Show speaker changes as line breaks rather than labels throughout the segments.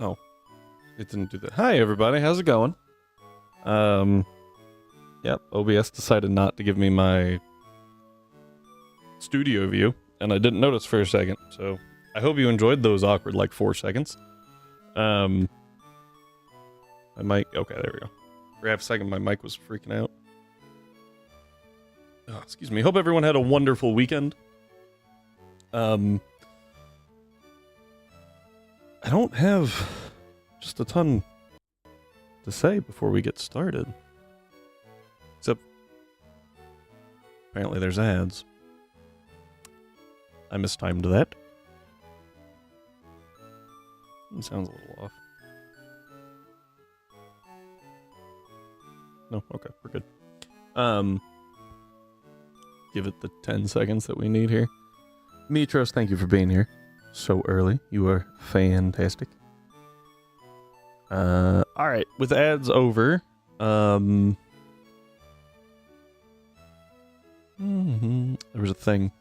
Oh, it didn't do that. Hi, everybody. How's it going? Yep, OBS decided not to give me my studio view, and I didn't notice for a second, so I hope you enjoyed those awkward, 4 seconds. My mic, okay, there we go. For half a second, my mic was freaking out. Oh, excuse me. Hope everyone had a wonderful weekend. I don't have just a ton to say before we get started. Except, apparently there's ads. I mistimed that. It sounds a little off. No, okay, we're good. Give it the 10 seconds that we need here. Mitros, thank you for being here so early. You are fantastic. Alright, with ads over, there was a thing.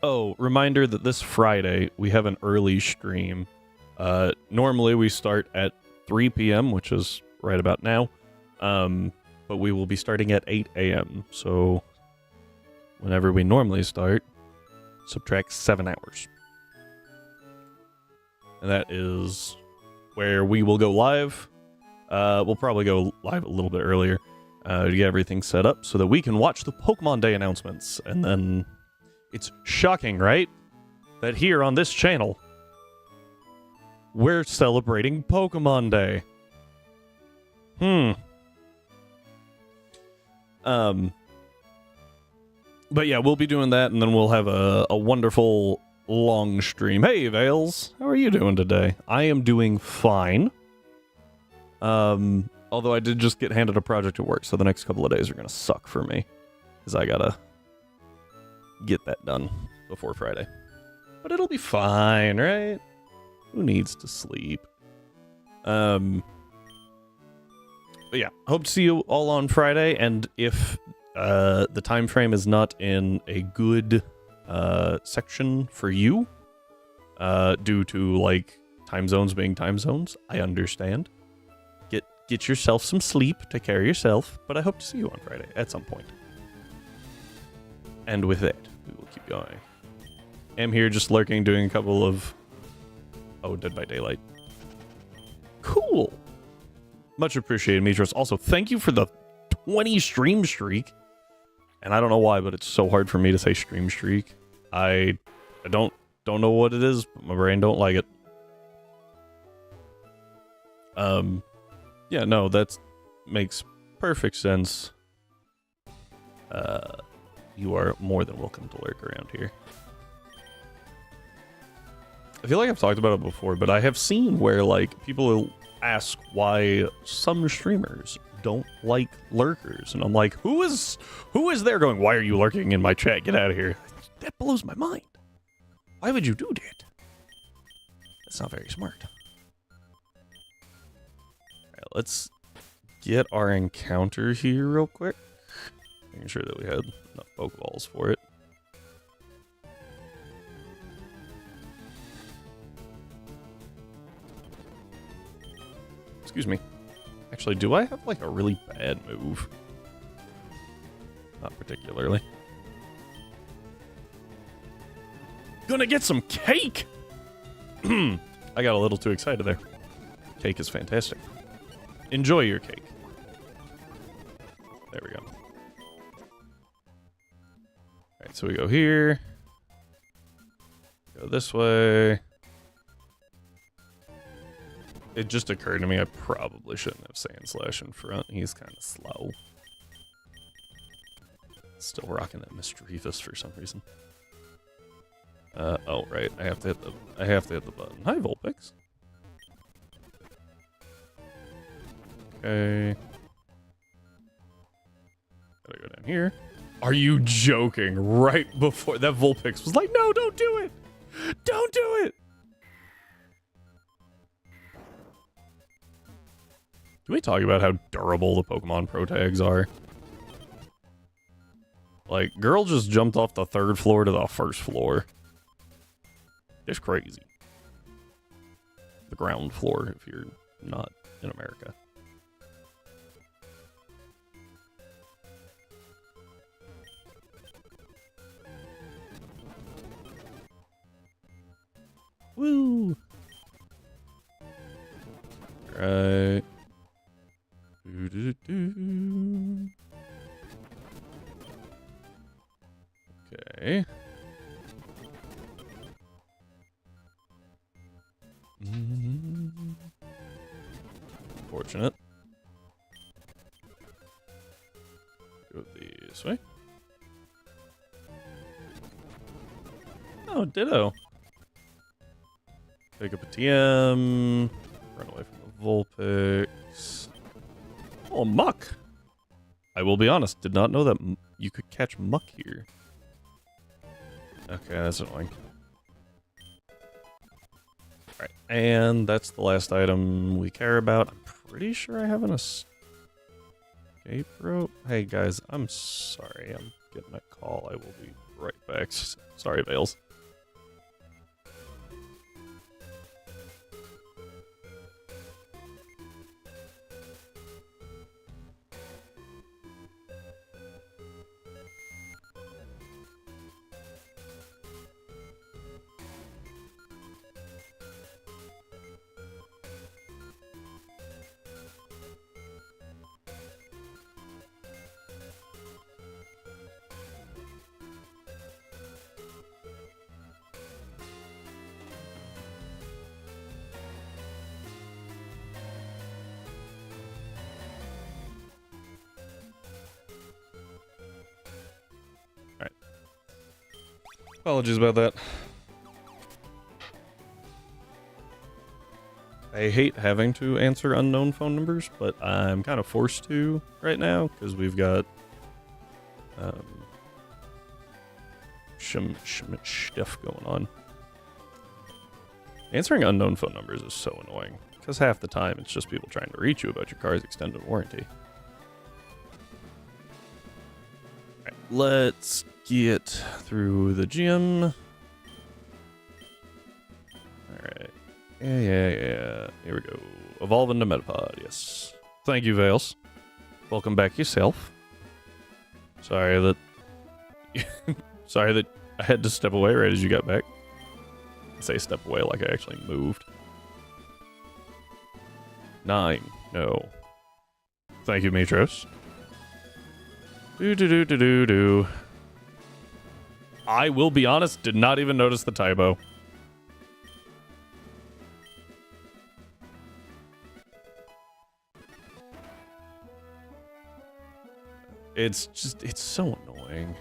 Oh, reminder that this Friday we have an early stream. Normally we start at 3 p.m., which is right about now. But we will be starting at 8 a.m. So whenever we normally start, subtract 7 hours. And that is where we will go live. We'll probably go live a little bit earlier to get everything set up so that we can watch the Pokemon Day announcements. And then it's shocking, right? That here on this channel, we're celebrating Pokemon Day. But yeah, we'll be doing that, and then we'll have a wonderful long stream. Hey, Vales, how are you doing today? I am doing fine. Although I did just get handed a project at work, so the next couple of days are gonna suck for me, because I gotta get that done before Friday. But it'll be fine, right? Who needs to sleep? But yeah, hope to see you all on Friday, and if the time frame is not in a good section for you, due to time zones being time zones, I understand. Get yourself some sleep, take care of yourself, but I hope to see you on Friday at some point. And with that, we will keep going. I'm here just lurking, doing a couple of... Oh, Dead by Daylight. Cool! Much appreciated, Mitros. Also, thank you for the 20 stream streak. And I don't know why, but it's so hard for me to say stream streak. I don't know what it is, but my brain don't like it. Yeah, no, that makes perfect sense. You are more than welcome to lurk around here. I feel like I've talked about it before, but I have seen where, people will ask why some streamers don't like lurkers. And I'm like, who is there going, why are you lurking in my chat? Get out of here. That blows my mind. Why would you do that? That's not very smart. Alright, let's get our encounter here real quick. Making sure that we had enough Pokeballs for it. Excuse me. Actually, do I have a really bad move? Not particularly. Gonna get some cake! I got a little too excited there. Cake is fantastic. Enjoy your cake. There we go. Alright, so we go here. Go this way. It just occurred to me I probably shouldn't have Sandslash in front. He's kind of slow. Still rocking that Mischievous for some reason. Oh right, I have to hit the button. Hi, Vulpix. Okay. Gotta go down here. Are you joking? Right before that Vulpix was like, no, don't do it! Don't do it! Can we talk about how durable the Pokemon Pro tags are? Girl just jumped off the 3rd floor to the 1st floor. It's crazy. the ground floor if you're not in America. Woo! Right. Okay. Unfortunate. Go this way. Oh, ditto. Pick up a TM. Run away from the Vulpix. Oh, muck. I will be honest, did not know that you could catch muck here. Okay, that's annoying. Alright, and that's the last item we care about. I'm pretty sure I have an escape rope. Hey guys, I'm sorry. I'm getting a call. I will be right back. Sorry, Vales. Apologies about that. I hate having to answer unknown phone numbers, but I'm kind of forced to right now because we've got stuff going on. Answering unknown phone numbers is so annoying because half the time it's just people trying to reach you about your car's extended warranty. All right, let's get through the gym. Alright. Yeah. Here we go. Evolve into Metapod, yes. Thank you, Vales. Welcome back yourself. Sorry that I had to step away right as you got back. I say step away like I actually moved. 9. No. Thank you, Metros. Do. I will be honest, did not even notice the typo. It's so annoying.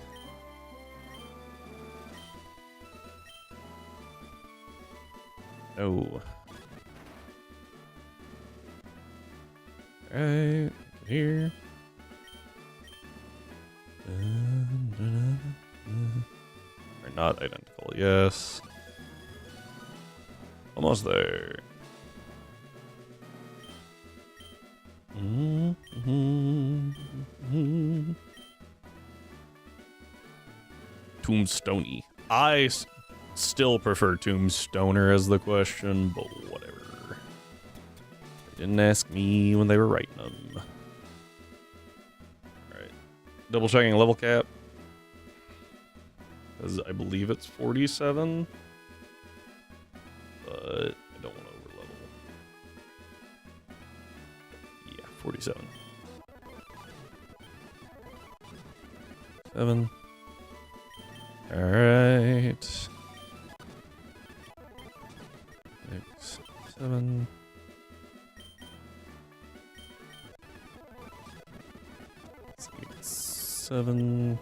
Oh. Right here. Are not identical, yes. Almost there. Tombstoney. I still prefer Tombstoner as the question, but whatever. They didn't ask me when they were writing them. Alright. Double checking level cap. Because I believe it's 47. But I don't want to overlevel. Yeah, 47. 7. Alright. 6, 7. Let's see, 7.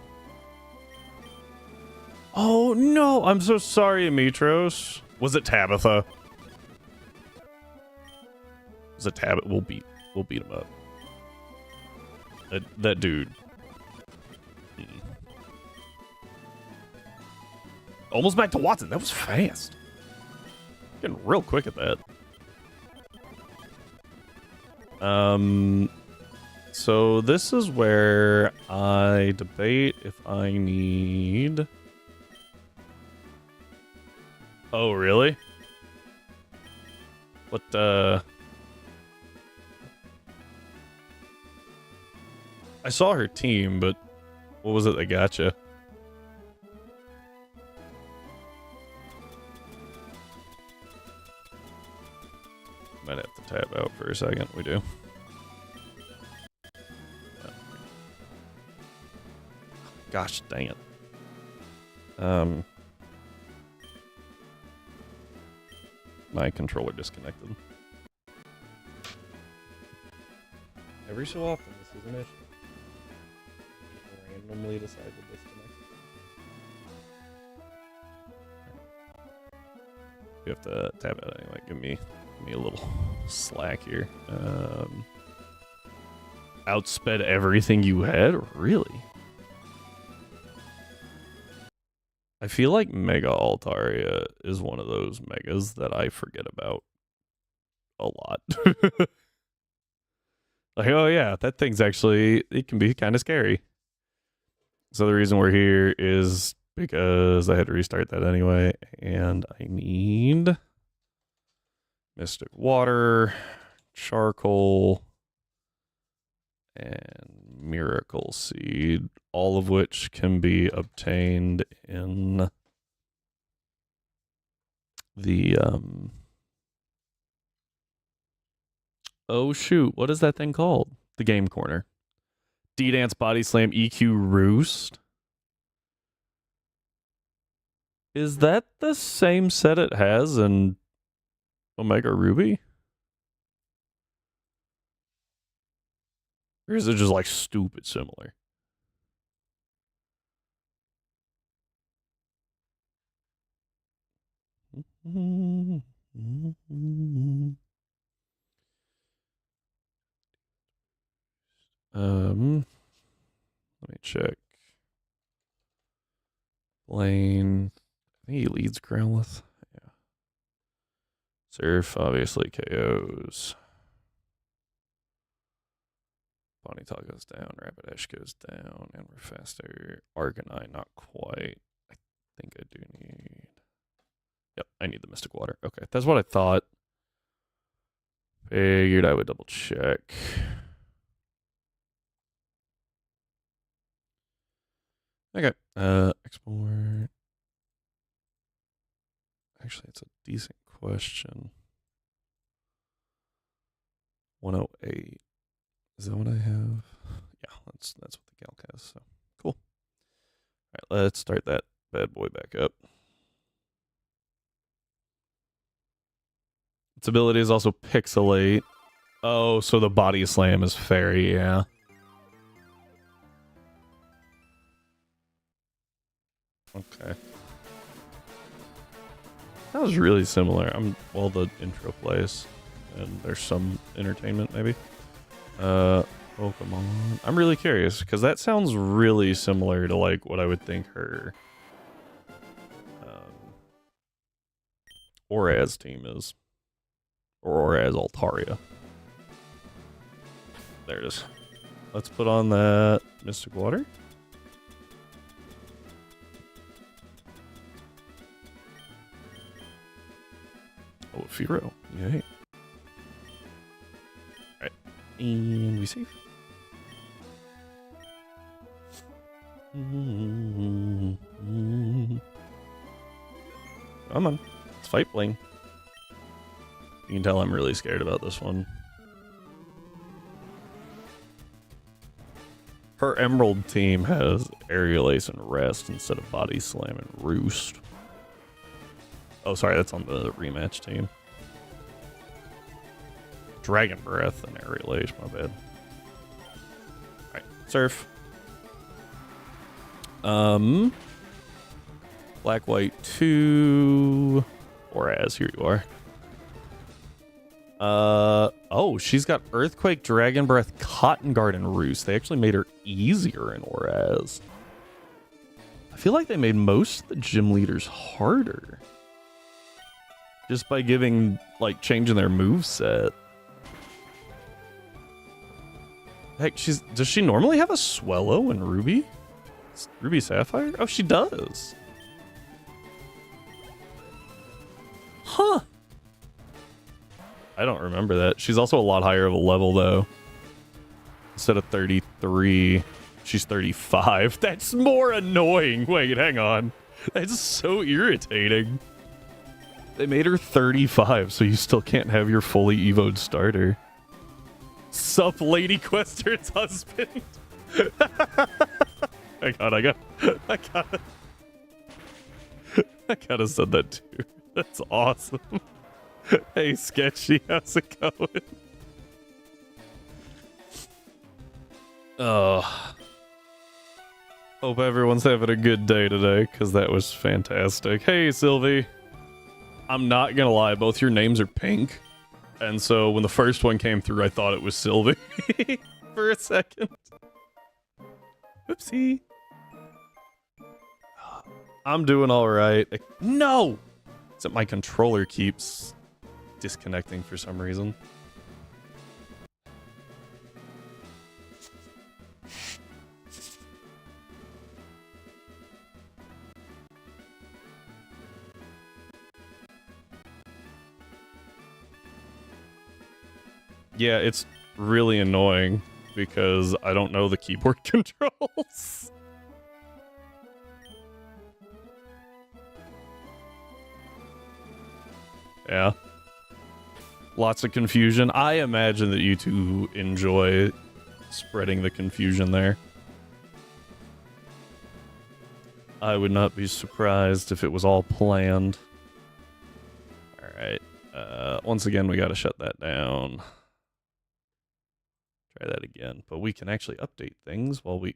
Oh no! I'm so sorry, Amitros. Was it Tabitha? Was it Tabitha? We'll beat him up. That dude. Almost back to Watson. That was fast. Getting real quick at that. So this is where I debate if I need... Oh, really? But, I saw her team, but what was it that got you? Might have to tab out for a second. We do. Gosh dang it. My controller disconnected. Every so often, this is an issue. Randomly decide to disconnect. You have to tab out anyway. Give me a little slack here. Outsped everything you had? Really? I feel like Mega Altaria is one of those megas that I forget about a lot. Like, oh yeah, that thing's actually, it can be kind of scary. So the reason we're here is because I had to restart that anyway, and I need Mystic Water, Charcoal, and Miracle Seed, all of which can be obtained in the, oh shoot, what is that thing called? The Game Corner. D-Dance, Body Slam, EQ, Roost. Is that the same set it has in Omega Ruby? Or is it just like stupid similar? Let me check. Lane. I think he leads Growlithe. Yeah. Surf obviously KOs. Ponyta goes down, Rapidash goes down, and we're faster. Arcanine, not quite. I think I do need... Yep, I need the Mystic Water. Okay, that's what I thought. Figured I would double check. Okay, export. Actually, it's a decent question. 108. Is that what I have? Yeah, that's what the calc has, so cool. All right, let's start that bad boy back up. Its ability is also Pixelate. Oh, so the Body Slam is Fairy, yeah. Okay. That was really similar. Well, the intro plays, and there's some entertainment, maybe. Pokemon. I'm really curious, because that sounds really similar to, like, what I would think her Oraz team is. Or Oraz Altaria. There it is. Let's put on that Mystic Water. Oh, Firo. Yay. Alright. And we save. Come on. Let's fight Bling. You can tell I'm really scared about this one. Her Emerald team has Aerial Ace and Rest instead of Body Slam and Roost. Oh, sorry, that's on the rematch team. Dragon Breath and Aerial Ace, my bad. Alright, Surf. Black, White 2. Oraz, here you are. Oh, she's got Earthquake, Dragon Breath, Cotton Guard, and Roost. They actually made her easier in Oraz. I feel like they made most of the gym leaders harder. Just by giving, like, changing their moveset. Heck, does she normally have a Swellow in Ruby? Ruby Sapphire? Oh, she does. Huh. I don't remember that. She's also a lot higher of a level, though. Instead of 33, she's 35. That's more annoying. Wait, hang on. That's so irritating. They made her 35, so you still can't have your fully evoed starter. Sup, Lady Quester's husband? Hang on, I gotta said that too. That's awesome. Hey, Sketchy, how's it going? Hope everyone's having a good day today, because that was fantastic. Hey, Sylvie. I'm not gonna lie, both your names are pink. And so when the first one came through, I thought it was Sylvie for a second. Oopsie. I'm doing alright. No! Except my controller keeps disconnecting for some reason. Yeah, it's really annoying because I don't know the keyboard controls. Yeah. Lots of confusion. I imagine that you two enjoy spreading the confusion there. I would not be surprised if it was all planned. Alright. Once again, we gotta shut that down. Try that again. But we can actually update things while we...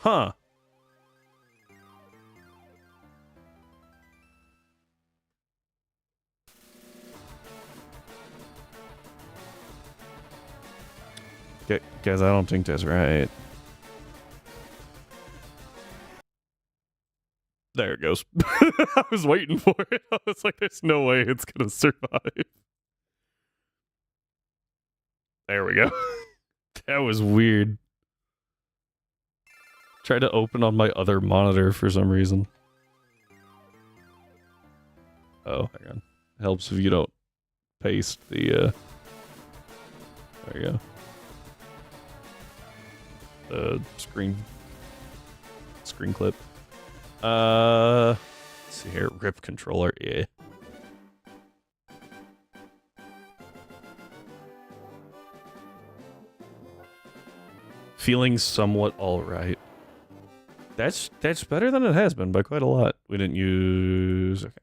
Huh. Guys, I don't think that's right. There it goes. I was waiting for it. I was like, there's no way it's gonna survive. There we go. That was weird. Tried to open on my other monitor for some reason. Oh, hang on. Helps if you don't paste the, there you go. Screen clip. Let's see here. Rip controller. Yeah. Feeling somewhat alright. That's better than it has been by quite a lot. We didn't use... Okay.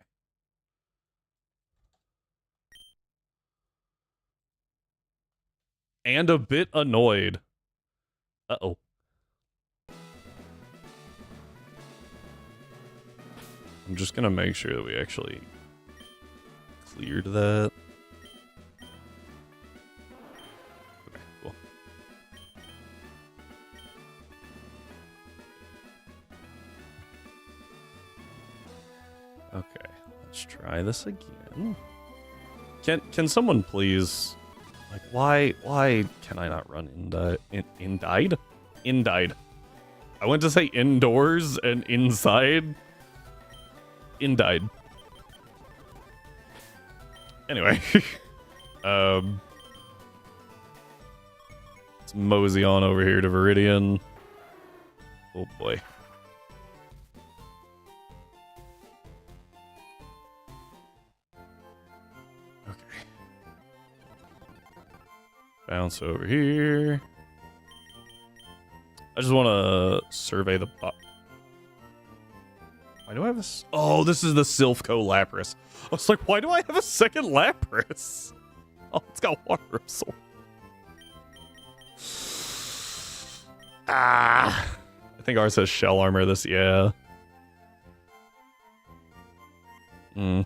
And a bit annoyed. Uh-oh. I'm just gonna make sure that we actually cleared that. Okay, cool. Okay, let's try this again. Can someone please... Like, why can I not run Indied? Indied. I went to say indoors and inside. Indied. Anyway. Let's mosey on over here to Viridian. Oh boy. Bounce over here. I just want to survey the bot. Why do I have this? Oh, this is the Silphco Lapras. I was like, why do I have a second Lapras? Oh, it's got Water Repsol. Ah. I think ours has Shell Armor this, yeah. Okay.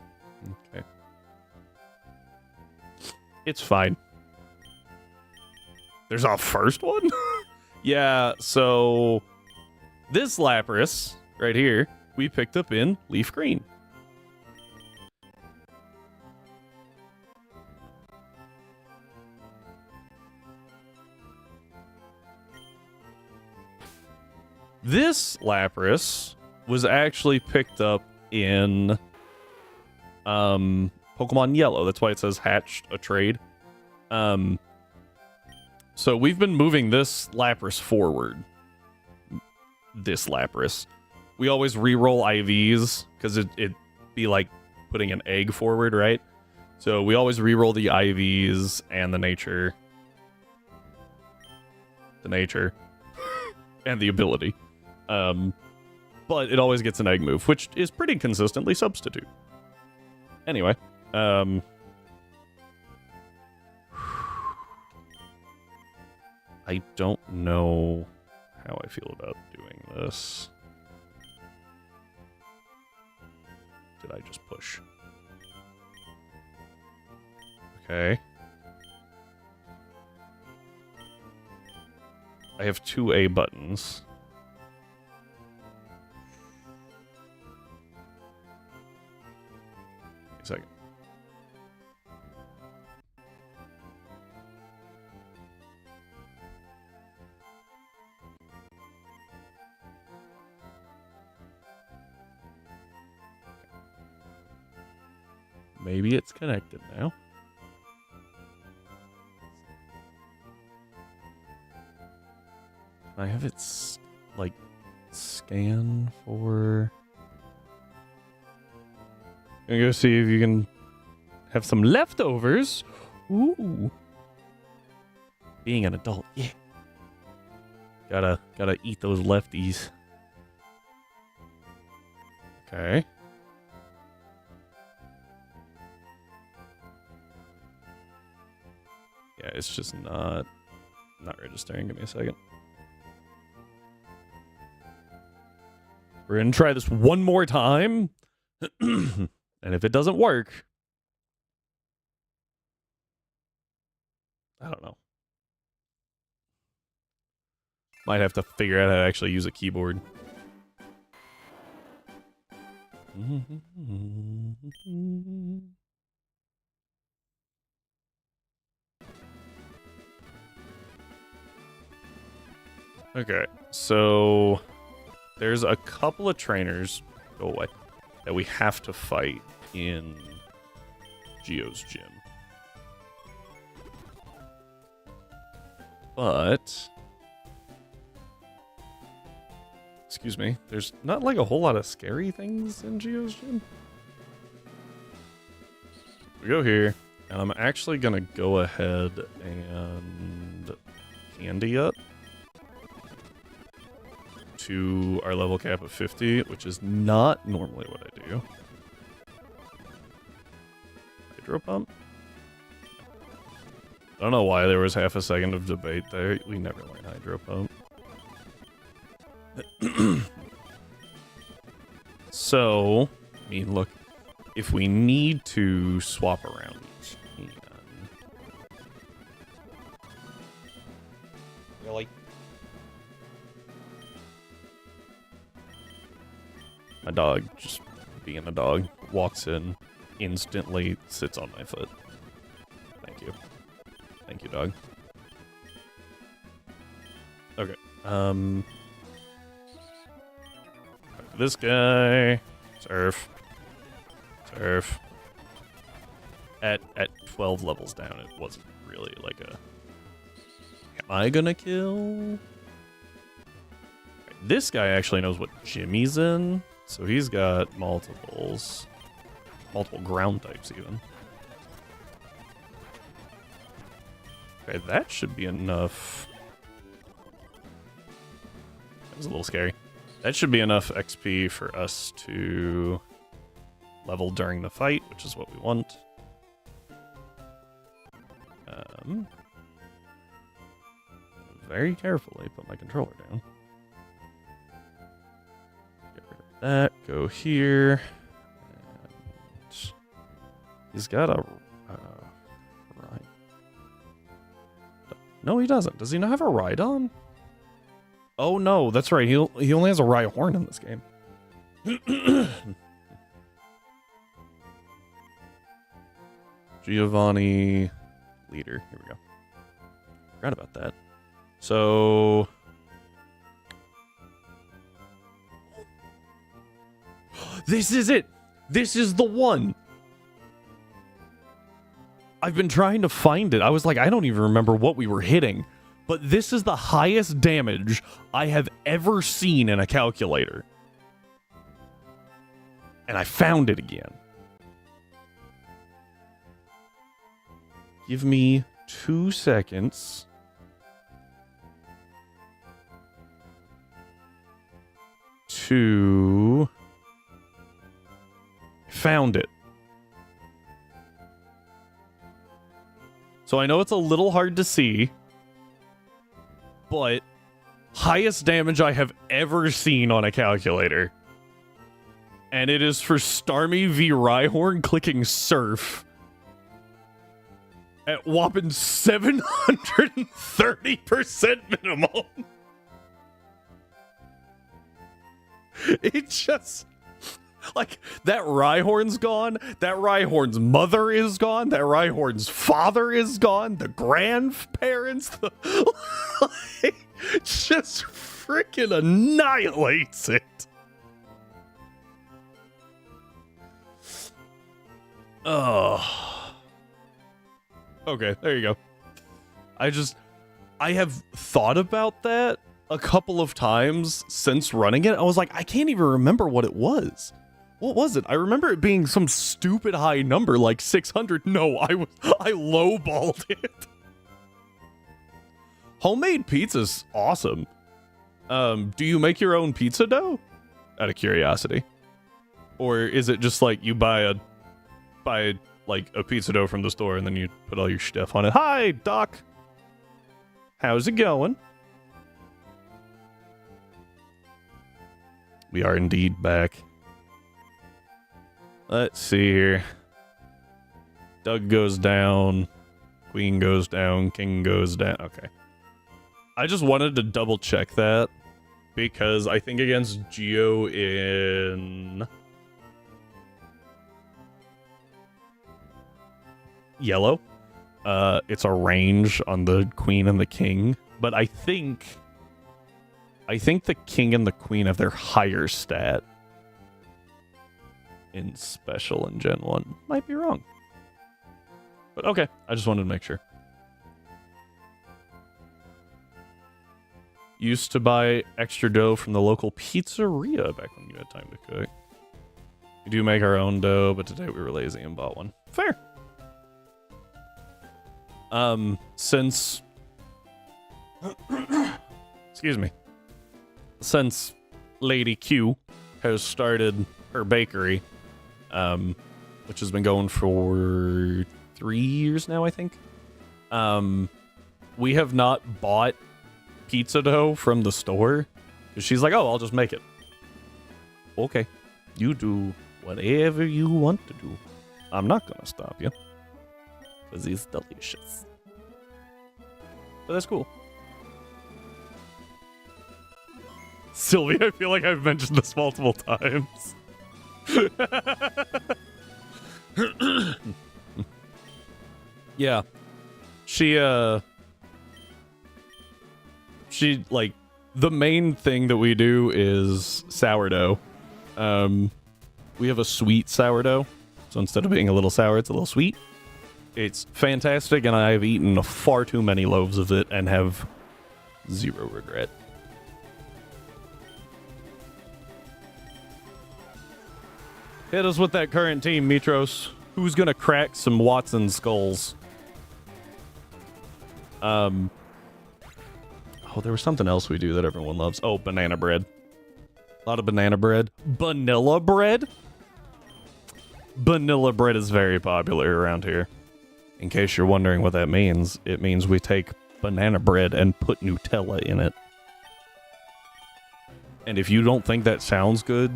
It's fine. There's a first one? Yeah, so this Lapras right here, we picked up in Leaf Green. This Lapras was actually picked up in Pokemon Yellow. That's why it says hatched a trade. So we've been moving this Lapras forward. This Lapras. We always re-roll IVs because it'd be like putting an egg forward, right? So we always re-roll the IVs and the nature. The nature. And the ability. But it always gets an egg move, which is pretty consistently substitute. Anyway. I don't know how I feel about doing this. Did I just push? Okay. I have two A buttons. Wait a second. Maybe it's connected now. I have it, like, scan for... I'm gonna go see if you can have some leftovers. Ooh. Being an adult, yeah. Gotta eat those lefties. Okay. Yeah, it's just not registering. Give me a second. We're gonna try this one more time. And if it doesn't work, I don't know. Might have to figure out how to actually use a keyboard. Okay, so there's a couple of trainers, go away, that we have to fight in Geo's gym. But, excuse me, there's not like a whole lot of scary things in Geo's gym. We go here, and I'm actually gonna go ahead and candy up to our level cap of 50, which is not normally what I do. Hydro pump? I don't know why there was half a second of debate there. We never learn hydro pump. So, I mean, look, if we need to swap around, we can. Really? My dog, just being a dog, walks in, instantly sits on my foot. Thank you. Thank you, dog. Okay, this guy, surf. At 12 levels down, it wasn't really like a, am I gonna kill? This guy actually knows what Jimmy's in. So he's got multiple ground types even. Okay, that should be enough. That was a little scary. That should be enough XP for us to level during the fight, which is what we want. Very carefully put my controller down. That, go here, and he's got a ride. No, he doesn't. Does he not have a Rhydon? Oh no, that's right. He only has a Rhyhorn in this game. Giovanni, leader. Here we go. Forgot about that. So. This is it. This is the one. I've been trying to find it. I was like, I don't even remember what we were hitting. But this is the highest damage I have ever seen in a calculator. And I found it again. Give me 2 seconds. Found it. So I know it's a little hard to see, but highest damage I have ever seen on a calculator. And it is for Starmie v. Rhyhorn clicking Surf at whopping 730% minimum. It just, like, that Rhyhorn's gone, that Rhyhorn's mother is gone, that Rhyhorn's father is gone, the grandparents, like, just freaking annihilates it. Oh. Okay, there you go. I have thought about that a couple of times since running it. I was like, I can't even remember what it was. What was it? I remember it being some stupid high number, like 600. No, I lowballed it. Homemade pizza's awesome. Do you make your own pizza dough? Out of curiosity. Or is it just like you buy like a pizza dough from the store and then you put all your stuff on it? Hi, Doc. How's it going? We are indeed back. Let's see here. Doug goes down. Queen goes down. King goes down. Okay. I just wanted to double check that because I think against Geo in yellow, it's a range on the Queen and the King, but I think the King and the Queen have their higher stat in Special and Gen 1. Might be wrong. But okay, I just wanted to make sure. Used to buy extra dough from the local pizzeria back when you had time to cook. We do make our own dough, but today we were lazy and bought one. Fair. Since... excuse me. Since Lady Q has started her bakery, which has been going for 3 years now, I think. We have not bought pizza dough from the store because she's like, oh, I'll just make it. Okay, you do whatever you want to do. I'm not gonna stop you because it's delicious. But that's cool. Sylvie, I feel like I've mentioned this multiple times. Yeah. She, like, the main thing that we do is sourdough. We have a sweet sourdough. So instead of being a little sour, it's a little sweet. It's fantastic, and I've eaten far too many loaves of it and have zero regret. Hit us with that current team, Mitros. Who's gonna crack some Watson skulls? Oh, there was something else we do that everyone loves. Oh, banana bread. A lot of banana bread. Vanilla bread? Vanilla bread is very popular around here. In case you're wondering what that means, it means we take banana bread and put Nutella in it. And if you don't think that sounds good,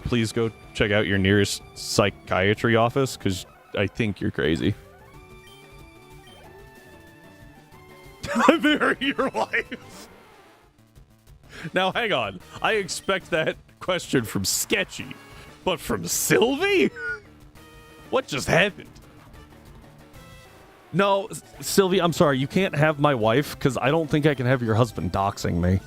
please go check out your nearest psychiatry office, because I think you're crazy. I marry your wife. Now, hang on. I expect that question from Sketchy, but from Sylvie? What just happened? No, Sylvie, I'm sorry. You can't have my wife, because I don't think I can have your husband doxing me.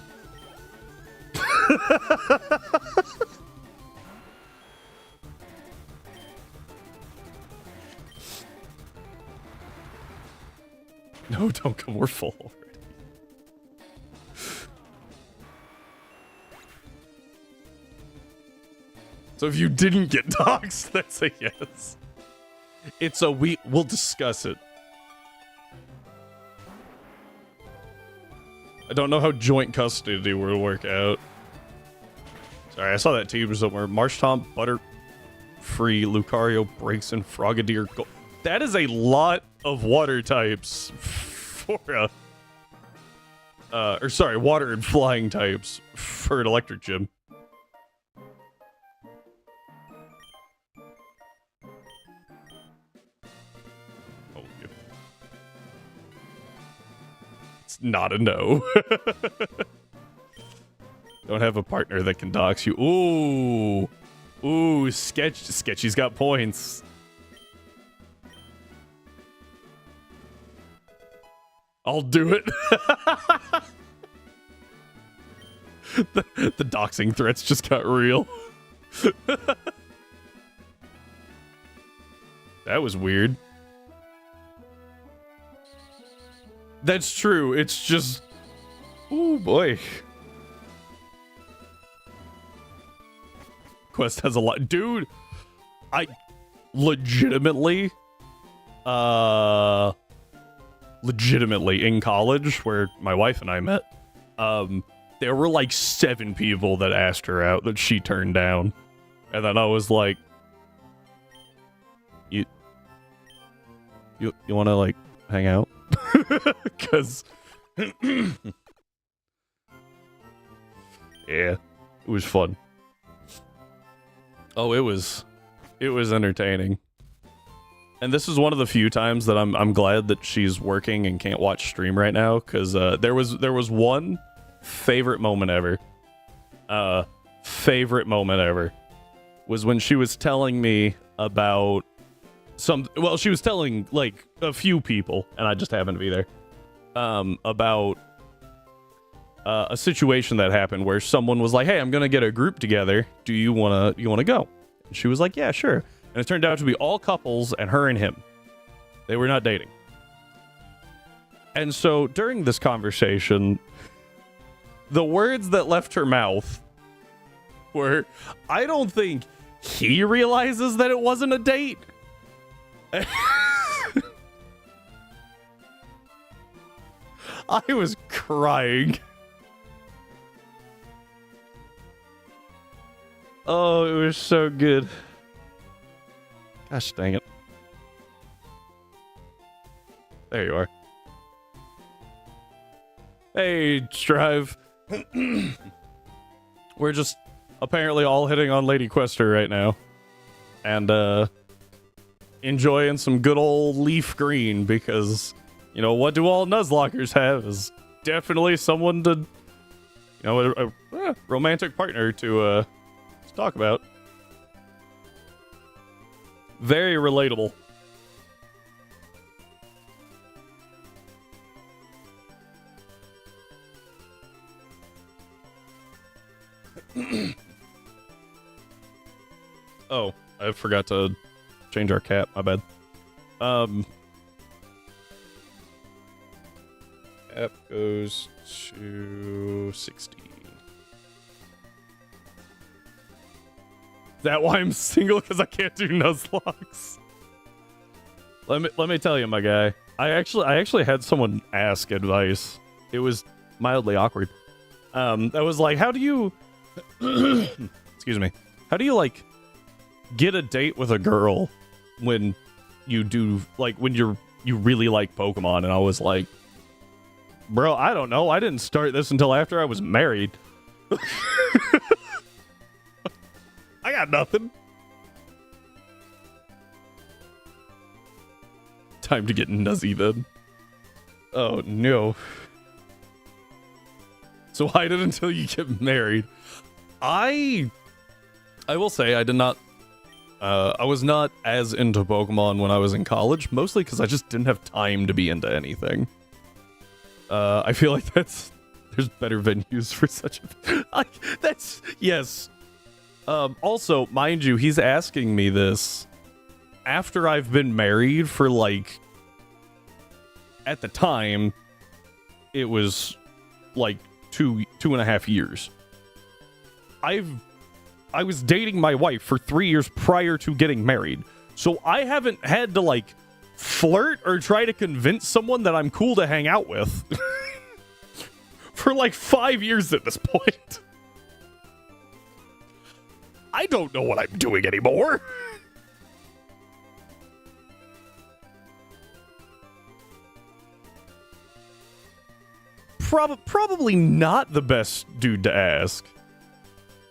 No, don't come. We're full already. So if you didn't get doxxed, that's a yes. It's a we'll discuss it. I don't know how joint custody will work out. Sorry, I saw that team somewhere. Marshtomp, Butterfree, Lucario, Braixen, Frogadier. That is a lot of water types for a... water and flying types for an electric gym. Oh, yeah. It's not a no. Don't have a partner that can dox you. Ooh. Ooh, Sketchy's got points. I'll do it. The doxing threats just got real. That was weird. That's true. It's just... Oh boy. Quest has a lot. Dude, I legitimately in college, where my wife and I met, there were like 7 people that asked her out that she turned down. And then I was like, you want to like hang out? Because yeah, it was fun. Oh, it was entertaining. And this is one of the few times that I'm glad that she's working and can't watch stream right now, because there was one favorite moment ever. Favorite moment ever was when she was telling me about she was telling like a few people, and I just happened to be there, about a situation that happened where someone was like, "Hey, I'm gonna get a group together. Do you wanna go?" And she was like, "Yeah, sure." And it turned out to be all couples and her and him. They were not dating. And so during this conversation, the words that left her mouth were, "I don't think he realizes that it wasn't a date." I was crying. Oh, it was so good. Gosh dang it. There you are. Hey, Strive. We're just apparently all hitting on Lady Quester right now. And, enjoying some good old leaf green, because, you know, what do all Nuzlockers have is definitely someone to, you know, a romantic partner to talk about. Very relatable. Oh, I forgot to change our cap. My bad. Cap goes to 60. Is that why I'm single? Because I can't do Nuzlocks. Let me tell you, my guy. I actually had someone ask advice. It was mildly awkward. That was like, how do you excuse me. How do you like get a date with a girl when you do, like, when you really like Pokemon? And I was like, bro, I don't know. I didn't start this until after I was married. I got nothing. Time to get nuzzy then. Oh no. So hide it until you get married. I will say I did not I was not as into Pokemon when I was in college, mostly because I just didn't have time to be into anything. I feel like there's better venues for such a yes. Also, mind you, he's asking me this after I've been married for like at the time, it was like 2.5 years. I was dating my wife for 3 years prior to getting married. So I haven't had to, like, flirt or try to convince someone that I'm cool to hang out with for like 5 years at this point. I don't know what I'm doing anymore. Probably not the best dude to ask.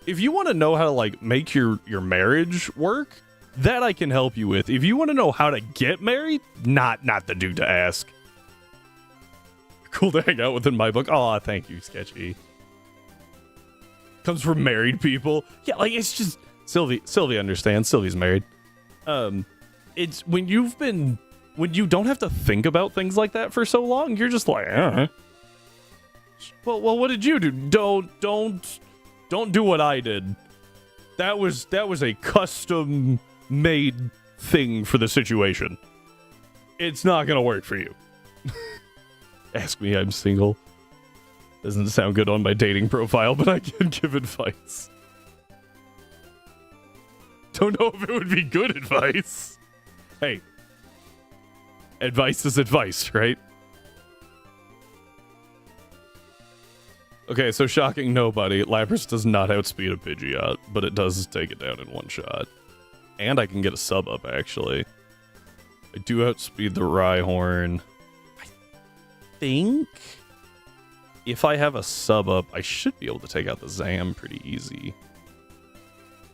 If you want to know how to, like, make your marriage work, that I can help you with. If you want to know how to get married, not the dude to ask. Cool to hang out with in my book. Aw, thank you, Sketchy. Comes from married people. Yeah, like, it's just... Sylvie understands. Sylvie's married. It's when you don't have to think about things like that for so long, you're just like, Well, what did you do? Don't do what I did. That was a custom-made thing for the situation. It's not gonna work for you. Ask me, I'm single. Doesn't sound good on my dating profile, but I can give advice. Don't know if it would be good advice. Hey, advice is advice, right? Okay, so shocking nobody. Lapras does not outspeed a Pidgeot, but it does take it down in one shot. And I can get a sub up, actually. I do outspeed the Rhyhorn. I think if I have a sub up, I should be able to take out the Zam pretty easy.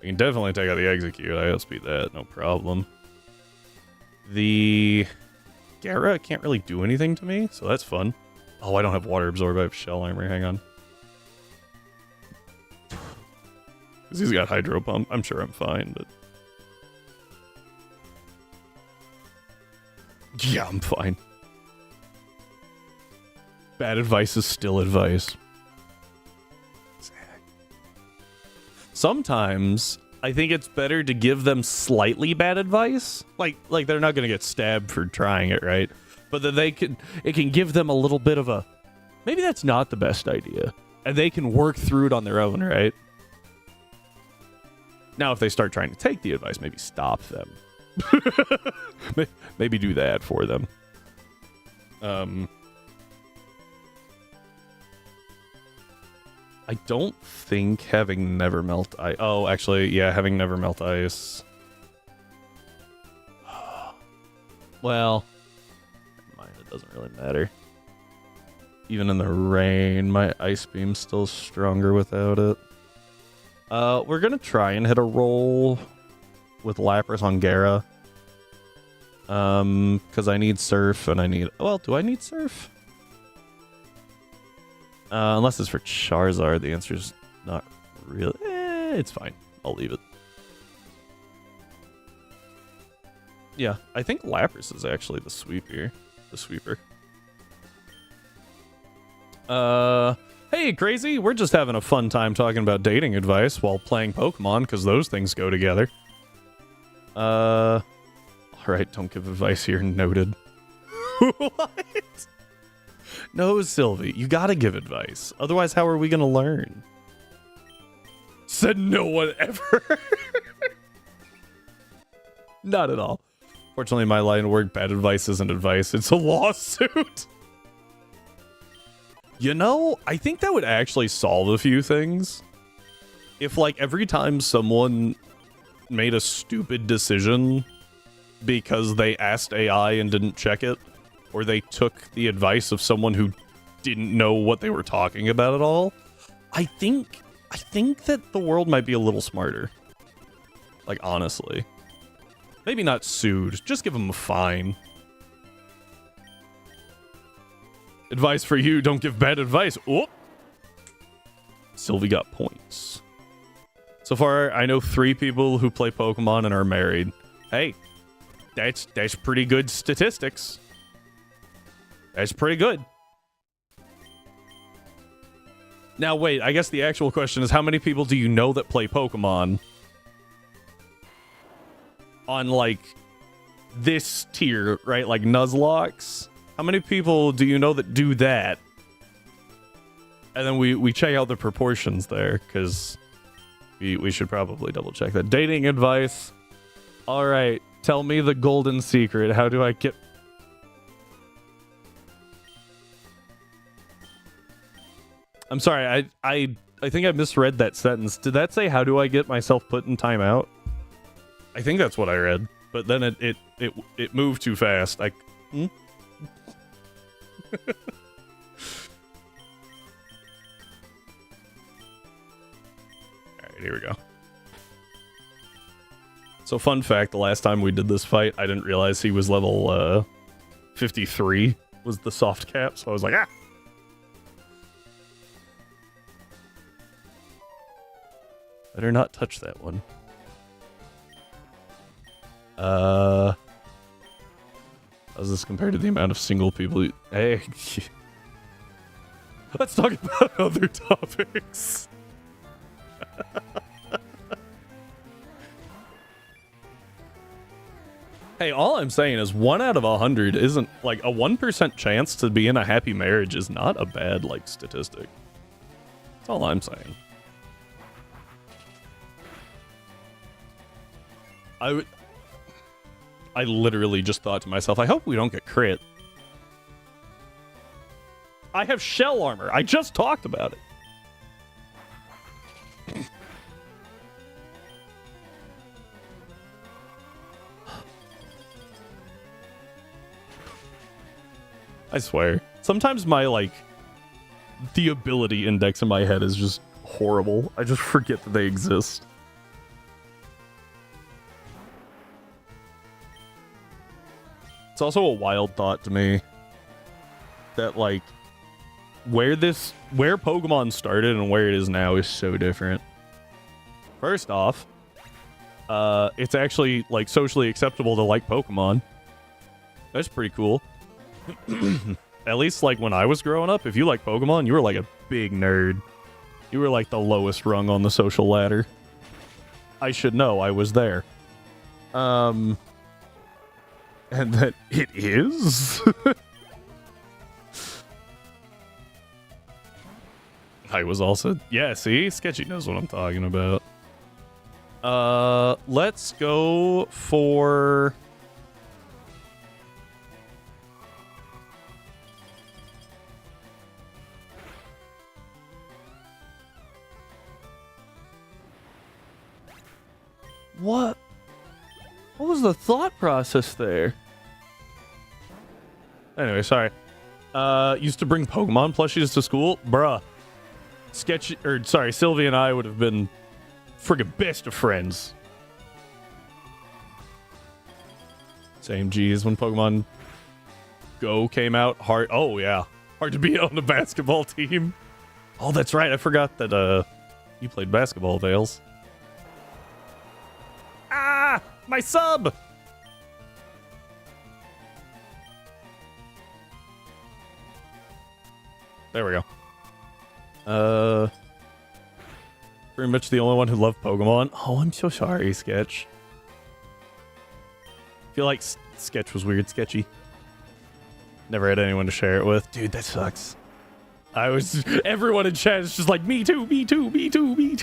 I can definitely take out the Execute. I outspeed that, no problem. The Gara can't really do anything to me, so that's fun. Oh, I don't have Water Absorb. I have Shell Armor. Hang on. Because he's got Hydro Pump. I'm sure I'm fine, but... yeah, I'm fine. Bad advice is still advice. Sometimes I think it's better to give them slightly bad advice. Like they're not gonna get stabbed for trying it, right? But that it can give them a little bit of a, maybe that's not the best idea. And they can work through it on their own, right? Now, if they start trying to take the advice, maybe stop them. Maybe do that for them. I don't think having Never Melt Ice... oh, actually, yeah, having Never Melt Ice... well... never mind, it doesn't really matter. Even in the rain, my Ice Beam's still stronger without it. We're gonna try and hit a roll with Lapras on Gara. Because I need Surf, and I need... well, do I need Surf? Unless it's for Charizard, the answer's not really... it's fine. I'll leave it. Yeah, I think Lapras is actually the sweeper. Hey, Crazy! We're just having a fun time talking about dating advice while playing Pokemon, because those things go together. Alright, don't give advice here, noted. What? No, Sylvie, you gotta give advice. Otherwise, how are we gonna learn? Said no one ever. Not at all. Fortunately, my line of work, bad advice isn't advice. It's a lawsuit. You know, I think that would actually solve a few things. If, like, every time someone made a stupid decision because they asked AI and didn't check it, or they took the advice of someone who didn't know what they were talking about at all, I think that the world might be a little smarter. Like, honestly. Maybe not sued, just give them a fine. Advice for you, don't give bad advice. Oh! Sylvie got points. So far, I know 3 people who play Pokemon and are married. Hey, that's pretty good statistics. That's pretty good. Now, wait, I guess the actual question is, how many people do you know that play Pokemon on, like, this tier, right? Like, Nuzlocke? How many people do you know that do that? And then we check out the proportions there, because we should probably double check that. Dating advice. All right, tell me the golden secret. How do I get... I'm sorry, I think I misread that sentence. Did that say, how do I get myself put in timeout? I think that's what I read, but then it moved too fast. Hmm? Alright, here we go. So fun fact, the last time we did this fight, I didn't realize he was level 53 was the soft cap, so I was like, ah! Better not touch that one. How's this compared to the amount of single people? Hey, let's talk about other topics. Hey, all I'm saying is 1 out of 100 isn't like a 1% chance to be in a happy marriage is not a bad like statistic. That's all I'm saying. I literally just thought to myself, I hope we don't get crit. I have shell armor. I just talked about it. I swear. Sometimes my, like, the ability index in my head is just horrible. I just forget that they exist. It's also a wild thought to me that, like, where Pokemon started and where it is now is so different. First off, it's actually, like, socially acceptable to like Pokemon. That's pretty cool. At least, like, when I was growing up, if you like Pokemon, you were, like, a big nerd. You were, like, the lowest rung on the social ladder. I should know. I was there. And that it is? I was also... Yeah, see? Sketchy knows what I'm talking about. Let's go for... What? What was the thought process there? Anyway, sorry. Used to bring Pokemon plushies to school? Bruh. Sylvie and I would have been friggin' best of friends. Same G's when Pokemon Go came out. Oh, yeah. Hard to beat on the basketball team. Oh, that's right. I forgot that, you played basketball, Vales. Ah! My sub! There we go. Pretty much the only one who loved Pokemon. Oh, I'm so sorry, Sketch. I feel like Sketch was weird, Sketchy. Never had anyone to share it with. Dude, that sucks. Everyone in chat is just like, me too, me too, me too, me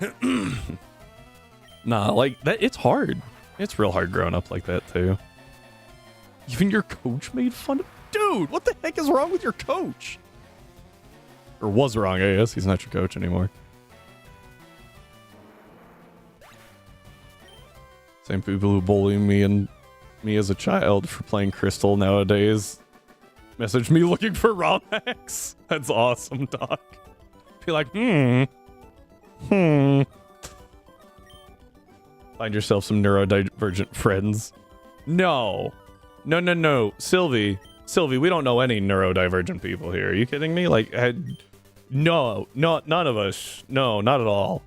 too. Nah, like, that, it's hard. It's real hard growing up like that, too. Even your coach made fun of... Dude, what the heck is wrong with your coach? Or was wrong, I guess. He's not your coach anymore. Same people who bully me as a child for playing Crystal nowadays message me looking for ROM hacks. That's awesome, Doc. Be like, Find yourself some neurodivergent friends. No. Sylvie, we don't know any neurodivergent people here. Are you kidding me? Like, no, none of us. No, not at all.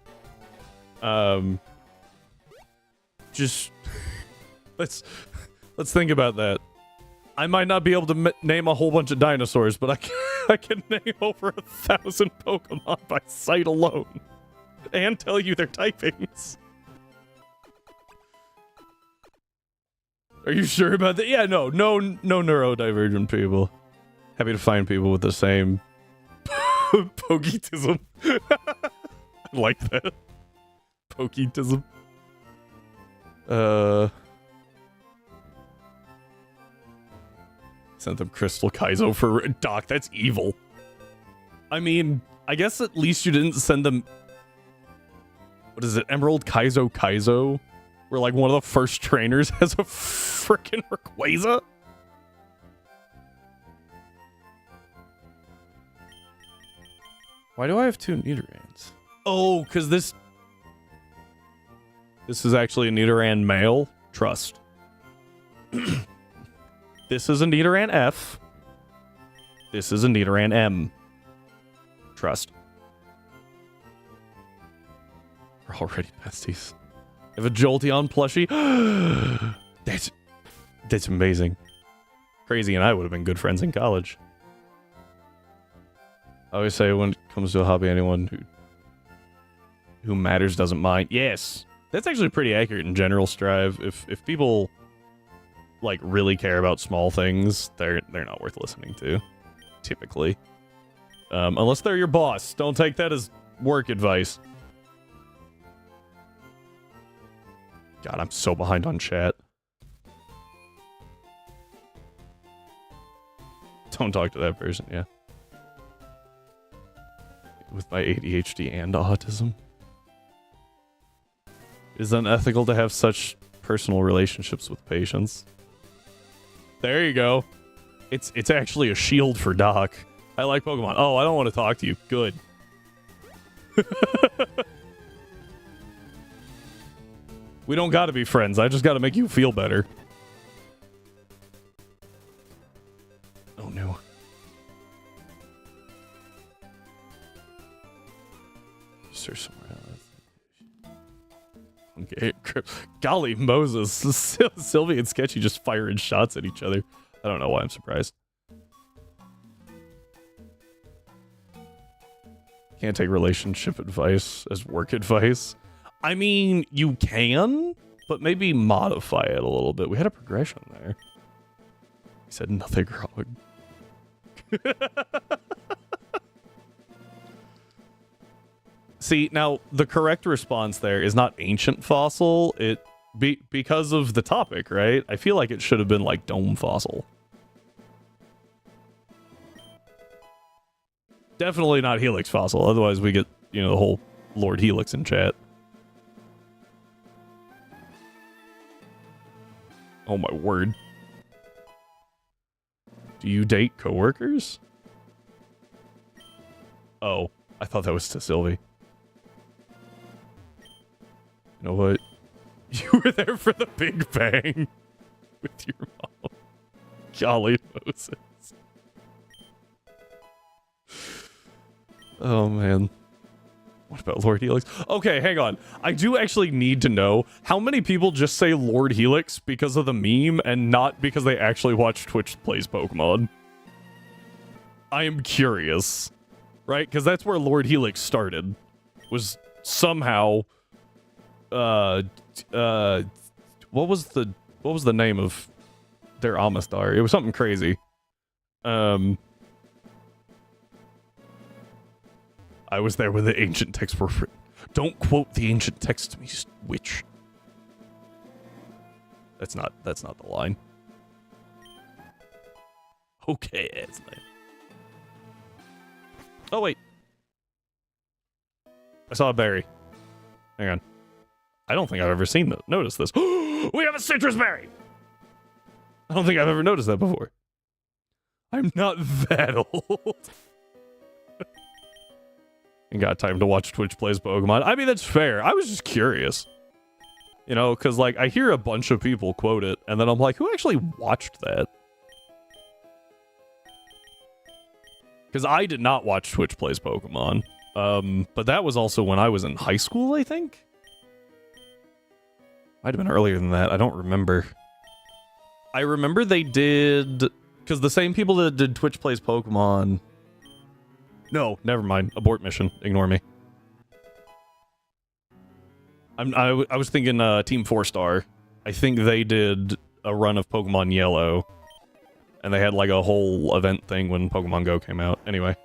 Just let's think about that. I might not be able to name a whole bunch of dinosaurs, but I can name over 1,000 Pokemon by sight alone, and tell you their typings. Are you sure about that? Yeah, no neurodivergent people. Happy to find people with the same poketism. I like that. Poketism. Sent them Crystal Kaizo for Doc. That's evil. I mean, I guess at least you didn't send them... What is it? Emerald Kaizo? Where, like, one of the first trainers has a frickin' Rayquaza? Why do I have 2 Nidorans? Oh, because this is actually a Nidoran male. Trust. This is a Nidoran F. This is a Nidoran M. Trust. We're already besties. I have a Jolteon plushie. That's amazing. Crazy and I would have been good friends in college. I always say when it comes to a hobby, anyone who matters doesn't mind. Yes. That's actually pretty accurate in general, Strive. If people like really care about small things, they're not worth listening to. Typically. Unless they're your boss. Don't take that as work advice. God, I'm so behind on chat. Don't talk to that person, yeah. With my ADHD and autism. It is unethical to have such personal relationships with patients. There you go. It's actually a shield for Doc. I like Pokemon. Oh, I don't want to talk to you. Good. We don't gotta be friends. I just gotta make you feel better. Oh no. Search somewhere else. Okay. Golly Moses. Sylvie and Sketchy just firing shots at each other. I don't know why I'm surprised. Can't take relationship advice as work advice. I mean, you can, but maybe modify it a little bit. We had a progression there. He said nothing wrong. See, now, the correct response there is not ancient fossil. Because of the topic, right? I feel like it should have been like dome fossil. Definitely not Helix fossil. Otherwise, we get, the whole Lord Helix in chat. Oh my word. Do you date coworkers? Oh, I thought that was to Sylvie. You know what? You were there for the Big Bang with your mom. Golly Moses. Oh man. What about Lord Helix? Okay, hang on. I do actually need to know how many people just say Lord Helix because of the meme and not because they actually watch Twitch plays Pokemon. I am curious. Right? Because that's where Lord Helix started. Was somehow what was the name of their Amistar? It was something crazy. I was there when the ancient texts were written. Don't quote the ancient text to me, witch. That's not the line. Okay, it's lame. Oh wait. I saw a berry. Hang on. I don't think I've ever noticed this. We have a citrus berry! I don't think I've ever noticed that before. I'm not that old. Ain't got time to watch Twitch plays Pokemon. I mean, that's fair. I was just curious. Because, like, I hear a bunch of people quote it, and then I'm like, who actually watched that? Because I did not watch Twitch plays Pokemon. But that was also when I was in high school, I think? Might have been earlier than that. I don't remember. I remember they did... Because the same people that did Twitch plays Pokemon... No, never mind. Abort mission. Ignore me. I was thinking Team 4 Star. I think they did a run of Pokemon Yellow, and they had like a whole event thing when Pokemon Go came out. Anyway.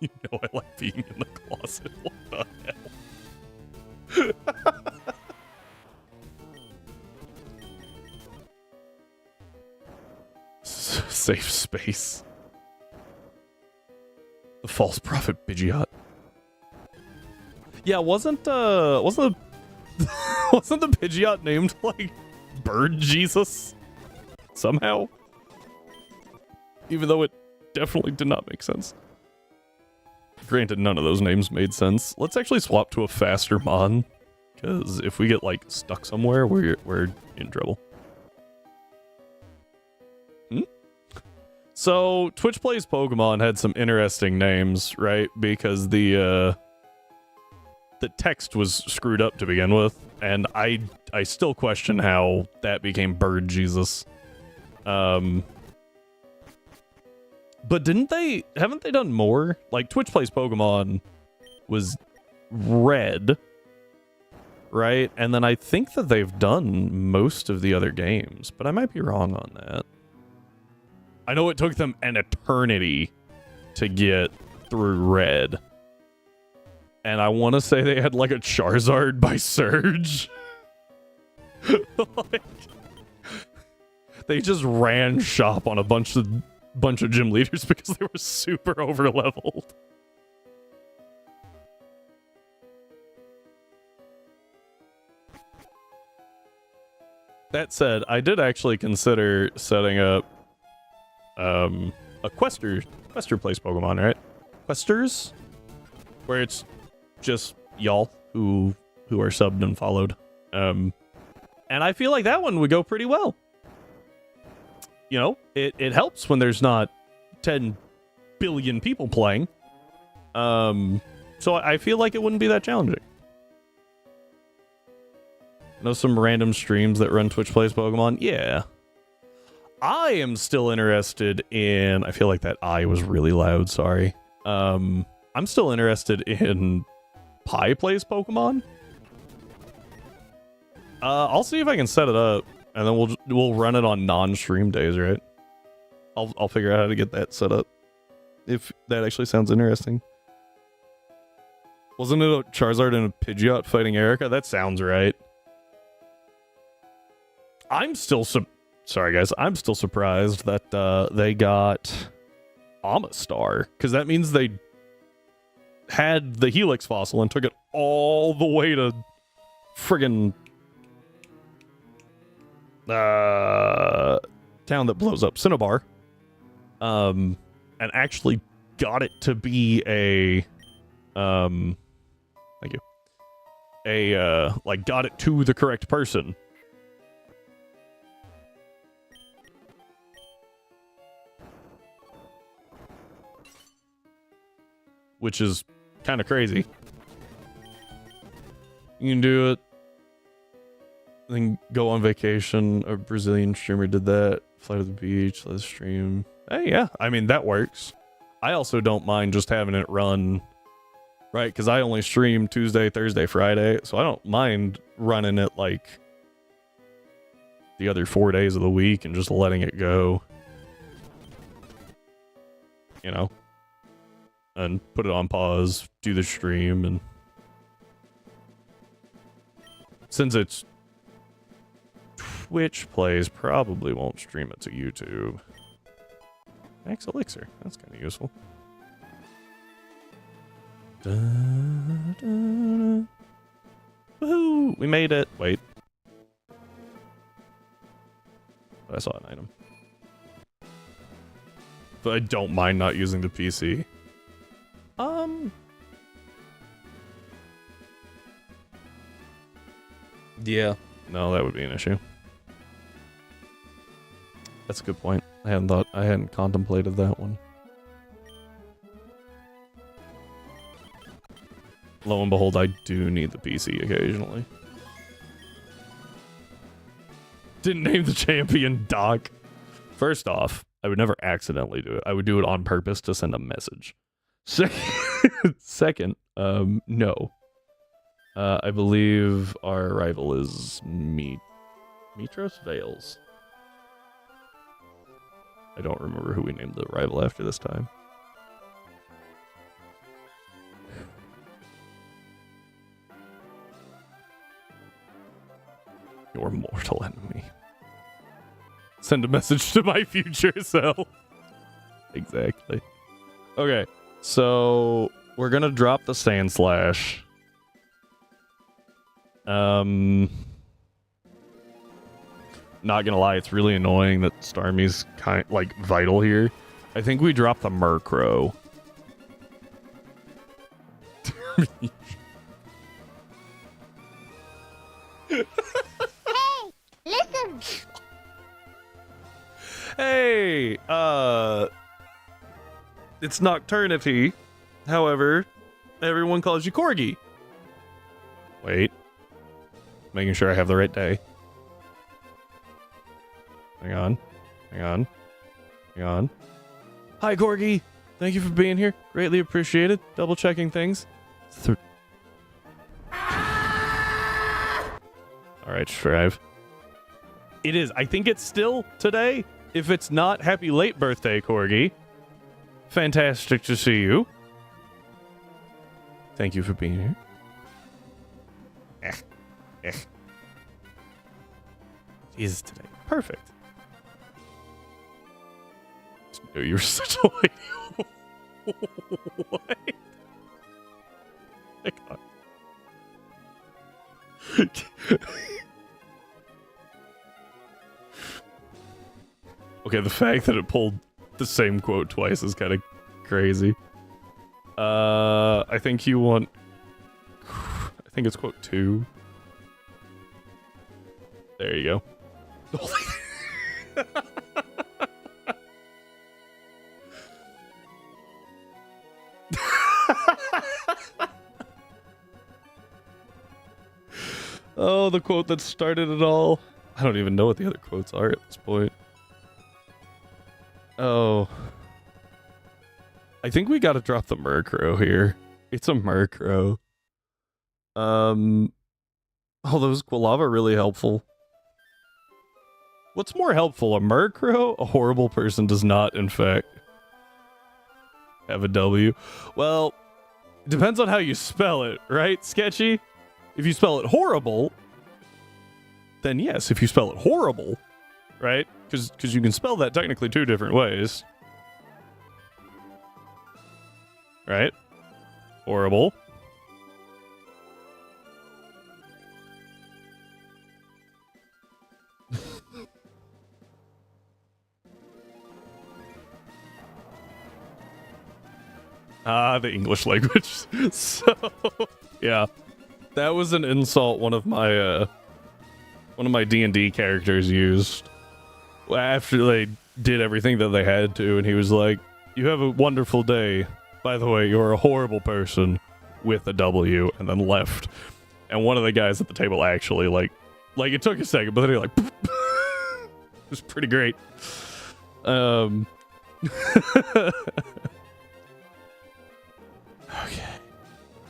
You know I like being in the closet. What the hell? Safe space. The false prophet Pidgeot. Yeah, wasn't the wasn't the Pidgeot named like Bird Jesus somehow? Even though it definitely did not make sense. Granted, none of those names made sense. Let's actually swap to a faster mon, because if we get like stuck somewhere, we're in trouble. So Twitch Plays Pokemon had some interesting names, right? Because the text was screwed up to begin with, and I still question how that became Bird Jesus. But haven't they done more? Like Twitch Plays Pokemon was Red, right? And then I think that they've done most of the other games, but I might be wrong on that. I know it took them an eternity to get through Red. And I want to say they had like a Charizard by Surge. Like, they just ran shop on a bunch of gym leaders because they were super over leveled. That said, I did actually consider setting up a Quester Plays Pokemon, right? Questers? Where it's just y'all who are subbed and followed. And I feel like that one would go pretty well. You know, it helps when there's not 10 billion people playing. So I feel like it wouldn't be that challenging. I know some random streams that run Twitch Plays Pokemon. Yeah. I am still interested in... I feel like that I was really loud, sorry. I'm still interested in Pi Plays Pokemon. I'll see if I can set it up, and then we'll run it on non-stream days, right? I'll figure out how to get that set up. If that actually sounds interesting. Wasn't it a Charizard and a Pidgeot fighting Erica? That sounds right. I'm still sorry guys, I'm still surprised that they got Amistar, because that means they had the Helix fossil and took it all the way to friggin' town that blows up, Cinnabar, and actually got it to be a thank you, like got it to the correct person. Which is kind of crazy. You can do it, then go on vacation. A Brazilian streamer did that. Fly to the beach, let's stream. Hey, yeah, I mean, that works. I also don't mind just having it run, right? Because I only stream Tuesday, Thursday, Friday, so I don't mind running it like the other 4 days of the week and just letting it go. You know? And put it on pause, do the stream, and since it's Twitch Plays, probably won't stream it to YouTube. Max Elixir, that's kind of useful. Woohoo! We made it! Wait. I saw an item. But I don't mind not using the PC. Yeah. No, that would be an issue. That's a good point. I hadn't contemplated that one. Lo and behold, I do need the PC occasionally. Didn't name the champion Doc. First off, I would never accidentally do it. I would do it on purpose to send a message. Second, no. I believe our rival is Mitros Vales. I don't remember who we named the rival after this time. Your mortal enemy. Send a message to my future self. Exactly. Okay, so we're gonna drop the Sand Slash. Not gonna lie, it's really annoying that Starmie's vital here. I think we drop the Murkrow.
Hey, listen.
Hey, it's Nocturnity. However, everyone calls you Corgi. Wait. Making sure I have the right day. Hang on. Hi, Corgi. Thank you for being here. Greatly appreciated. Double checking things. Alright, Strive. It is. I think it's still today. If it's not, happy late birthday, Corgi. Fantastic to see you. Thank you for being here. It is today. Perfect. Oh, you're such a lady. What? My God. Okay, the fact that it pulled the same quote twice is kind of crazy. I think you want... I think it's quote 2. There you go. Oh, the quote that started it all. I don't even know what the other quotes are at this point. Oh. I think we gotta drop the Murkrow here. It's a Murkrow. Oh, those Quilava really helpful. What's more helpful, a Murkrow? A horrible person does not, in fact, have a W. Well, it depends on how you spell it, right, Sketchy? If you spell it horrible, then yes. If you spell it horrible, right? Because you can spell that technically 2 different ways. Right? Horrible. The English language. So, yeah. That was an insult one of my D&D characters used after they did everything that they had to, and he was like, "You have a wonderful day. By the way, you're a horrible person," with a W, and then left. And one of the guys at the table actually like it took a second, but then he it was pretty great. Okay.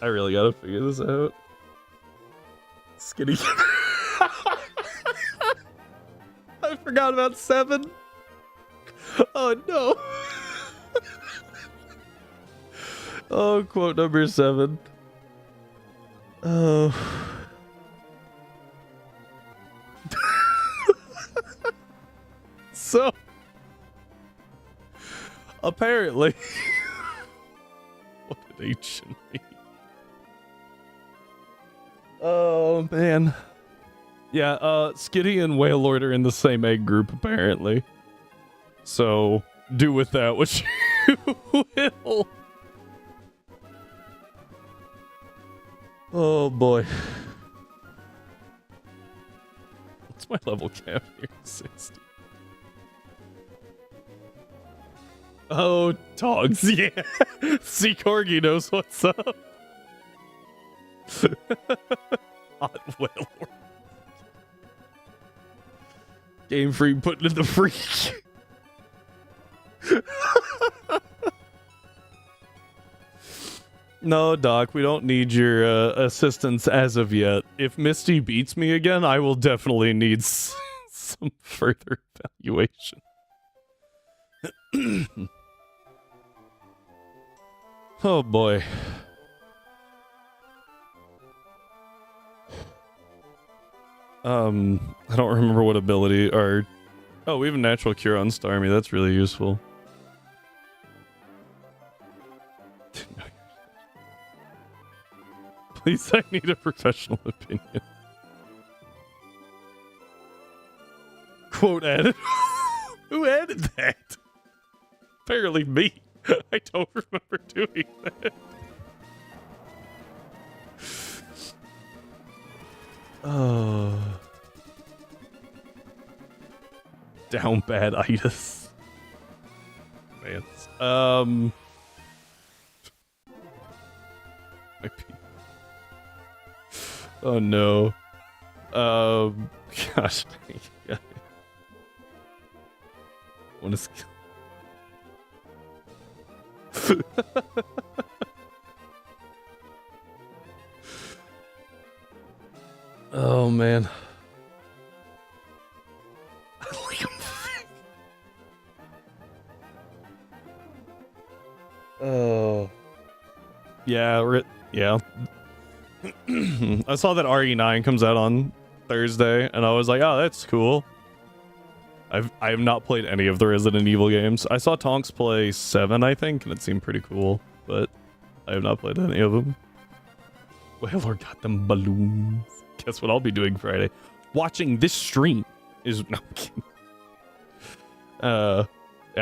I really gotta figure this out. Skinny. I forgot about 7. Oh no. Oh, quote number 7. Oh. So, apparently, what an ancient me. Oh man. Yeah, Skitty and Wailord are in the same egg group apparently. So do with that what you will. Oh boy. What's my level cap here? 60. Oh, Togs, yeah. See, Corgi knows what's up. Hot Wailord. Game Freak putting in the freak. No, Doc, we don't need your assistance as of yet. If Misty beats me again, I will definitely need some further evaluation. Oh boy. I don't remember what ability or... Oh, we have a natural cure on Starmie. That's really useful. Please, I need a professional opinion. Quote added. Who added that? Apparently me. I don't remember doing that. Oh. Down bad itis. Man. Oh no. Gosh. What is... Oh man. Oh. Yeah, yeah. I saw that RE9 comes out on Thursday, and I was like, oh, that's cool. I have not played any of the Resident Evil games. I saw Tonks play 7, I think, and it seemed pretty cool, but I have not played any of them. Whaler got them balloons. Guess what I'll be doing Friday? Watching this stream is... No, I'm kidding. Yeah,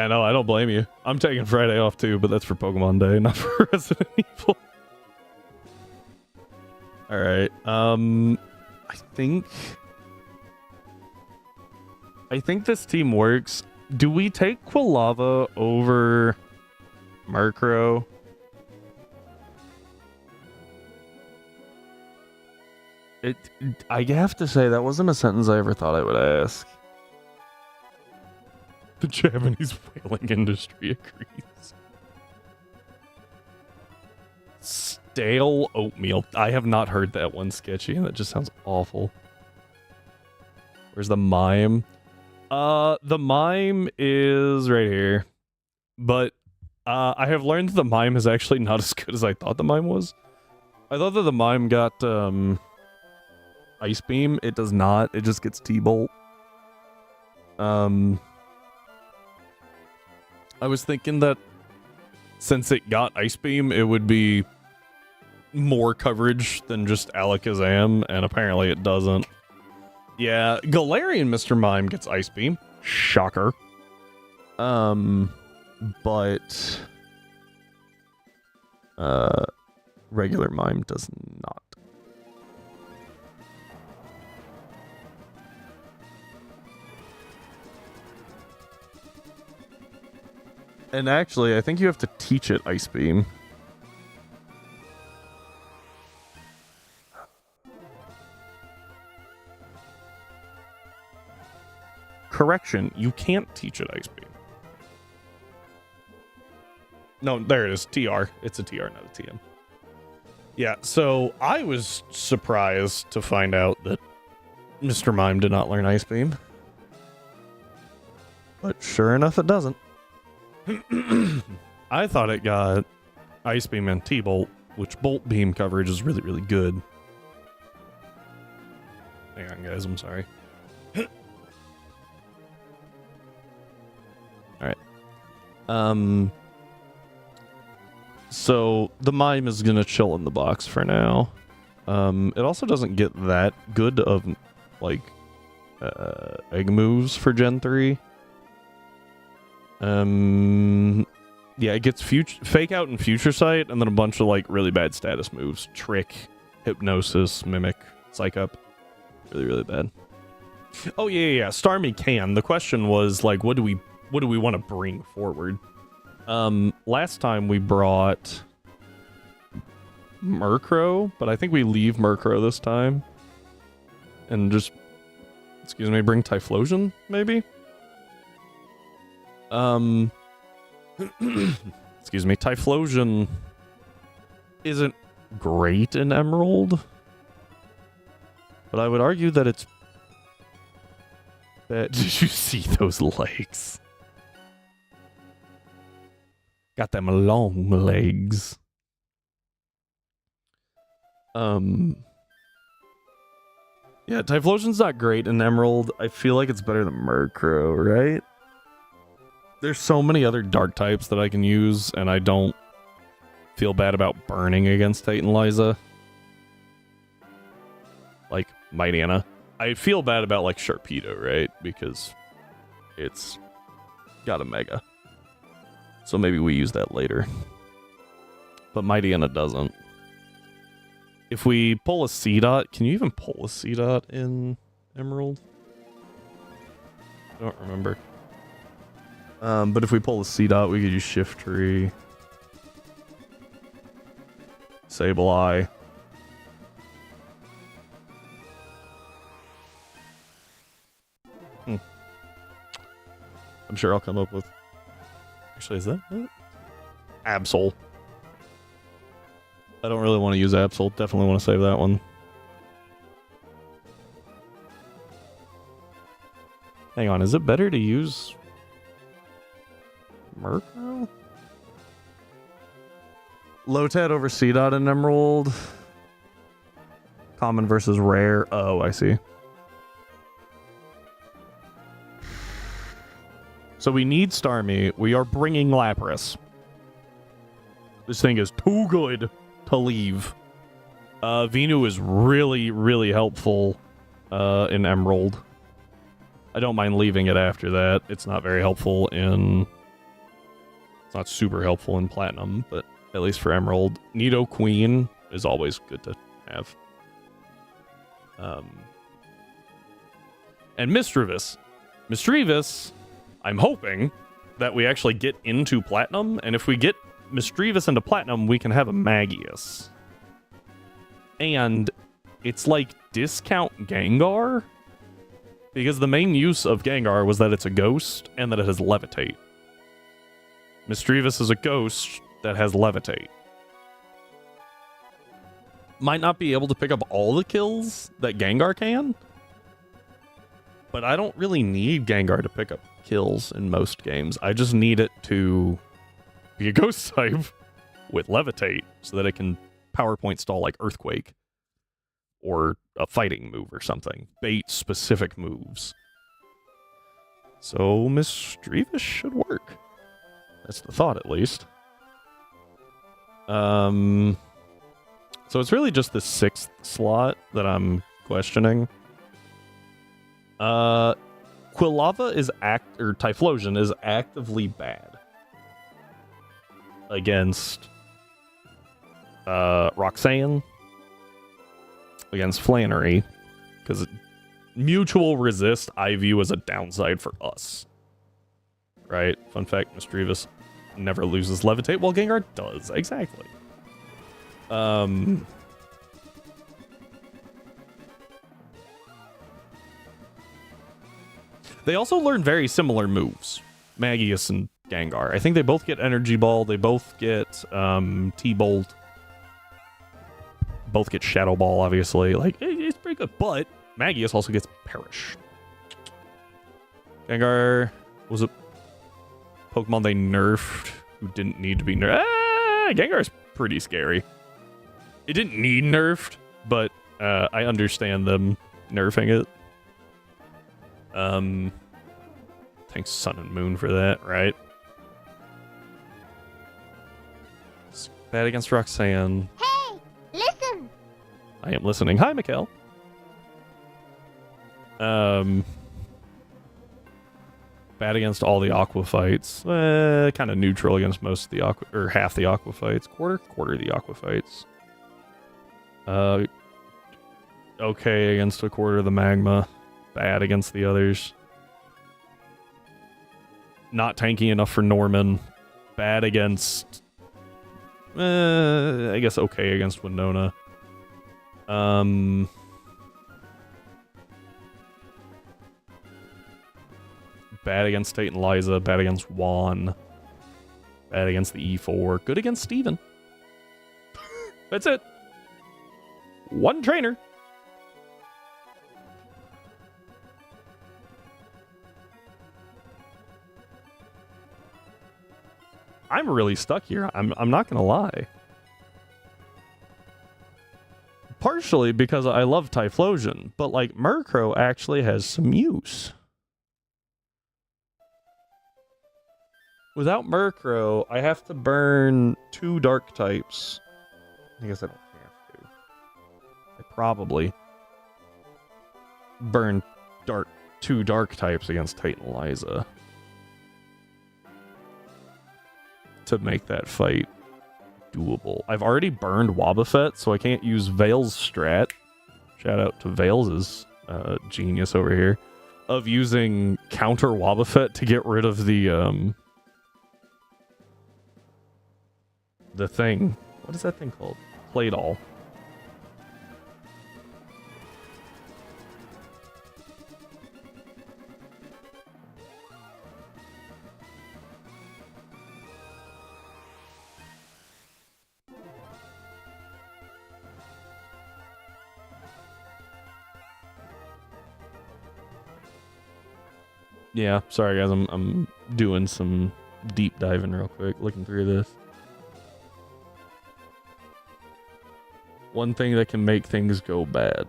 no, I don't blame you. I'm taking Friday off too, but that's for Pokemon Day, not for Resident Evil. Alright, I think this team works. Do we take Quilava over Murkrow? I have to say, that wasn't a sentence I ever thought I would ask. The Japanese whaling industry agrees. Stale oatmeal. I have not heard that one, Sketchy, and that just sounds awful. Where's the mime? The mime is right here. But I have learned the mime is actually not as good as I thought the mime was. I thought that the mime got Ice Beam. It does not. It just gets T-Bolt. I was thinking that since it got Ice Beam, it would be more coverage than just Alakazam, and apparently it doesn't. Yeah, Galarian Mr. Mime gets Ice Beam. Shocker. But regular Mime does not. And actually, I think you have to teach it Ice Beam. Correction, you can't teach it Ice Beam. No, there it is. TR. It's a TR, not a TM. Yeah, so I was surprised to find out that Mr. Mime did not learn Ice Beam. But sure enough, it doesn't. I thought it got Ice Beam and T-Bolt, which Bolt Beam coverage is really, really good. Hang on, guys, I'm sorry. Alright. So the Mime is gonna chill in the box for now. It also doesn't get that good of, like, egg moves for Gen 3. Yeah, it gets Fake Out and Future Sight, and then a bunch of, like, really bad status moves. Trick, Hypnosis, Mimic, Psych Up. Really, really bad. Oh, yeah. Starmie can. The question was, like, what do we want to bring forward? Last time we brought Murkrow, but I think we leave Murkrow this time. And just, excuse me, bring Typhlosion, maybe? Excuse me, Typhlosion isn't great in Emerald. But I would argue that it's... Did you see those legs? Got them long legs. Yeah, Typhlosion's not great in Emerald. I feel like it's better than Murkrow, right? There's so many other dark types that I can use, and I don't feel bad about burning against Titaniza. Like, Mightyena. I feel bad about, like, Sharpedo, right? Because it's got a Mega. So maybe we use that later. But Mightyena doesn't. If we pull a C-Dot, can you even pull a C-Dot in Emerald? I don't remember. But if we pull a C-Dot, we could use Shiftry. Sableye. I'm sure I'll come up with... Actually, is that it? Absol. I don't really want to use Absol. Definitely want to save that one. Hang on, is it better to use Murkrow? Lotad over C-Dot in Emerald. Common versus rare. Oh, I see. So we need Starmie. We are bringing Lapras. This thing is too good to leave. Venu is really, really helpful in Emerald. I don't mind leaving it after that. It's not very helpful in... It's not super helpful in Platinum, but at least for Emerald. Nidoqueen is always good to have. And Misdreavus. Misdreavus, I'm hoping that we actually get into Platinum, and if we get Misdreavus into Platinum, we can have a Magius. And it's like discount Gengar, because the main use of Gengar was that it's a ghost and that it has Levitate. Misdreavus is a ghost that has Levitate. Might not be able to pick up all the kills that Gengar can, but I don't really need Gengar to pick up kills in most games. I just need it to be a ghost type with Levitate so that it can PowerPoint stall like Earthquake or a fighting move or something. Bait specific moves. So Misdreavus should work. That's the thought, at least. So it's really just the 6th slot that I'm questioning. Quilava is Typhlosion is actively bad against Roxanne, against Flannery, because mutual resist I view as a downside for us. Right? Fun fact, Misdreavus never loses Levitate, while Gengar does. Exactly. They also learn very similar moves, Magius and Gengar. I think they both get Energy Ball. They both get T-Bolt. Both get Shadow Ball, obviously. Like, it's pretty good. But Magius also gets Perish. Gengar was a Pokemon they nerfed who didn't need to be nerfed. Gengar's pretty scary. It didn't need nerfed, but I understand them nerfing it. Thanks Sun and Moon for that, right? It's bad against Roxanne.
Hey, listen!
I am listening. Hi, Mikkel. Bad against all the Aqua fights. Kind of neutral against most of the Aqua, or half the Aqua fights. Quarter of the Aqua fights. Okay against a quarter of the Magma. Bad against the others. Not tanky enough for Norman. Bad against... I guess okay against Winona. Bad against Tate and Liza. Bad against Juan. Bad against the E4. Good against Steven. That's it. One trainer. I'm really stuck here. I'm not gonna lie. Partially because I love Typhlosion, but like Murkrow actually has some use. Without Murkrow, I have to burn 2 dark types. I guess I don't have to. I probably burn 2 dark types against Titaniza to make that fight doable. I've already burned Wobbuffet, so I can't use Veil's strat. Shout out to Veil's genius over here of using counter Wobbuffet to get rid of the thing. What is that thing called? Claydol. Yeah, sorry guys, I'm doing some deep diving real quick, looking through this. One thing that can make things go bad.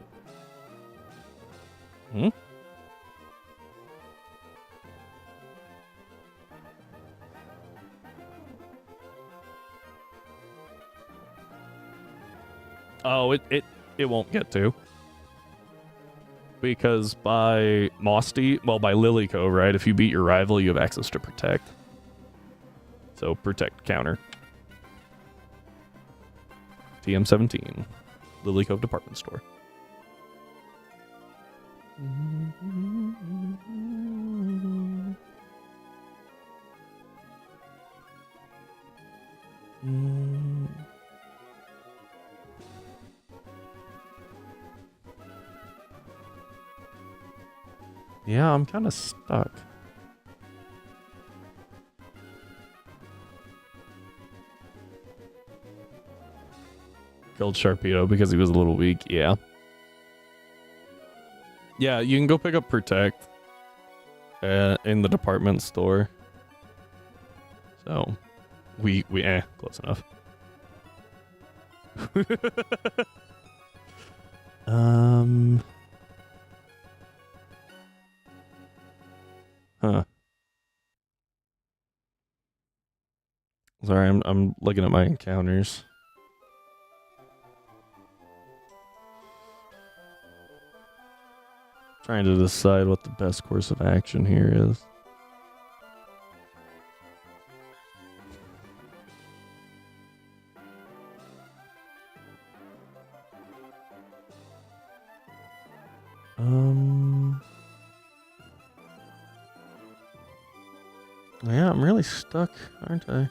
Hmm? Oh, it won't get to. Because by Mosty, well, by Lilycove, right? If you beat your rival, you have access to Protect. So, Protect counter. TM17. Lilycove Department Store. Yeah, I'm kind of stuck. Killed Sharpedo because he was a little weak, yeah. Yeah, you can go pick up Protect in the department store. So, close enough. Huh. Sorry, I'm looking at my encounters. Trying to decide what the best course of action here is. Yeah, I'm really stuck, aren't I?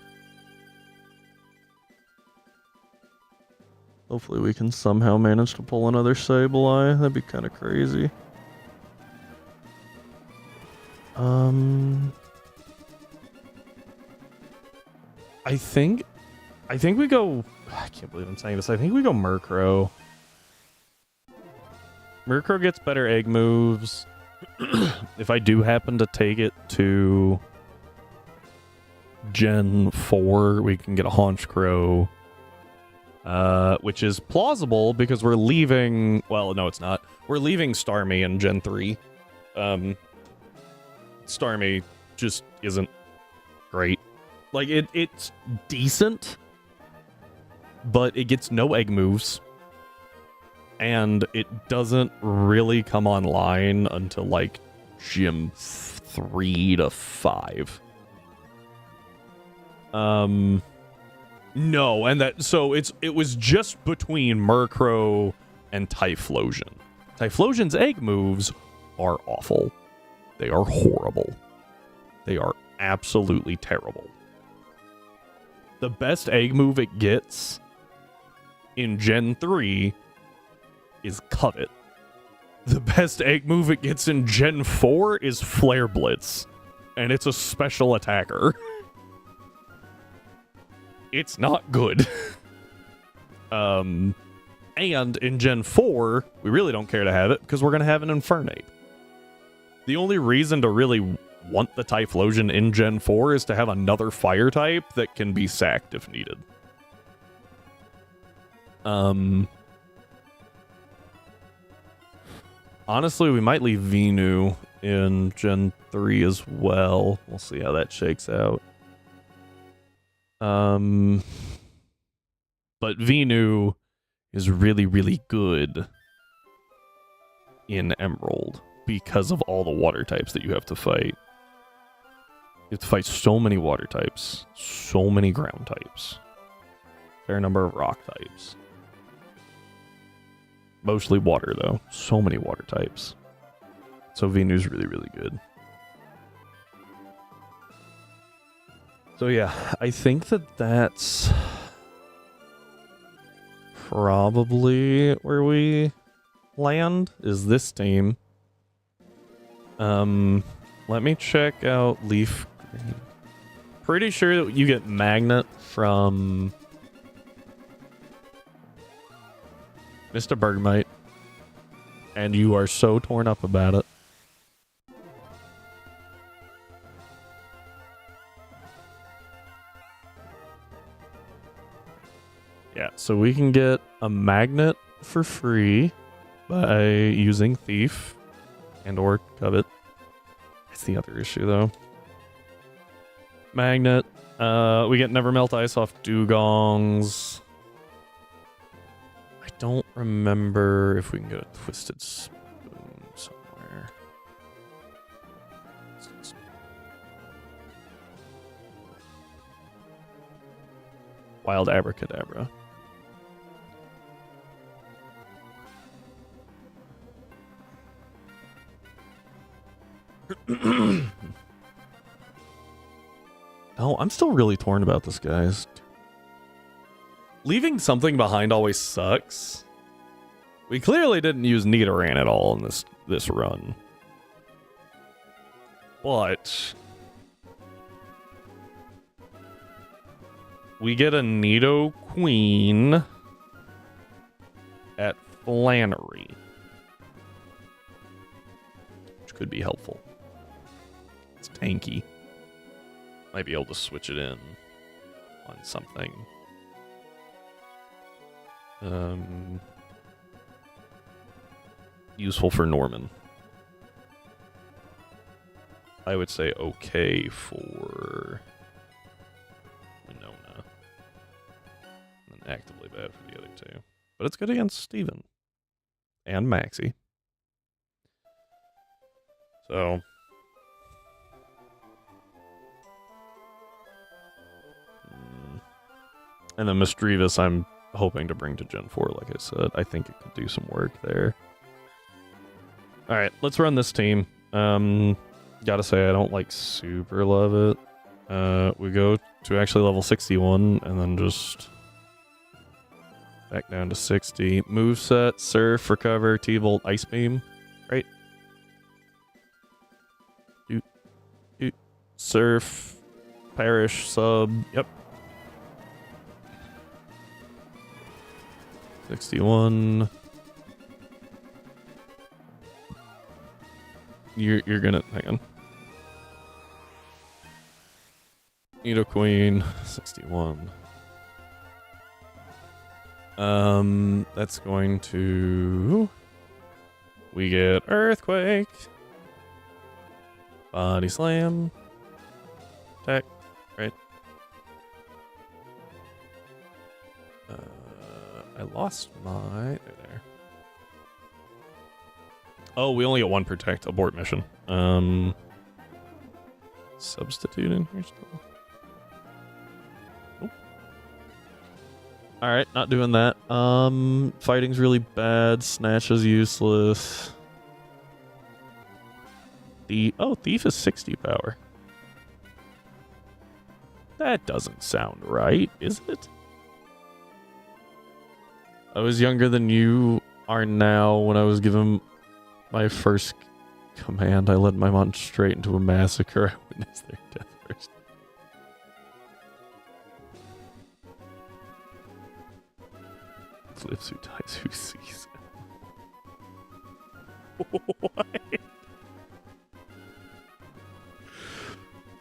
Hopefully we can somehow manage to pull another Sableye. That'd be kind of crazy. I think we go... I can't believe I'm saying this. I think we go Murkrow. Murkrow gets better egg moves. If I do happen to take it to Gen 4, we can get a Honchkrow. Which is plausible because we're leaving... Well, no, it's not. We're leaving Starmie in Gen 3. Starmie just isn't great. Like, it's decent, but it gets no egg moves. And it doesn't really come online until, like, Gym 3 to 5. No, and that... So, it was just between Murkrow and Typhlosion. Typhlosion's egg moves are awful. They are horrible. They are absolutely terrible. The best egg move it gets in Gen 3 is Covet. The best egg move it gets in Gen 4 is Flare Blitz. And it's a special attacker. It's not good. And in Gen 4, we really don't care to have it because we're going to have an Infernape. The only reason to really want the Typhlosion in Gen 4 is to have another fire type that can be sacked if needed. Honestly, we might leave Venu in Gen 3 as well. We'll see how that shakes out. But Venu is really, really good in Emerald because of all the water types that you have to fight. You have to fight so many water types, so many ground types, fair number of rock types. Mostly water, though. So many water types. So Venu's really, really good. So yeah, I think that's probably where we land, is this team. Let me check out Leaf Green. Pretty sure that you get Magnet from Mr. Bergmite, and you are so torn up about it. Yeah, so we can get a magnet for free by using Thief and or Covet. That's the other issue, though. Magnet. We get Never Melt Ice off Dugongs. I don't remember if we can get a Twisted Spoon somewhere. Wild Abracadabra. Oh, I'm still really torn about this, guys. Leaving something behind always sucks. We clearly didn't use Nidoran at all in this run. But we get a Nidoqueen at Flannery, which could be helpful. It's tanky. Might be able to switch it in on something. Useful for Norman. I would say okay for Winona. And actively bad for the other two. But it's good against Steven. And Maxie. So and then Misdreavus I'm hoping to bring to Gen 4, like I said. I think it could do some work there. Alright, let's run this team. Gotta say, I don't super love it. We go to actually level 61, and then just back down to 60. Moveset, Surf, Recover, T-Bolt, Ice Beam. Right? Surf, Perish, Sub. Yep. 61. You're gonna hang on. Nidoqueen, 61. That's going to. We get Earthquake, Body Slam, Tech, right? I lost my... There. Oh, we only get one Protect. Abort mission. Substitute in here still. Oh. Alright, not doing that. Fighting's really bad. Snatch is useless. Thief is 60 power. That doesn't sound right, is it? I was younger than you are now. When I was given my first command, I led my mon straight into a massacre. I witnessed their death first. lives, who dies, who sees. What?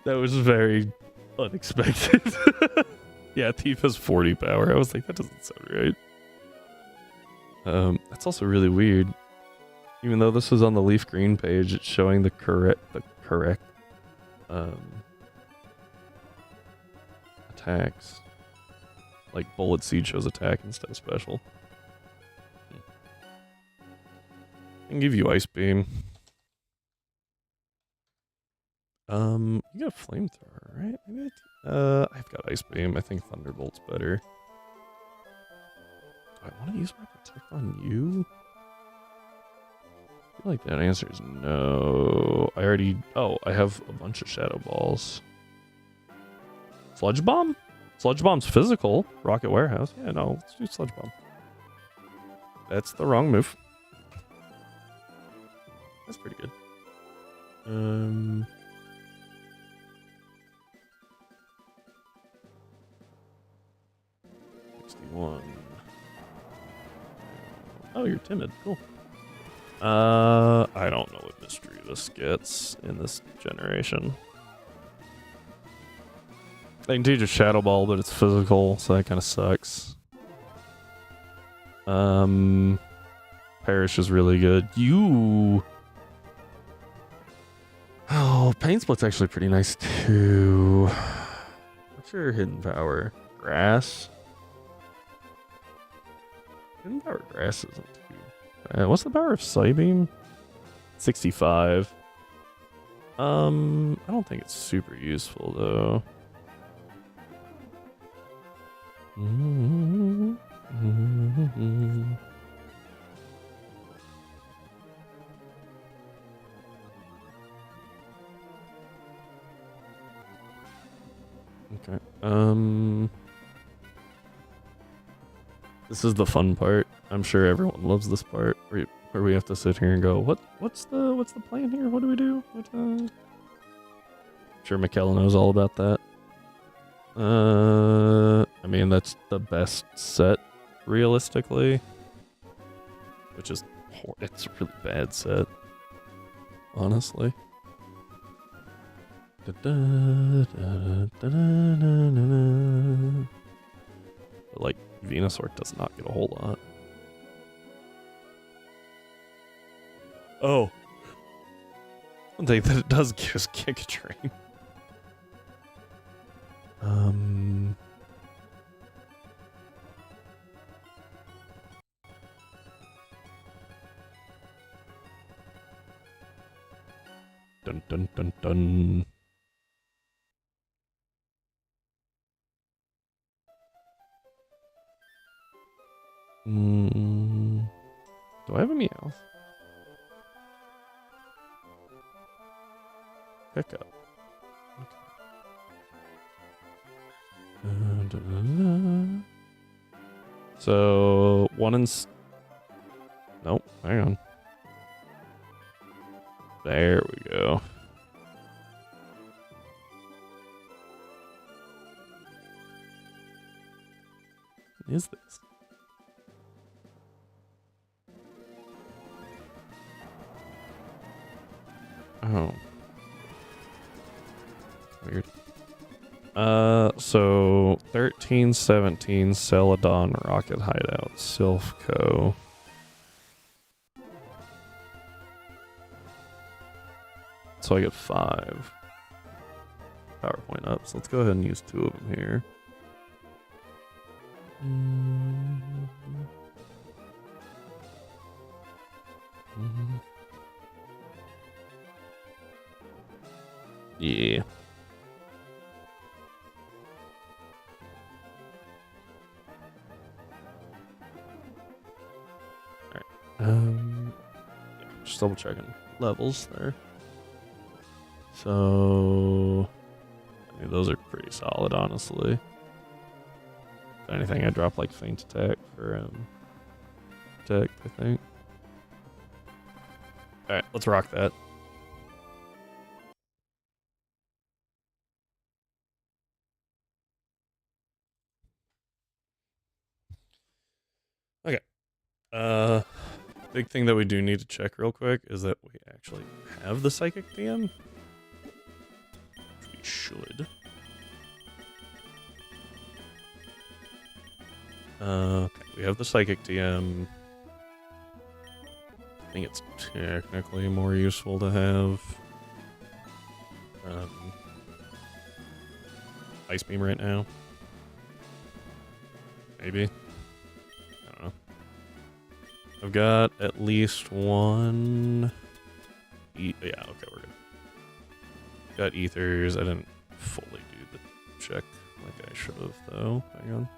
That was very unexpected. Yeah, Thief has 40 power. I was like, that doesn't sound right. That's also really weird. Even though this was on the Leaf Green page, it's showing the correct attacks. Like Bullet Seed shows attack instead of special. I can give you Ice Beam. You got Flamethrower, right? Maybe I've got Ice Beam. I think Thunderbolt's better. Do I want to use my Protect on you? I feel like that answer is no. I have a bunch of Shadow Balls. Sludge Bomb? Sludge Bomb's physical. Rocket Warehouse. Yeah, no, let's do Sludge Bomb. That's the wrong move. That's pretty good. 61. Oh, you're timid. Cool. I don't know what mystery this gets in this generation. I can teach a Shadow Ball, but it's physical, so that kind of sucks. Perish is really good. Oh, Pain Split's actually pretty nice too. What's your hidden power? Grass? Hidden power grass isn't too bad. What's the power of Psybeam? 65. I don't think it's super useful though. Okay. This is the fun part. I'm sure everyone loves this part where we have to sit here and go, what's the plan here? What do we do? I'm sure Mikkel knows all about that. I mean, that's the best set, realistically. Which is, it's a really bad set, honestly. But like, Venusaur does not get a whole lot. Oh. One thing that it does get is Kick a Train. Dun dun dun dun. Do I have a Meowth? Pick up. Okay. So, nope, hang on. There we go. What is this? Oh. Weird. So 13, 17, Celadon, Rocket Hideout, Silphco. So I get 5 PowerPoint ups. Let's go ahead and use 2 of them here. Yeah. Alright. Just double checking levels there. So, I mean, those are pretty solid, honestly. If anything, I drop like Feint Attack for Protect, I think. Alright, let's rock that. Okay. Big thing that we do need to check real quick is that we actually have the Psychic DM. We should. Okay, we have the Psychic DM. I think it's technically more useful to have Ice Beam right now. Maybe. I don't know. I've got at least one. Yeah, okay, we're good. Got ethers. I didn't fully do the check like I should have, though. Hang on.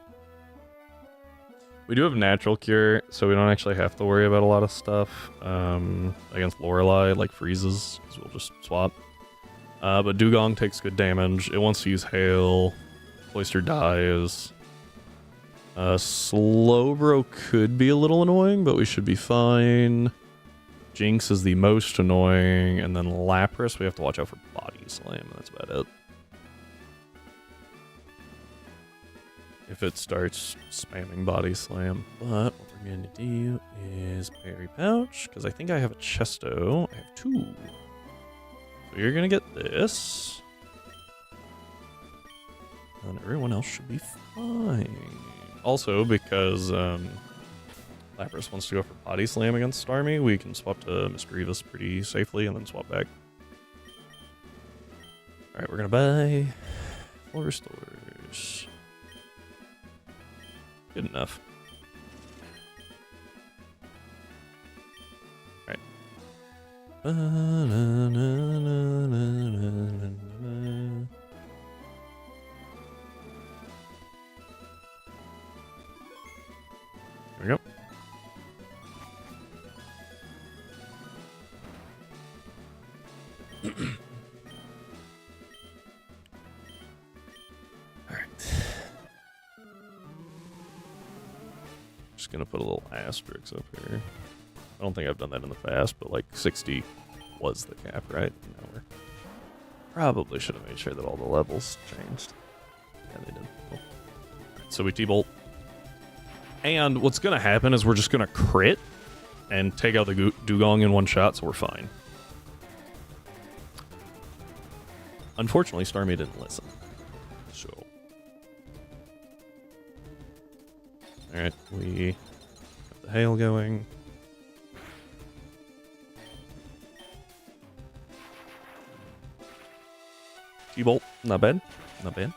We do have Natural Cure, so we don't actually have to worry about a lot of stuff against Lorelei, like freezes, because we'll just swap. But Dugong takes good damage. It wants to use Hail. Cloister dies. Slowbro could be a little annoying, but we should be fine. Jinx is the most annoying, and then Lapras, we have to watch out for Body Slam, that's about it. If it starts spamming Body Slam. But what we're going to do is Berry Pouch, because I think I have a Chesto. I have 2. So you're going to get this. And everyone else should be fine. Also, because Lapras wants to go for Body Slam against Starmie, we can swap to Misdreavus pretty safely and then swap back. Alright, we're going to buy 4 restores. Good enough. Alright. There we go. Just gonna put a little asterisk up here. I don't think I've done that in the past, but like 60 was the cap, right? Now we're probably should have made sure that all the levels changed. Yeah, they did. Cool. Right, so we T-Bolt. And what's gonna happen is we're just gonna crit and take out the Dugong in one shot, so we're fine. Unfortunately, Starmie didn't listen. So. Alright, we have the hail going. T-Bolt, not bad. Not bad.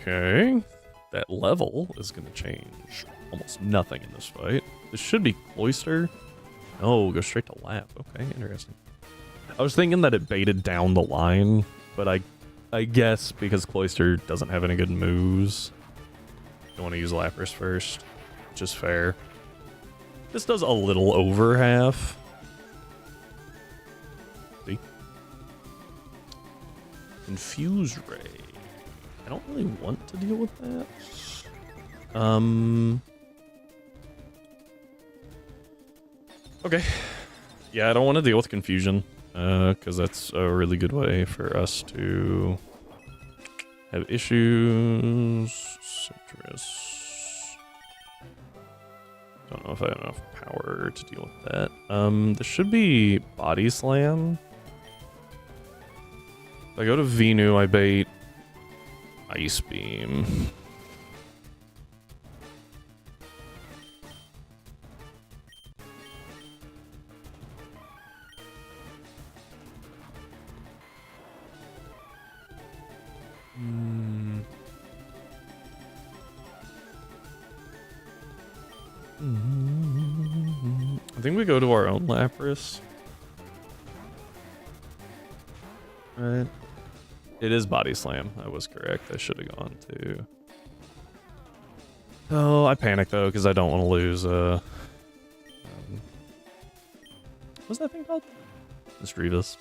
Okay. That level is going to change almost nothing in this fight. This should be Cloister. Oh, go straight to Lap. Okay, interesting. I was thinking that it baited down the line, but I guess because Cloister doesn't have any good moves, you want to use Lapras first, which is fair. This does a little over half. See? Confuse Ray. I don't really want to deal with that. Okay. Yeah, I don't want to deal with Confusion. Because that's a really good way for us to have issues. Citrus. Don't know if I have enough power to deal with that. This should be Body Slam. If I go to Venu, I bait Ice Beam. I think we go to our own Lapras. Right. It is Body Slam. I was correct. I should have gone to... Oh, I panicked though, because I don't want to lose, what's that thing called? Misdreavus.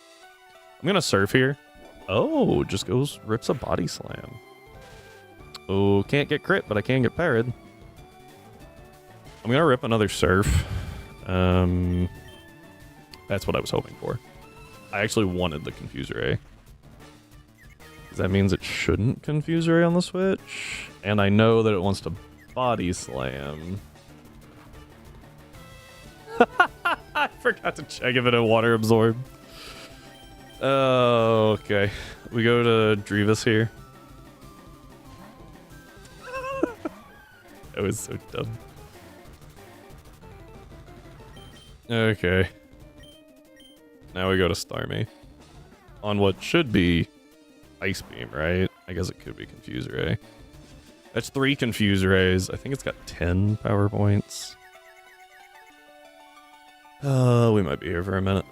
I'm gonna surf here. Oh, just goes, rips a Body Slam. Oh, can't get crit, but I can get parried. I'm gonna rip another surf. That's what I was hoping for. I actually wanted the Confuse Ray. That means it shouldn't confuse Ray on the switch. And I know that it wants to body slam. I forgot to check if it had water absorb. Oh, okay. We go to Drevis here. That was so dumb. Okay. Now we go to Starmie. On what should be Ice Beam, right? I guess it could be Confuse Ray. That's 3 Confuse Rays. I think it's got 10 power points. We might be here for a minute.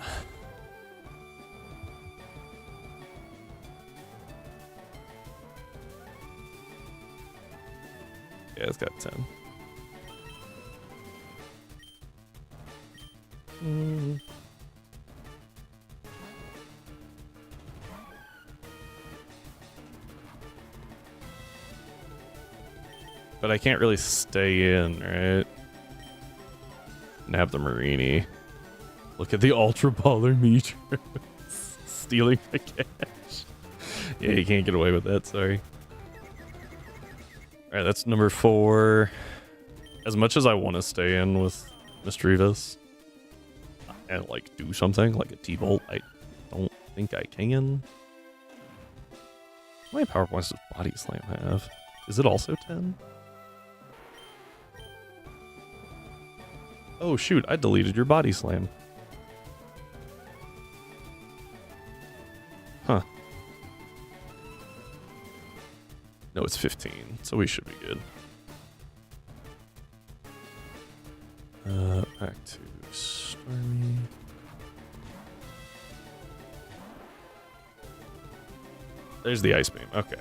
Yeah, it's got 10. But I can't really stay in, right? And have the Marini. Look at the Ultra Baller Meteor. Stealing my cash. Yeah, you can't get away with that, sorry. Alright, that's number 4. As much as I want to stay in with Misdreavus and like do something like a T-Bolt, I don't think I can. How many power points does Body Slam have? Is it also 10? Oh shoot, I deleted your Body Slam. Huh. No, it's 15, so we should be good. Back to Stormy. There's the Ice Beam, okay.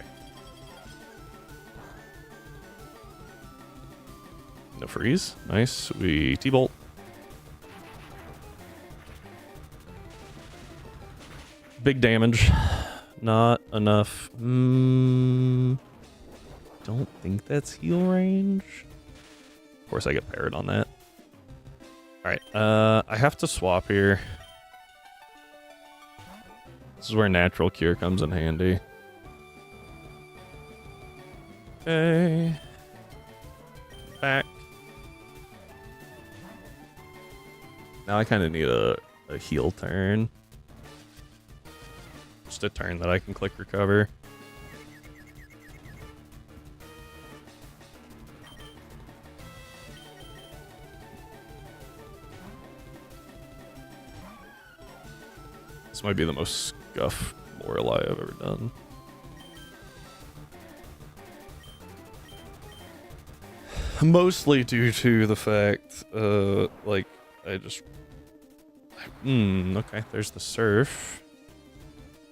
No freeze, nice. We T-Bolt. Big damage, not enough. Don't think that's heal range. Of course I get parried on that. Alright, I have to swap here. This is where Natural Cure comes in handy. Okay. Back. Now I kind of need a heal turn. Just a turn that I can click recover. This might be the most scuff Lorelei I've ever done. Mostly due to the fact, like, I just... okay, there's the surf.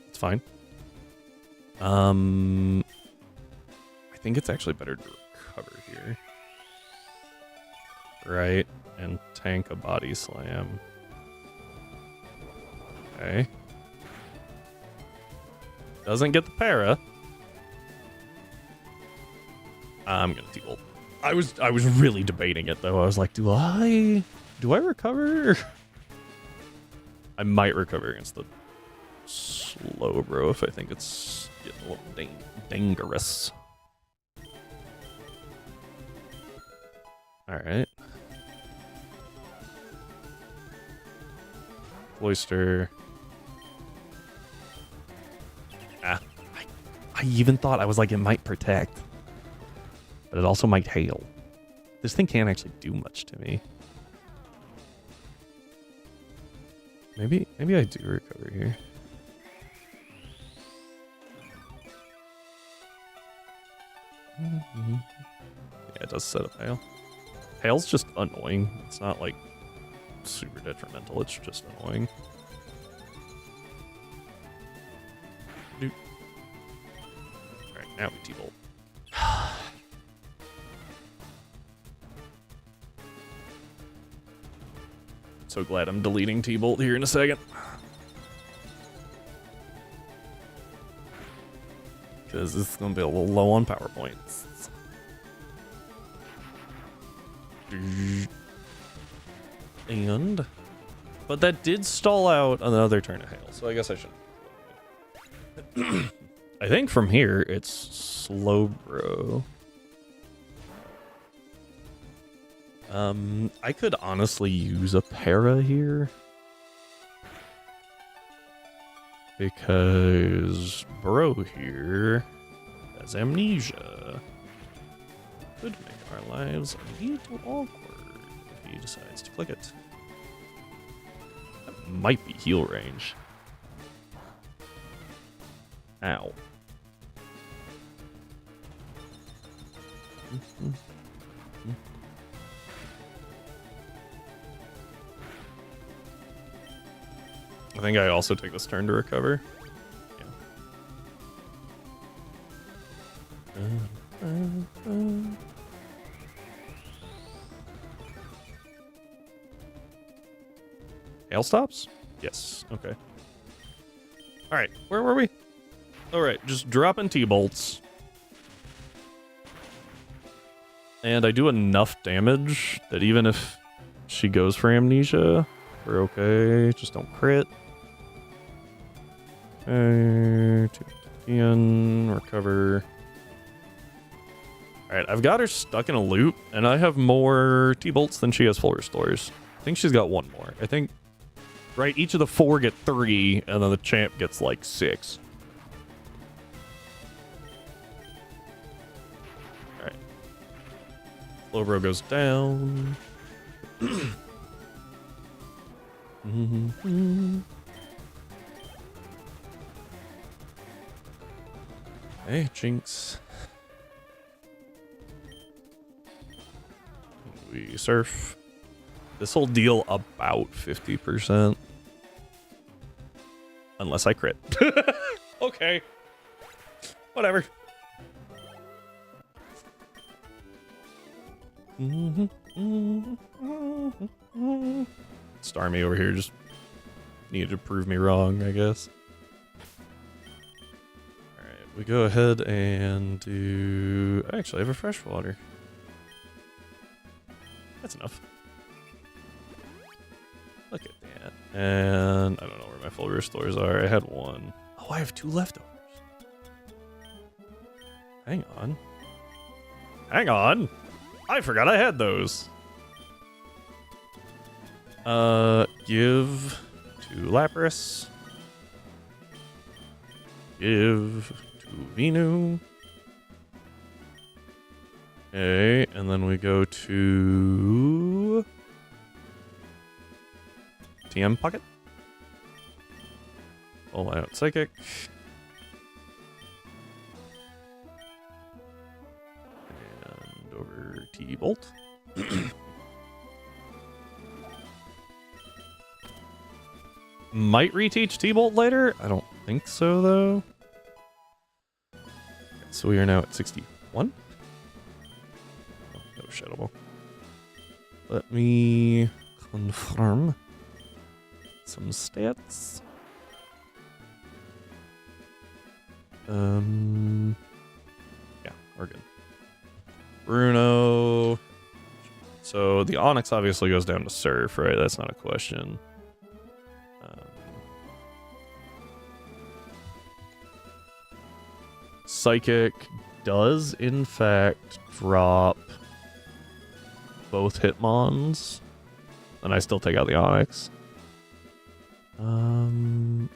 It's fine. I think it's actually better to recover here. Right, and tank a body slam. Okay. Doesn't get the para. I'm gonna T-Bolt. I was really debating it though. I was like, do I recover? I might recover against the slow bro if I think it's getting a little dangerous. Alright. Cloister. I even thought, I was like, it might protect. But it also might hail. This thing can't actually do much to me. Maybe I do recover here. Yeah, it does set up hail. Hail's just annoying. It's not like super detrimental, it's just annoying. Alright, now we T-Bolt. So glad I'm deleting T-Bolt here in a second. Because this is going to be a little low on power points. And... but that did stall out another turn of hail, so I guess I shouldn't. I think from here it's slow, bro. I could honestly use a para here. Because bro here has amnesia. Could make our lives a little awkward if he decides to click it. That might be heal range. Ow. I think I also take this turn to recover. Yeah. Hail stops? Yes. Okay. All right. Where were we? All right. Just dropping T-bolts. And I do enough damage that even if she goes for amnesia, we're okay. Just don't crit. Okay. Recover. Alright, I've got her stuck in a loop, and I have more T-bolts than she has full restores. I think she's got one more. I think, right, each of the 4 get 3, and then the champ gets, like, 6. Alright. Slowbro goes down. Hey, Jinx. We surf. This will deal about 50%. Unless I crit. Okay. Whatever. Starmie over here just needed to prove me wrong, I guess. Alright, we go ahead and do... Actually, I have a freshwater. That's enough. Look at that. And I don't know where my full restores are. I had 1. Oh, I have 2 leftovers. Hang on. Hang on. I forgot I had those. Give to Lapras. Give to Venu. Okay, and then we go to TM Pocket. Pull out Psychic. And over T-Bolt. Might reteach T-Bolt later? I don't think so, though. Okay, so we are now at 61. Oh, no Shadow. Let me confirm some stats. Yeah, we're good. Bruno. So the Onyx obviously goes down to Surf, right? That's not a question. Psychic does, in fact, drop both Hitmons, and I still take out the Onyx. The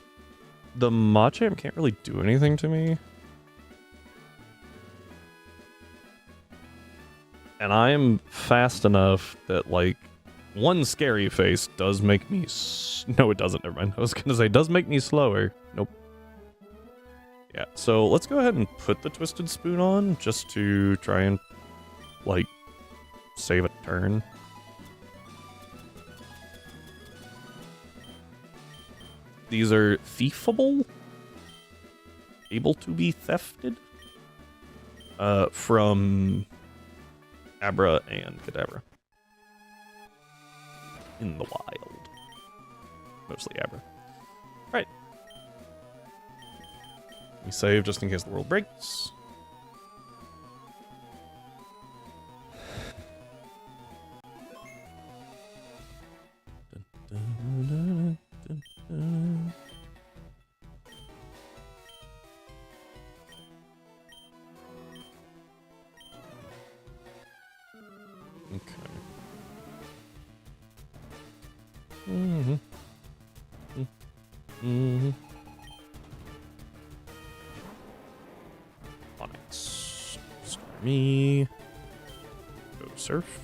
Machamp can't really do anything to me. And I'm fast enough that, like, one scary face does make me... No, it doesn't. Never mind. I was going to say, does make me slower. Nope. Yeah, so let's go ahead and put the Twisted Spoon on just to try and, like, save a turn. These are thiefable? Able to be thefted? From Abra and Kadabra. In the wild. Mostly Abra. Alright. We save just in case the world breaks. Onyx. Me. Go surf.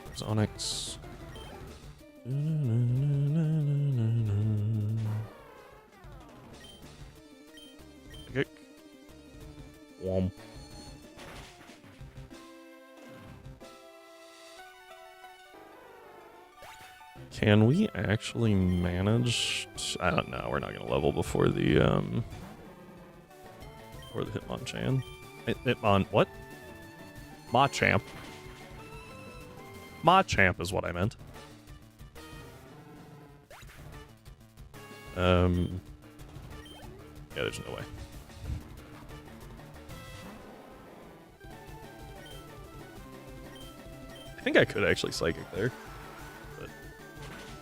There's Onyx. Okay. Womp. Can we actually manage? I don't know. We're not gonna level before the Hitmonchan. Hitmon what? Machamp. Machamp is what I meant. Yeah, there's no way. I think I could actually Psychic there, but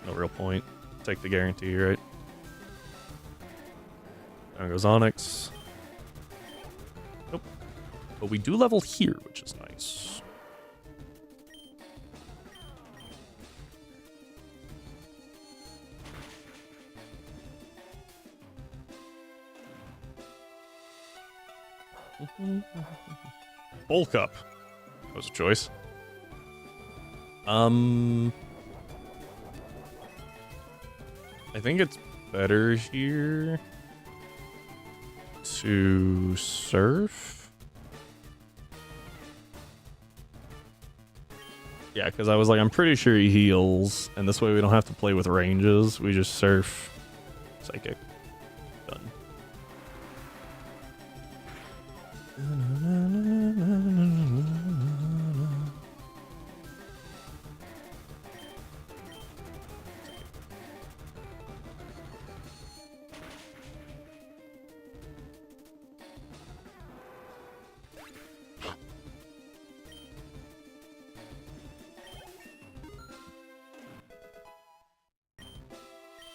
no real point. Take the guarantee, right? There goes Onyx. Nope. But we do level here, which is nice. Bulk up. That was a choice. I think it's better here to surf. Yeah, because I was like, I'm pretty sure he heals, and this way we don't have to play with ranges. We just surf, Psychic. Done.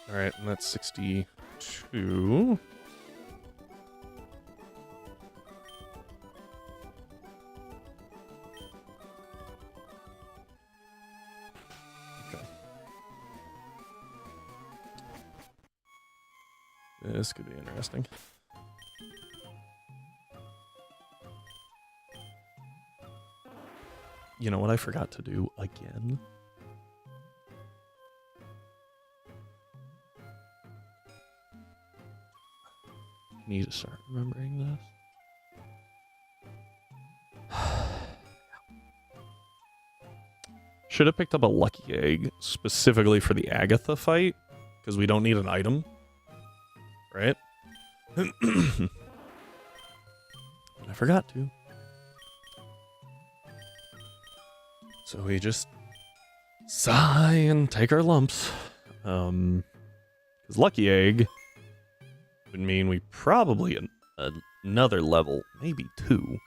All right, and that's 62. Okay. This could be interesting. You know what I forgot to do again? Need to start remembering this. Should have picked up a lucky egg specifically for the Agatha fight, because we don't need an item, right? I forgot to. So we just sigh and take our lumps. Because lucky egg would mean we probably another level, maybe 2,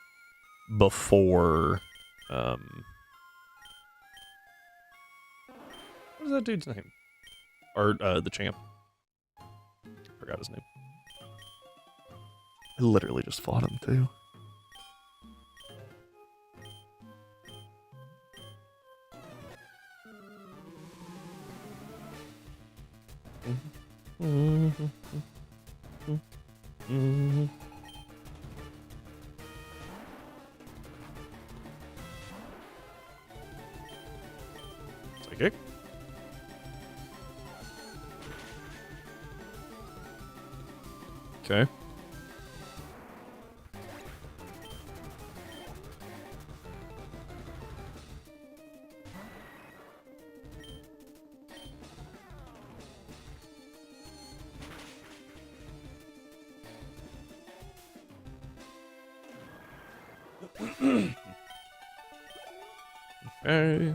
before what is that dude's name? Or the champ. Forgot his name. I literally just fought him too. Psychic. Okay. Okay.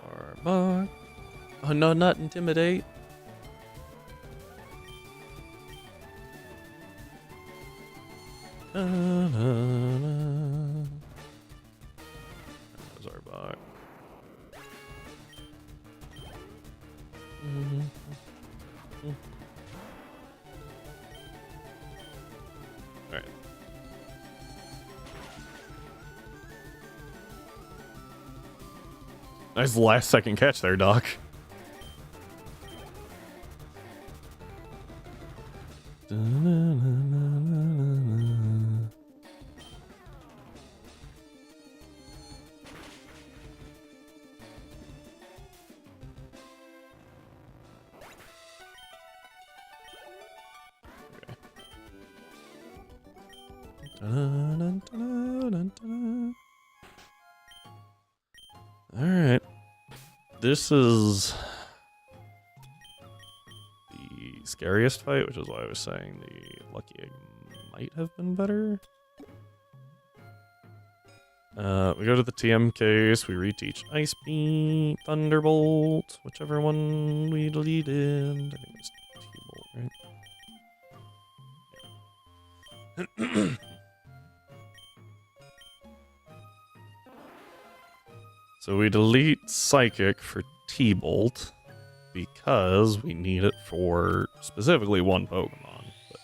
Bark. Oh no, not intimidate. There's our bot. Alright. Nice last second catch there, Doc. Alright. This is the scariest fight, which is why I was saying the lucky egg might have been better. We go to the TM case, we reteach Ice Beam, Thunderbolt, whichever one we deleted. I think it's T-Bolt, right? So we delete Psychic for T-Bolt because we need it for specifically one Pokemon. But,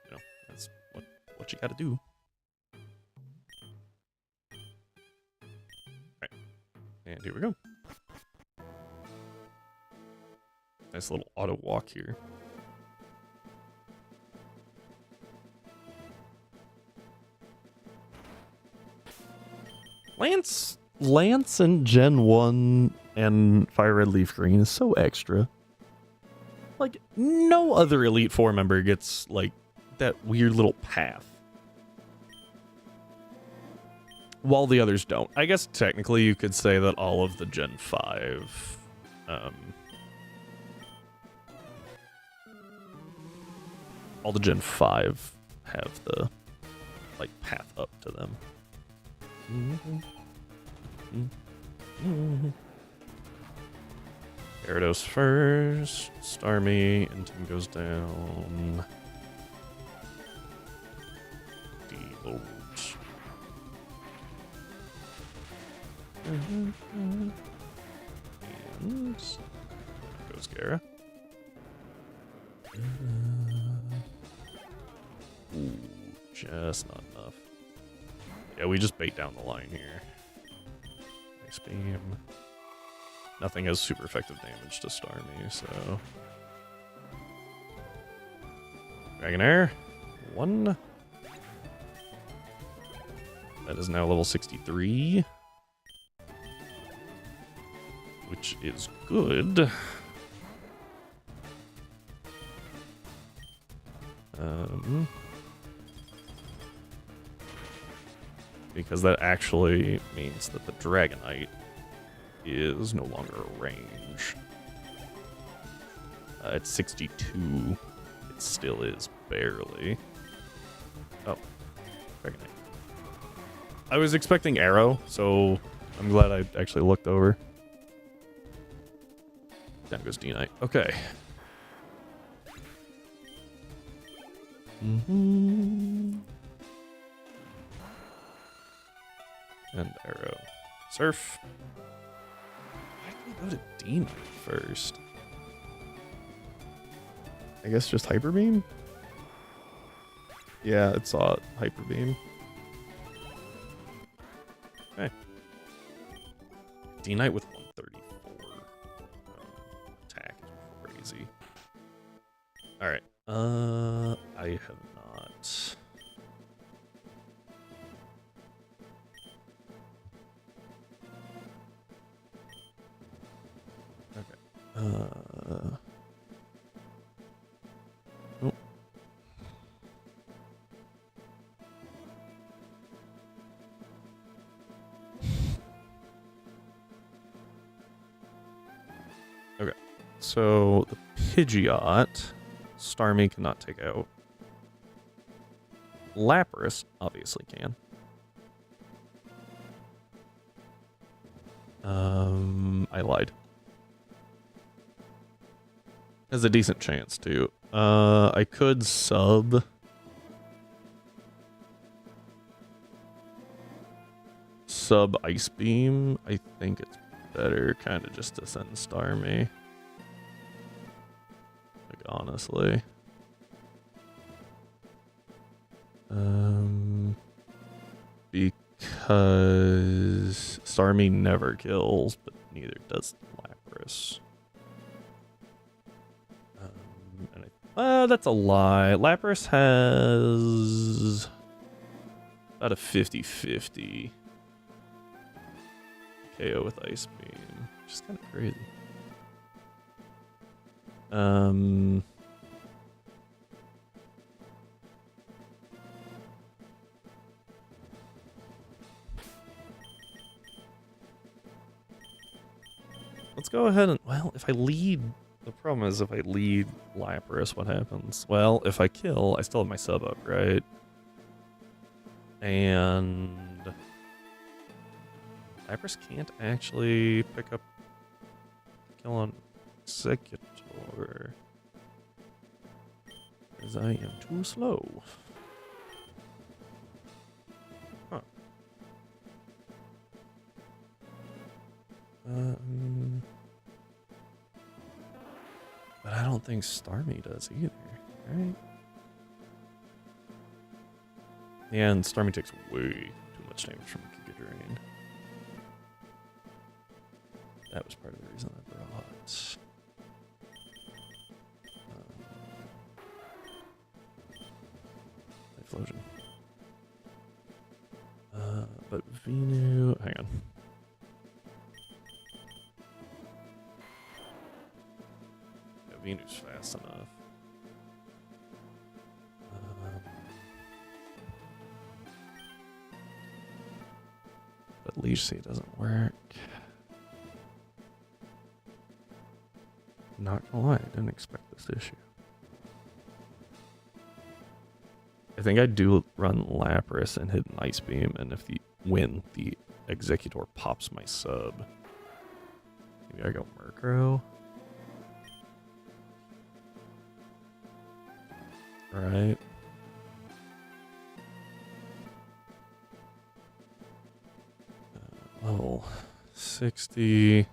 you know, that's what you gotta do. Alright, and here we go. Nice little auto walk here. Lance in Gen 1 and Fire Red Leaf Green is so extra. Like, no other Elite Four member gets, like, that weird little path. While the others don't. I guess technically you could say that all of the Gen 5, all the Gen 5 have the, like, path up to them. Gyarados first, Starmie, and Tim goes down. D-Bolt. And goes Gara. Ooh, just not enough. Yeah, we just bait down the line here. Ice Beam. Nothing has super effective damage to Starmie, so... Dragonair. 1. That is now level 63. Which is good. Because that actually means that the Dragonite is no longer a range. It's 62. It still is, barely. Oh, Dragonite. I was expecting Arrow, so I'm glad I actually looked over. Down goes D-Knight. Okay. And Arrow. Surf. Why did we go to D-Knight first? I guess just Hyper Beam? Yeah, it saw it. Hyper Beam. Okay. D-Knight with 134. Attack is crazy. Alright. I have not... Oh. Okay, so the Pidgeot, Starmie cannot take out. Lapras obviously can. I lied. Has a decent chance too. I could sub. Sub Ice Beam. I think it's better kind of just to send Starmie. Like, honestly. because Starmie never kills, but neither does Lapras. That's a lie. Lapras has about a 50-50 KO with Ice Beam, which is kind of crazy. Let's go ahead and, well, if I lead, the problem is if I lead Lapras, what happens? Well, if I kill, I still have my sub up, right? And Lapras can't actually pick up kill on Executor, as I am too slow. Huh. But I don't think Starmie does either, right? Yeah, and Starmie takes way too much damage from Giga Drain. That was part of the reason I brought Explosion. But Venu, hang on. Yeah, Venu's fast enough. But Leech Seed doesn't work. Not gonna lie, I didn't expect this issue. I think I do run Lapras and hit an Ice Beam, and if the Executor pops my sub. Maybe I go Murkrow. Right. Level 60.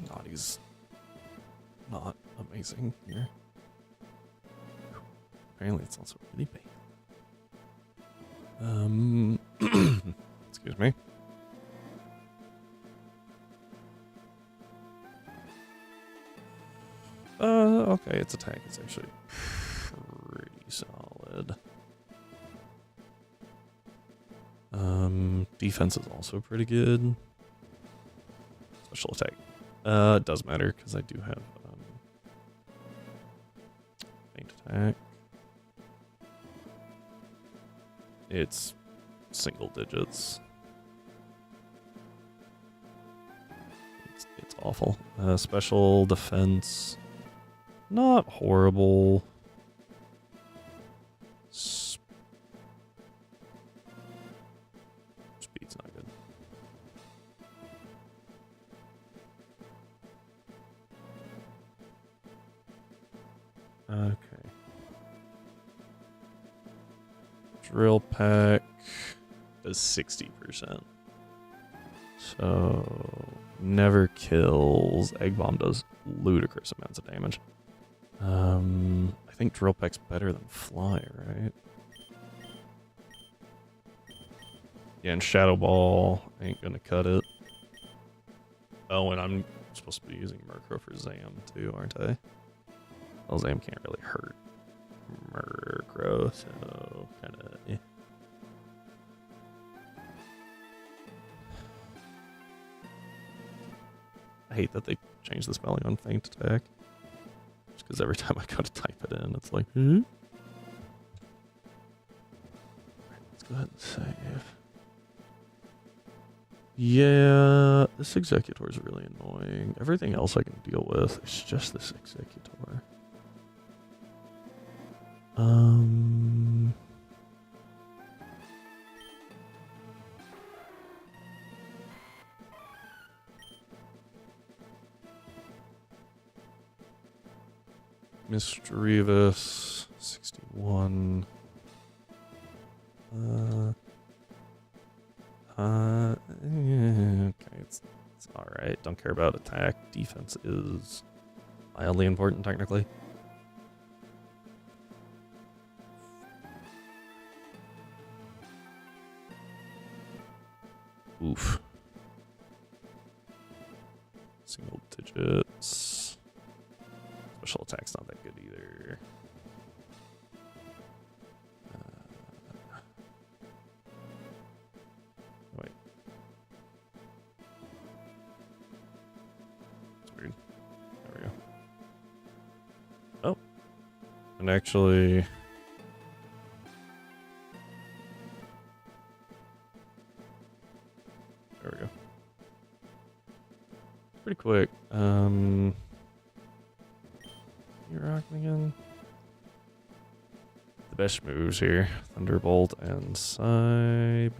Naughty's not amazing here. Apparently it's also really bad. Excuse me. Okay, its attack is actually pretty solid. Defense is also pretty good. Special attack. It does matter because I do have faint attack. It's single digits. It's awful. Special defense, not horrible. Speed's not good. Okay. Drill Peck does 60%. So never kills. Egg Bomb does ludicrous amounts of damage. I think Drill Peck's better than Fly, right? Yeah, and Shadow Ball ain't gonna cut it. Oh, and I'm supposed to be using Murkrow for Zam too, aren't I? Well, Zam can't really hurt Murkrow, so kinda eh. I hate that they changed the spelling on Feint Attack. Just because every time I go to type it in, it's like, hmm? Alright, let's go ahead and save. Yeah, this Executor is really annoying. Everything else I can deal with. It's just this Executor. Mischievous 61. Okay, it's alright. Don't care about attack. Defense is mildly important, technically. And actually... There we go. Pretty quick. You rocking again? The best moves here. Thunderbolt and Psybeam.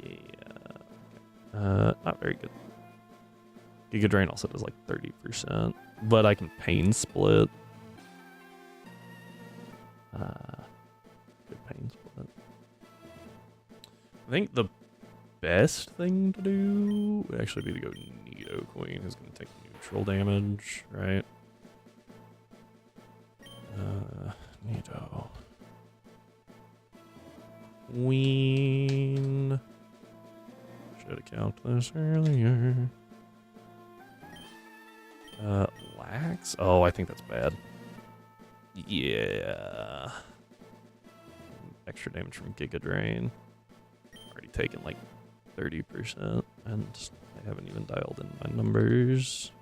Yeah. Not very good. Giga Drain also does like 30%. But I can Pain Split. Good Pain Split. I think the best thing to do would actually be to go Nidoqueen, who's going to take neutral damage, right? Nido. Queen. Should have counted this earlier. Lax? Oh, I think that's bad. Yeah. Extra damage from Giga Drain. Already taken like 30%, and I haven't even dialed in my numbers.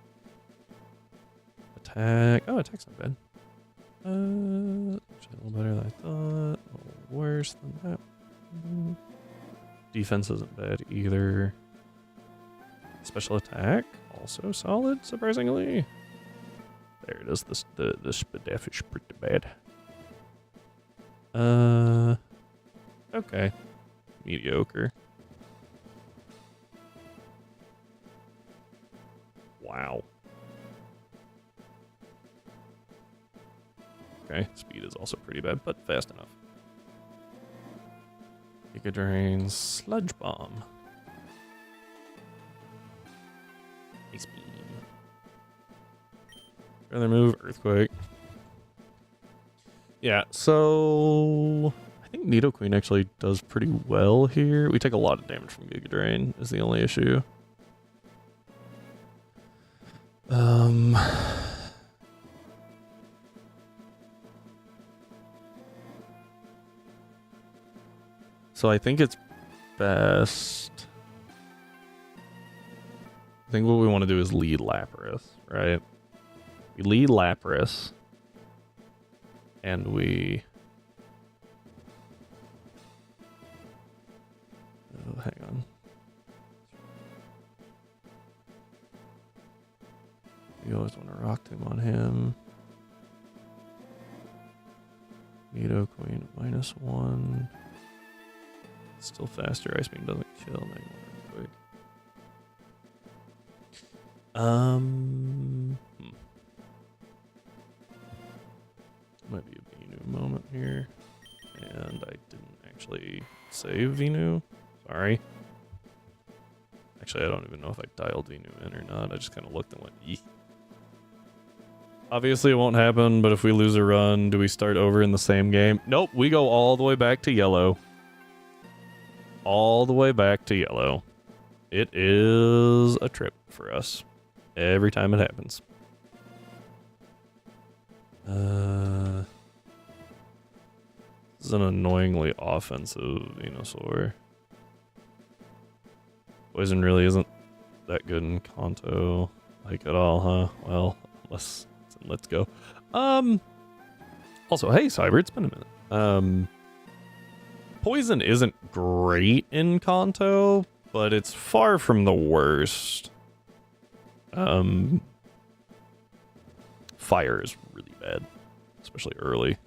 Attack. Oh, attack's not bad. Actually a little better than I thought. A little worse than that. Defense isn't bad either. Special attack, also solid, surprisingly. There it is. The Spadef is pretty bad. Okay. Mediocre. Wow. Okay, speed is also pretty bad, but fast enough. Giga Drain, Sludge Bomb. Ice Beam. Another move, Earthquake. Yeah, so I think Nidoqueen actually does pretty well here. We take a lot of damage from Giga Drain is the only issue. So I think it's best. I think what we want to do is lead Lapras, right? We lead Lapras, and we... Oh, hang on. You always want to Rock Tomb on him. Nidoqueen -1. Still faster. Ice Beam doesn't kill. Now you want Earthquake. Might be a Venu moment here. And I didn't actually save Venu. Sorry. Actually, I don't even know if I dialed Venu in or not. I just kind of looked and went, eek. Obviously, it won't happen, but if we lose a run, do we start over in the same game? Nope, we go all the way back to yellow. All the way back to yellow. It is a trip for us. Every time it happens. This is an annoyingly offensive Venusaur. Poison really isn't that good in Kanto, like at all, huh? Well, let's go. Also, hey Cyber, it's been a minute. Poison isn't great in Kanto, but it's far from the worst. Fire is really bad, especially early.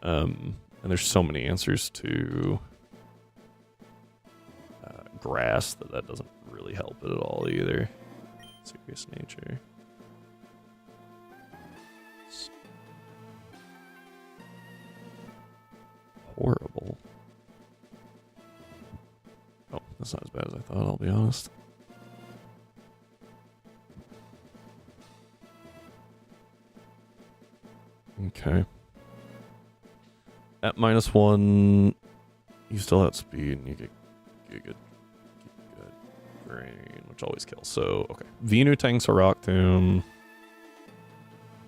And there's so many answers to grass that doesn't really help it at all either. Serious nature. Horrible. Oh, that's not as bad as I thought, I'll be honest. Okay. At -1, you still have speed and you get good drain, which always kills. So, okay. Venu tanks a Rock Tomb.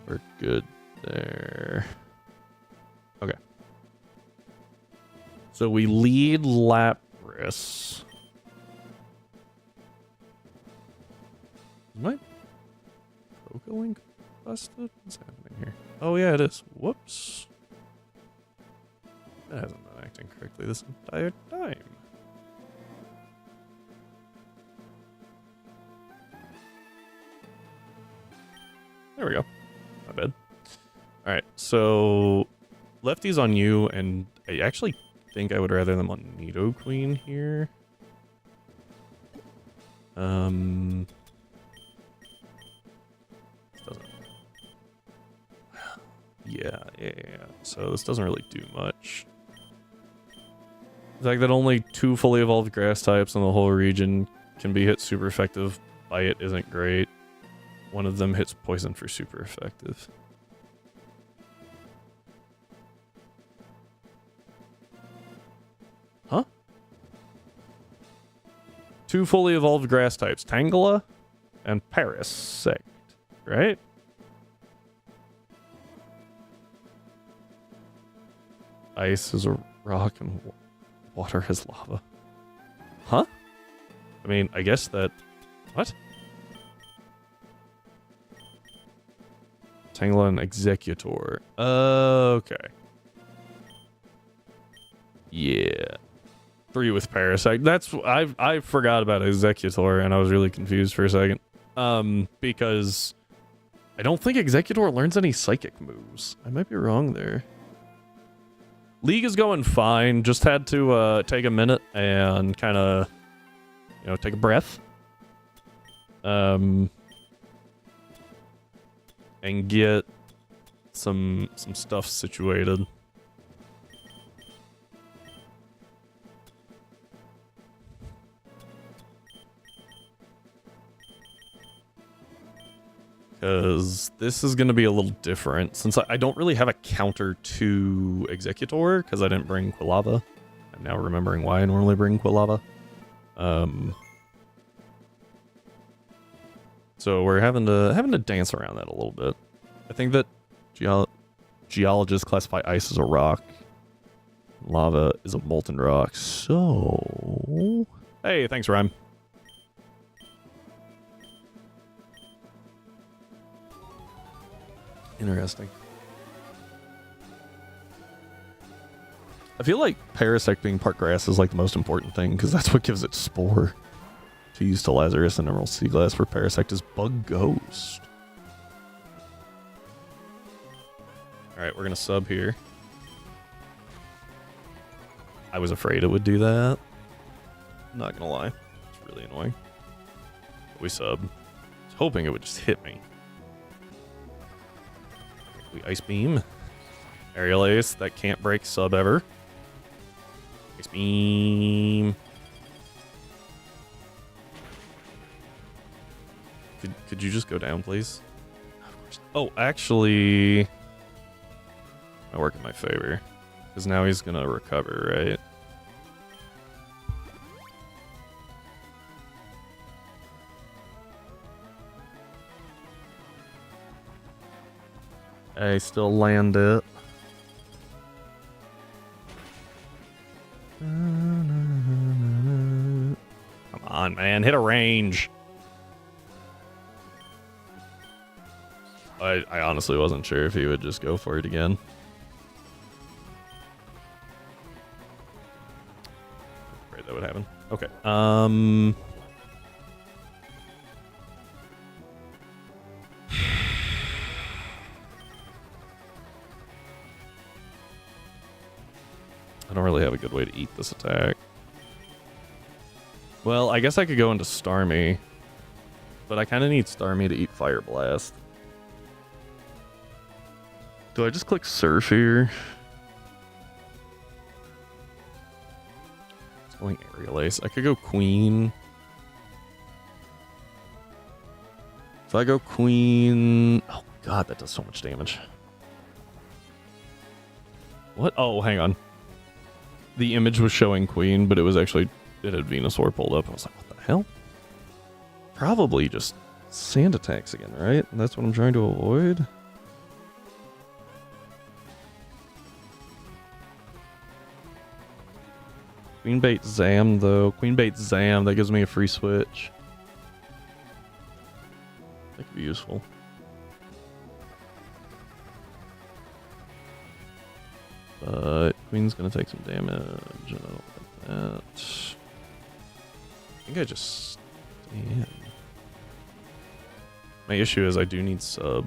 We're good there. Okay. So we lead Lapras. Is my Poke Link busted? What's happening here? Oh yeah, it is. Whoops. That hasn't been acting correctly this entire time. There we go. Not bad. Alright, so lefty's on you, and I actually think I would rather them on Nido Queen here. This doesn't. Yeah. So this doesn't really do much. The fact that only 2 fully evolved grass types in the whole region can be hit super effective by it isn't great. One of them hits poison for super effective. Huh? 2 fully evolved grass types, Tangela and Parasect, right? Ice is a rock and water is lava. Huh? I mean, I guess that... What? Tangela and Executor. Okay. Yeah. 3 with Parasite. That's... I forgot about Executor, and I was really confused for a second. Because... I don't think Executor learns any psychic moves. I might be wrong there. League is going fine. Just had to take a minute and kind of, you know, take a breath. And get some stuff situated. Because this is going to be a little different, since I don't really have a counter to Executor, because I didn't bring Quilava. I'm now remembering why I normally bring Quilava. So we're having to dance around that a little bit. I think that geologists classify ice as a rock. Lava is a molten rock, so... Hey, thanks, Rhyme. Interesting. I feel like Parasect being part grass is like the most important thing, because that's what gives it Spore. To use to Lazarus and Emerald Sea Glass for Parasect is Bug Ghost. Alright, we're gonna sub here. I was afraid it would do that. I'm not gonna lie. It's really annoying. But we sub. I was hoping it would just hit me. We Ice Beam. Aerial Ace, that can't break sub ever. Ice Beam. Could you just go down, please? Oh, actually... I work in my favor. Because now he's gonna recover, right? I still land it. Come on, man. Hit a range. I honestly wasn't sure if he would just go for it again. Afraid that would happen. Okay. I don't really have a good way to eat this attack. Well, I guess I could go into Starmie. But I kind of need Starmie to eat Fire Blast. Do I just click Surf here? It's going Aerial Ace. I could go Queen. If I go Queen... Oh god, that does so much damage. What? Oh, hang on. The image was showing Queen, but it was actually... It had Venusaur pulled up. I was like, what the hell? Probably just Sand attacks again, right? And that's what I'm trying to avoid. Queen Bait Zam, though. Queen Bait Zam, that gives me a free switch. That could be useful. But Queen's gonna take some damage. And I don't like that. I think I just stay in. My issue is I do need sub.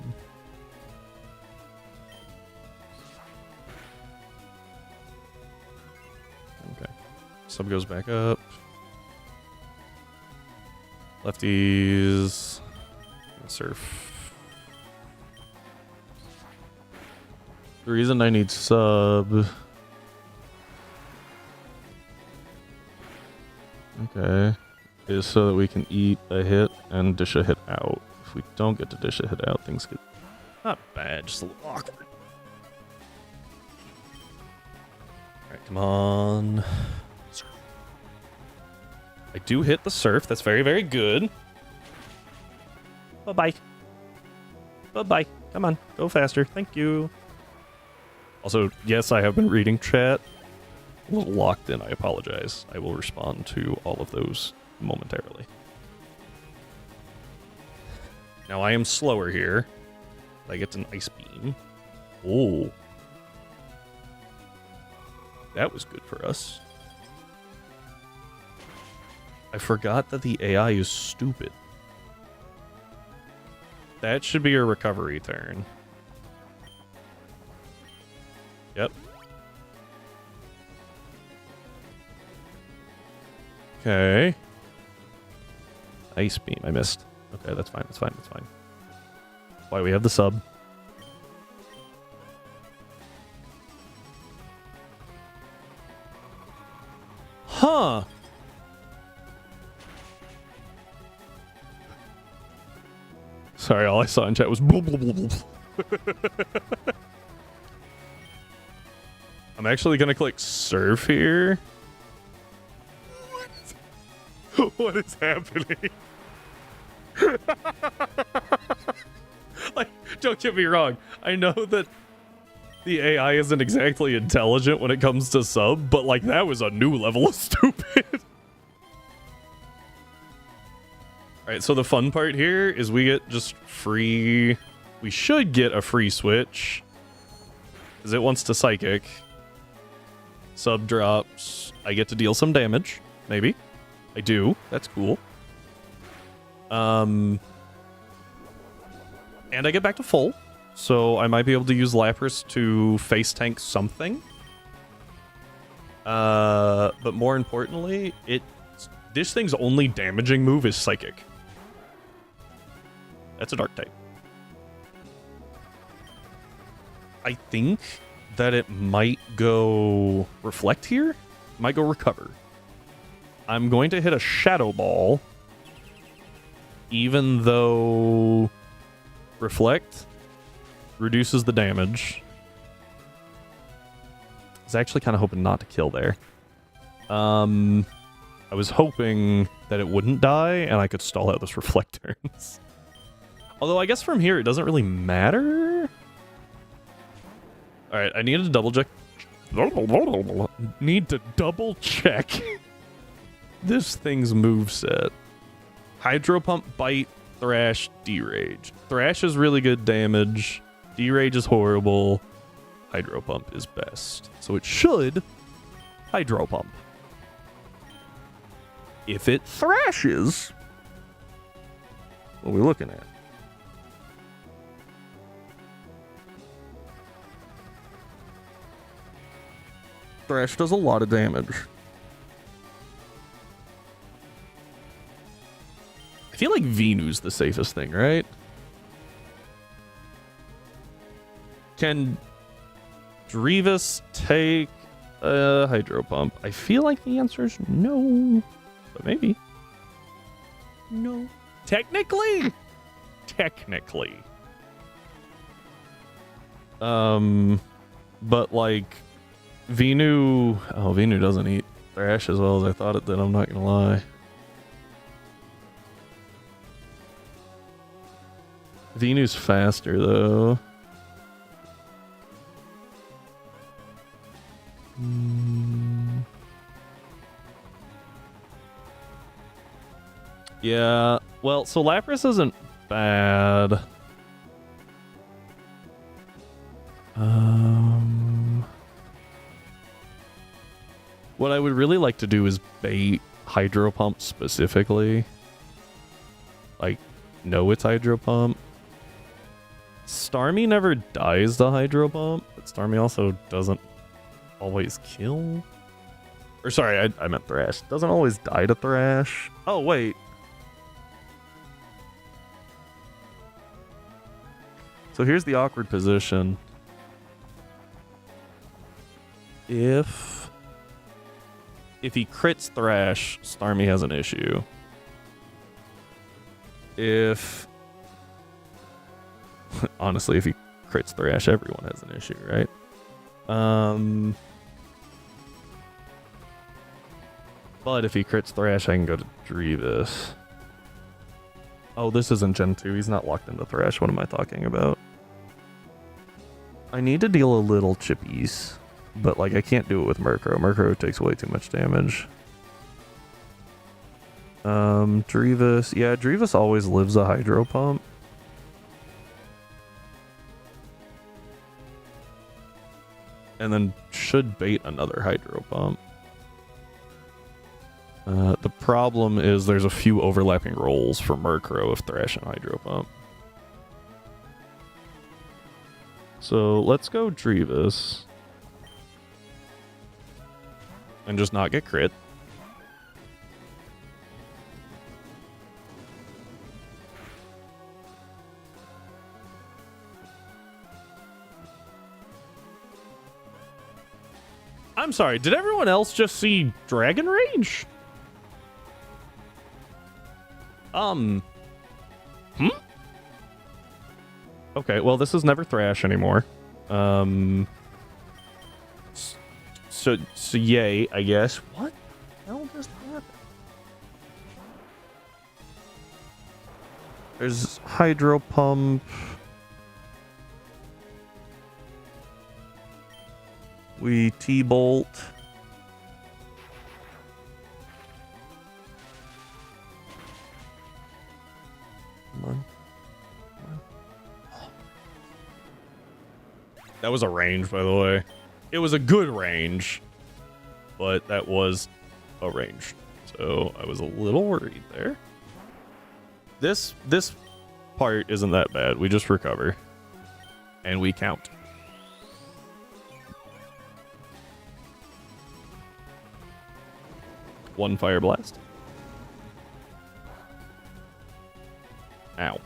Okay. Sub goes back up. Lefties. Surf. The reason I need sub. Okay. Is so that we can eat a hit and dish a hit out. If we don't get to dish a hit out, things get not bad, just a little awkward. Alright, come on. Surf. I do hit the surf. That's very, very good. Bye-bye. Bye-bye. Come on, go faster. Thank you. Also, yes, I have been reading chat. A little locked in, I apologize. I will respond to all of those momentarily. Now I am slower here. I get an ice beam. Oh. That was good for us. I forgot that the AI is stupid. That should be a recovery turn. Yep. Okay. Ice beam. I missed. Okay, that's fine. That's fine. That's fine. Why we have the sub. Huh. Sorry, all I saw in chat was blah, blah, blah, blah. I'm actually gonna click surf here. What is happening? Like, don't get me wrong. I know that the AI isn't exactly intelligent when it comes to sub, but like that was a new level of stupid. Alright, so the fun part here is we get just free... We should get a free switch. Because it wants to psychic. Sub drops. I get to deal some damage. Maybe. I do. That's cool. And I get back to full. So I might be able to use Lapras to face tank something. But more importantly, this thing's only damaging move is Psychic. That's a Dark type. I think that it might go Reflect here. Might go Recover. I'm going to hit a Shadow Ball. Even though Reflect reduces the damage. I was actually kind of hoping not to kill there. I was hoping that it wouldn't die and I could stall out those Reflect turns. Although I guess from here it doesn't really matter. Alright, I need to double check. Need to double check this thing's moveset. Hydro Pump, Bite, Thrash, D-Rage. Thrash is really good damage. D-Rage is horrible. Hydro Pump is best. So it should Hydro Pump. If it thrashes, what are we looking at? Thrash does a lot of damage. I feel like Venu's the safest thing, right? Can Drevis take a Hydro Pump? I feel like the answer is no. But maybe. No. Technically? Technically. But like Venu... Oh, Venu doesn't eat Thrash as well as I thought it did, I'm not gonna lie. Venu's faster though. Yeah, well, so Lapras isn't bad. What I would really like to do is bait Hydro Pump specifically. Like, know it's Hydro Pump. Starmie never dies to Hydro Pump, but Starmie also doesn't always kill. Or sorry, I meant Thrash. Doesn't always die to Thrash. Oh, wait. So here's the awkward position. If he crits Thrash, Starmie has an issue. Honestly, if he crits Thrash, everyone has an issue, right? But if he crits Thrash, I can go to Drevis. Oh, this isn't Gen 2. He's not locked into Thrash. What am I talking about? I need to deal a little chippies. But, like, I can't do it with Murkrow. Murkrow takes way too much damage. Drevis. Yeah, Drevis always lives a Hydro Pump. And then should bait another Hydro Pump. The problem is there's a few overlapping roles for Murkrow of Thrash and Hydro Pump. So let's go Drevis. And just not get crit. I'm sorry, did everyone else just see Dragon Rage? Okay, well, this is never Thrash anymore. So yay, I guess. What the hell just happened? There's Hydro Pump. We T-Bolt. Come on. That was a range, by the way. It was a good range, but that was a range. So I was a little worried there. This part isn't that bad. We just recover. And we count. One Fire Blast. Ow.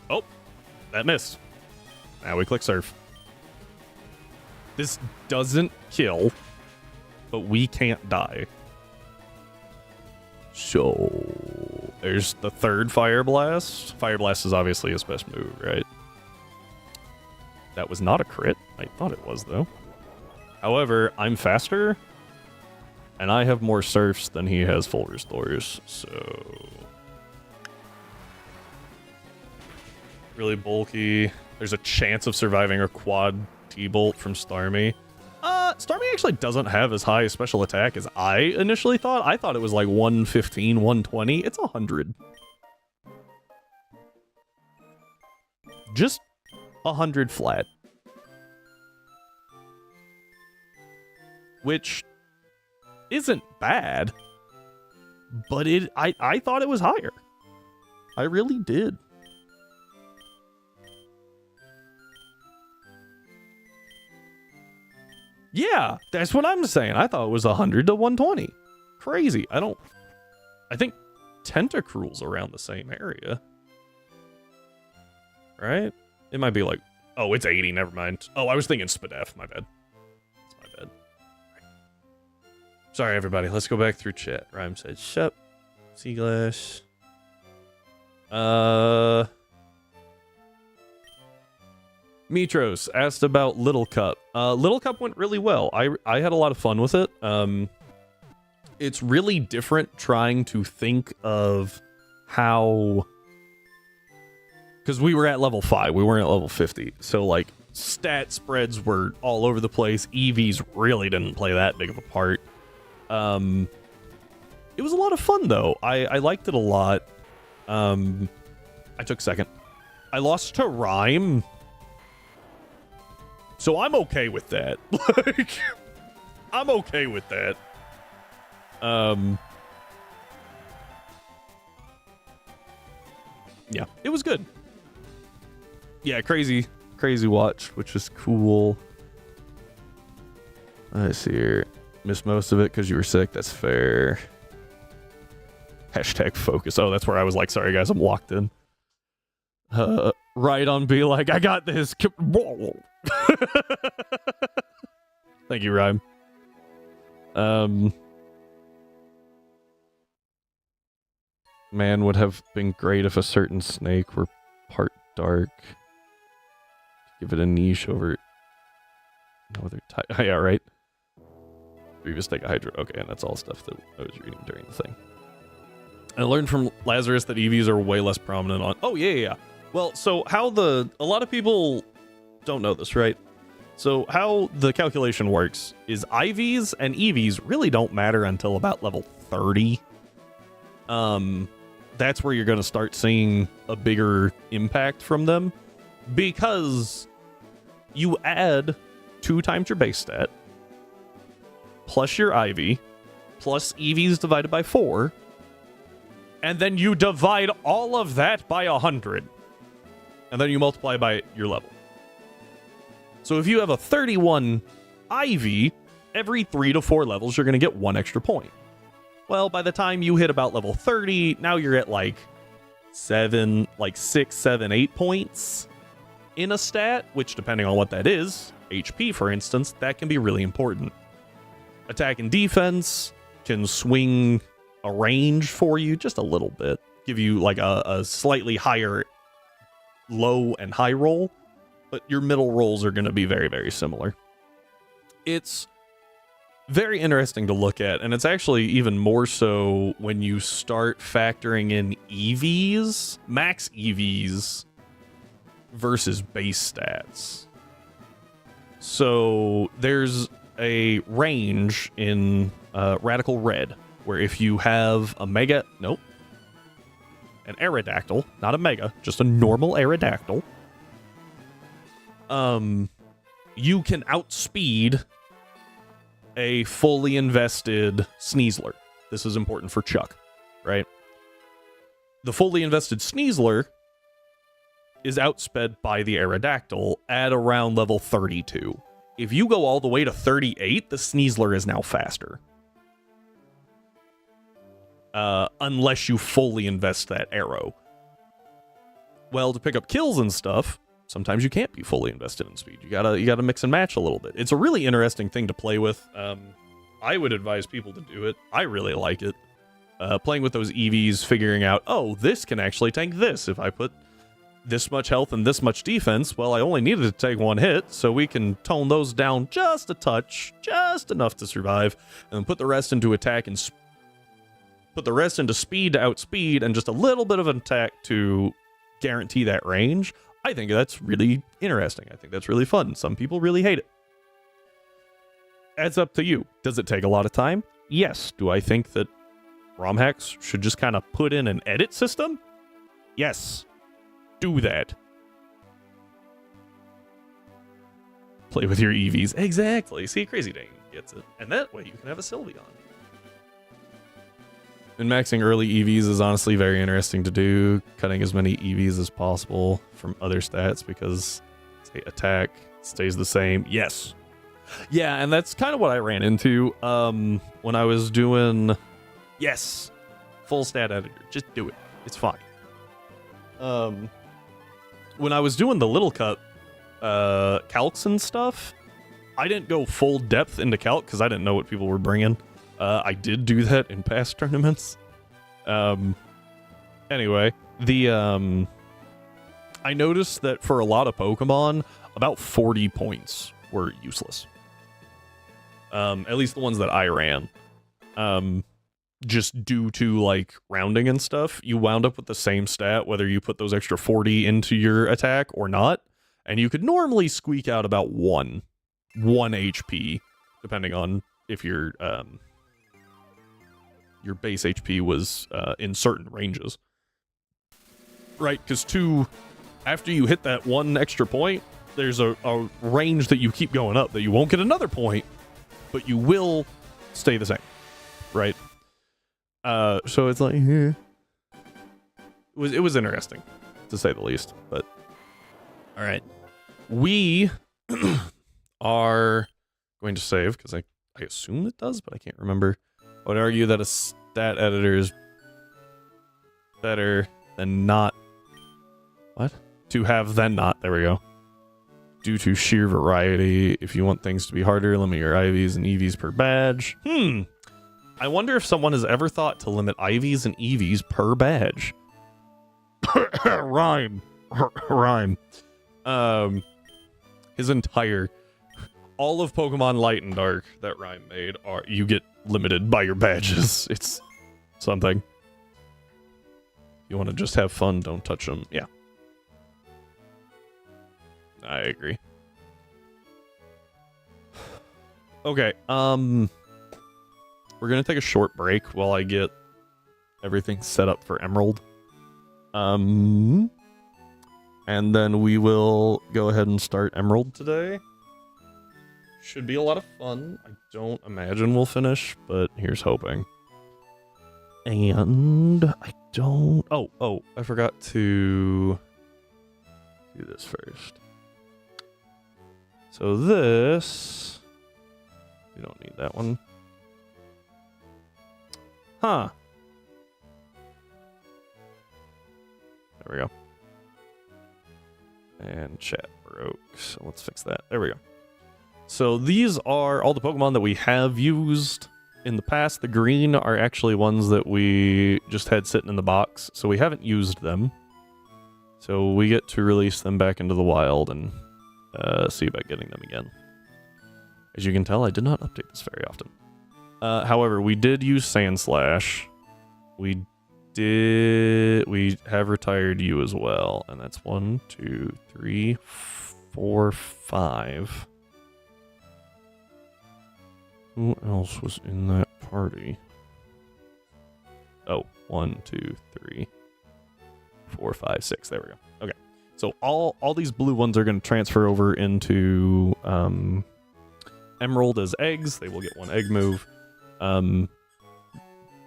Oh, that missed. Now we click Surf. This doesn't kill, but we can't die. So there's the third Fire Blast. Fire Blast is obviously his best move, right? That was not a crit. I thought it was, though. However, I'm faster, and I have more Surfs than he has full restores, so... Really bulky. There's a chance of surviving a quad T-Bolt from Starmie. Starmie actually doesn't have as high a special attack as I initially thought. I thought it was like 115, 120. It's 100. Just 100 flat. Which isn't bad, but I thought it was higher. I really did. Yeah, that's what I'm saying. I thought it was 100 to 120. Crazy. I think Tentacruel's around the same area. Right? It might be like, oh, it's 80, never mind. Oh, I was thinking Spadef, my bad. That's my bad. Sorry, everybody. Let's go back through chat. Rhyme said, shut. Seaglass. Mitros asked about Little Cup. Little Cup went really well. I had a lot of fun with it. It's really different trying to think of how... Because we were at level 5. We weren't at level 50. So, like, stat spreads were all over the place. EVs really didn't play that big of a part. It was a lot of fun, though. I liked it a lot. I took second. I lost to Rhyme. So I'm okay with that. Like, I'm okay with that. Yeah, it was good. Yeah, crazy watch, which is cool. I see here. Missed most of it because you were sick. That's fair. Hashtag focus. Oh, that's where I was like, sorry guys, I'm locked in. Right on, be like, I got this. Thank you, Rhyme. Man, would have been great if a certain snake were part dark. Give it a niche over no other type. Yeah, right. Previous take a Hydra. Okay, and that's all stuff that I was reading during the thing. I learned from Lazarus that EVs are way less prominent on. Oh yeah. Well, so how a lot of people don't know this, right? So how the calculation works is IVs and EVs really don't matter until about level 30. That's where you're going to start seeing a bigger impact from them, because you add 2 times your base stat plus your IV plus EVs divided by 4, and then you divide all of that by 100, and then you multiply by your level. So if you have a 31 IV, every 3 to 4 levels you're going to get 1 extra point. Well, by the time you hit about level 30, now you're at like 6, 7, 8 points in a stat, which, depending on what that is, HP for instance, that can be really important. Attack and defense can swing a range for you just a little bit, give you like a slightly higher low and high roll, but your middle rolls are going to be very, very similar. It's very interesting to look at, and it's actually even more so when you start factoring in EVs, max EVs versus base stats. So there's a range in Radical Red where if you have a an Aerodactyl, not a mega, just a normal Aerodactyl, you can outspeed a fully invested Sneasler. This is important for Chuck, right? The fully invested Sneasler is outsped by the Aerodactyl at around level 32. If you go all the way to 38, the Sneasler is now faster. Unless you fully invest that arrow. Well, to pick up kills and stuff, sometimes you can't be fully invested in speed. You gotta mix and match a little bit. It's a really interesting thing to play with. I would advise people to do it. I really like it. Playing with those EVs, figuring out, oh, this can actually tank this. If I put this much health and this much defense, well, I only needed to take 1 hit, so we can tone those down just a touch, just enough to survive, and then put the rest into attack and put the rest into speed to outspeed, and just a little bit of an attack to guarantee that range. I think that's really interesting. I think that's really fun. Some people really hate it. It's up to you. Does it take a lot of time? Yes. Do I think that ROM hacks should just kind of put in an edit system? Yes. Do that. Play with your EVs. Exactly. See, Crazy Dane gets it. And that way you can have a Sylveon. And maxing early EVs is honestly very interesting to do. Cutting as many EVs as possible from other stats because, say, attack stays the same. Yes. Yeah, and that's kind of what I ran into when I was doing... Yes. Full stat editor. Just do it. It's fine. When I was doing the little cut calcs and stuff, I didn't go full depth into calc because I didn't know what people were bringing. I did do that in past tournaments. Anyway, I noticed that for a lot of Pokemon, about 40 points were useless. At least the ones that I ran. Just due to, like, rounding and stuff, you wound up with the same stat, whether you put those extra 40 into your attack or not. And you could normally squeak out about 1 HP, depending on if your base HP was in certain ranges. right? Because after you hit that one extra point, there's a range that you keep going up that you won't get another point, but you will stay the same, right? So it's like, it was interesting, to say the least. But all right, we are going to save because I assume it does, but I can't remember. I would argue that a stat editor is better than not. What? To have than not. There we go. Due to sheer variety, if you want things to be harder, limit your IVs and EVs per badge. I wonder if someone has ever thought to limit IVs and EVs per badge. Rhyme. His entire... all of Pokemon Light and Dark that Rhyme made are... you get limited by your badges. It's something. You want to just have fun, don't touch them. Yeah. I agree. Okay, we're gonna take a short break while I get everything set up for Emerald. And then we will go ahead and start Emerald today. Should be a lot of fun. I don't imagine we'll finish, but here's hoping. And I don't... Oh, I forgot to do this first. So this... we don't need that one. Huh. There we go. And chat broke, so let's fix that. There we go. So these are all the Pokemon that we have used in the past. The green are actually ones that we just had sitting in the box, so we haven't used them. So we get to release them back into the wild and see about getting them again. As you can tell, I did not update this very often. However, we did use Sandslash. We have retired you as well, and that's 1, 2, 3, 4, 5. Who else was in that party? Oh, 1, 2, 3, 4, 5, 6. There we go. Okay. So all these blue ones are going to transfer over into Emerald as eggs. They will get 1 egg move.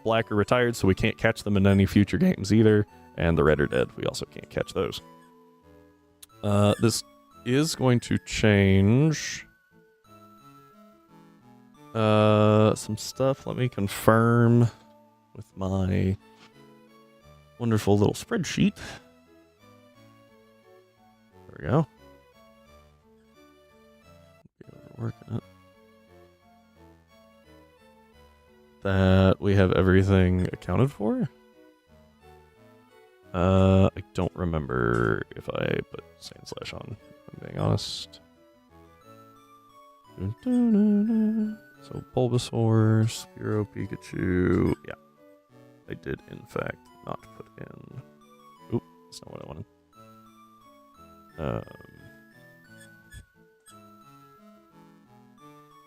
Black are retired, so we can't catch them in any future games either. And the red are dead. We also can't catch those. This is going to change some stuff. Let me confirm with my wonderful little spreadsheet. There we go. Working it. That we have everything accounted for. I don't remember if I put Sandslash on, if I'm being honest. So Bulbasaur, Spearow, Pikachu. Yeah, I did in fact not put in. Oop, that's not what I wanted.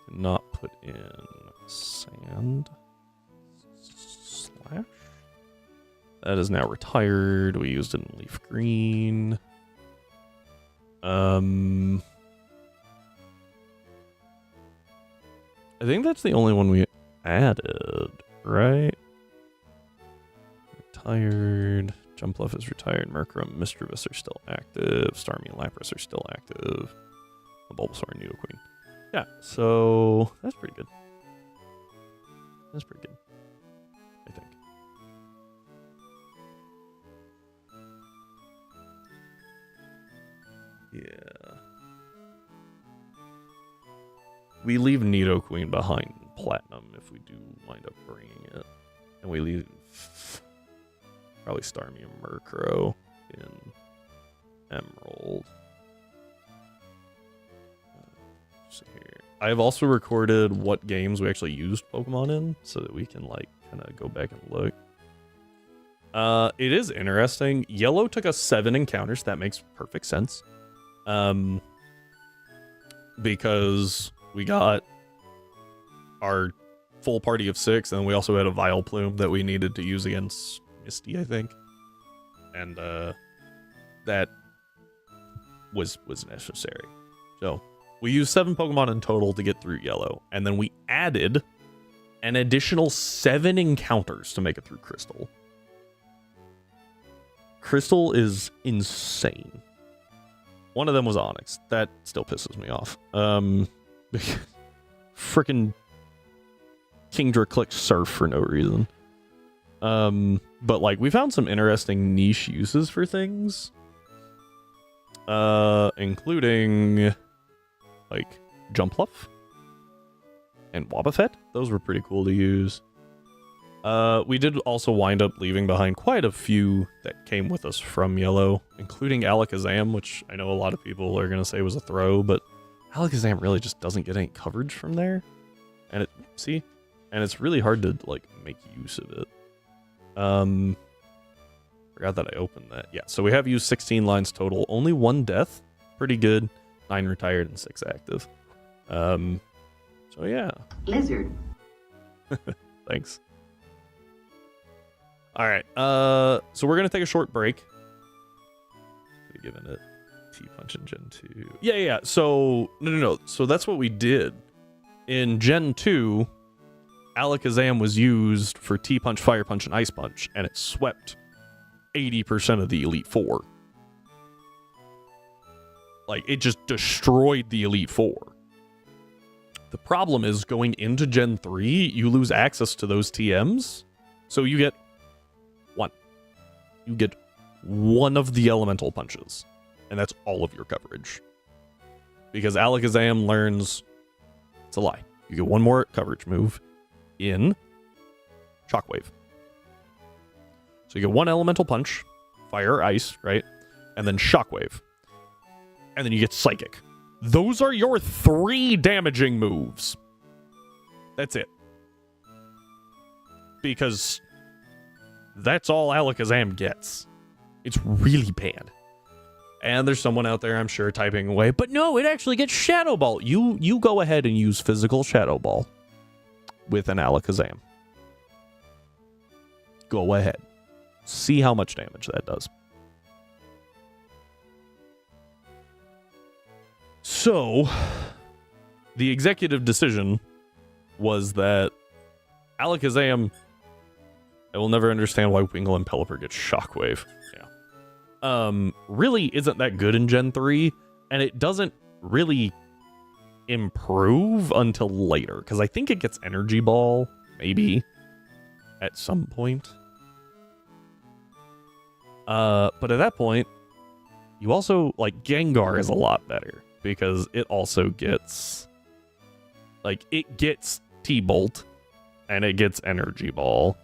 Did not put in Sand Slash. That is now retired. We used it in Leaf Green. I think that's the only one we added, right? Retired. Jumpluff is retired. Murkrow and Misdreavus are still active. Starmie and Lapras are still active. Bulbasaur and Nidoqueen. Yeah, so that's pretty good. That's pretty good, I think. Yeah. We leave Nidoqueen behind in Platinum if we do wind up bringing it. And we leave probably Starmie and Murkrow in Emerald. Let's see here. I have also recorded what games we actually used Pokemon in so that we can like kind of go back and look. It is interesting. Yellow took us 7 encounters. That makes perfect sense. Because we got our full party of 6, and we also had a Vileplume that we needed to use against Misty, I think. And that was necessary. So we used 7 Pokemon in total to get through Yellow, and then we added an additional 7 encounters to make it through Crystal. Crystal is insane. One of them was Onyx. That still pisses me off. Frickin' Kingdra clicked Surf for no reason. But like we found some interesting niche uses for things. Including like Jumpluff and Wobbuffet. Those were pretty cool to use. We did also wind up leaving behind quite a few that came with us from Yellow, including Alakazam, which I know a lot of people are going to say was a throw, but Alakazam really just doesn't get any coverage from there. And it's really hard to like make use of it. Forgot that I opened that. Yeah, so we have used 16 lines total. Only 1 death. Pretty good. 9 retired and 6 active. So yeah.
Lizard.
Thanks. All right. So we're gonna take a short break. Giving it T-Punch in Gen 2. Yeah. So no. So that's what we did in Gen 2. Alakazam was used for T-Punch, Fire Punch, and Ice Punch, and it swept 80% of the Elite Four. Like, it just destroyed the Elite Four. The problem is, going into Gen 3, you lose access to those TMs, so you get one. You get one of the Elemental Punches, and that's all of your coverage. Because Alakazam learns... It's a lie. You get one more coverage move in Shockwave. So you get 1 Elemental Punch, Fire or Ice, right? And then Shockwave. And then you get Psychic. Those are your 3 damaging moves. That's it. Because that's all Alakazam gets. It's really bad. And there's someone out there, I'm sure, typing away, but no, it actually gets Shadow Ball. You go ahead and use physical Shadow Ball with an Alakazam. Go ahead. See how much damage that does. So, the executive decision was that Alakazam... I will never understand why Wingull and Pelipper get Shockwave. Yeah. Really isn't that good in Gen 3, and it doesn't really improve until later, because I think it gets Energy Ball, maybe, at some point. But at that point, you also, like, Gengar is a lot better, because it also gets, like, it gets T-Bolt, and it gets Energy Ball.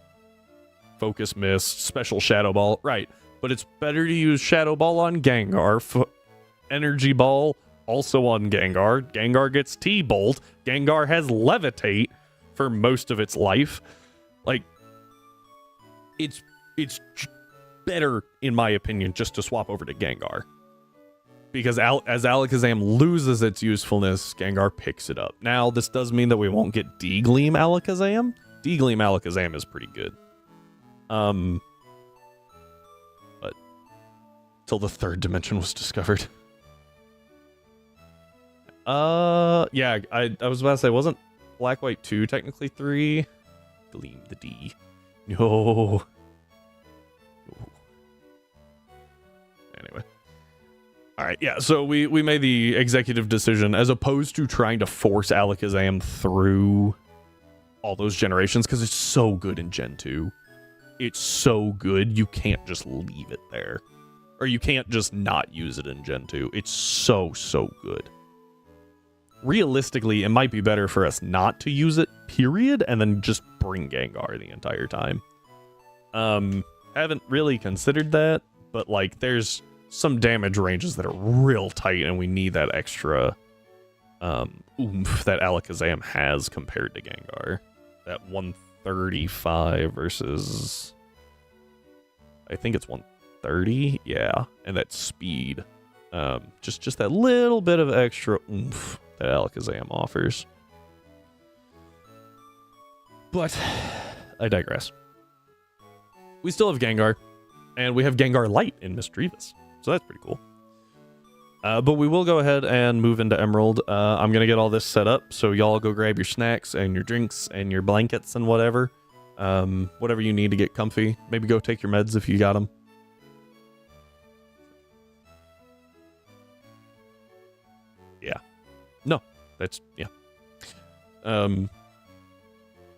Focus Mist, Special Shadow Ball, right. But it's better to use Shadow Ball on Gengar. Energy Ball also on Gengar. Gengar gets T-Bolt. Gengar has Levitate for most of its life. Like, it's better, in my opinion, just to swap over to Gengar. Because as Alakazam loses its usefulness, Gengar picks it up. Now, this does mean that we won't get D-Gleam Alakazam. D-Gleam Alakazam is pretty good. But till the 3rd dimension was discovered. Yeah, I was about to say, wasn't Black White 2 technically 3? Gleam the D. No. Anyway. Alright, yeah, so we made the executive decision, as opposed to trying to force Alakazam through all those generations, because it's so good in Gen 2. It's so good, you can't just leave it there. Or you can't just not use it in Gen 2. It's so good. Realistically, it might be better for us not to use it, period, and then just bring Gengar the entire time. Haven't really considered that, but, like, there's some damage ranges that are real tight, and we need that extra oomph that Alakazam has compared to Gengar. That 135 versus... I think it's 130, yeah, and that speed. Just that little bit of extra oomph that Alakazam offers. But I digress. We still have Gengar, and we have Gengar Light in Misdreavus. So that's pretty cool. But we will go ahead and move into Emerald. I'm going to get all this set up, so y'all go grab your snacks and your drinks and your blankets and whatever. Whatever you need to get comfy. Maybe go take your meds if you got them. Yeah. No, that's, yeah.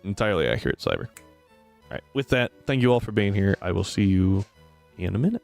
Entirely accurate, Cyber. All right, with that, thank you all for being here. I will see you in a minute.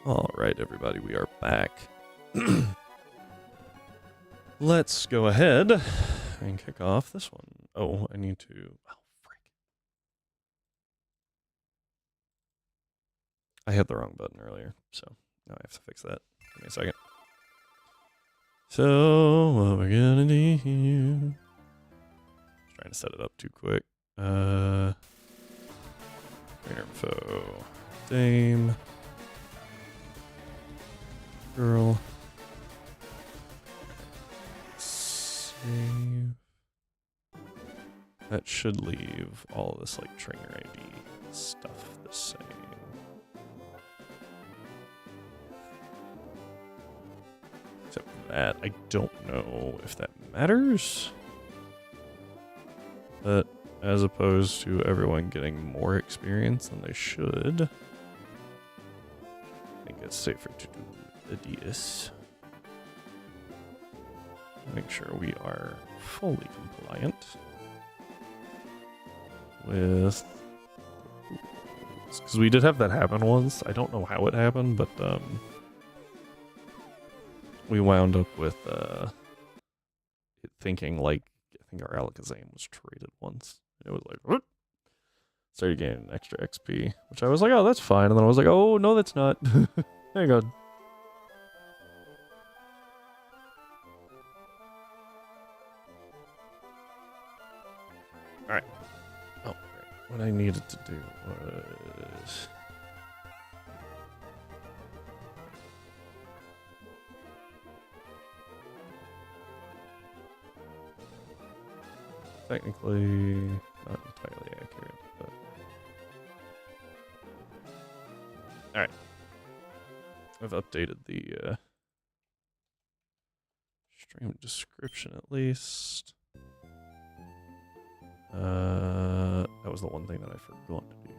All right, everybody, we are back. Let's go ahead and kick off this one. Oh, I need to... Oh, frick. I hit the wrong button earlier, so now I have to fix that. Give me a second. So, what we're gonna do here... Trying to set it up too quick. Trainer info. Dame. Girl. Save. That should leave all this like trainer ID stuff the same. Except for that, I don't know if that matters. But as opposed to everyone getting more experience than they should, I think it's safer to do this. Make sure we are fully compliant with, because we did have that happen once. I don't know how it happened, but we wound up with it thinking like, I think our Alakazam was traded once. It was like, what? Started gaining extra XP, which I was like, oh, that's fine. And then I was like, oh, no, that's not. Hang on. Alright. Oh, right. What I needed to do was... Technically, not entirely accurate, but... Alright. I've updated the stream description at least. That was the one thing that I forgot to do.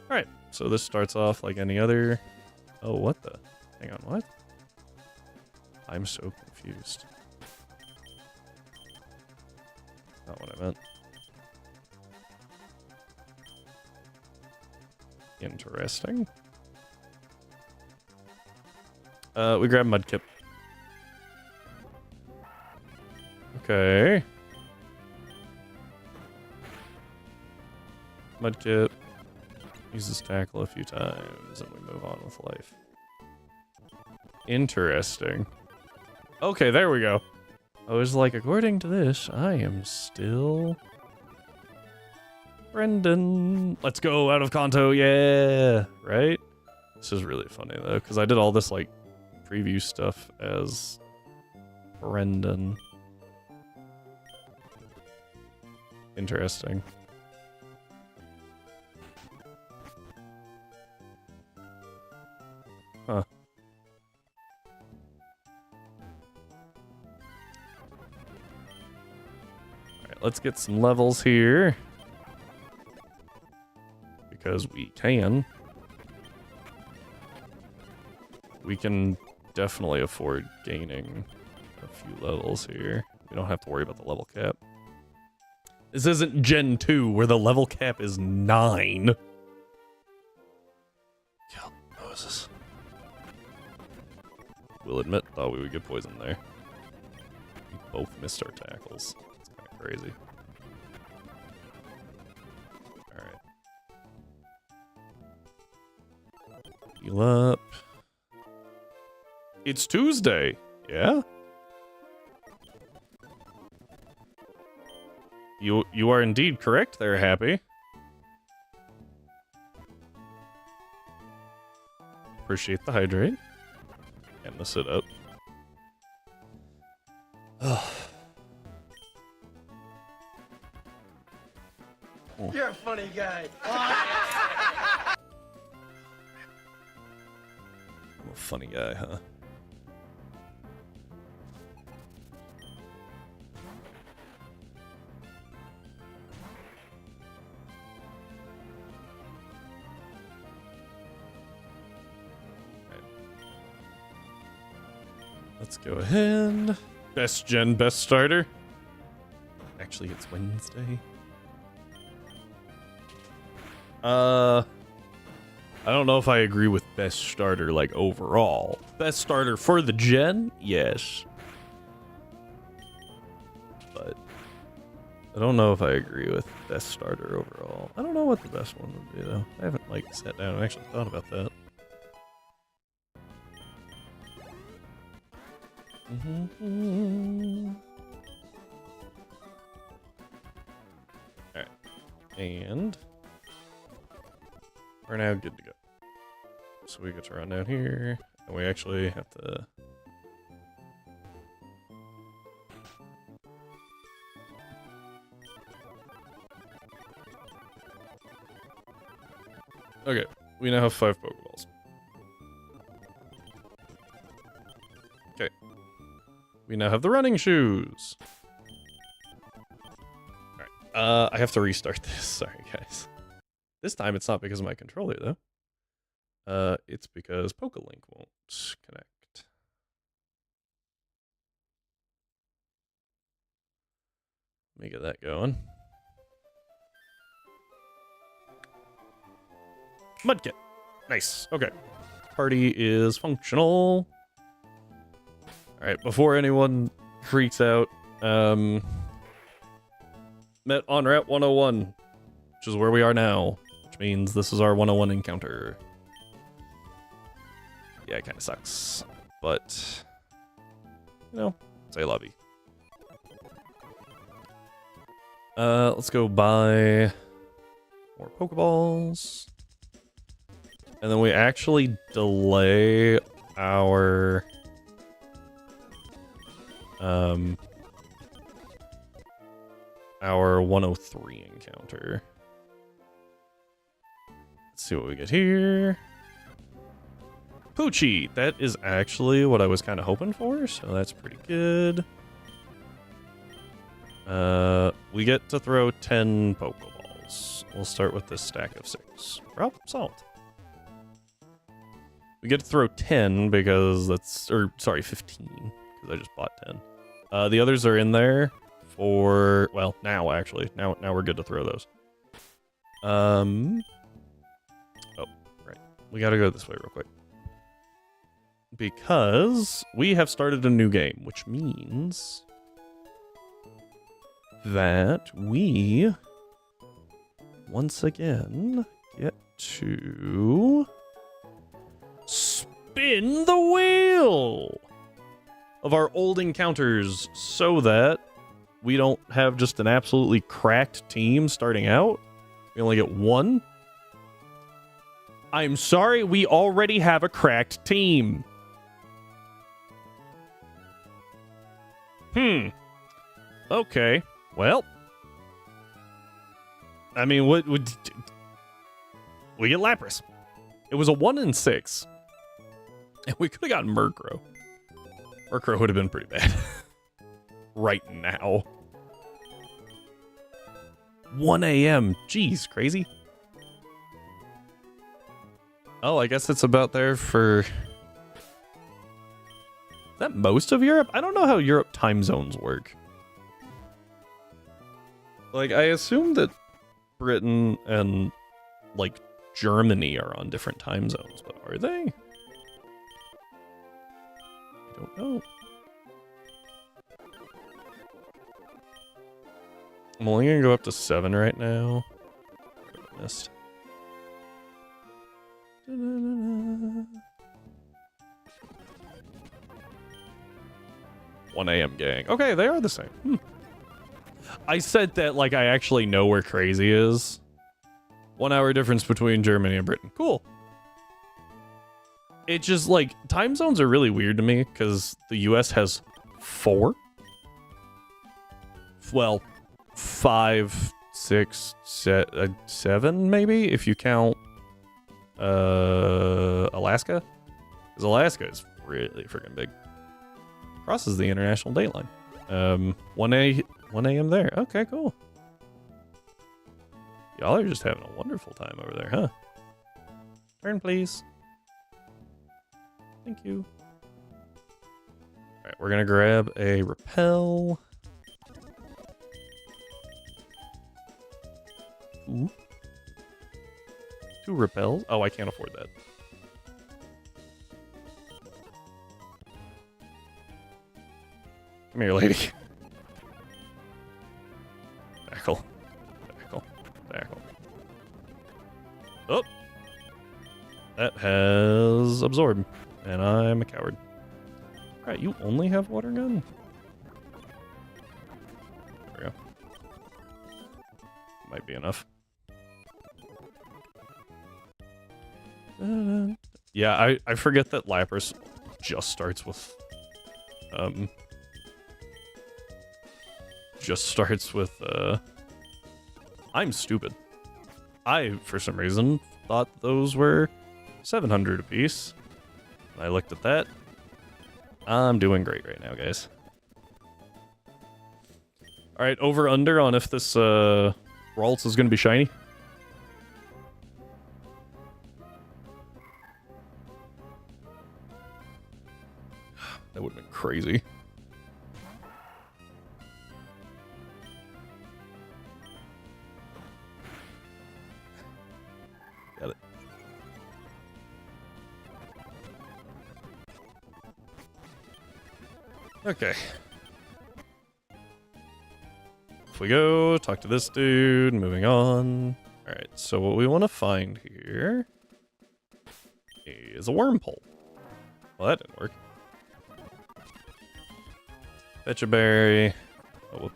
Alright, so this starts off like any other... Oh, what the? Hang on, what? I'm so confused. Not what I meant. Interesting. We grab Mudkip. Okay. Mudkip uses tackle a few times and we move on with life. Interesting. Okay, there we go. I was like, according to this, I am still... Brendan. Let's go out of Kanto, yeah! Right? This is really funny, though, because I did all this, like, preview stuff as Brendan. Interesting. Huh. Alright, let's get some levels here. Because we can. We can definitely afford gaining a few levels here. We don't have to worry about the level cap. This isn't Gen 2 where the level cap is 9. God, Moses. We'll admit, thought we would get poisoned there. We both missed our tackles. It's kind of crazy. Alright. Heal up. It's Tuesday, yeah? You are indeed correct there, Happy. Appreciate the hydrate. And the sit up.
You're a funny guy.
I'm a funny guy, huh? let's go ahead. Best gen, best starter. Actually, it's Wednesday. I don't know if I agree with best starter, like, overall. Best starter for the gen? Yes. But I don't know if I agree with best starter overall. I don't know what the best one would be, though. I haven't, like, sat down and actually thought about that. Alright. And we're now good to go. So we get to run down here, and we actually have to... Okay, we now have 5 Pokeballs. Okay. We now have the running shoes. Alright, I have to restart this. Sorry, guys. This time it's not because of my controller, though. It's because PokeLink won't connect. Let me get that going. Mudkit. Nice. Okay. Party is functional. Alright, before anyone freaks out, met on Route 101, which is where we are now, which means this is our 101 encounter. Yeah, it kind of sucks, but, you know, say lobby. Let's go buy more Pokeballs. And then we actually delay our our 103 encounter. Let's see what we get here. Poochie! That is actually what I was kind of hoping for, so that's pretty good. We get to throw 10 Pokeballs. We'll start with this stack of 6. Problem solved. We get to throw 10 because that's, or sorry, 15, because I just bought 10. The others are in there for, well, now actually. Now we're good to throw those. Oh, right. We gotta go this way real quick. Because we have started a new game, which means that we once again get to spin the wheel of our old encounters so that we don't have just an absolutely cracked team starting out. We only get one. I'm sorry, we already have a cracked team. Okay. Well, I mean, what would we get? Lapras. It was a 1 in 6, and we could have gotten Murkrow. Murkrow would have been pretty bad right now. 1 a.m. Jeez, crazy. Oh, I guess it's about there for... Is that most of Europe? I don't know how Europe time zones work. Like, I assume that Britain and, like, Germany are on different time zones, but are they? I don't know. I'm only gonna go up to 7 right now. I missed. 1 a.m. gang. Okay, they are the same. I said that like I actually know where crazy is. 1 hour difference between Germany and Britain. Cool. It just like time zones are really weird to me because the US has 4. Well, 5, 6, 7 maybe if you count Alaska. Because Alaska is really freaking big. Crosses the international date line. 1 a.m. there. Okay, cool. Y'all are just having a wonderful time over there, huh? Turn, please. Thank you. Alright, we're gonna grab a repel. Ooh. 2 repels? Oh, I can't afford that. Come here, lady. Tackle. Tackle. Tackle. Oh! That has absorb. And I'm a coward. Alright, you only have water gun? There we go. Might be enough. Yeah, I forget that Lapras just starts with I'm stupid. I, for some reason, thought those were 700 apiece. And I looked at that. I'm doing great right now, guys. Alright, over under on if this Ralts is gonna be shiny. That would have been crazy. Got it. Okay. If we go, talk to this dude, moving on. Alright, so what we want to find here is a worm pole. Well, that didn't work. Fetch a berry. Oh,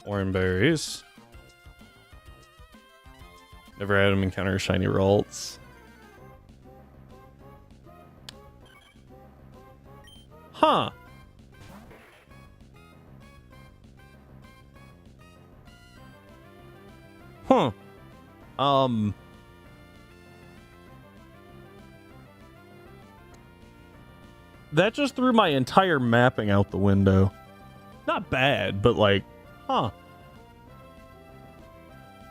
orange berries. Never had him encounter shiny Ralts. Huh. Huh. That just threw my entire mapping out the window. Not bad, but like, huh.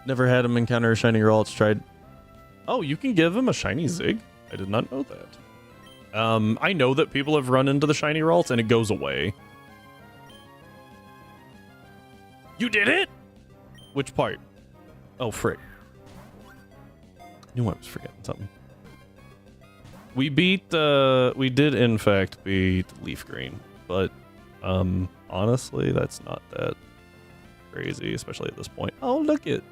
Never had him encounter a shiny Ralts. Tried. Oh, you can give him a shiny Zig? I did not know that. I know that people have run into the shiny Ralts and it goes away. You did it? Which part? Oh, frick. Knew I was forgetting something. We beat, we did in fact beat Leaf Green, but, honestly, that's not that crazy, especially at this point. Oh, look it.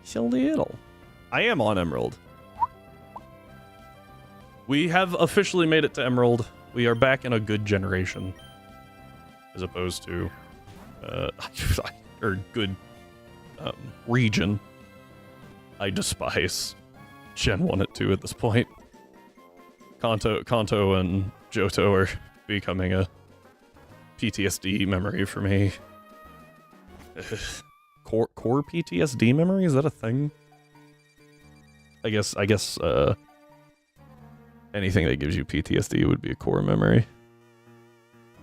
So little. I am on Emerald. We have officially made it to Emerald. We are back in a good generation. As opposed to, or good, region. I despise Gen 1 and 2 at this point. Kanto and Johto are becoming a PTSD memory for me. Core PTSD memory? Is that a thing? I guess anything that gives you PTSD would be a core memory.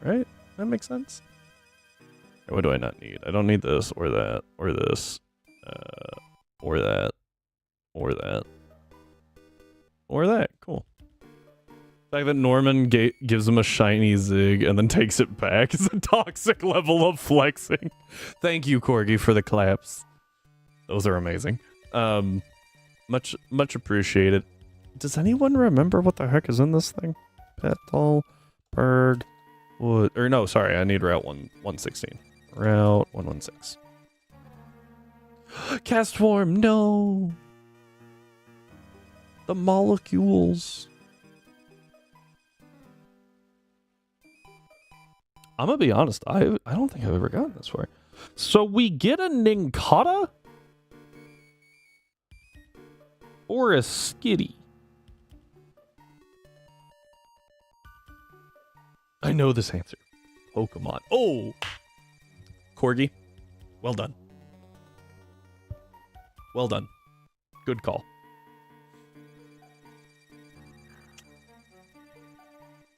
Right? That makes sense. What do I not need? I don't need this or that or this or that or that or that. Cool. The fact that Norman gives him a shiny Zig and then takes it back is a toxic level of flexing. Thank you, Corgi, for the claps. Those are amazing. Much appreciated. Does anyone remember what the heck is in this thing? Petal, Berg, Wood, or no, sorry, I need Route 116. Route 116. Cast form, no! The molecules. I'm gonna be honest, I don't think I've ever gotten this far. So we get a Nincada? Or a Skitty? I know this answer. Pokemon. Oh! Corgi, well done. Well done. Good call.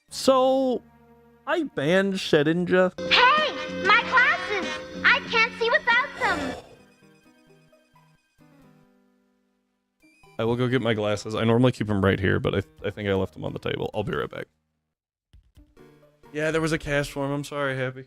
So, I banned Shedinja.
Hey! My glasses! I can't see without them!
I will go get my glasses. I normally keep them right here, but I think I left them on the table. I'll be right back. Yeah, there was a cast form. I'm sorry, Happy.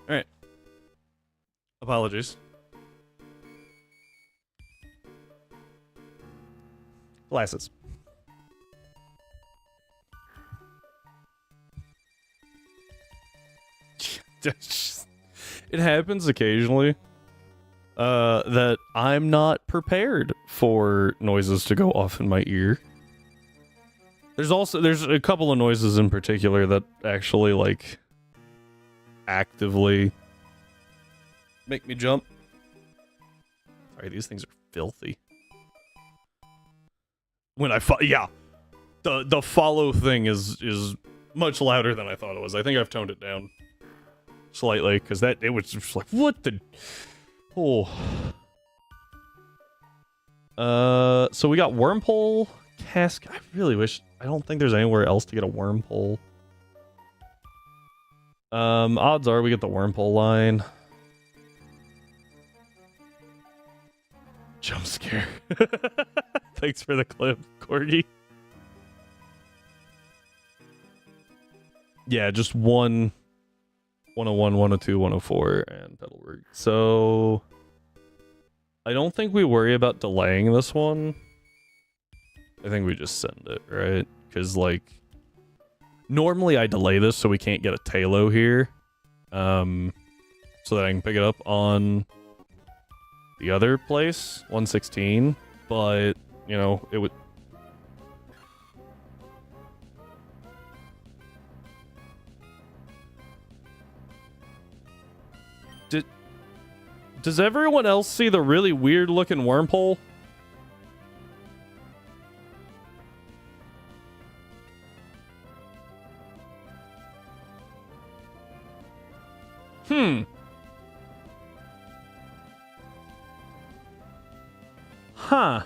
Alright. Apologies. Glasses. It happens occasionally that I'm not prepared for noises to go off in my ear. There's a couple of noises in particular that actually like actively make me jump. Sorry, these things are filthy. When yeah, the follow thing is much louder than I thought it was. I think I've toned it down slightly because it was just like what the so we got wormhole cask. I really wish. I don't think there's anywhere else to get a wormhole. Odds are we get the wormhole line. Jump scare. Thanks for the clip, Corgi. Yeah, just 101, 102, 104, and pedal work. So I don't think we worry about delaying this one. I think we just send it, right? Because like normally I delay this so we can't get a Talo here. So that I can pick it up on the other place, 116, but you know, it would Does everyone else see the really weird looking wormhole? Huh.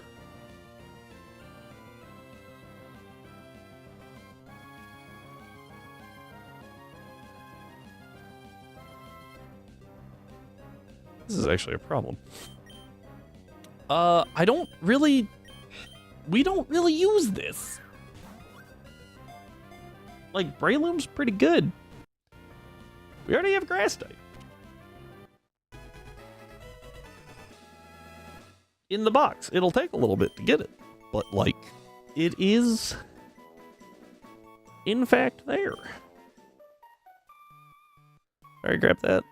This is actually a problem. I don't really... We don't really use this. Like, Breloom's pretty good. We already have grass type. In the box. It'll take a little bit to get it. But, like, it is... in fact, there. Alright, grab that.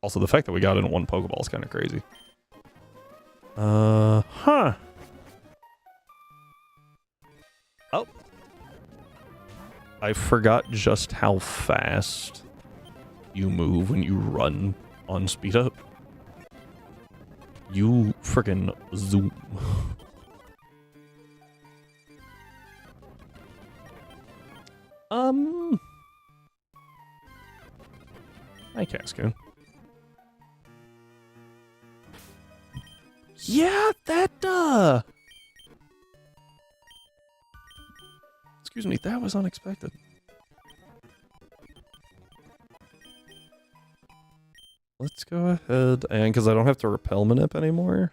Also, the fact that we got it in one Pokeball is kind of crazy. Huh. Oh. I forgot just how fast you move when you run on speed up. You frickin' zoom. Hi, Cascoon. Yeah, that, excuse me, that was unexpected. Let's go ahead and, because I don't have to repel Manip anymore.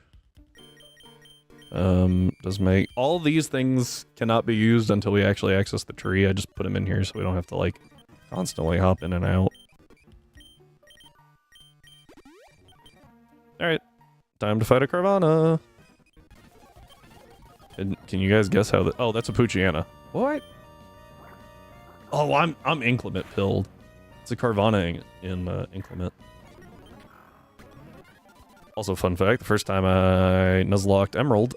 Does make, all these things cannot be used until we actually access the tree. I just put them in here so we don't have to, like, constantly hop in and out. Alright. Time to fight a Carvana. And can you guys guess how that... Oh, that's a Poochyena. What? Oh, I'm Inclement pilled. It's a Carvana in Inclement. Also, fun fact, the first time I Nuzlocked Emerald,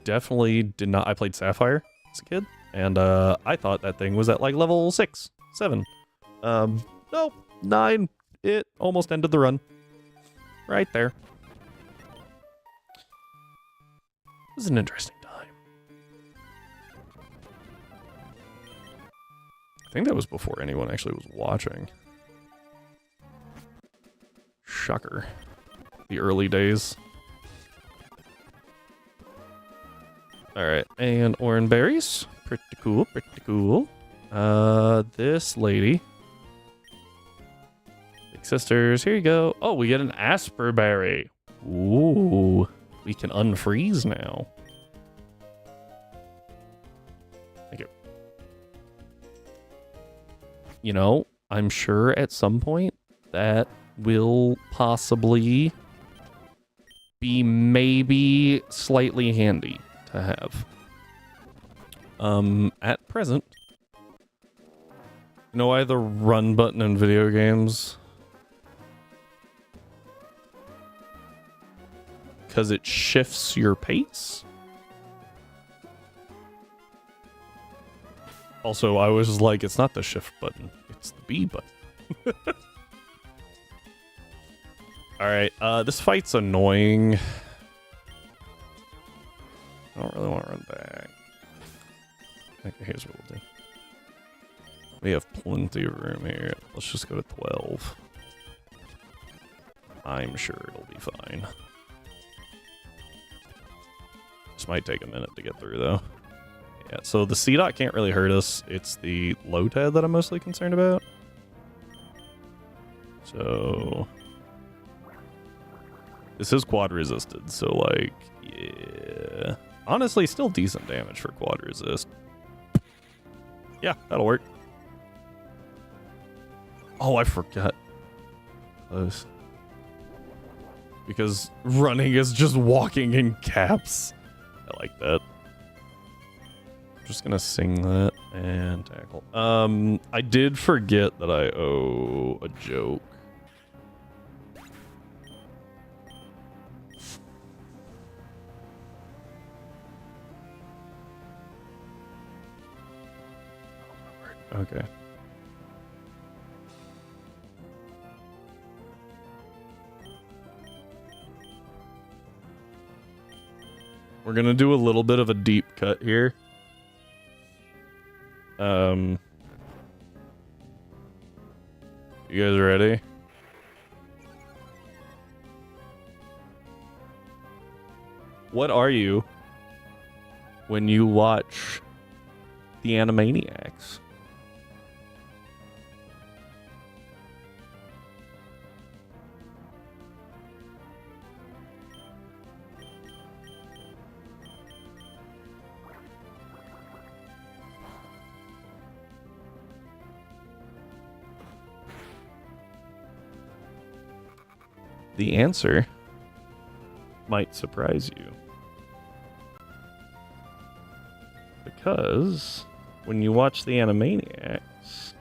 definitely did not... I played Sapphire as a kid, and I thought that thing was at like level 6, 7. Nope, 9. It almost ended the run. Right there. It was an interesting time. I think that was before anyone actually was watching. Shocker. The early days. Alright, and orange berries. Pretty cool, pretty cool. This lady. Big sisters, here you go. Oh, we get an asperberry. Ooh, we can unfreeze now. Thank you. You know, I'm sure at some point that will possibly be maybe slightly handy to have. At present, you know why the run button in video games? Because it shifts your pace. Also, I was like, it's not the shift button, it's the B button. Alright, this fight's annoying. I don't really want to run back. Okay, here's what we'll do. We have plenty of room here. Let's just go to 12. I'm sure it'll be fine. This might take a minute to get through, though. Yeah, so the C-Dot can't really hurt us. It's the low-tad that I'm mostly concerned about. So... this is quad resisted, so like, yeah. Honestly, still decent damage for quad resist. Yeah, that'll work. Oh, I forgot. Close. Because running is just walking in caps. I like that. I'm just gonna sing that and tackle. I did forget that I owe a joke. Okay. We're gonna do a little bit of a deep cut here. You guys ready? What are you when you watch the Animaniacs? The answer might surprise you. Because when you watch the Animaniacs,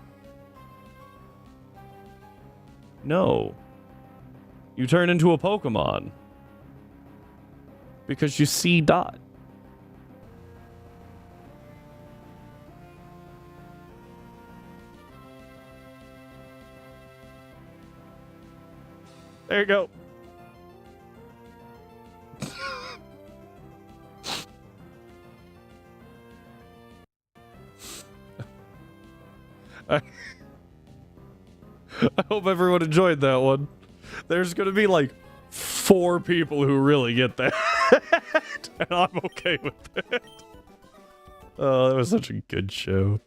no, you turn into a Pokemon. Because you see Dot. There you go. I hope everyone enjoyed that one. There's gonna be like 4 people who really get that. And I'm okay with it. Oh, that was such a good show.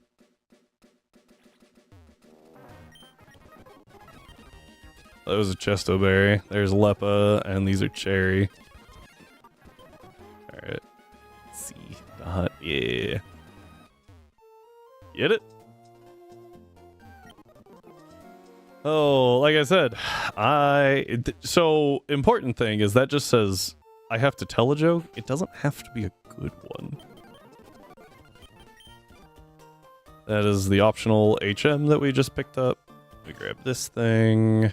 That was a Chestoberry. There's Leppa, and these are Cherry. Alright. Let's see. Dot. Yeah. Get it? Oh, like I said, so important thing is that just says I have to tell a joke. It doesn't have to be a good one. That is the optional HM that we just picked up. We grab this thing.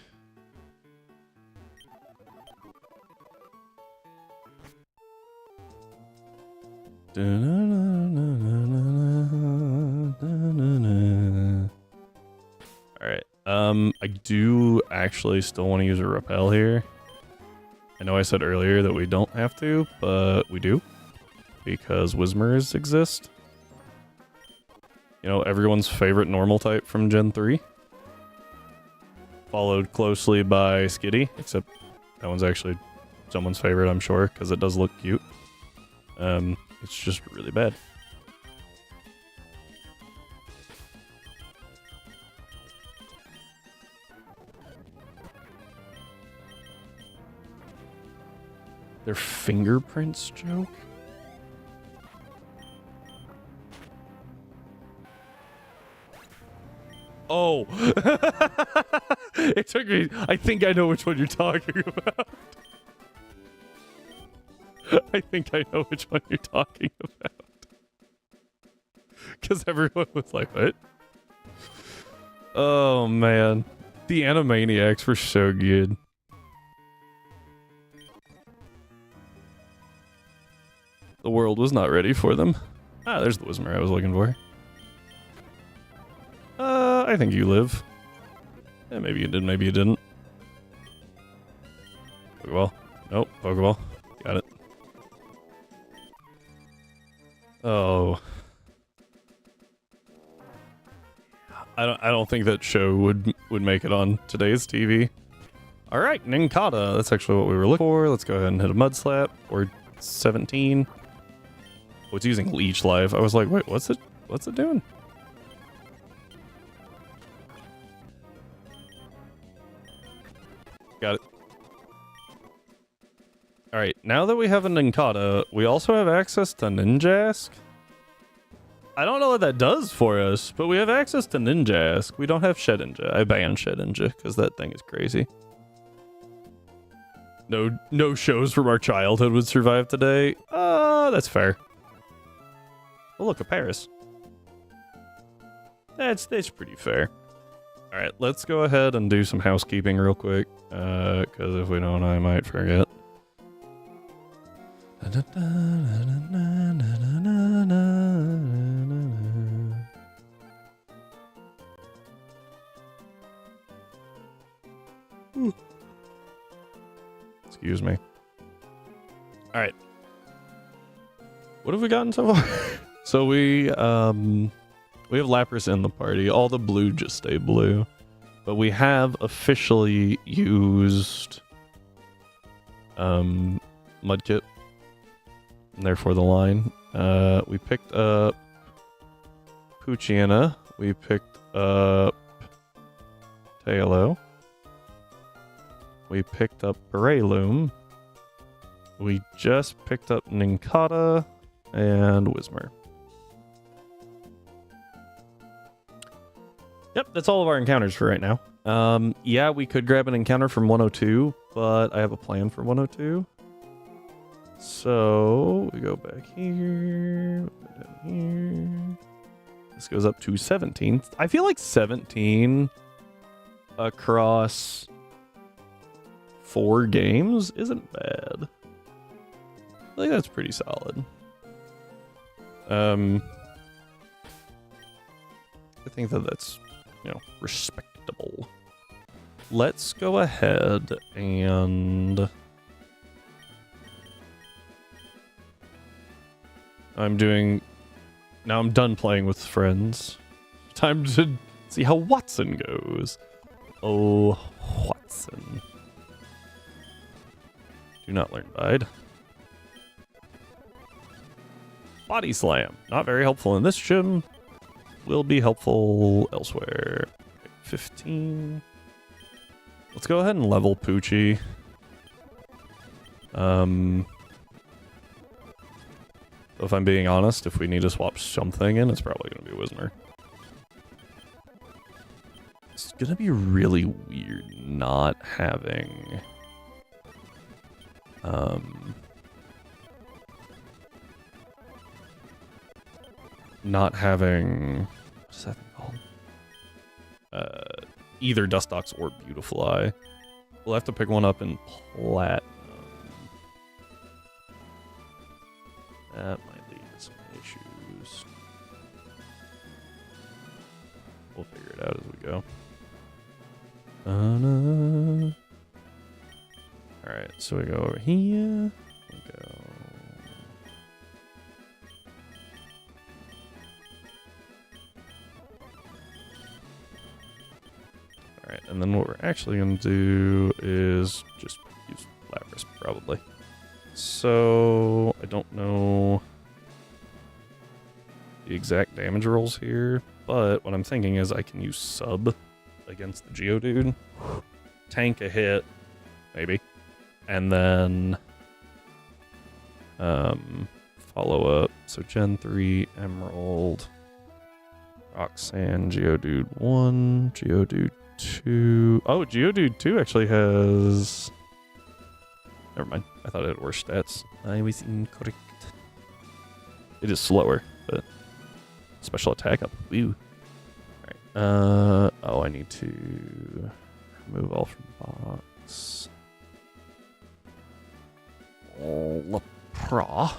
Alright, I do actually still want to use a rappel here. I know I said earlier that we don't have to, but we do. Because Whismers exist. You know, everyone's favorite normal type from Gen 3. Followed closely by Skitty, except that one's actually someone's favorite, I'm sure, because it does look cute. It's just really bad. Their fingerprints joke? Oh! It took me... I think I know which one you're talking about. I think I know which one you're talking about. Because everyone was like, what? Oh, man. The Animaniacs were so good. The world was not ready for them. Ah, there's the Whismer I was looking for. I think you live. Yeah, maybe you did, maybe you didn't. Pokeball. Nope, Pokeball. Got it. Oh. I don't think that show would make it on today's TV. Alright, Ninkata. That's actually what we were looking for. Let's go ahead and hit a Mud Slap. Or 17. Oh, it's using Leech Life. I was like, wait, what's it doing? Got it. Alright, now that we have a Ninkata, we also have access to Ninjask. I don't know what that does for us, but we have access to Ninjask. We don't have Shedinja. I banned Shedinja because that thing is crazy. No shows from our childhood would survive today. That's fair. Oh, look, a Paris. That's pretty fair. All right, let's go ahead and do some housekeeping real quick, because if we don't, I might forget. Excuse me. All right. What have we gotten so far? So we have Lapras in the party. All the blue just stay blue. But we have officially used Mudkip. And therefore the line. We picked up Poochyena. We picked up Tailo. We picked up Breloom. We just picked up Ninkata and Whismer. Yep, that's all of our encounters for right now. Yeah, we could grab an encounter from 102, but I have a plan for 102. So we go back here, down here. This goes up to 17. I feel like 17 across 4 games isn't bad. I think that's pretty solid. I think that's, you know, respectable. Let's go ahead and now I'm done playing with friends. Time to see how Watson goes. Oh, Watson. Do not learn Bide. Body Slam. Not very helpful in this gym. Will be helpful elsewhere. 15. Let's go ahead and level Poochie. If I'm being honest, if we need to swap something in, it's probably going to be Whismer. It's gonna be really weird not having what's that thing called? Either Dustox or Beautiful Eye. We'll have to pick one up in Platinum. That might lead to some issues. We'll figure it out as we go. Alright, so we go over here. We go. Alright, and then what we're actually going to do is just use Lapras, probably. So, I don't know the exact damage rolls here, but what I'm thinking is I can use Sub against the Geodude, tank a hit, maybe, and then follow up. So Gen 3, Emerald, Roxanne, Geodude 1, Geodude 2. Oh, Geodude 2 actually has... Never mind. I thought it had worse stats. I was incorrect. It is slower, but special attack up. Woo. Alright. Oh, I need to remove all from box. Lapra.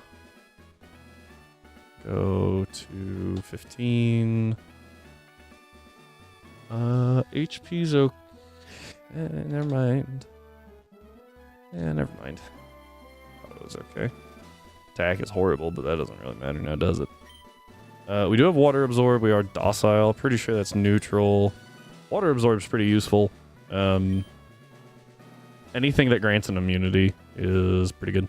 Go to 15. HP's okay. Never mind. Yeah, never mind. Thought it was okay. Attack is horrible, but that doesn't really matter now, does it? We do have Water Absorb. We are docile. Pretty sure that's neutral. Water Absorb is pretty useful. Anything that grants an immunity is pretty good.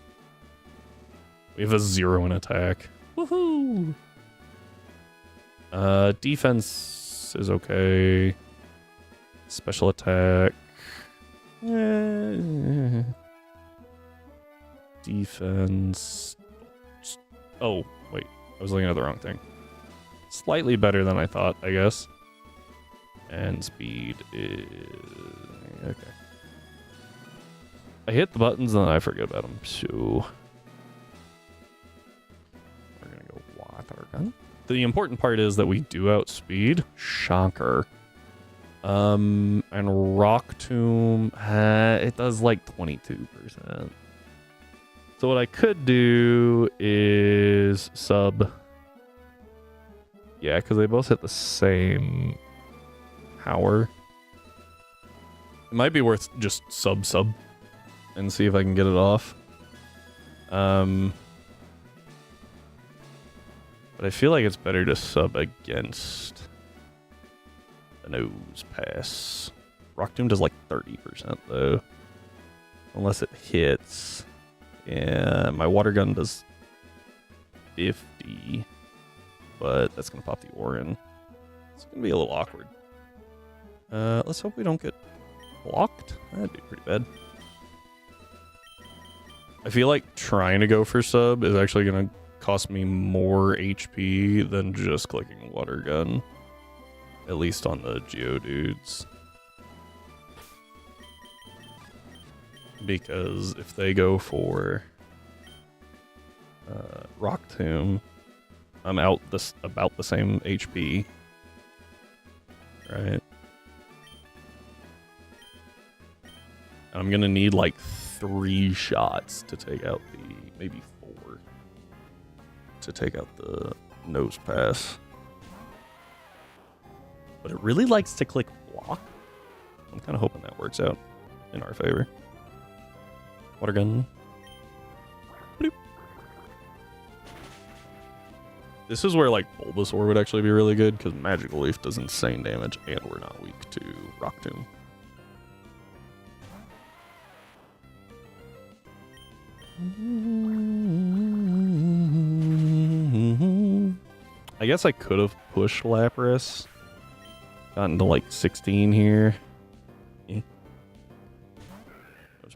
We have a 0 in attack. Woohoo! Defense is okay. Special attack. Defense. Oh, wait. I was looking at the wrong thing. Slightly better than I thought, I guess. And speed is... okay. I hit the buttons and then I forget about them, so... we're gonna go water gun. The important part is that we do outspeed. Shocker. And Rock Tomb, it does like 22%. So what I could do is sub. Yeah, because they both hit the same power. It might be worth just sub and see if I can get it off. But I feel like it's better to sub against the Nose Pass. Rock Tomb does like 30% though. Unless it hits. Yeah, my water gun does 50. But that's going to pop the Orin. It's going to be a little awkward. Let's hope we don't get blocked. That'd be pretty bad. I feel like trying to go for sub is actually going to cost me more HP than just clicking water gun. At least on the Geodudes. Because if they go for Rock Tomb, I'm out about the same HP. Right? I'm gonna need like 3 shots to take out the, maybe 4, to take out the Nose Pass. But it really likes to click block. I'm kind of hoping that works out in our favor. Water gun. Bloop. This is where like Bulbasaur would actually be really good because Magical Leaf does insane damage and we're not weak to Rock Tomb. I guess I could have pushed Lapras. Gotten to like 16 here. Yeah.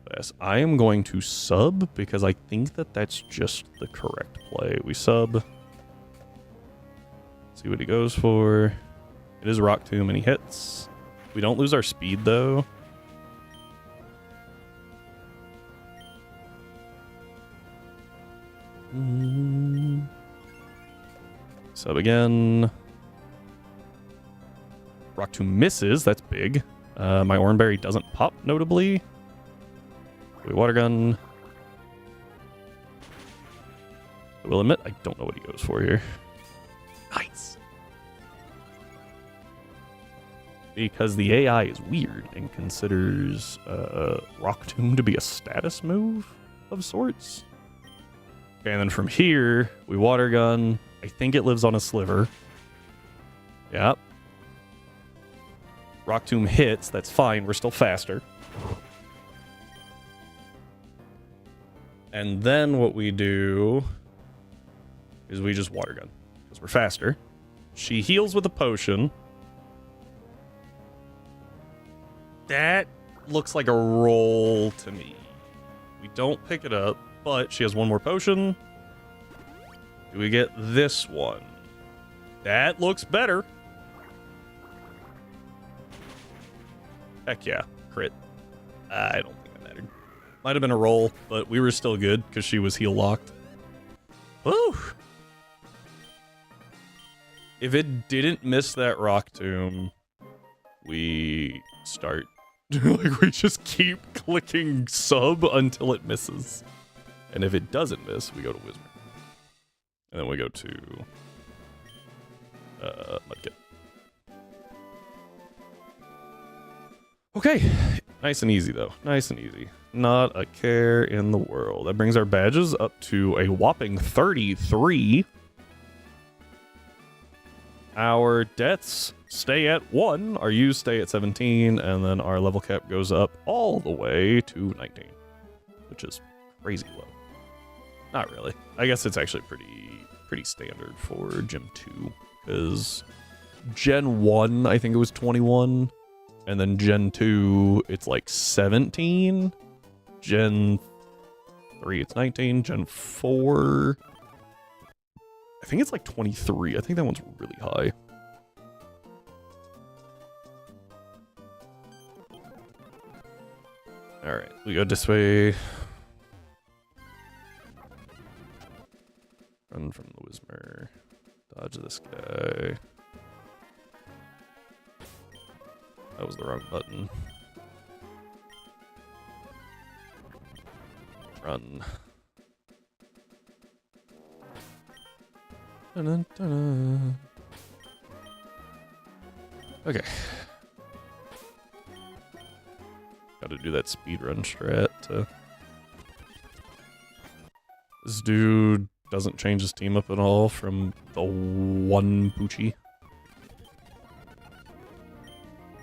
Pass. I am going to sub because I think that that's just the correct play. We sub. See what he goes for. It is Rock Tomb and he hits. We don't lose our speed, though. Sub again. Rock Tomb misses. That's big. My Oranberry doesn't pop, notably. We Water Gun. I will admit, I don't know what he goes for here. Nice. Because the AI is weird and considers Rock Tomb to be a status move of sorts. Okay, and then from here, we Water Gun. I think it lives on a sliver. Yep. Rock Tomb hits. That's fine. We're still faster. And then what we do is we just Water Gun. Because we're faster. She heals with a potion. That looks like a roll to me. We don't pick it up, but she has one more potion. Do we get this one? That looks better. Heck yeah, crit. I don't think that mattered. Might have been a roll, but we were still good because she was heal locked. Woo! If it didn't miss that Rock Tomb, we start. Like, we just keep clicking sub until it misses. And if it doesn't miss, we go to Wizard. And then we go to Mudkip. Okay. Nice and easy, though. Nice and easy. Not a care in the world. That brings our badges up to a whopping 33. Our deaths stay at 1. Our U's stay at 17. And then our level cap goes up all the way to 19. Which is crazy low. Not really. I guess it's actually pretty standard for Gym 2. Because Gen 1, I think it was 21. And then Gen 2, it's like 17. Gen 3, it's 19. Gen 4, I think it's like 23. I think that one's really high. Alright, we go this way. Run from the Whismer. Dodge this guy. That was the wrong button. Run. Dun-dun-dun-dun. Okay. Gotta do that speedrun strat. This dude doesn't change his team up at all from the one Poochie.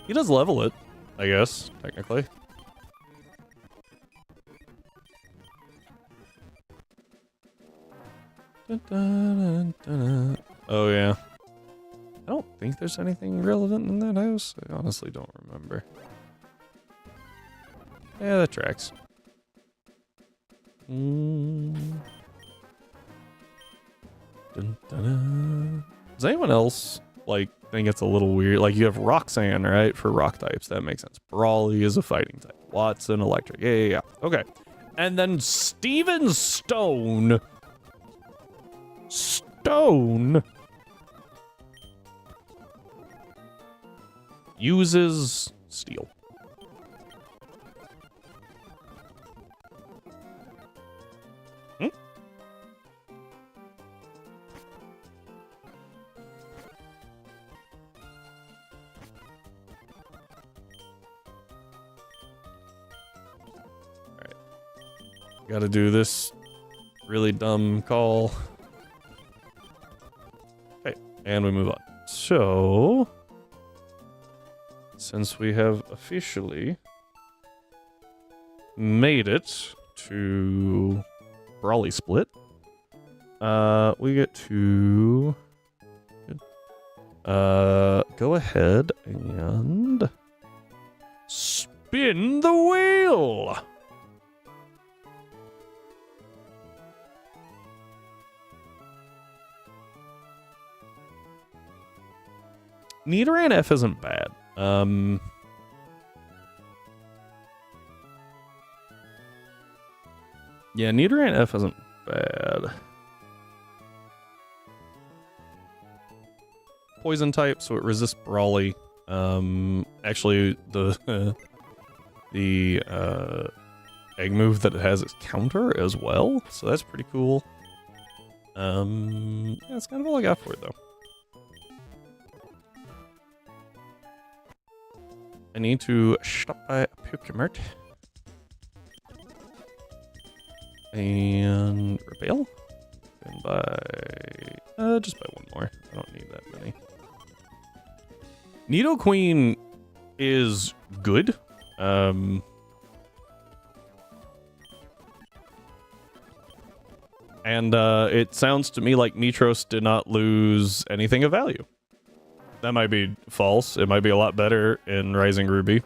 He does level it, I guess, technically. Dun, dun, dun, dun. Oh, yeah. I don't think there's anything relevant in that house. I honestly don't remember. Yeah, that tracks. Dun, dun, dun. Does anyone else, like, think it's a little weird? Like, you have Roxanne, right? For rock types. That makes sense. Brawly is a fighting type. Watson, electric. Yeah. Okay. And then Steven Stone uses steel. Alright. Gotta do this really dumb call. And we move on. So, since we have officially made it to Brawly Split, we get to go ahead and spin the wheel. Nidoran F isn't bad. Yeah, Nidoran F isn't bad. Poison type, so it resists Brawly. Actually, the the egg move that it has is counter as well, so that's pretty cool. Yeah, that's kind of all I got for it though. I need to stop by Pokemart and Rebel. And buy just buy one more. I don't need that many. Nidoqueen is good. And it sounds to me like Mitros did not lose anything of value. That might be false. It might be a lot better in Rising Ruby.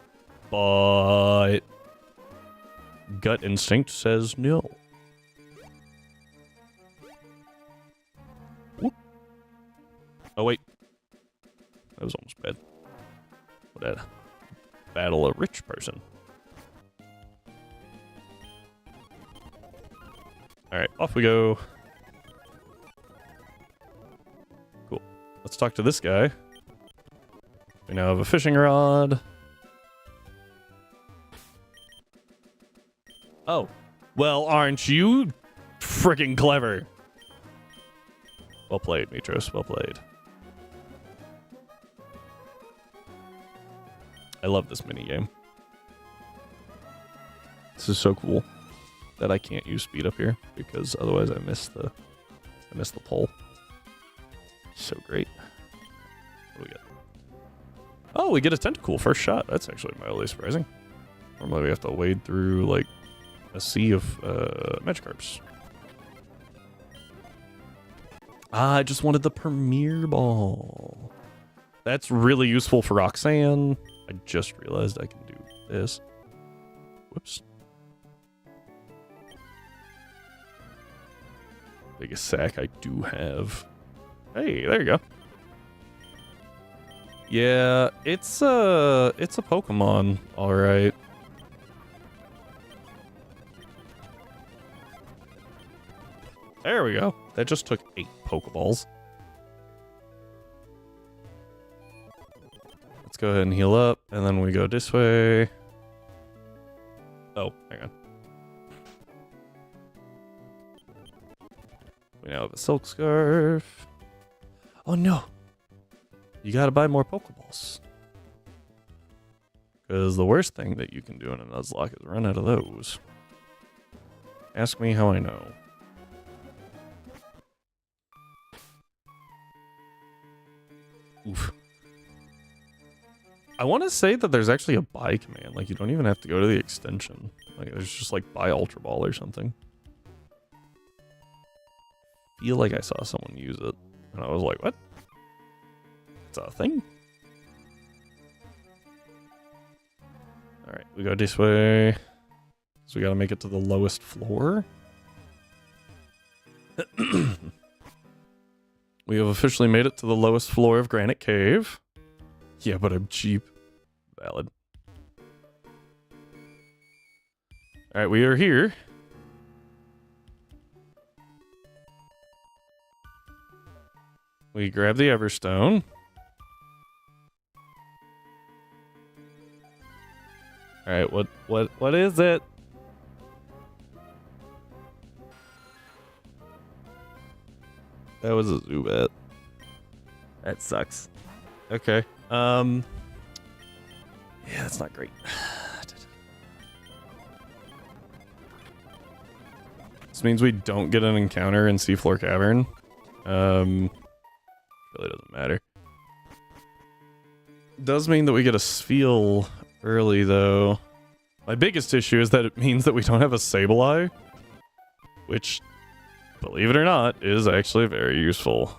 But gut instinct says no. Whoop. Oh, wait. That was almost bad. What that? Battle a rich person. Alright, off we go. Cool. Let's talk to this guy. We now have a fishing rod. Oh. Well, aren't you freaking clever? Well played, Mitros. Well played. I love this minigame. This is so cool that I can't use speed up here because otherwise I miss the pole. So great. What do we get? Oh, we get a tentacle first shot. That's actually mildly surprising. Normally we have to wade through like a sea of Magikarps. Ah, I just wanted the Premier Ball. That's really useful for Roxanne. I just realized I can do this. Whoops. Biggest sack I do have. Hey, there you go. Yeah, it's a Pokemon, all right. There we go. That just took 8 Pokeballs. Let's go ahead and heal up, and then we go this way. Oh, hang on. We now have a Silk Scarf. Oh no! You gotta buy more Pokeballs. Because the worst thing that you can do in a Nuzlocke is run out of those. Ask me how I know. Oof. I want to say that there's actually a buy command. Like, you don't even have to go to the extension. Like, there's just, like, buy Ultra Ball or something. Feel like I saw someone use it. And I was like, what? It's a thing? Alright, we go this way. So we gotta make it to the lowest floor. We have officially made it to the lowest floor of Granite Cave. Yeah, but I'm cheap. Valid. Alright, we are here. We grab the Everstone. Alright, what is it? That was a Zubat. That sucks. Okay. Yeah, that's not great. This means we don't get an encounter in Seafloor Cavern. Really doesn't matter. Does mean that we get a Spheal early, though. My biggest issue is that it means that we don't have a Sableye, which, believe it or not, is actually very useful.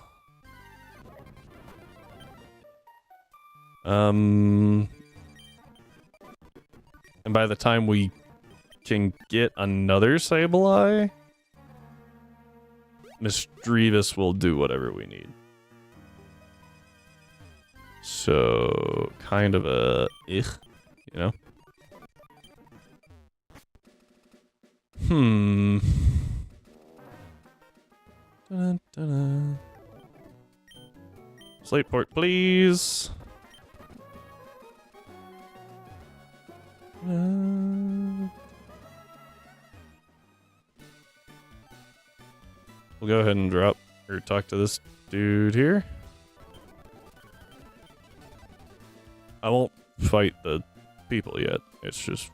And by the time we can get another Sableye, Misdreavus will do whatever we need. So, kind of a you know? Dun, dun, dun. Slate port, please. We'll go ahead and drop or talk to this dude here. I won't fight the people yet. It's just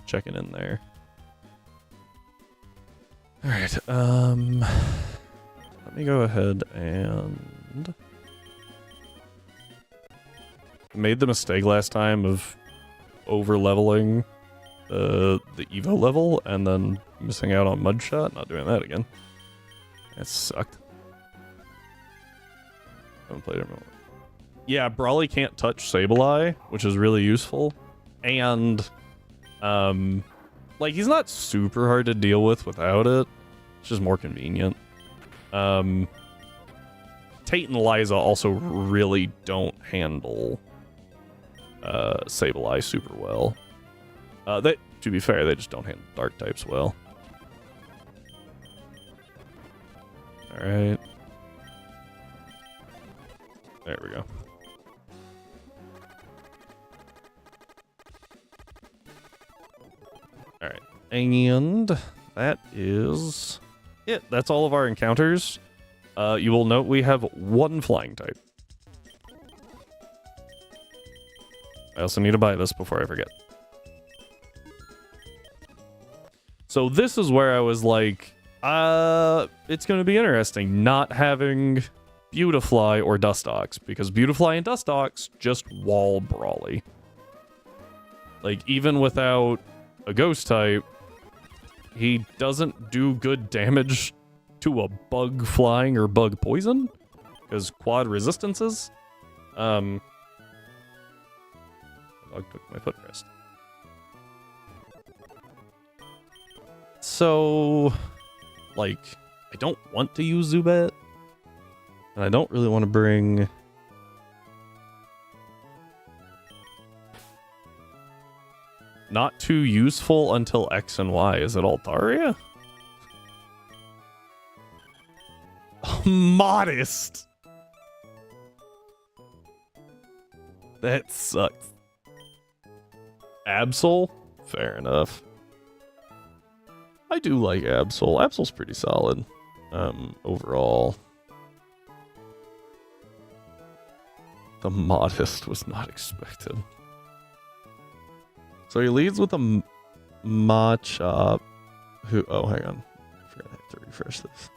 checking in there. All right. Let me go ahead and made the mistake last time of over leveling the Evo level and then missing out on Mudshot. Not doing that again. That sucked. Haven't played it. Yeah, Brawly can't touch Sableye, which is really useful. And, like, he's not super hard to deal with without it. It's just more convenient. Tate and Liza also really don't handle Sableye super well. To be fair, they just don't handle dark types well. Alright. There we go. Alright. And that is it. That's all of our encounters. You will note we have one flying type. I also need to buy this before I forget. So this is where I was like, it's going to be interesting not having Beautifly or Dustox, because Beautifly and Dustox just wall Brawly. Like, even without a ghost type, he doesn't do good damage to a bug flying or bug poison, because quad resistances. Dog took my footrest. So, like, I don't want to use Zubat, and I don't really want to bring not too useful until X and Y. Is it Altaria? Modest. That sucks. Absol? Fair enough. I do like Absol. Absol's pretty solid. Overall. The modest was not expected. So he leads with a Machop. Who? Oh, hang on. I forgot I have to refresh this.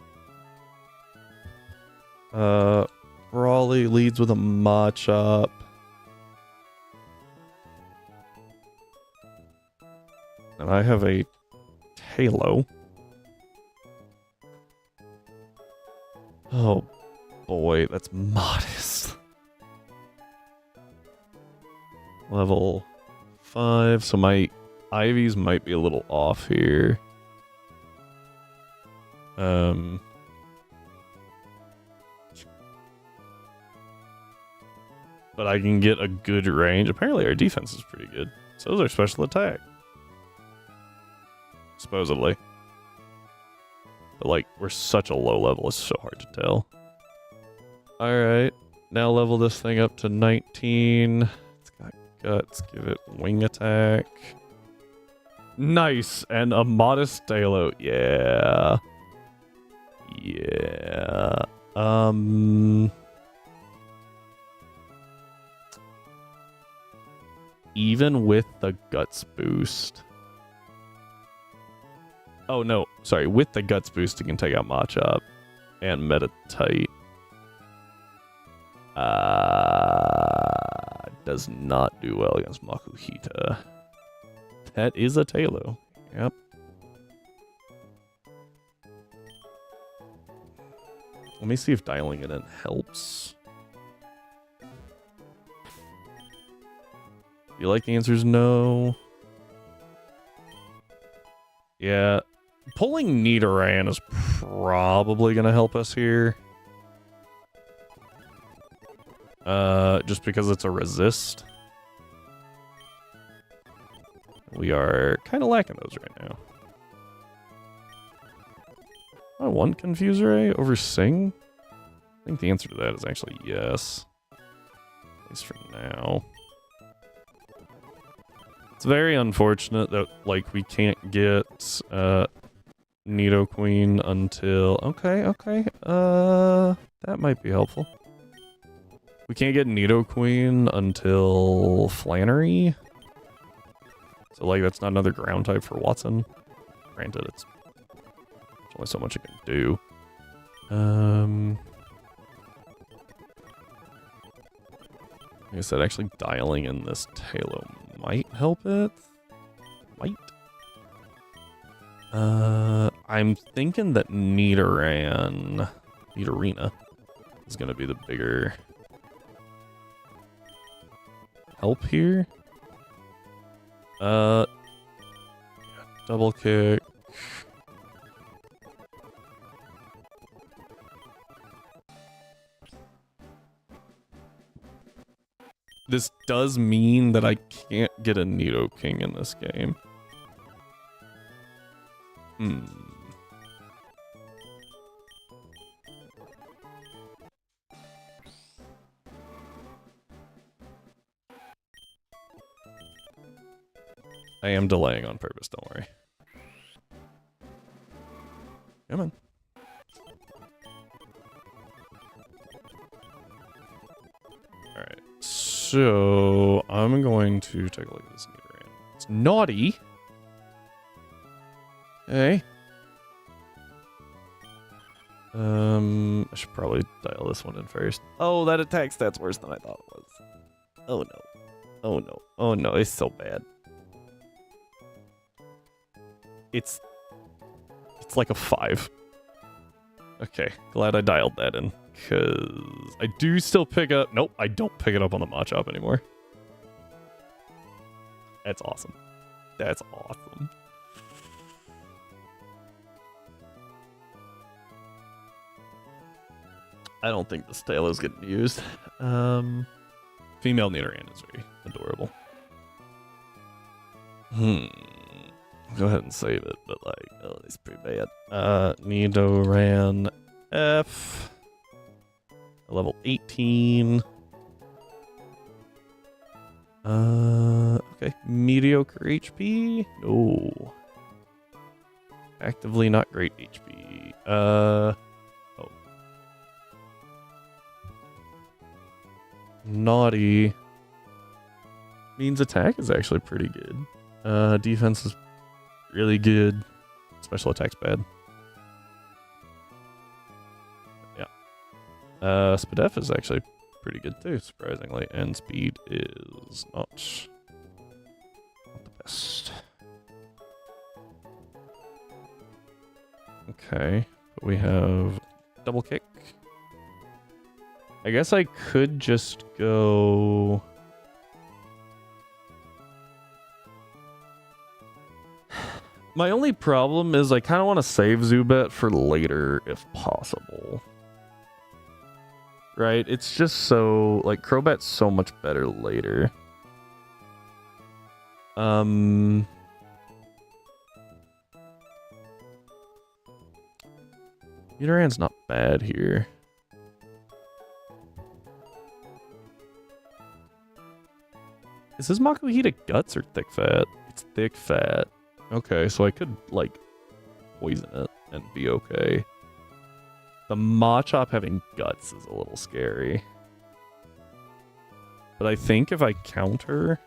Brawly leads with a Machop. And I have a Halo. Oh boy, that's modest. Level 5, so my Ivies might be a little off here. But I can get a good range. Apparently our defense is pretty good. So is our special attack. Supposedly. But like, we're such a low level, it's so hard to tell. Alright. Now level this thing up to 19. It's got guts. Give it wing attack. Nice! And a modest Halo. Yeah. Yeah. Even with the guts boost. Oh no, sorry, with the guts boost you can take out Machop and Meditite. Does not do well against Makuhita. That is a Talo. Yep. Let me see if dialing it in helps. You like the answers? No. Yeah. Pulling Nidoran is probably going to help us here. Just because it's a resist. We are kind of lacking those right now. I want Confuse Ray over Sing? I think the answer to that is actually yes. At least for now. It's very unfortunate that, like, we can't get, Nidoqueen until... Okay. That might be helpful. We can't get Nidoqueen until Flannery. So, like, that's not another ground type for Watson. Granted, it's only so much it can do. Like I said, actually dialing in this Tailo might help it. Might. I'm thinking that Nidorina is going to be the bigger help here. Double kick. This does mean that I can't get a Nidoking in this game. I am delaying on purpose, don't worry. Come on. Alright, so I'm going to take a look at this Nidoran. It's naughty. Okay. I should probably dial this one in first. Oh, that attack stat's worse than I thought it was. Oh no. Oh no. Oh no, it's so bad. It's like a 5. Okay, glad I dialed that in. Because I do still pick up... Nope, I don't pick it up on the Machop anymore. That's awesome. That's awesome. I don't think this tail is getting used. Female Nidoran is very adorable. Go ahead and save it, but like, oh, it's pretty bad. Nidoran F. Level 18. Okay. Mediocre HP? No. Actively not great HP. Oh. Naughty. Means attack is actually pretty good. Defense is really good. Special attack's bad. Yeah. Spadef is actually pretty good too, surprisingly. And speed is not the best. Okay. But we have double kick. I guess I could just go... My only problem is I kind of want to save Zubat for later if possible. Right? It's just so... Like, Crobat's so much better later. Nidoran's not bad here. Is this Makuhita guts or thick fat? It's thick fat. Okay, so I could, like, poison it and be okay. The Machop having guts is a little scary. But I think if I counter...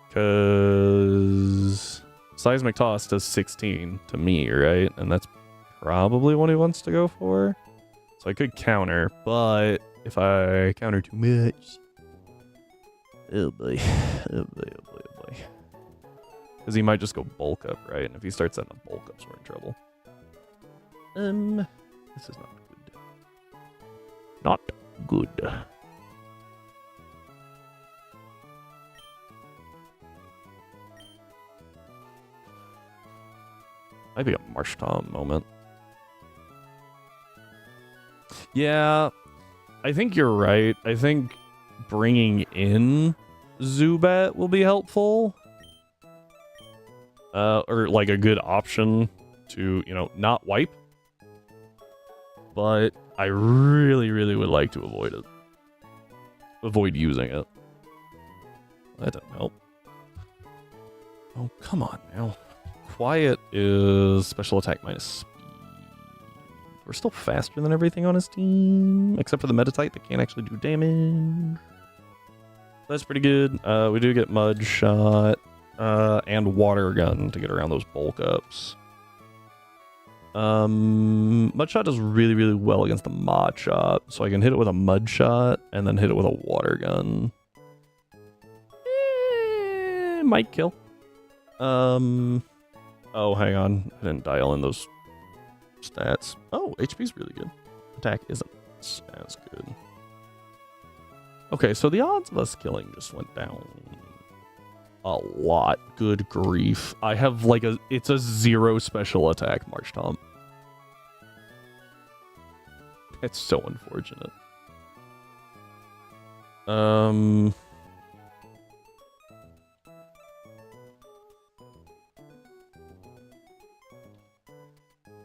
Because... Seismic Toss does 16 to me, right? And that's probably what he wants to go for. So I could counter, but if I counter too much... Oh boy. Oh boy, oh boy, oh boy. Because he might just go bulk up, right? And if he starts setting up bulk ups, we're in trouble. This is not good. Not good. Might be a Marsh Tom moment. Yeah, I think you're right. I think bringing in Zubat will be helpful. Or like a good option to, you know, not wipe. But I really, really would like to avoid it. Avoid using it. That doesn't help. Oh, come on now. Quiet is special attack minus speed. We're still faster than everything on his team, except for the Metatite that can't actually do damage. That's pretty good. We do get Mud Shot and Water Gun to get around those bulk ups. Mud Shot does really, really well against the Mod Shot, so I can hit it with a Mud Shot and then hit it with a Water Gun. Might kill. Oh, hang on. I didn't dial in those stats. Oh, HP's really good. Attack isn't as good. Okay, so the odds of us killing just went down a lot. Good grief. I have like it's a 0 special attack March Tom. It's so unfortunate.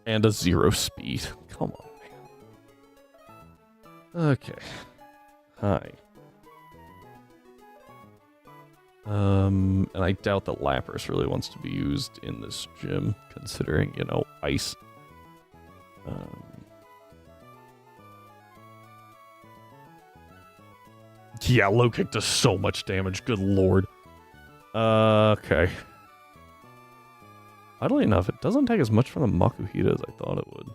And a 0 speed. Come on, man. Okay. Hi. And I doubt that Lapras really wants to be used in this gym, considering, you know, ice. Yeah, low kick does so much damage. Good lord. Okay. Oddly enough, it doesn't take as much from the Makuhita as I thought it would.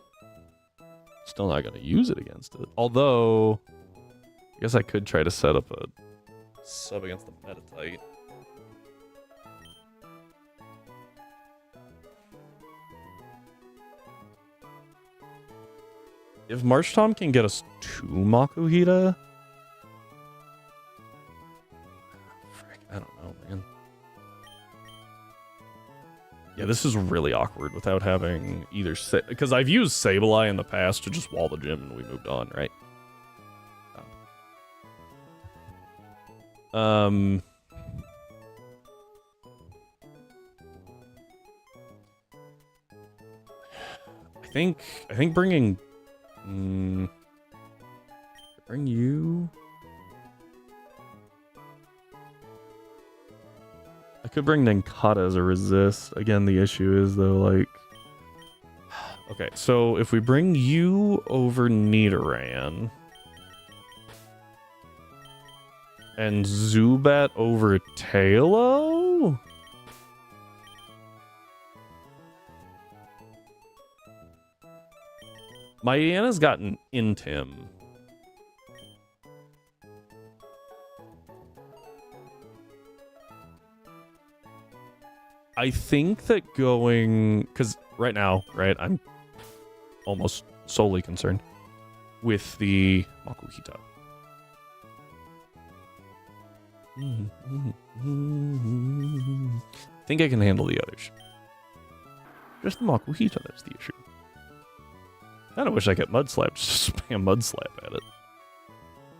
Still not going to use it against it. Although, I guess I could try to set up a sub against the Metatite. If Marshtom can get us 2 Makuhita... Frick, I don't know, man. Yeah, this is really awkward without having either... Because I've used Sableye in the past to just wall the gym and we moved on, right? I think bringing... bring you... I could bring Ninkata as a resist. Again, the issue is, though, like... Okay, so if we bring you over Nidoran... And Zubat over Tailo? Maiana's gotten Intim. I think that going... Because right now, right, I'm almost solely concerned with the Makuhita. I think I can handle the others. Just the Makuhita, that's the issue. I kind of wish I could Mud Slap, just spam Mud Slap at it.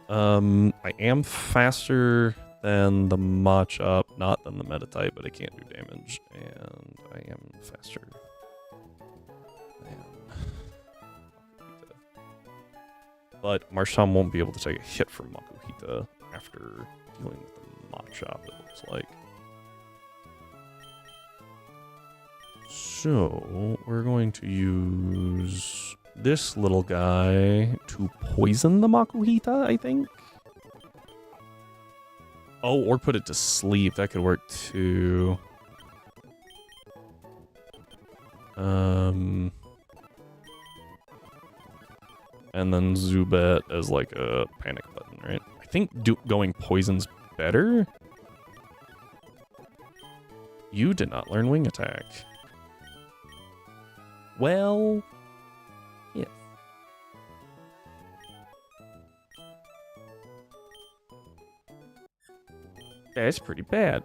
I am faster than the Machop, not than the Metatite, but it can't do damage. And I am faster than Makuhita. But Marshtom won't be able to take a hit from Makuhita after dealing with the Machop, it looks like. So, we're going to use this little guy to poison the Makuhita, I think. Oh, or put it to sleep. That could work too. And then Zubat as like a panic button, right? I think going poison's better. You did not learn Wing Attack. Well, yes. That's pretty bad.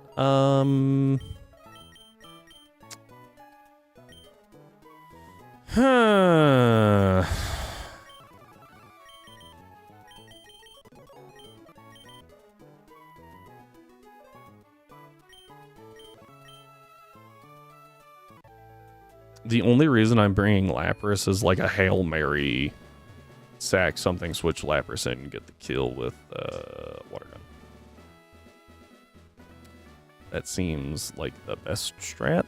Huh. The only reason I'm bringing Lapras is like a Hail Mary, sack something, switch Lapras in, and get the kill with Water Gun. That seems like the best strat.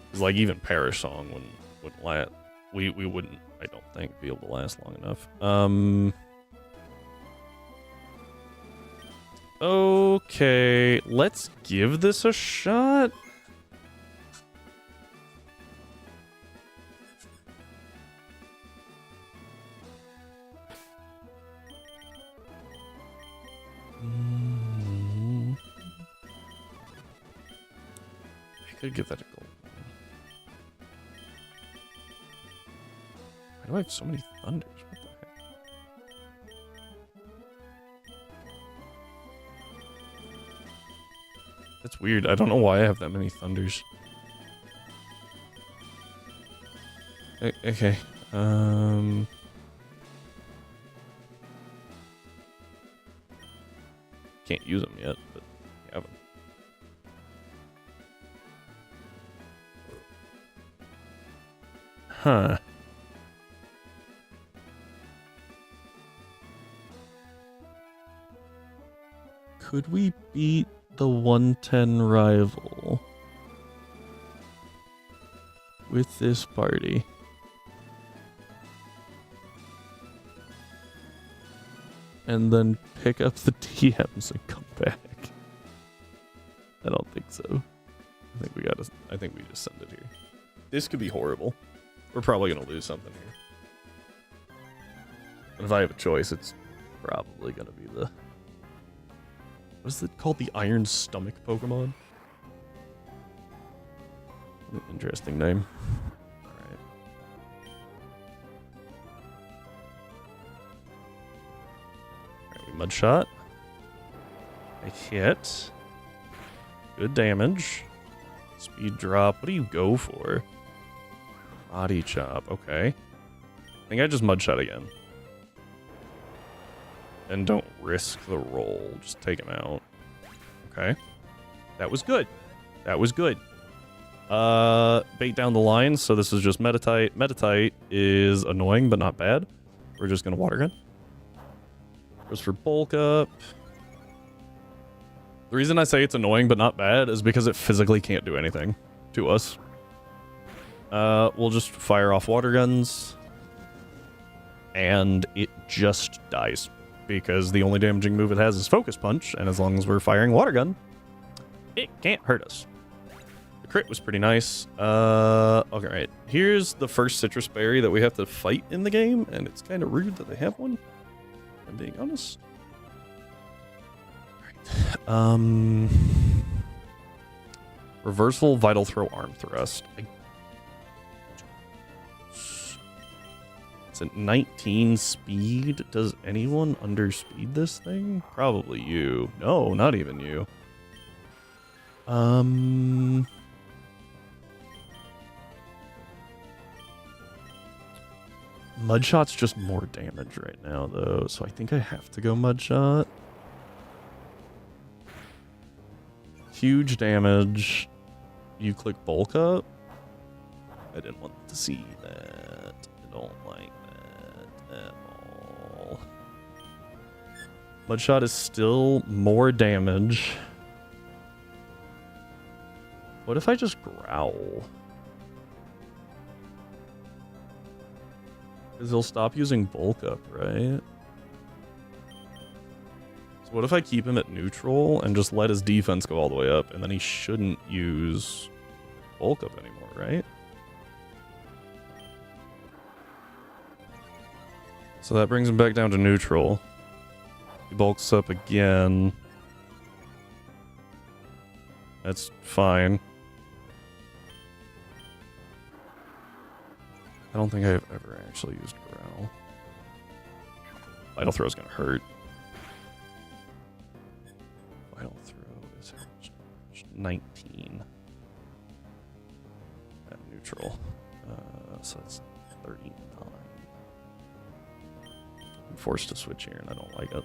Because like even Perish Song wouldn't last. We wouldn't, I don't think, be able to last long enough. Okay, let's give this a shot. I could give that a go. Why do I have so many thunders? What the heck? That's weird. I don't know why I have that many thunders. Okay. Can't use them yet, but we have them. Huh. Could we beat the 110 rival with this party? And then pick up the TMs and come back? I don't think so. I think we just send it here. This could be horrible. We're probably gonna lose something here. And if I have a choice, it's probably gonna be the... What is it called? The Iron Stomach Pokemon? What an interesting name. Alright. Alright, we Mud Shot. I hit. Good damage. Speed drop. What do you go for? Body Chop. Okay. I think I just Mud Shot again. And don't risk the roll. Just take him out. Okay. That was good. That was good. Bait down the line, so this is just Metatite. Metatite is annoying, but not bad. We're just gonna Water Gun. Goes for Bulk Up. The reason I say it's annoying, but not bad, is because it physically can't do anything to us. We'll just fire off Water Guns. And it just dies. Because the only damaging move it has is Focus Punch, and as long as we're firing Water Gun, it can't hurt us. The crit was pretty nice. Okay, right. Here's the first Citrus Berry that we have to fight in the game, and it's kind of rude that they have one, if I'm being honest. Alright. Reversal, Vital Throw, Arm Thrust. It's at 19 speed. Does anyone underspeed this thing? Probably you. No, not even you. Mudshot's just more damage right now, though, so I think I have to go Mudshot. Huge damage. You click Bulk Up. I didn't want to see that. I don't like that at all. Mudshot is still more damage. What if I just growl? Because he'll stop using Bulk Up, right? So what if I keep him at neutral and just let his defense go all the way up, and then he shouldn't use Bulk Up anymore, right? So that brings him back down to neutral. He bulks up again. That's fine. I don't think I've ever actually used Growl. Vital Throw is going to hurt. Vital Throw is 19. At neutral. So that's 39. I'm forced to switch here and I don't like it.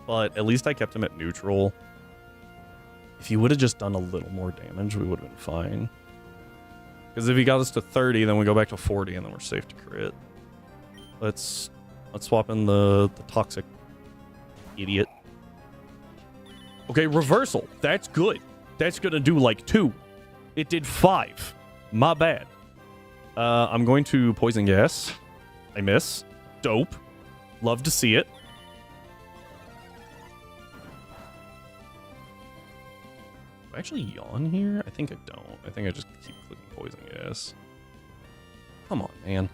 But at least I kept him at neutral. If he would have just done a little more damage, we would have been fine. Because if he got us to 30, then we go back to 40, and then we're safe to crit. Let's swap in the toxic idiot. Okay, reversal. That's good. That's gonna do like 2. It did 5. My bad. I'm going to poison gas. I miss. Dope. Love to see it. Do I actually yawn here? I think I don't. I think I just keep clicking poison gas. Come on, man.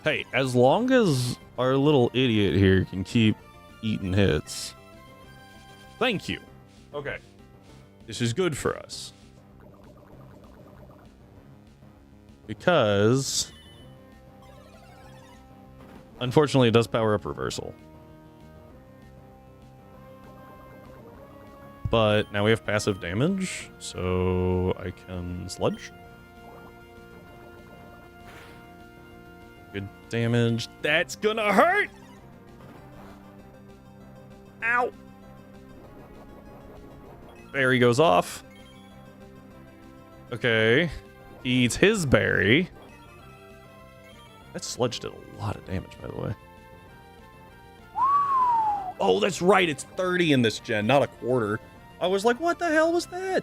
Hey, as long as our little idiot here can keep eating hits. Thank you. Okay. This is good for us. Because unfortunately it does power up reversal. But now we have passive damage, so I can sludge. Good damage. That's gonna hurt! Ow! Berry goes off. Okay. He eats his berry. That sludge did a lot of damage, by the way. Oh, that's right. It's 30 in this gen, not a quarter. I was like, what the hell was that?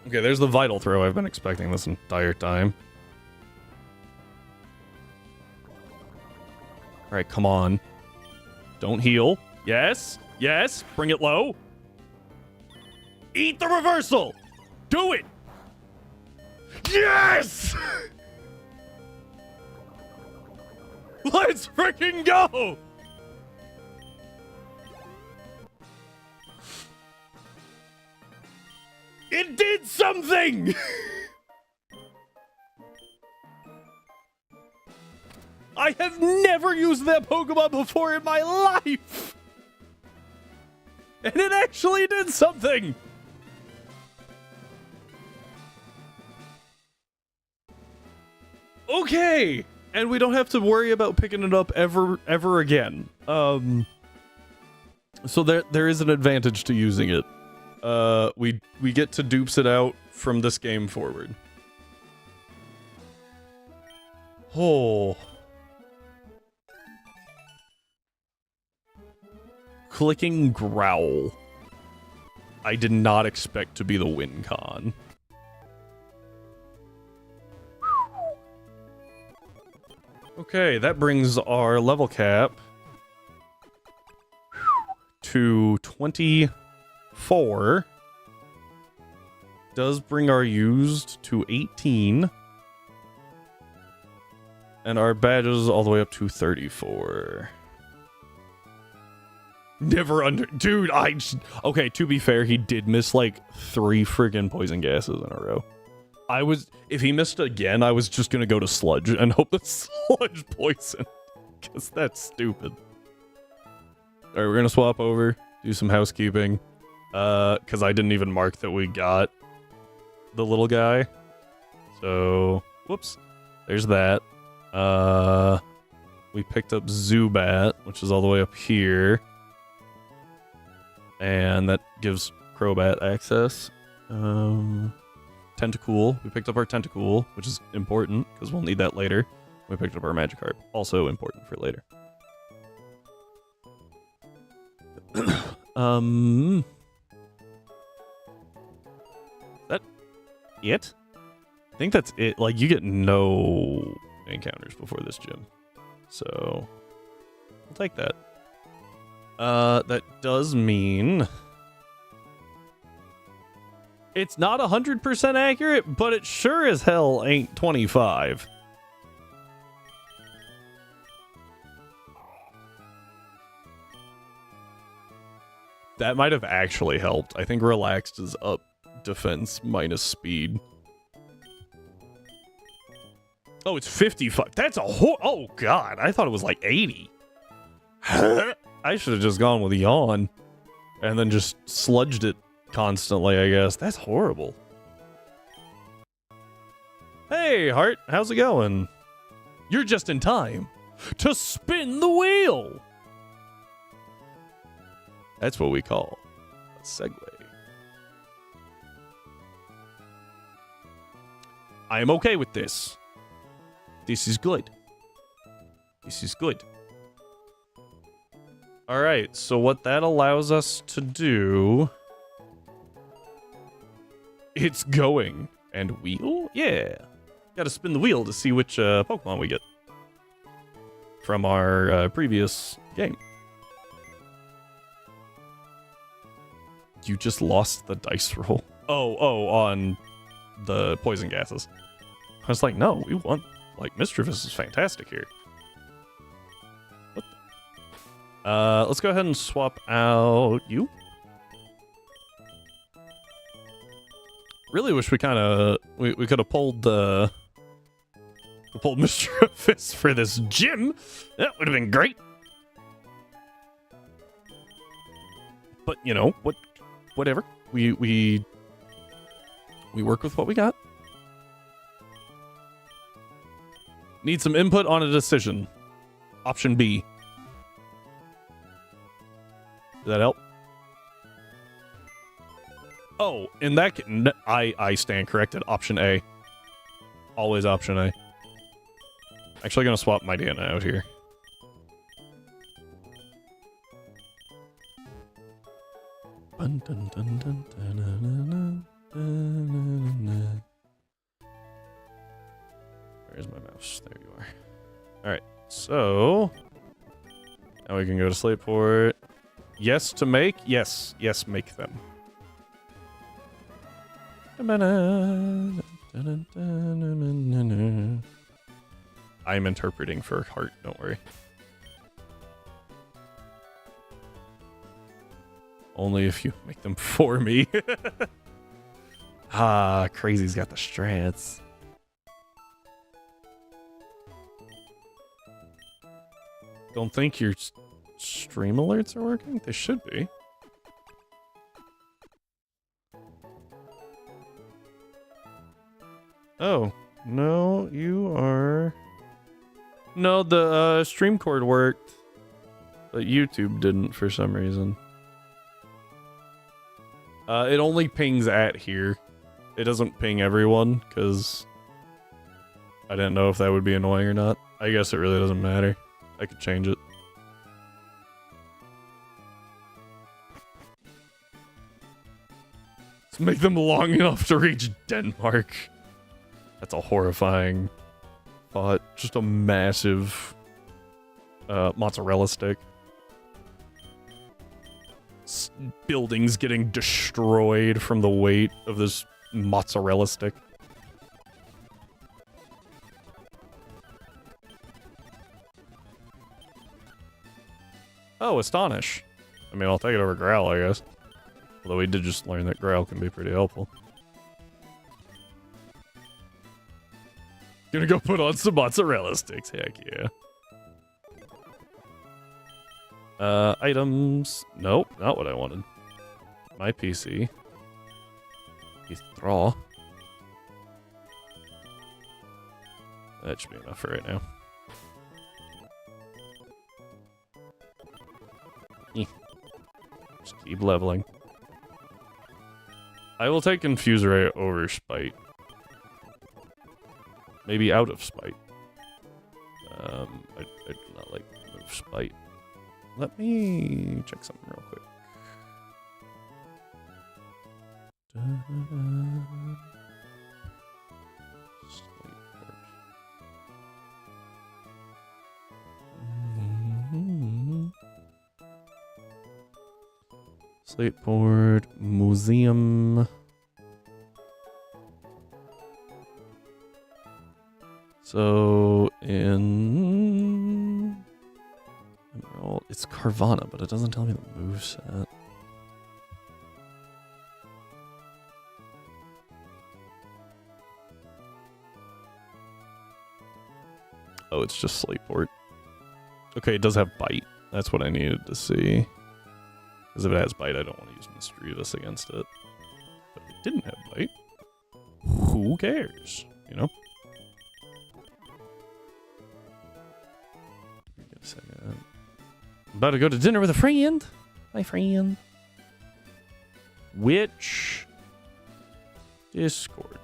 Okay, there's the vital throw I've been expecting this entire time. All right, come on. Don't heal. Yes. Yes. Bring it low. Eat the reversal. Do it. Yes! Let's freaking go! It did something! I have never used that Pokemon before in my life! And it actually did something! Okay! And we don't have to worry about picking it up ever again. So there is an advantage to using it. We get to dupes it out from this game forward. Oh. Clicking Growl. I did not expect to be the win con. Okay, that brings our level cap to 24. Does bring our used to 18. And our badges all the way up to 34. Never under... Dude, okay, to be fair, he did miss like 3 friggin' poison gases in a row. If he missed again, I was just gonna go to Sludge and hope that Sludge poison. Because that's stupid. Alright, we're gonna swap over, do some housekeeping. Because I didn't even mark that we got the little guy. So, whoops. There's that. We picked up Zubat, which is all the way up here. And that gives Crobat access. Tentacool. We picked up our Tentacool, which is important because we'll need that later. We picked up our Magikarp, also important for later. Is that it? I think that's it. Like, you get no encounters before this gym. So, I'll take that. That does mean... It's not 100% accurate, but it sure as hell ain't 25. That might have actually helped. I think Relaxed is up defense minus speed. Oh, it's 55. That's a whole... Oh, God. I thought it was like 80. I should have just gone with Yawn and then just sludged it constantly, I guess. That's horrible. Hey, Heart. How's it going? You're just in time. to spin the wheel. That's what we call a segue. I am okay with this. This is good. This is good. All right, so what that allows us to do... It's going. And wheel? Yeah. Gotta spin the wheel to see which Pokemon we get. From our previous game. You just lost the dice roll. Oh, on the poison gases. I was like, no, we won. Like, Mischievous is fantastic here. What the? Let's go ahead and swap out you. Really wish we kind of we could have pulled Mischievous for this gym. That would have been great. But you know whatever. We work with what we got. Need some input on a decision. Option B. Does that help? Oh, in that I stand corrected. Option A. Always option A. Actually gonna swap my Diana out here. Where's my mouse? There you are. Alright, so now we can go to Slateport. Yes to make? Yes, make them. I'm interpreting for heart, don't worry. Only if you make them for me. Crazy's got the strats. Don't think your stream alerts are working? They should be. Oh, no, you are... No, the stream cord worked, but YouTube didn't for some reason. It only pings at here. It doesn't ping everyone, because I didn't know if that would be annoying or not. I guess it really doesn't matter. I could change it. Let's make them long enough to reach Denmark. That's a horrifying thought. Just a massive mozzarella stick. Buildings getting destroyed from the weight of this mozzarella stick. Oh, Astonish. I mean, I'll take it over Growl, I guess. Although we did just learn that Growl can be pretty helpful. Gonna go put on some mozzarella sticks, heck yeah. Items. Nope, not what I wanted. My PC. Withdraw. That should be enough for right now. Just keep leveling. I will take Infuse Ray over Spite. Maybe out of Spite. I do not like move Spite. Let me check something real quick. Slateport Museum. So in Emerald, it's Carvana, but it doesn't tell me the moveset. Oh, it's just Slateport. Okay, it does have Bite. That's what I needed to see. Because if it has Bite, I don't want to use Mischievous against it. But if it didn't have Bite, who cares? You know? About to go to dinner with a friend. My friend. Which Discord?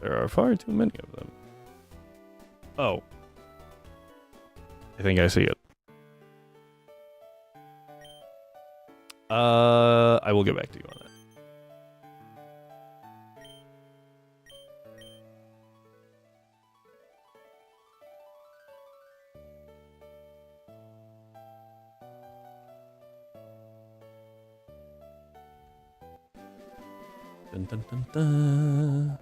There are far too many of them. Oh. I think I see it. I will get back to you on that. Dun, dun, dun, dun.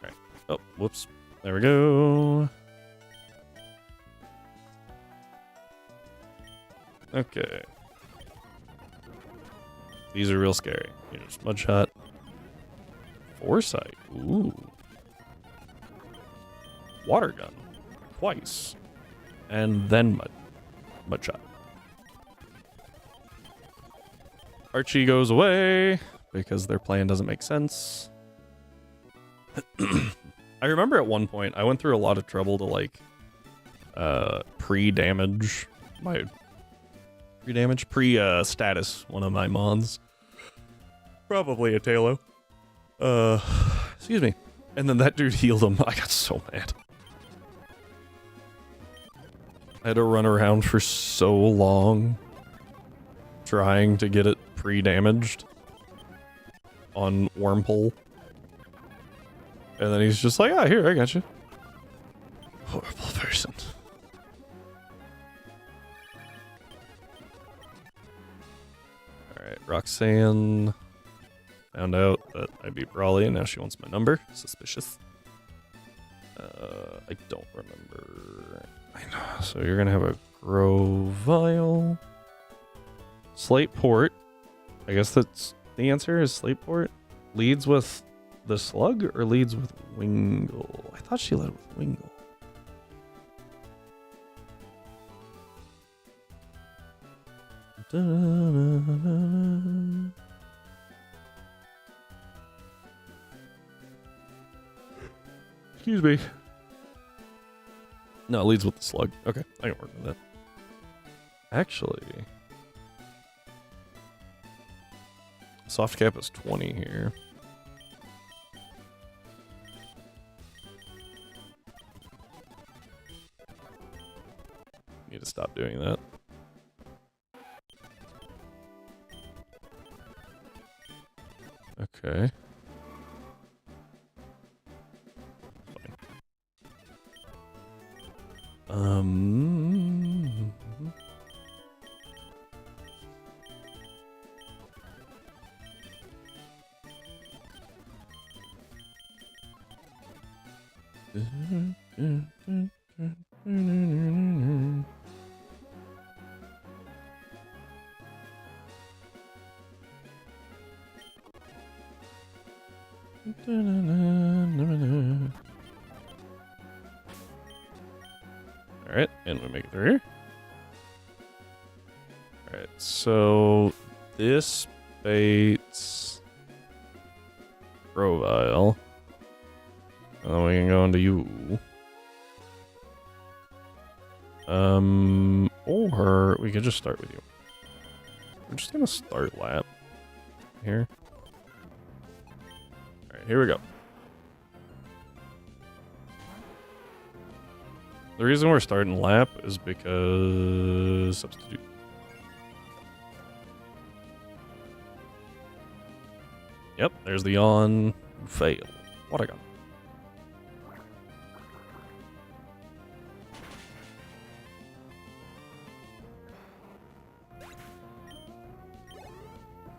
Alright. Oh, whoops. There we go. Okay. These are real scary. Here's Mudshot. Foresight. Ooh. Water gun. Twice. And then Mudshot. Archie goes away because their plan doesn't make sense. I remember at one point I went through a lot of trouble to like pre-damage my pre-status one of my mons. Probably a Talo. Excuse me. And then that dude healed him. I got so mad. I had to run around for so long trying to get it pre-damaged on Wormpole. And then he's just like, ah, here, I got you. Horrible person. Alright, Roxanne found out that I beat Brawley and now she wants my number. Suspicious. I don't remember. I know. So you're gonna have a Grovile. Slate Port. I guess that's the answer is Slate Port. Leads with the Slug or leads with Wingle? I thought she led with Wingle. Excuse me. No, it leads with the Slug. Okay, I can work with that. Actually, soft cap is 20 here. Need to stop doing that. Okay. Fine. Alright, and we make it through here. Alright, so this baits Grovile. And then we can go into you. Or we could just start with you. We're just gonna start lap here. Alright, here we go. The reason we're starting lap is because substitute. Yep, there's the yawn. Fail. What I got.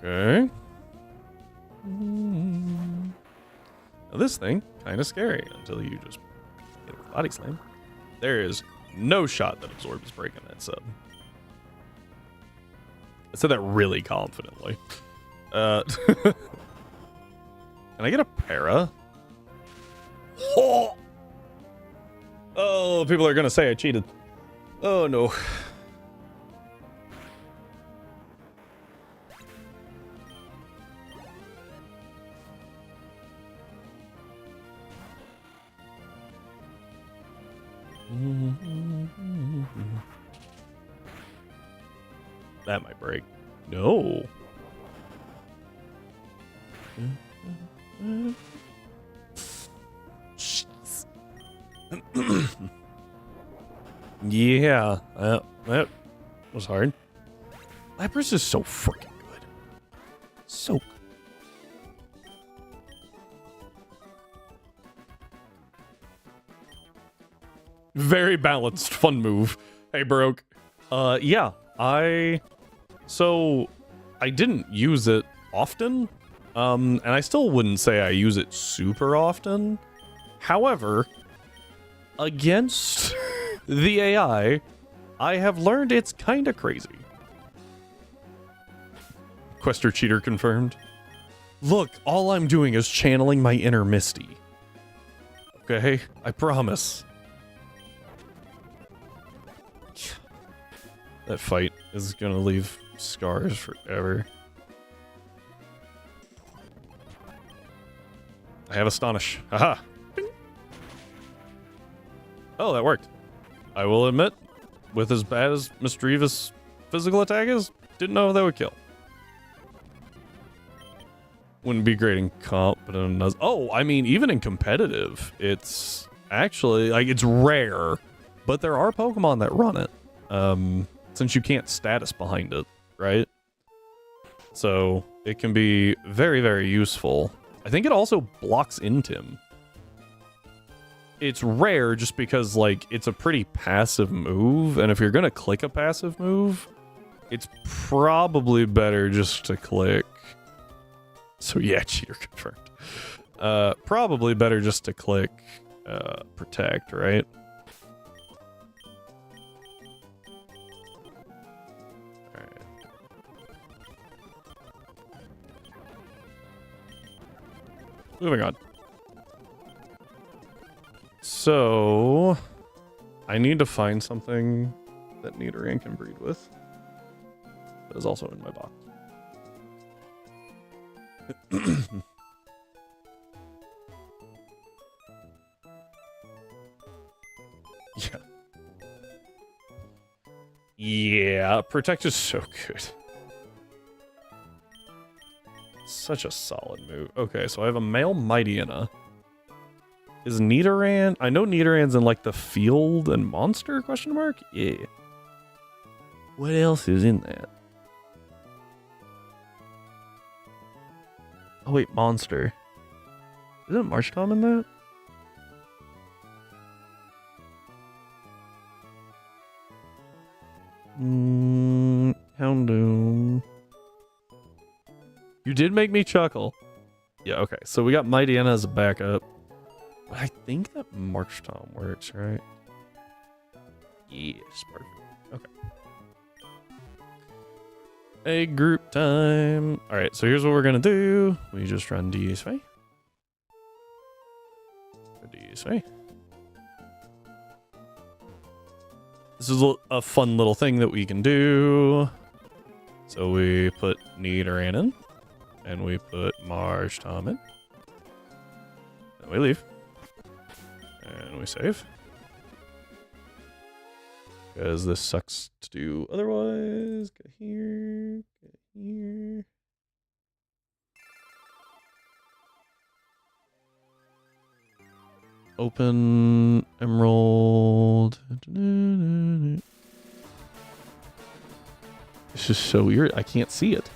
Okay. Now this thing, kind of scary until you just get a body slam. There is no shot that Absorb is breaking that sub. I said that really confidently. Can I get a para? Oh, people are gonna say I cheated. Oh no. That might break. No. Jeez. Yeah, that was hard. Lapras is so freaking good. So good. Very balanced, fun move. Hey, Broke. Yeah, so I didn't use it often. And I still wouldn't say I use it super often. However, against the AI, I have learned it's kind of crazy. Quester cheater confirmed. Look, all I'm doing is channeling my inner Misty. Okay? I promise. That fight is gonna leave scars forever. I have Astonish. Haha. Oh, that worked. I will admit, with as bad as Misdreavus' physical attack is, didn't know that would kill. Wouldn't be great in comp, but oh, I mean, even in competitive, it's actually, like, it's rare, but there are Pokemon that run it. Since you can't status behind it, right? So it can be very, very useful. I think it also blocks Intim. It's rare just because, like, it's a pretty passive move, and if you're gonna click a passive move, it's probably better just to click. So yeah, cheater confirmed. Probably better just to click protect, right? Moving on. So, I need to find something that Nidoran can breed with. That is also in my box. Yeah. Yeah, Protect is so good. Such a solid move. Okay, so I have a male Mightyena. Is Nidoran... I know Nidoran's in, like, the field and monster, question mark? Yeah. What else is in that? Oh, wait, monster. Isn't March Tom in that? Houndoom. You did make me chuckle. Yeah, okay. So we got Mightyena as a backup. But I think that March Tom works, right? Yes, perfect. Okay. A group time. Alright, so here's what we're gonna do. We just run DSV. DSV. This is a fun little thing that we can do. So we put Nidoran in. And we put March Tom in. Then we leave. And we save. Because this sucks to do otherwise. Get here. Get here. Open Emerald. This is so weird. I can't see it.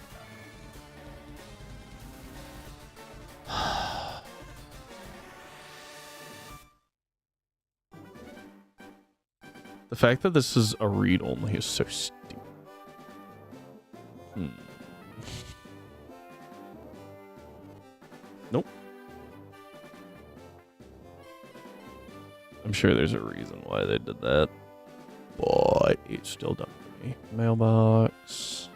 The fact that this is a read only is so stupid. Nope. I'm sure there's a reason why they did that. But it's still done for me. Mailbox.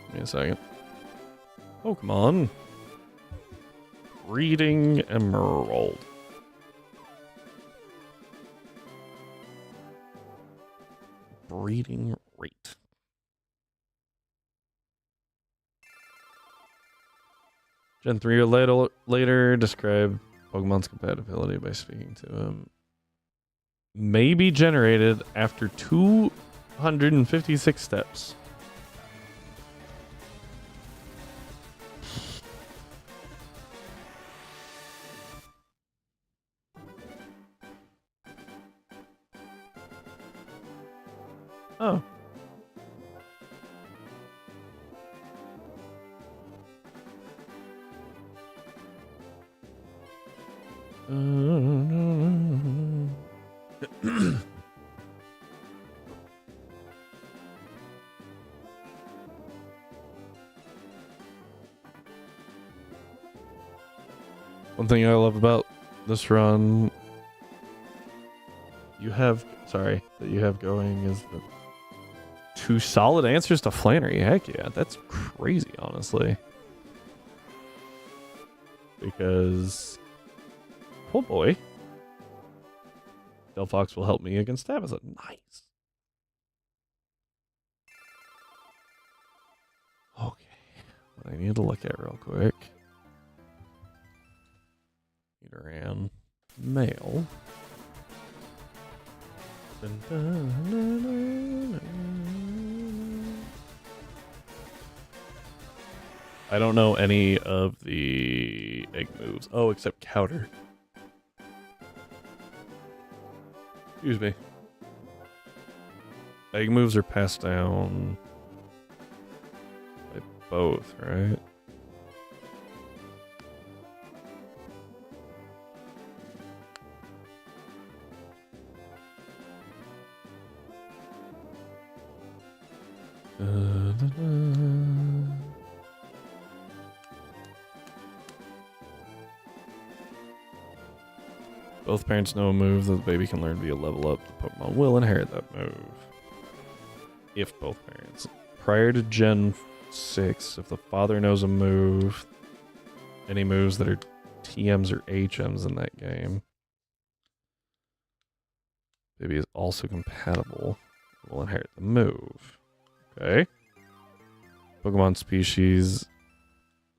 Give me a second. Oh, come on. Reading Emerald. Breeding rate. Gen 3 or later, describe Pokemon's compatibility by speaking to him. May be generated after 256 steps. Oh. One thing I love about this run that you have going is the 2 solid answers to Flannery. Heck yeah, that's crazy, honestly. Because, oh boy, Delphox will help me against Tabitha. Nice. Okay, what I need to look at real quick. Nidoran, male. Dun, dun, dun, dun, dun. I don't know any of the egg moves. Oh, except Counter. Excuse me. Egg moves are passed down by both, right? Both parents know a move that the baby can learn via level up. The Pokemon will inherit that move. If both parents. Prior to Gen 6, if the father knows a move, any moves that are TMs or HMs in that game, baby is also compatible. Will inherit the move. Okay. Pokemon species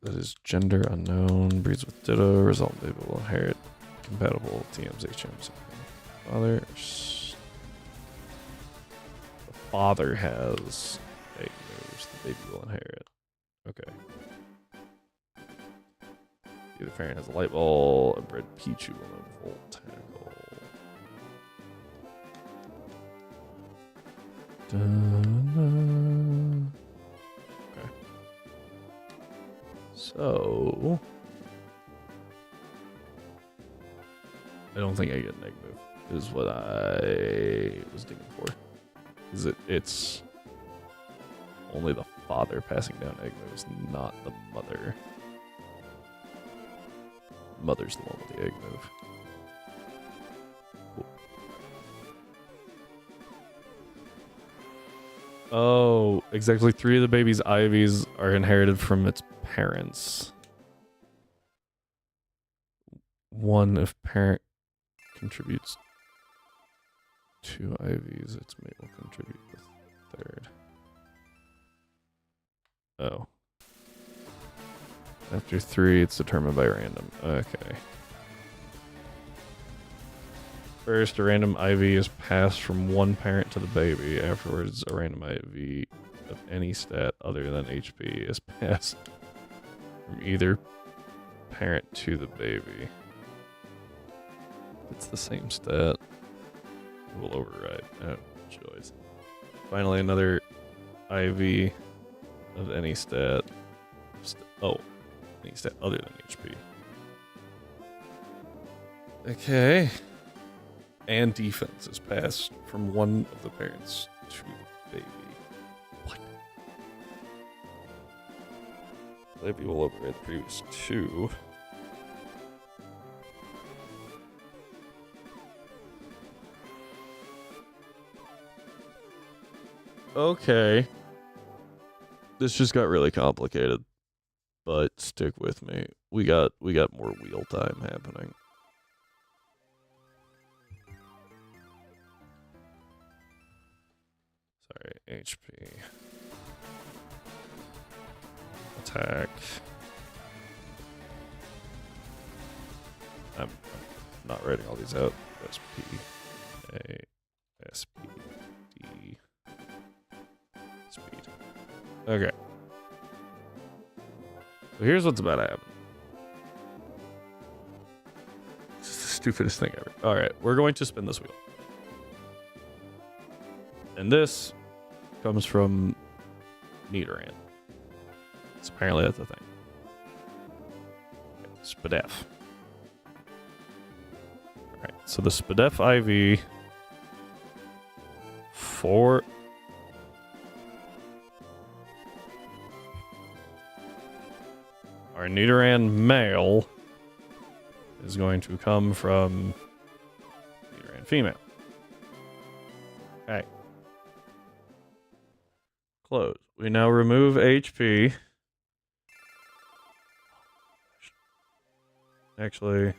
that is gender unknown, breeds with Ditto, result baby will inherit compatible TMs, HMs. Okay. The father has egg moves, the baby will inherit. Okay. Either parent has a light ball, a bred Pichu will know Volt Tackle. Okay. So I don't think I get an egg move, is what I was digging for. Is it's only the father passing down egg moves, not the mother. Mother's the one with the egg move. Cool. Oh, exactly 3 of the baby's IVs are inherited from its parents. 1 if parent contributes 2 IVs, its mate will contribute the 3rd. Oh. After 3, it's determined by random. Okay. First, a random IV is passed from one parent to the baby. Afterwards, a random IV of any stat other than HP is passed from either parent to the baby. If it's the same stat, it will override. Oh, choice. Finally, another IV of any stat. Any stat other than HP. Okay. And defense is passed from one of the parents to the baby. What? The baby will override the previous 2. Okay. This just got really complicated. But stick with me. We got more wheel time happening. Sorry, HP. Attack. I'm not writing all these out. SP A SP D speed. Okay. So here's what's about to happen. This is the stupidest thing ever. All right, we're going to spin this wheel. And this comes from Nidoran. So apparently that's a thing. Okay, Spadef. Alright, so the Spadef IV for our Nidoran male is going to come from Nidoran female. Okay. Close. We now remove HP. Actually,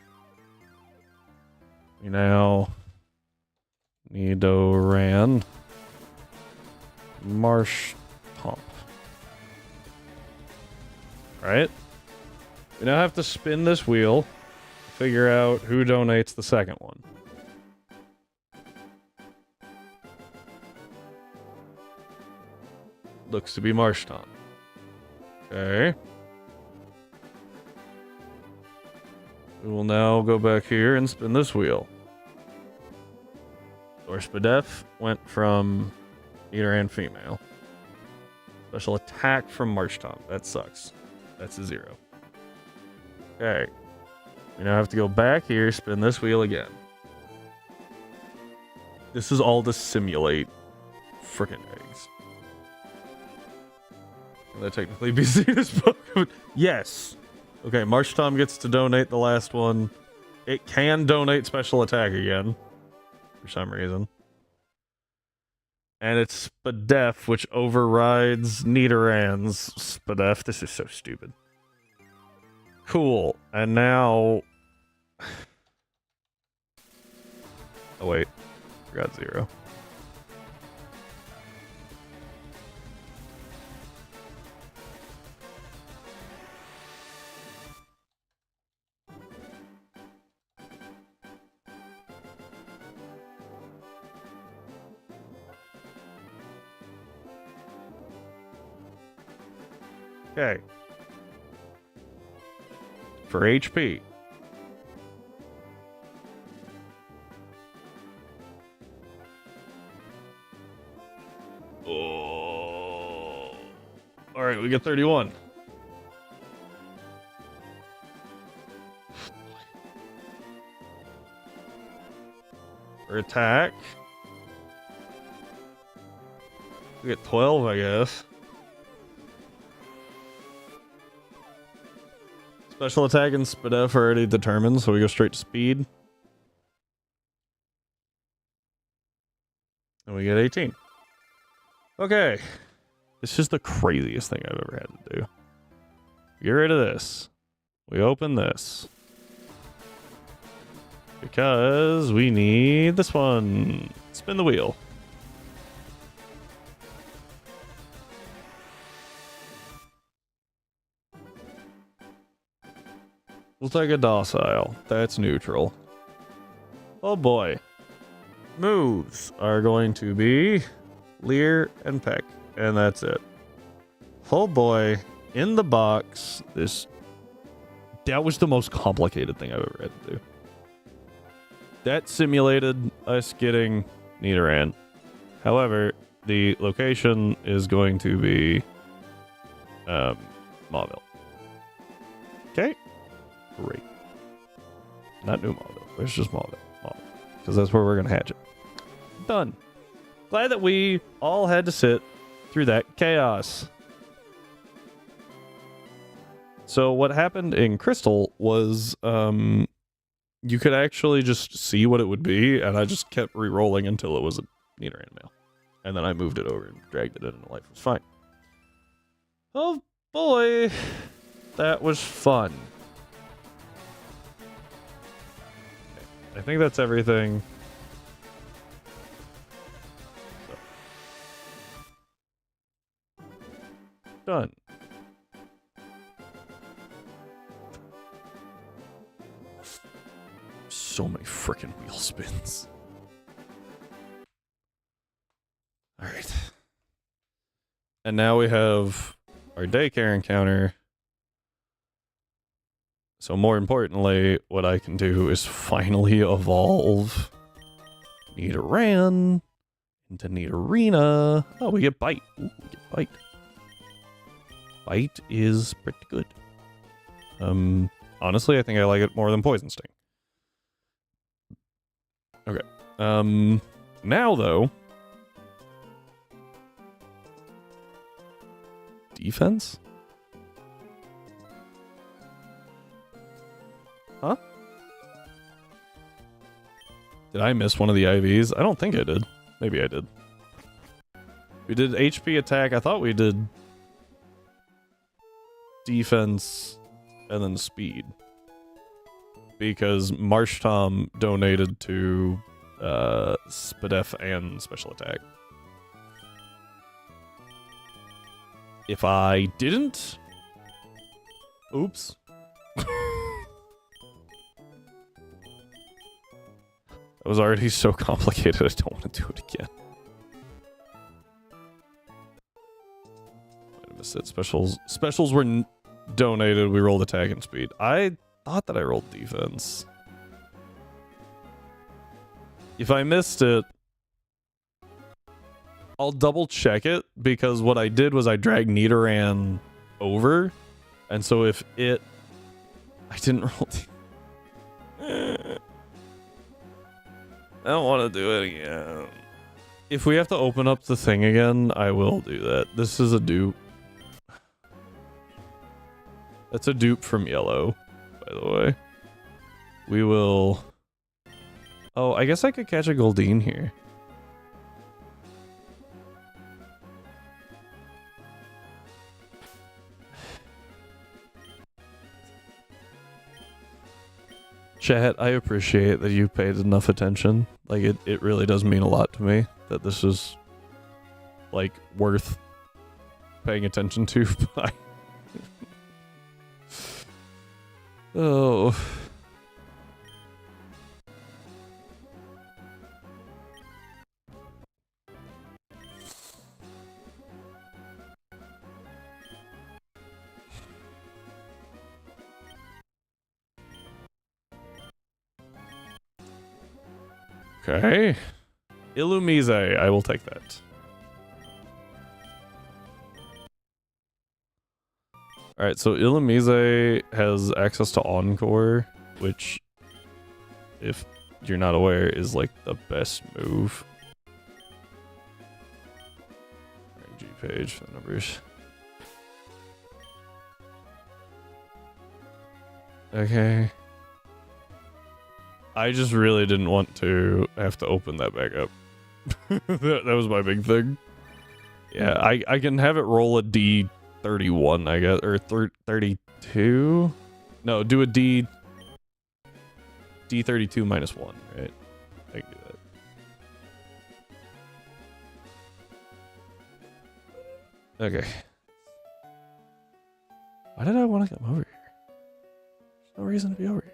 we now Nidoran Marsh Tomp. Alright. We now have to spin this wheel to figure out who donates the second one. Looks to be Marshtomp. Okay. We will now go back here and spin this wheel. Or Spadef went from Nidoran female. Special attack from Marshtomp. That sucks. That's a 0. Okay. We now have to go back here, spin this wheel again. This is all to simulate frickin' eggs. Can that technically be seen as Pokemon? Yes. Okay, Marshtomp gets to donate the last one. It can donate special attack again. For some reason. And it's Spadef, which overrides Nidoran's Spadef. This is so stupid. Cool. And now... Oh, wait. Forgot 0. Okay. For HP. Oh. Alright, we get 31. For attack. We get 12, I guess. Special attack and Spadef are already determined, so we go straight to speed. And we get 18. Okay. This is the craziest thing I've ever had to do. Get rid of this. We open this. Because we need this one. Spin the wheel. We'll take a docile. That's neutral. Oh boy. Moves are going to be Leer and Peck. And that's it. Oh boy. In the box. That was the most complicated thing I've ever had to do. That simulated us getting Nidoran. However, the location is going to be Mauville. Okay. Great. Not New Mauville. It's just Mauville. Because that's where we're going to hatch it. Done. Glad that we all had to sit through that chaos. So what happened in Crystal was you could actually just see what it would be, and I just kept re-rolling until it was a Nidoran male. And then I moved it over and dragged it in, and life was fine. Oh boy. That was fun. I think that's everything. So. Done. So many freaking wheel spins. All right. And now we have our daycare encounter. So more importantly, what I can do is finally evolve Nidoran into Nidorina. Oh, we get Bite. Ooh, we get Bite. Bite is pretty good. Honestly, I think I like it more than Poison Sting. Okay. Now though, defense? Huh? Did I miss one of the IVs? I don't think I did. Maybe I did. We did HP attack. I thought we did defense and then speed. Because Marsh Tom donated to Spadef and special attack. If I didn't... Oops. That was already so complicated, I don't want to do it again. Wait, I missed it. Specials were donated, we rolled attack and speed. I thought that I rolled defense. If I missed it, I'll double check it, because what I did was I dragged Nidoran over, and so if it... I didn't roll... I don't want to do it again. If we have to open up the thing again, I will do that. This is a dupe. That's a dupe from Yellow, by the way. We will... Oh, I guess I could catch a Goldeen here. Chat, I appreciate that you paid enough attention. Like, it really does mean a lot to me that this is, like, worth paying attention to. But oh. Okay. Illumise, I will take that. Alright, so Illumise has access to Encore, which, if you're not aware, is like the best move. Alright, G page for the numbers. Okay. I just really didn't want to have to open that back up. that was my big thing. Yeah, I can have it roll a D31, I guess, or 32? No, do a D32 minus 1, right? I can do that. Okay. Why did I want to come over here? There's no reason to be over here.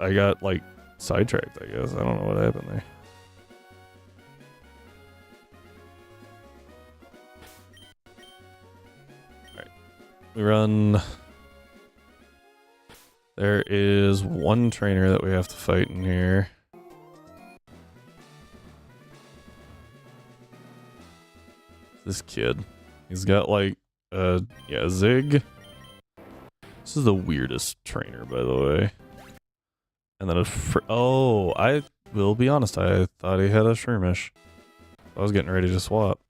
I got, like, sidetracked, I guess. I don't know what happened there. Alright. We run... There is one trainer that we have to fight in here. This kid. He's got, like, yeah, Zig. This is the weirdest trainer, by the way. And then oh, I will be honest, I thought he had a Shroomish. I was getting ready to swap.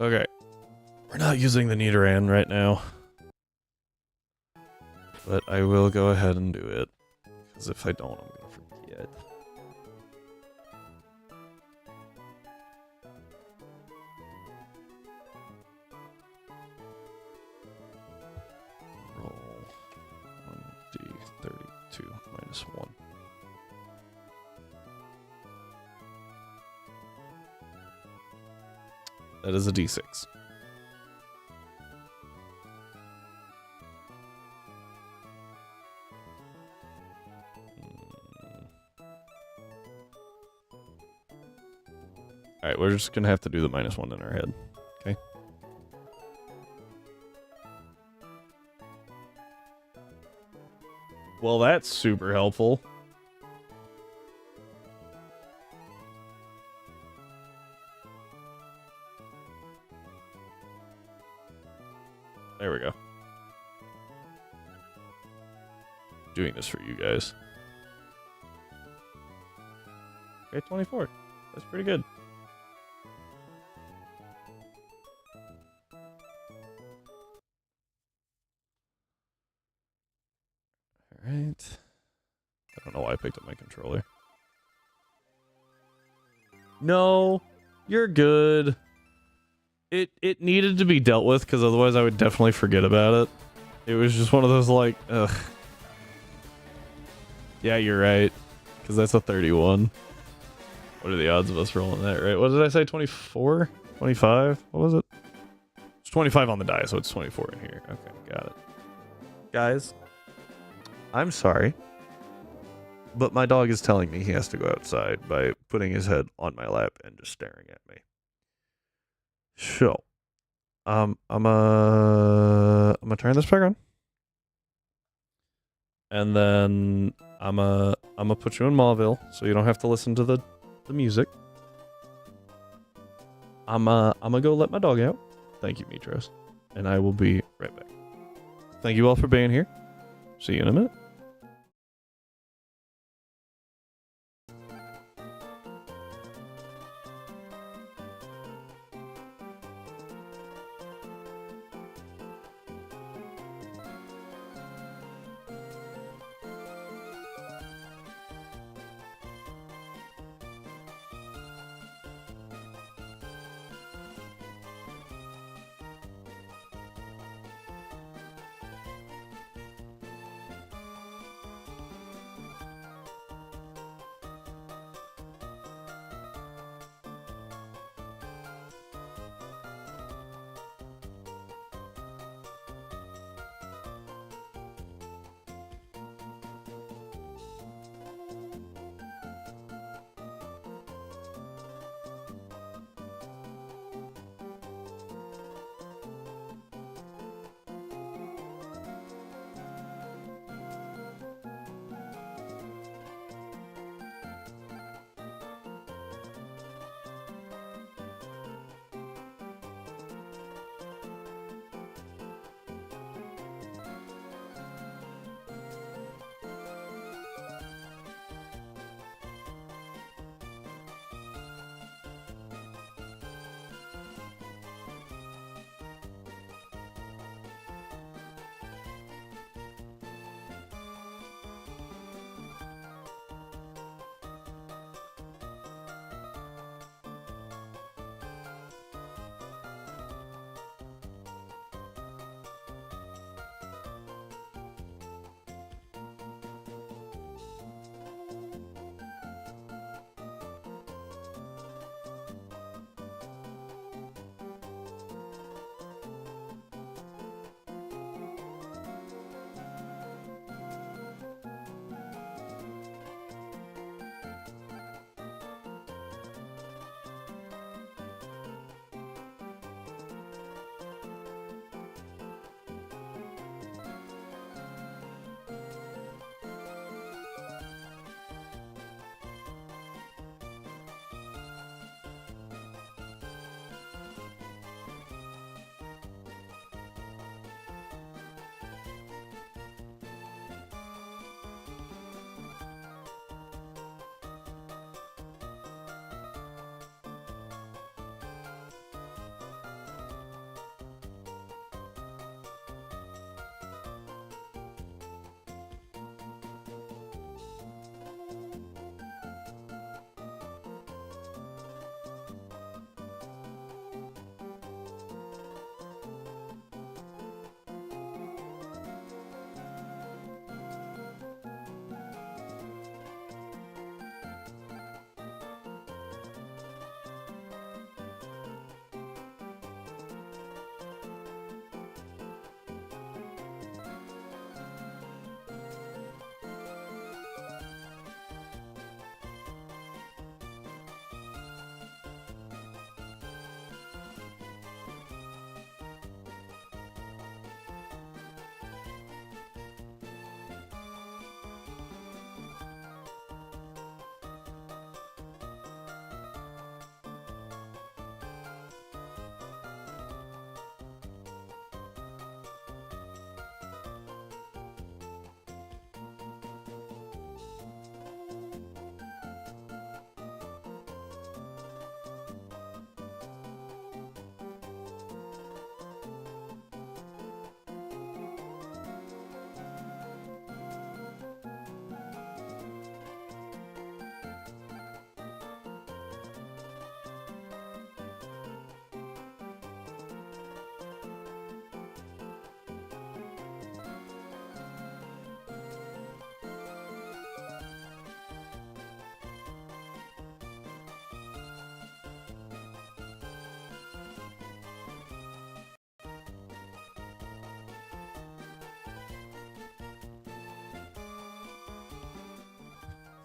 Okay. We're not using the Nidoran right now. But I will go ahead and do it. Because if I don't, I'm going to forget. Roll 1d32 minus 1. That is a d6. we're just gonna have to do the -1 in our head. Okay. Well, that's super helpful. There we go. Doing this for you guys. Okay, 24. That's pretty good. Alright. I don't know why I picked up my controller. No, you're good. It needed to be dealt with, because otherwise I would definitely forget about it. It was just one of those, like, ugh. Yeah, you're right. Because that's a 31. What are the odds of us rolling that, right? What did I say, 24? 25? What was it? It's 25 on the die, so it's 24 in here. Okay, got it. Guys, I'm sorry, but my dog is telling me he has to go outside by putting his head on my lap and just staring at me. So, I'm gonna turn this back on, and then I'm gonna put you in Mauville, so you don't have to listen to the music. I'm gonna go let my dog out. Thank you, Mitros, and I will be right back. Thank you all for being here. See you in a minute.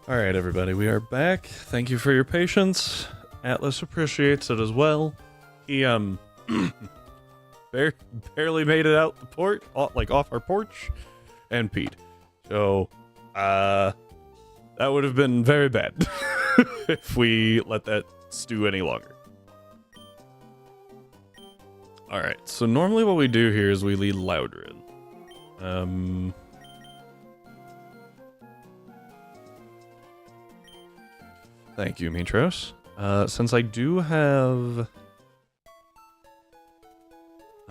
Alright, everybody, we are back. Thank you for your patience. Atlas appreciates it as well. He, barely made it out the port, off our porch, and peed. So, that would have been very bad if we let that stew any longer. Alright, so normally what we do here is we lead Loudred. Thank you, Mitros. Since I do have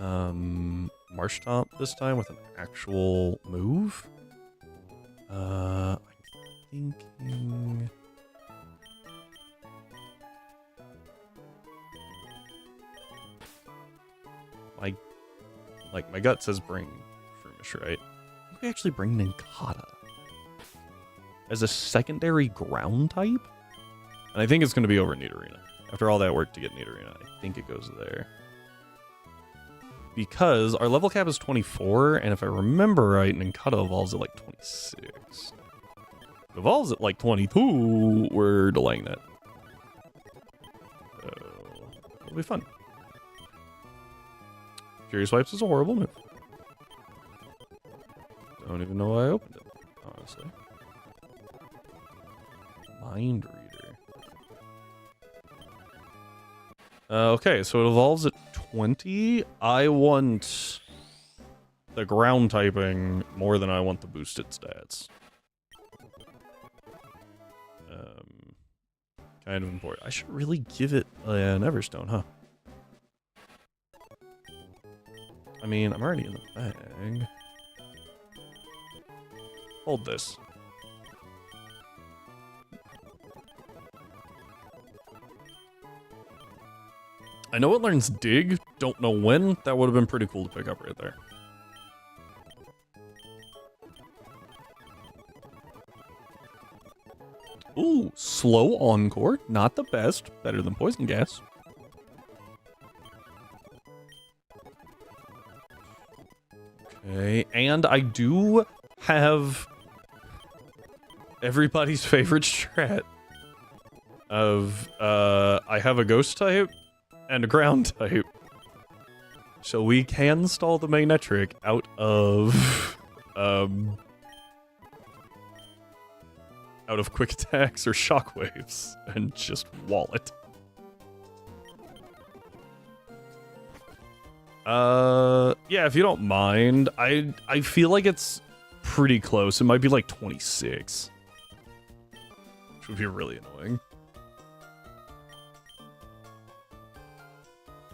Marshtomp this time with an actual move, I'm thinking my gut says bring Shroomish, right? We actually bring Nincada as a secondary ground type, and I think it's going to be over Nidorina. After all that work to get Nidorina, I think it goes there. Because our level cap is 24, and if I remember right, Nincada evolves at like 26. If it evolves at like 22, we're delaying that. So, it'll be fun. Furious Wipes is a horrible move. Don't even know why I opened it, honestly. Mind Reader. Okay, so it evolves at 20. I want the ground typing more than I want the boosted stats. Kind of important. I should really give it an Everstone, huh? I mean, I'm already in the bag. Hold this. I know it learns Dig, don't know when. That would have been pretty cool to pick up right there. Ooh, Slow Encore. Not the best. Better than Poison Gas. Okay, and I do have everybody's favorite strat of, I have a Ghost type and a Ground type. So we can stall the Magnetric out of, quick attacks or shockwaves and just wall it. Yeah, if you don't mind, I feel like it's pretty close. It might be like 26. Which would be really annoying.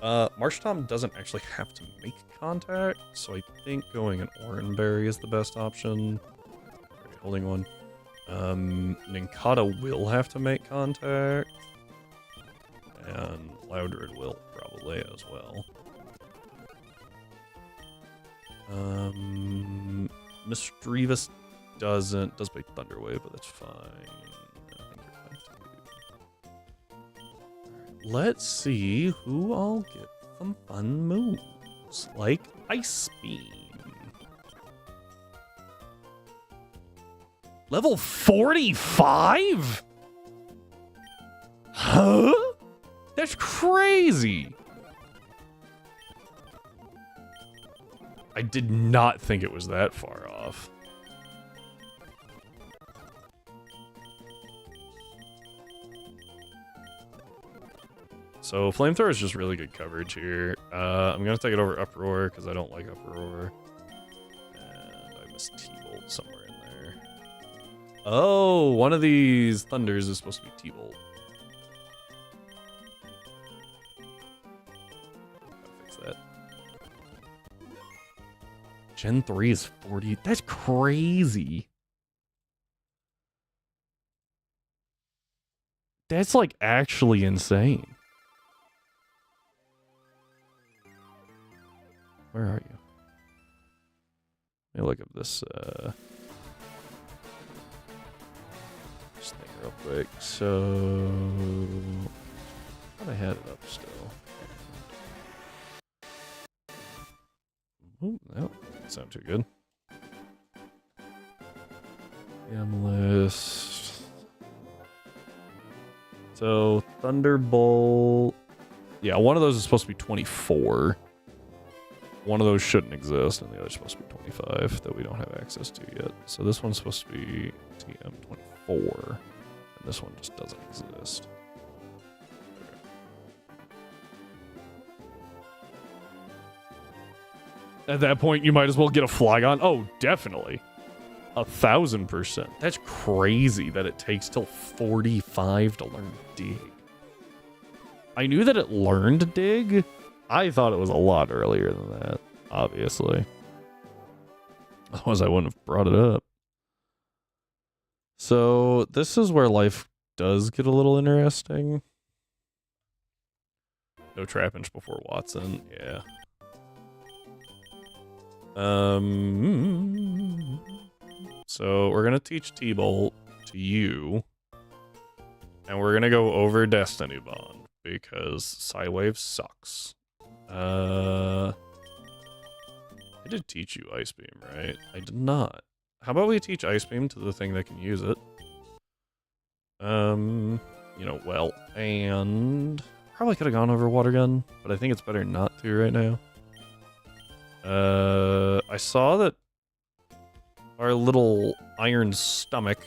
Marshtomp doesn't actually have to make contact, so I think going an Oranberry is the best option. Alright, holding one. Nincada will have to make contact. And Loudred will probably as well. Misdreavus does make Thunderwave, but that's fine. I think you're fine too. Let's see who I'll get some fun moves, like Ice Beam. Level 45? Huh? That's crazy. I did not think it was that far off. So Flamethrower is just really good coverage here. I'm gonna take it over Uproar because I don't like Uproar. And I missed T-Bolt somewhere in there. Oh, one of these Thunders is supposed to be T-Bolt. Gotta fix that. Gen 3 is 40. That's crazy. That's like actually insane. Where are you? Let me look up this thing real quick. So I thought I had it up still. Oh, no, doesn't sound too good. List. So, Thunderbolt... Yeah, one of those is supposed to be 24. One of those shouldn't exist, and the other's supposed to be 25 that we don't have access to yet. So this one's supposed to be TM24, and this one just doesn't exist. At that point, you might as well get a Flygon. Oh, definitely. 1,000%. That's crazy that it takes till 45 to learn Dig. I knew that it learned Dig. I thought it was a lot earlier than that, obviously. Otherwise, I wouldn't have brought it up. So, this is where life does get a little interesting. No Trapinch before Watson, yeah. So, we're gonna teach T-Bolt to you. And we're gonna go over Destiny Bond, because Psywave sucks. I did teach you Ice Beam, right? I did not. How about we teach Ice Beam to the thing that can use it? You know, well, and probably could have gone over Water Gun, but I think it's better not to right now. I saw that our little iron stomach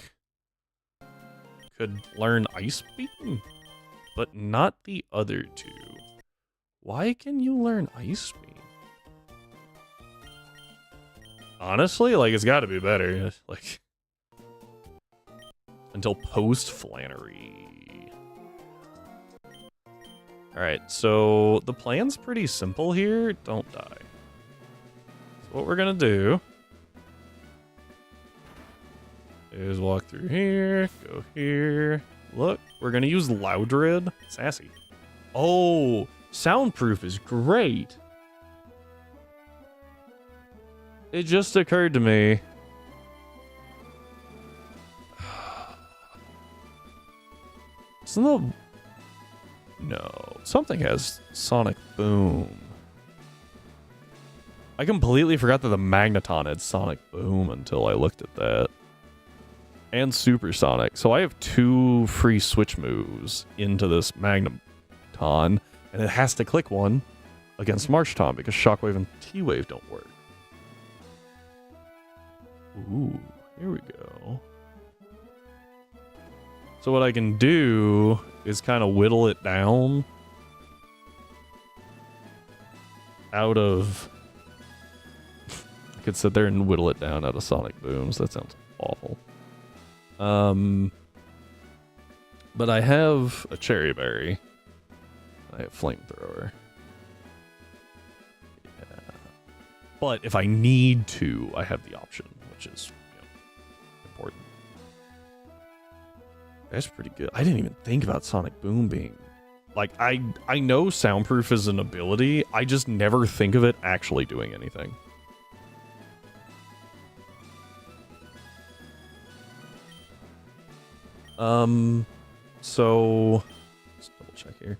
could learn Ice Beam, but not the other two. Why can you learn Ice Beam? Honestly, like, it's gotta be better. Like, until post-Flannery. Alright, so the plan's pretty simple here. Don't die. So what we're gonna do is walk through here, go here. Look, we're gonna use Loudred. Sassy. Oh, soundproof is great. It just occurred to me. Isn't the... No. Something has Sonic Boom. I completely forgot that the Magneton had Sonic Boom until I looked at that. And Supersonic. So I have 2 free switch moves into this Magneton. And it has to click one against Marshtomp because Shockwave and T-Wave don't work. Ooh, here we go. So what I can do is kind of whittle it down out of... I could sit there and whittle it down out of Sonic Booms. That sounds awful. But I have a Cherry Berry. I have Flamethrower. Yeah. But if I need to, I have the option, which is, you know, important. That's pretty good. I didn't even think about Sonic Boom being... Like, I know Soundproof is an ability. I just never think of it actually doing anything. So... Let's double check here.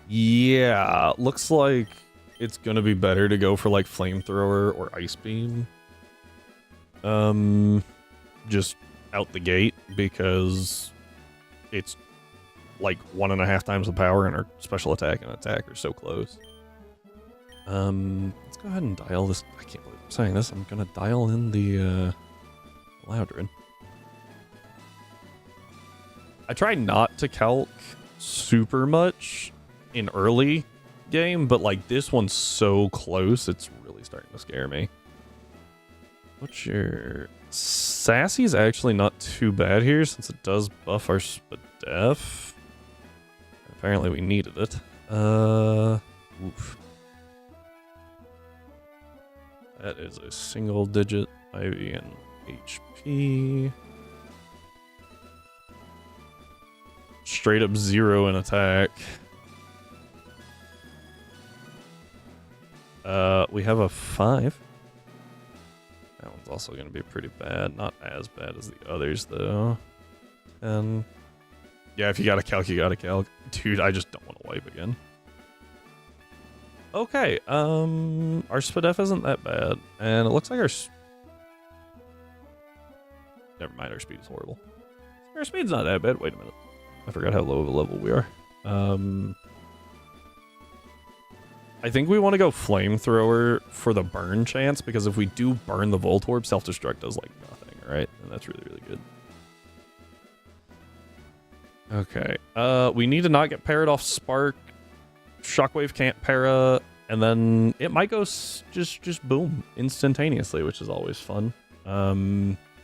Yeah, looks like it's gonna be better to go for, like, Flamethrower or Ice Beam. Just out the gate, because it's like 1.5 times the power, and our special attack and attack are so close. Let's go ahead and dial this. I can't believe I'm saying this. I'm gonna dial in the Loudred. I try not to calc super much in early game, but like this one's so close, it's really starting to scare me. What's your... Sassy's actually not too bad here, since it does buff our Spadef. Apparently we needed it. Oof. That is a single digit IV and HP. Straight up 0 in attack. We have a 5. That one's also going to be pretty bad. Not as bad as the others, though. And yeah, if you got to calc, you got to calc. Dude, I just don't want to wipe again. Okay, our Spadef isn't that bad. And it looks like our... Never mind, our speed is horrible. Our speed's not that bad. Wait a minute. I forgot how low of a level we are. I think we want to go flamethrower for the burn chance, because if we do burn the Voltorb, self-destruct does like nothing, right? And that's really, really good. Okay. We need to not get parried off Spark. Shockwave can't para, and then it might go just boom instantaneously, which is always fun.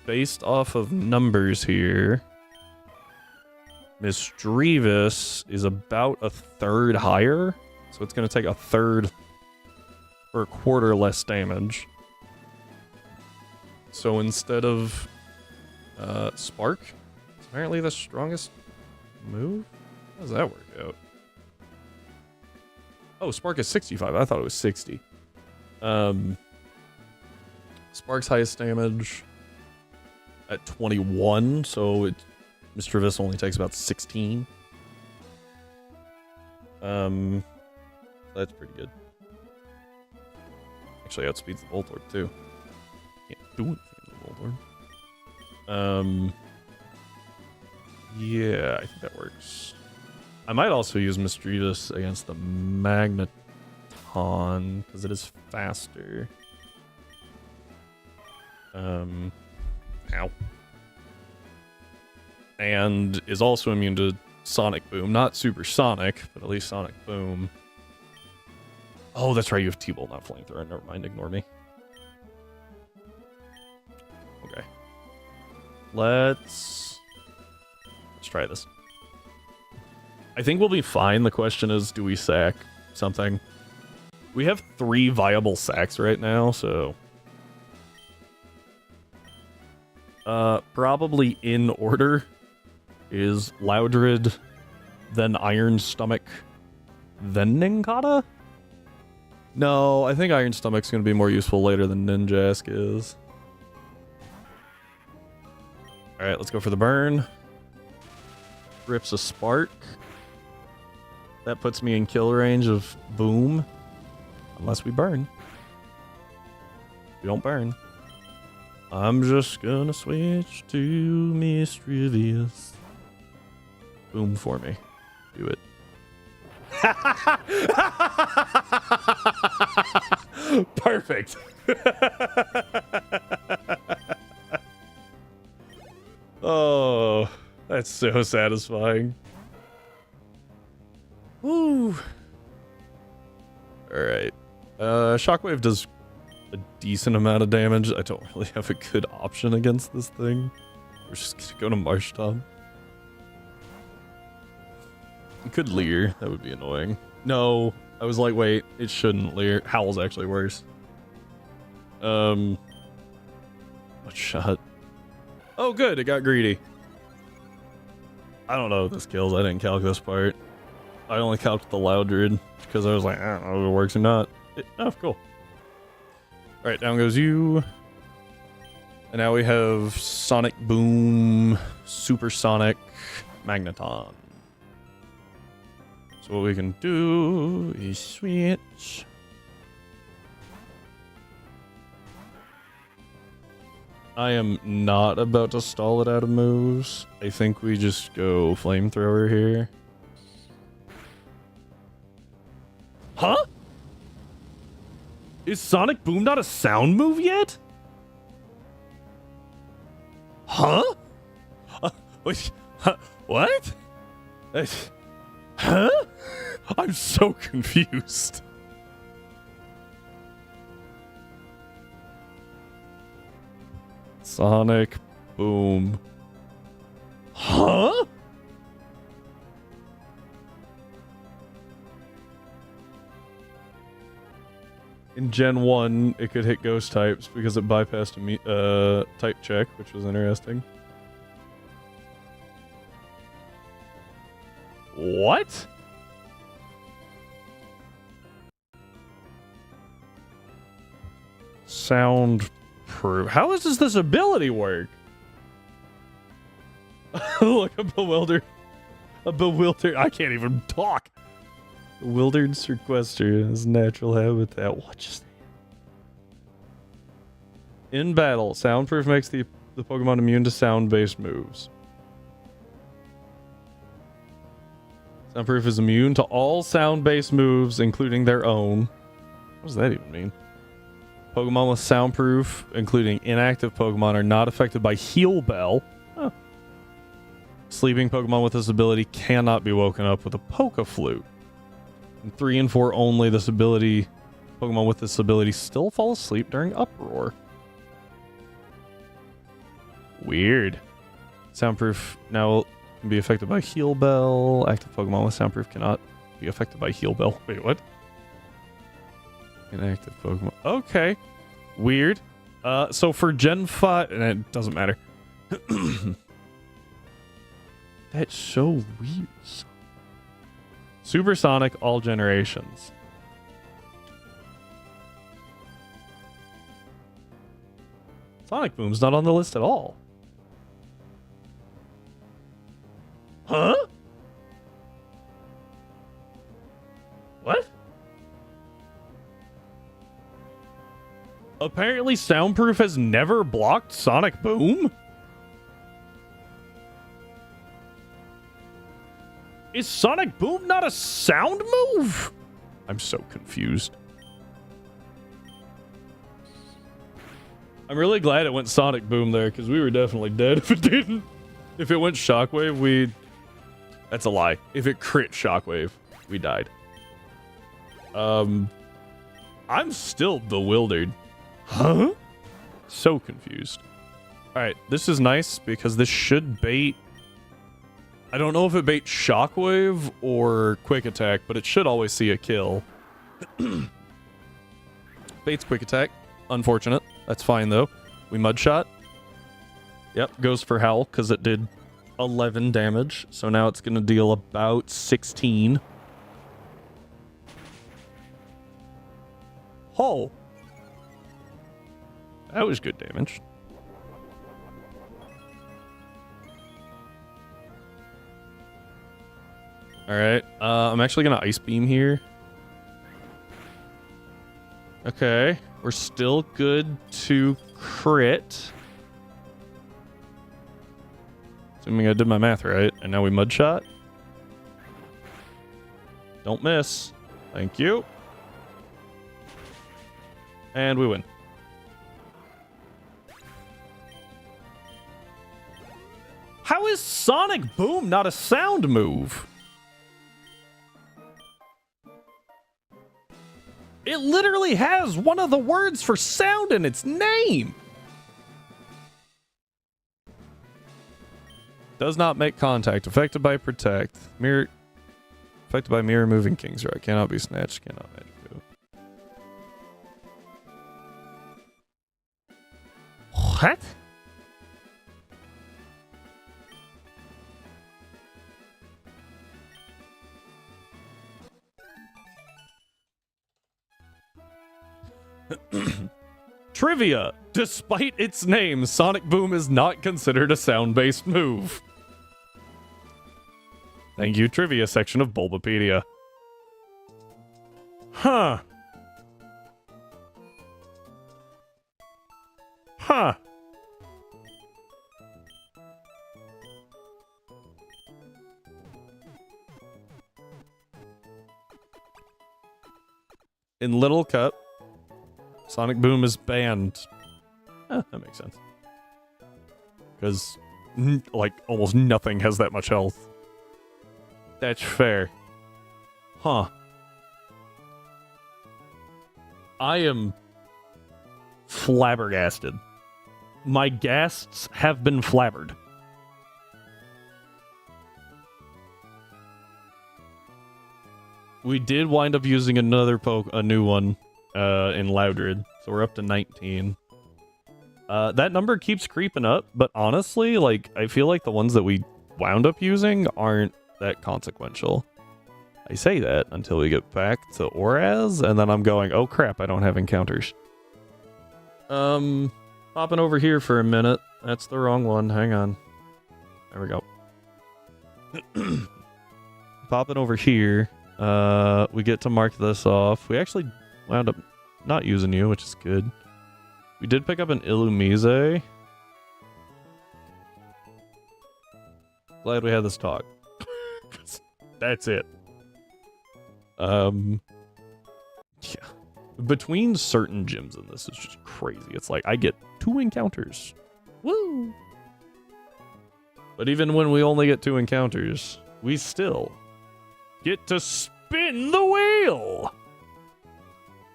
Based off of numbers here, Misdreavus is about a third higher, so it's going to take a third or a quarter less damage. So instead of Spark, it's apparently the strongest move? How does that work out? Oh, Spark is 65. I thought it was 60. Spark's highest damage at 21, so Mr. Viss only takes about 16. That's pretty good. Actually outspeeds the Voltorb too. Can't do anything to the Voltorb. Yeah, I think that works. I might also use Misdreavus against the Magneton, because it is faster. Ow. And is also immune to Sonic Boom. Not Supersonic, but at least Sonic Boom. Oh, that's right, you have T-Bolt, not Flamethrower. Never mind, ignore me. Okay. Let's try this. I think we'll be fine. The question is, do we sack something? We have 3 viable sacks right now, so... probably in order is Loudred, then Iron Stomach, then Nincada? No, I think Iron Stomach's going to be more useful later than Ninjask is. Alright, let's go for the burn. Rips a Spark. That puts me in kill range of Boom. Unless we burn. We don't burn. I'm just gonna switch to Misdreavus. Boom for me. Do it. Perfect. Oh, that's so satisfying. Woo. Alright. Shockwave does a decent amount of damage. I don't really have a good option against this thing. We're just gonna go to Marsh Tom. You could Leer. That would be annoying. No. I was like, wait, it shouldn't Leer. Howl's actually worse. What shot? Oh, good. It got greedy. I don't know if this kills. I didn't calc this part. I only calced the Loudred because I was like, I don't know if it works or not. Oh, cool. Alright, down goes you. And now we have Sonic Boom, Supersonic, Magneton. So what we can do is switch. I am not about to stall it out of moves. I think we just go Flamethrower here. Huh? Is Sonic Boom not a sound move yet? Huh? Wait, what? Huh? I'm so confused. Sonic Boom. Huh? In Gen 1, it could hit ghost types because it bypassed a type check, which was interesting. What? Sound proof. How does this ability work? Look, a bewildered. I can't even talk. Bewildered sequester in his natural habitat. What just? In battle, soundproof makes the Pokemon immune to sound-based moves. Soundproof is immune to all sound-based moves, including their own. What does that even mean? Pokemon with Soundproof, including inactive Pokemon, are not affected by Heal Bell. Huh. Sleeping Pokemon with this ability cannot be woken up with a Poke Flute. In 3 and 4 only, Pokemon with this ability still fall asleep during Uproar. Weird. Soundproof now can be affected by Heal Bell. Active Pokemon with Soundproof cannot be affected by Heal Bell. Wait, what? Inactive Pokemon. Okay. Weird. So for Gen 5... And it doesn't matter. That's so weird. Supersonic all generations. Sonic Boom's not on the list at all. Huh? What? Apparently Soundproof has never blocked Sonic Boom? Is Sonic Boom not a sound move? I'm so confused. I'm really glad it went Sonic Boom there, because we were definitely dead if it didn't. If it went Shockwave, That's a lie. If it crit Shockwave, we died. I'm still bewildered. Huh? So confused. Alright, this is nice, because this should bait... I don't know if it baits Shockwave or Quick Attack, but it should always see a kill. Baits Quick Attack. Unfortunate. That's fine, though. We Mudshot. Yep, goes for Howl, because it did 11 damage. So now it's going to deal about 16. Oh! That was good damage. Alright, I'm actually going to Ice Beam here. Okay, we're still good to crit. Assuming I did my math right, and now we Mudshot. Don't miss. Thank you. And we win. How is Sonic Boom not a sound move? It literally has one of the words for sound in its name. Does not make contact. Affected by Protect. Mirror. Affected by Mirror moving King's Rock. Cannot be snatched. Cannot magic move. What? Trivia. Despite its name, Sonic Boom is not considered a sound-based move. Thank you, trivia section of Bulbapedia. Huh. Huh. In Little Cup, Sonic Boom is banned. That makes sense. Because, like, almost nothing has that much health. That's fair. Huh. I am flabbergasted. My gasts have been flabbered. We did wind up using a new one in Loudred, so we're up to 19. That number keeps creeping up, but honestly, like, I feel like the ones that we wound up using aren't that consequential. I say that until we get back to Oraz, and then I'm going, oh crap, I don't have encounters. Popping over here for a minute. That's the wrong one. Hang on. There we go. Popping over here. We get to mark this off. We actually wound up not using you, which is good. We did pick up an Illumise. Glad we had this talk. That's it. Yeah. Between certain gyms in this is just crazy. It's like I get 2 encounters. Woo! But even when we only get 2 encounters, we still get to spin the wheel!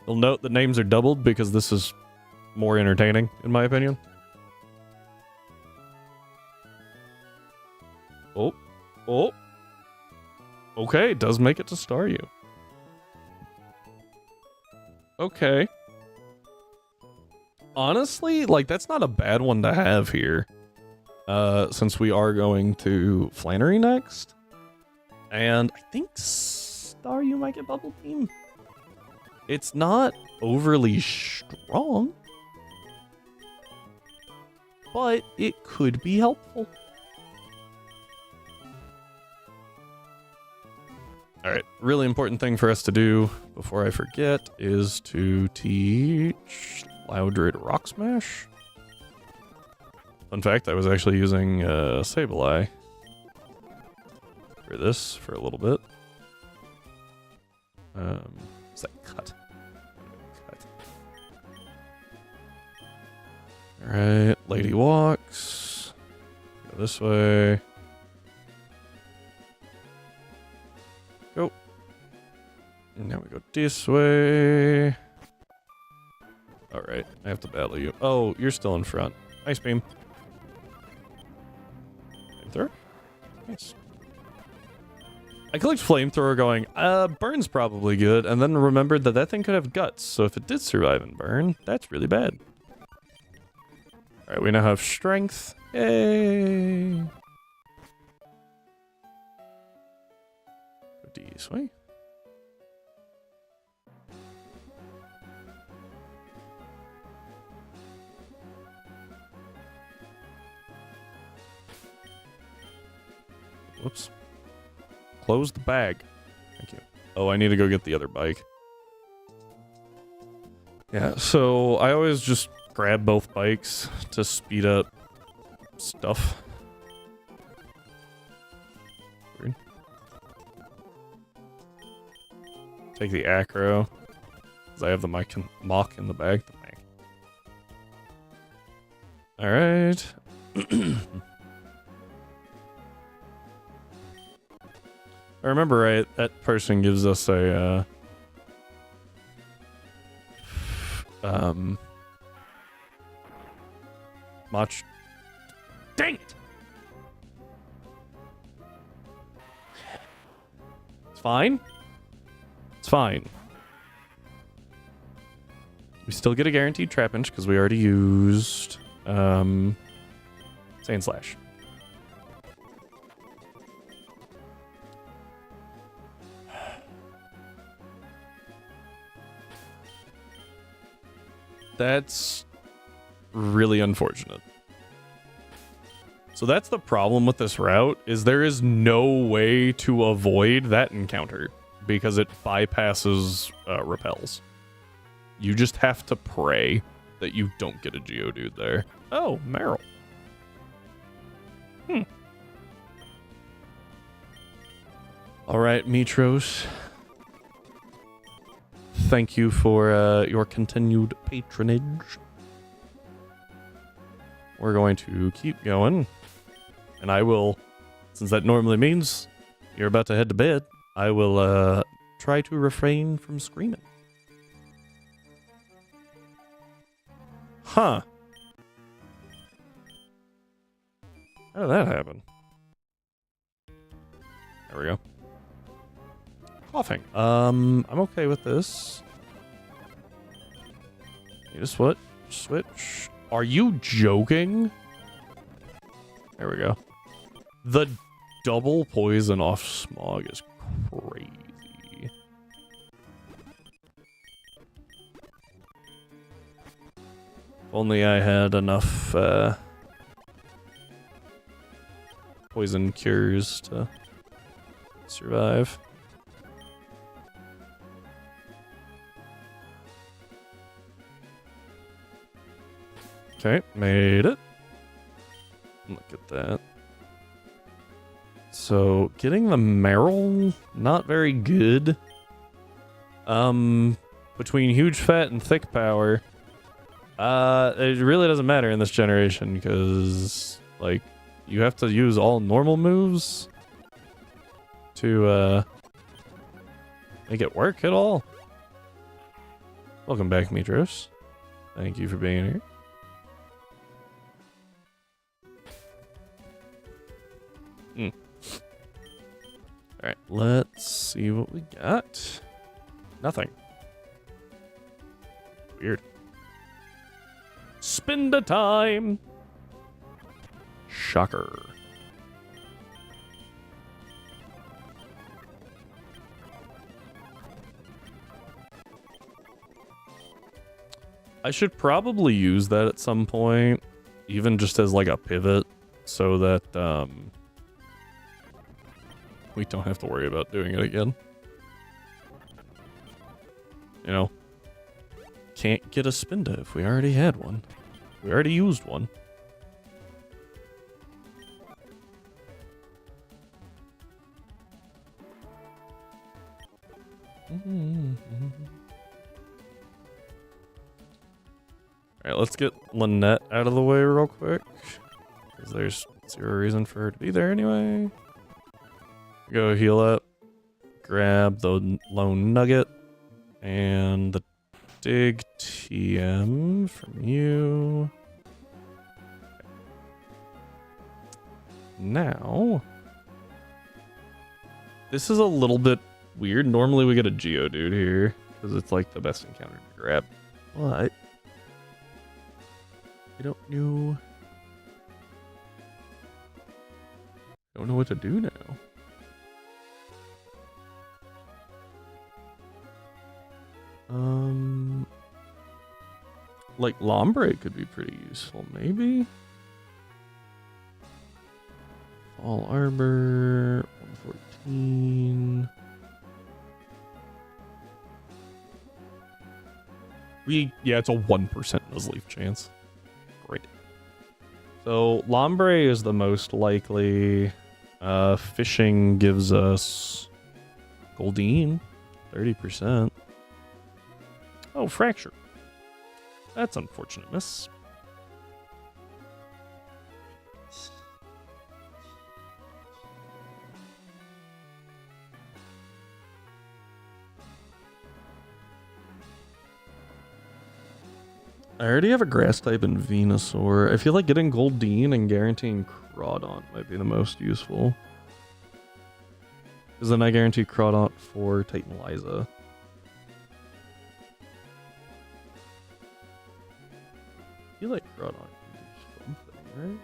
You'll note the names are doubled because this is more entertaining, in my opinion. Oh. Oh. Okay, it does make it to Staryu. Okay. Honestly, like, that's not a bad one to have here. Since we are going to Flannery next. And I think Staryu might get Bubble Beam. It's not overly strong. But it could be helpful. Alright, really important thing for us to do before I forget is to teach Loudred Rock Smash. Fun fact, I was actually using Sableye for this for a little bit. What's that? Cut. Alright, Lady walks. Go this way. Go. And now we go this way. Alright, I have to battle you. Oh, you're still in front. Ice Beam. Flamethrower? Nice. I clicked Flamethrower going, Burn's probably good, and then remembered that that thing could have guts, so if it did survive and burn, that's really bad. Alright, we now have Strength. Yay! Go this way. Whoops. Close the bag. Thank you. Oh, I need to go get the other bike. Yeah, so I always just grab both bikes to speed up stuff. Weird. Take the acro. Because I have the mock in the bag. Alright. I remember right, that person gives us a, Mach. Dang it! It's fine. It's fine. We still get a guaranteed Trapinch because we already used, Sand Slash. That's really unfortunate. So that's the problem with this route, is there is no way to avoid that encounter because it bypasses repels. You just have to pray that you don't get a Geodude there. Oh, Meryl. Alright, Mitros. Thank you for your continued patronage. We're going to keep going. And I will, since that normally means you're about to head to bed, I will try to refrain from screaming. Huh. How did that happen? There we go. Coughing. I'm okay with this. Need a switch. Are you joking? There we go. The double poison off Smog is crazy. If only I had enough poison cures to survive. Okay, made it. Look at that. So getting the Meryl, not very good. Between huge fat and thick power, it really doesn't matter in this generation because like you have to use all normal moves to make it work at all. Welcome back, Mitros. Thank you for being here. Alright, let's see what we got. Nothing. Weird. Spin the time! Shocker. I should probably use that at some point, even just as like a pivot, so that we don't have to worry about doing it again. You know, can't get a Spinda if we already had one. We already used one. Alright, let's get Lynette out of the way real quick. Because there's zero reason for her to be there anyway. Go heal up. Grab the lone nugget. And the dig TM from you. Now, this is a little bit weird. Normally we get a Geodude here because it's like the best encounter to grab. But I don't know. Don't know what to do now. Like Lombre could be pretty useful, maybe. Fall Arbor, 114. Yeah, it's a 1% Nuzleaf chance. Great. So Lombre is the most likely. Fishing gives us Goldeen, 30%. Oh, Fracture. That's unfortunate, miss. I already have a grass type in Venusaur. I feel like getting Goldeen and guaranteeing Crawdaunt might be the most useful. Because then I guarantee Crawdaunt for Titan Liza. I feel like Crawdaunt can do something, right?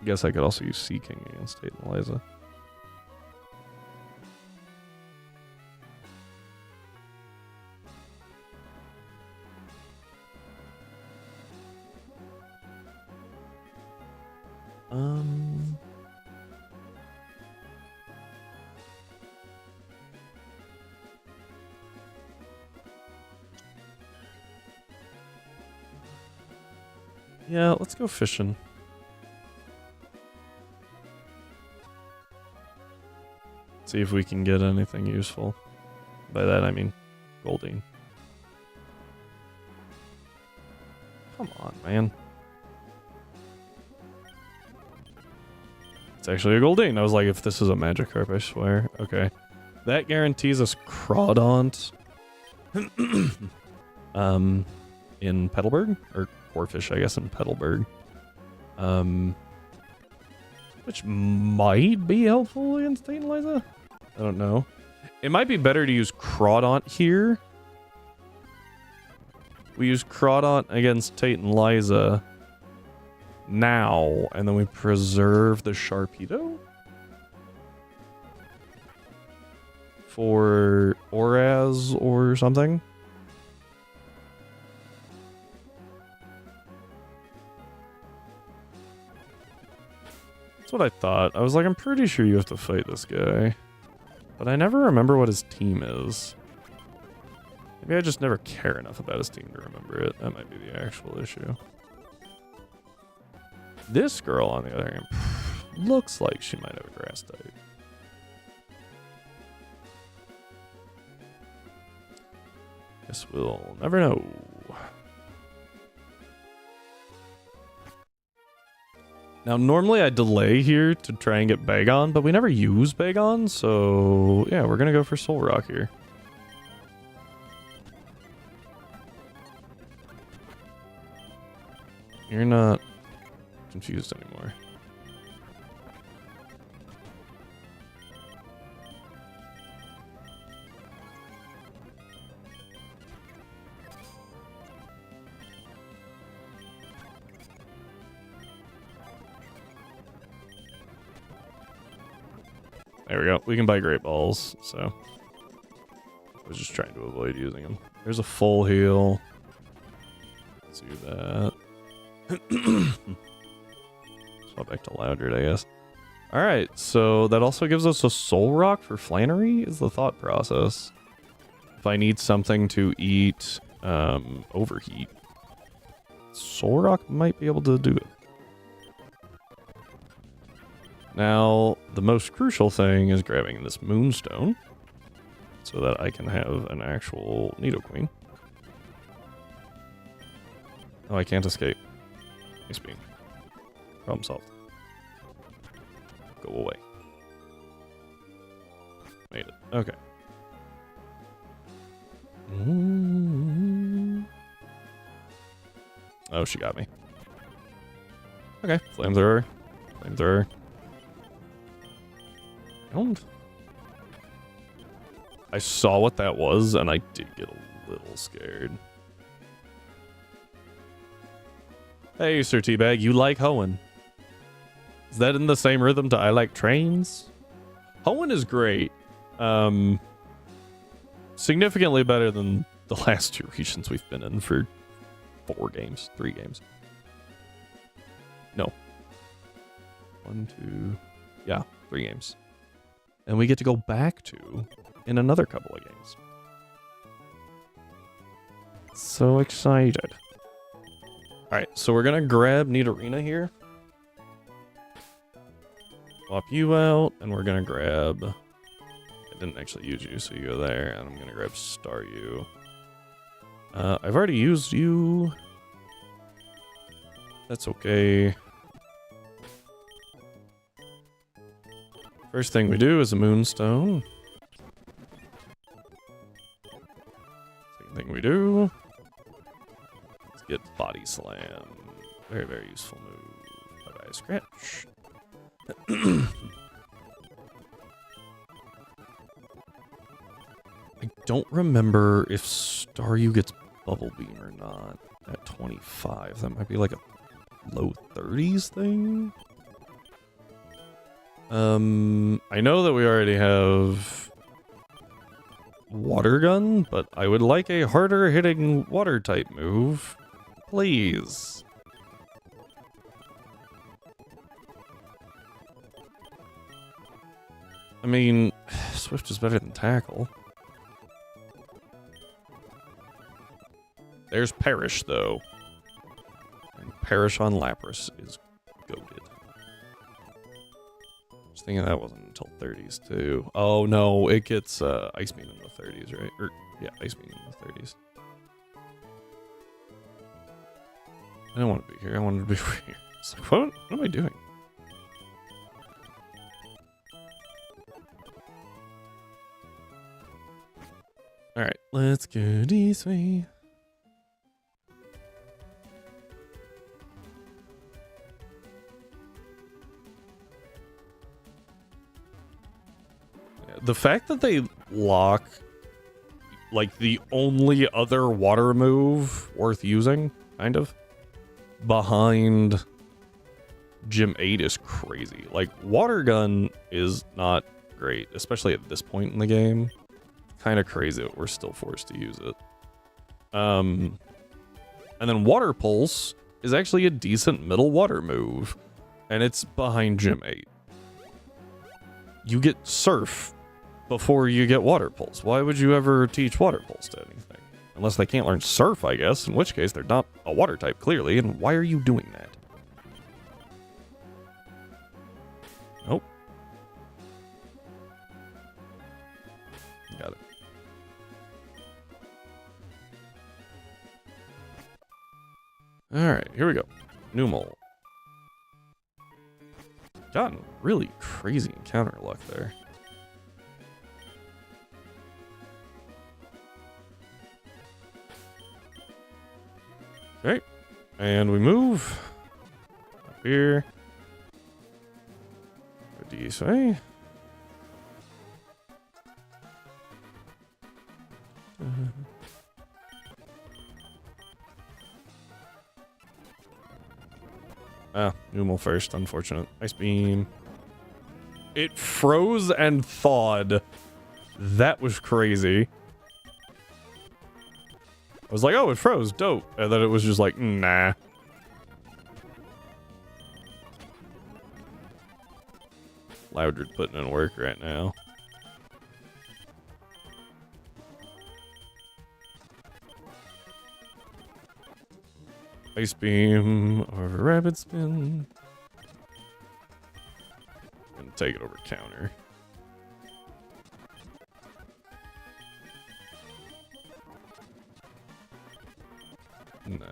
I guess I could also use Sea King against Titan Liza. Yeah, let's go fishing. See if we can get anything useful. By that I mean Goldeen. Come on, man. It's actually a Goldeen. I was like, if this is a Magikarp, I swear. Okay. That guarantees us Crawdaunt. In Petalburg? Or Corphish, I guess, in Petalburg. Which might be helpful against Titan Liza? I don't know. It might be better to use Crawdaunt here. We use Crawdaunt against Titan Liza now, and then we preserve the Sharpedo for Oraz or something. That's what I thought. I was like, I'm pretty sure you have to fight this guy. But I never remember what his team is. Maybe I just never care enough about his team to remember it. That might be the actual issue. This girl, on the other hand, looks like she might have a grass type. Guess we'll never know. Now, normally I delay here to try and get Bagon, but we never use Bagon, so yeah, we're gonna go for Soul Rock here. You're not confused anymore. There we go. We can buy Great Balls, so I was just trying to avoid using them. There's a full heal. Let's do that. Swap back to Loudred, I guess. Alright, so that also gives us a Soul Rock for Flannery, is the thought process. If I need something to eat Overheat, Soul Rock might be able to do it. Now, the most crucial thing is grabbing this Moonstone so that I can have an actual Nidoqueen. Oh, I can't escape. Nice beam. Problem solved. Go away. Made it. Okay. Oh, she got me. Okay, Flamethrower. Flamethrower. I saw what that was, and I did get a little scared. Hey, Sir Teabag, you like Hoenn. Is that in the same rhythm to I like trains? Hoenn is great. Significantly better than the last two regions we've been in for 3 games. No. 1, 2, yeah, 3 games. And we get to go back to in another couple of games. So excited. Alright, so we're gonna grab Nidorina here. Swap you out, and we're gonna grab... I didn't actually use you, so you go there, and I'm gonna grab Staryu. I've already used you. That's okay. First thing we do is a Moonstone. Second thing we do... let's get Body Slam. Very, very useful move. Bye-bye, Scratch. I don't remember if Staryu gets Bubble Beam or not at 25. That might be like a low 30s thing. I know that we already have Water Gun, but I would like a harder hitting water type move. Please. I mean, Swift is better than Tackle. There's Perish, though. And Perish on Lapras is goated. I was thinking that wasn't until 30s, too. Oh, no, it gets Ice Beam in the 30s, right? Or, yeah, Ice Beam in the 30s. I don't want to be here. I wanted to be over here. It's like, what am I doing? Alright, let's go this way. The fact that they lock, like, the only other water move worth using, kind of, behind Gym 8 is crazy. Like, Water Gun is not great, especially at this point in the game. Kind of crazy that we're still forced to use it. And then Water Pulse is actually a decent middle water move, and it's behind Gym 8. You get Surf before you get Water Pulse. Why would you ever teach Water Pulse to anything? Unless they can't learn Surf, I guess, in which case they're not a water type, clearly, and why are you doing that? Got it. Alright, here we go. Numal. Gotten really crazy encounter luck there. Okay. And we move. Up here. Go this way. Numal first, unfortunate. Ice beam. It froze and thawed. That was crazy. I was like, oh, it froze, dope. And then it was just like, nah. Loudred putting in work right now. Ice beam over rapid spin. Gonna take it over counter. Nah.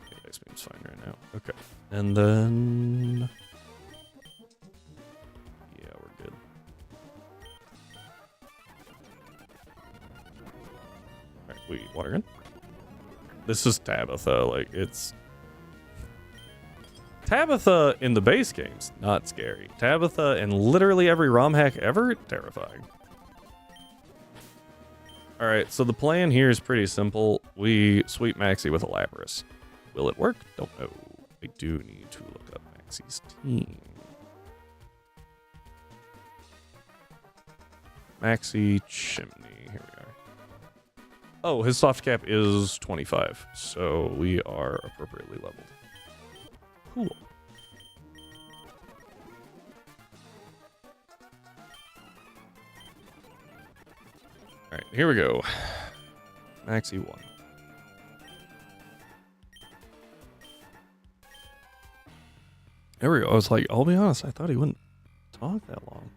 Okay, ice beam's fine right now. Okay. And then yeah, we're good. Alright, we water gun. This is Tabitha, like it's Tabitha in the base game's not scary. Tabitha in literally every ROM hack ever, terrifying. Alright, so the plan here is pretty simple. We sweep Maxi with a Lapras. Will it work? Don't know. I do need to look up Maxi's team. Maxi Chimney. Here we are. Oh, his soft cap is 25, so we are appropriately leveled. Cool. Alright, here we go. Maxi 1. There we go. I was like, I'll be honest, I thought he wouldn't talk that long.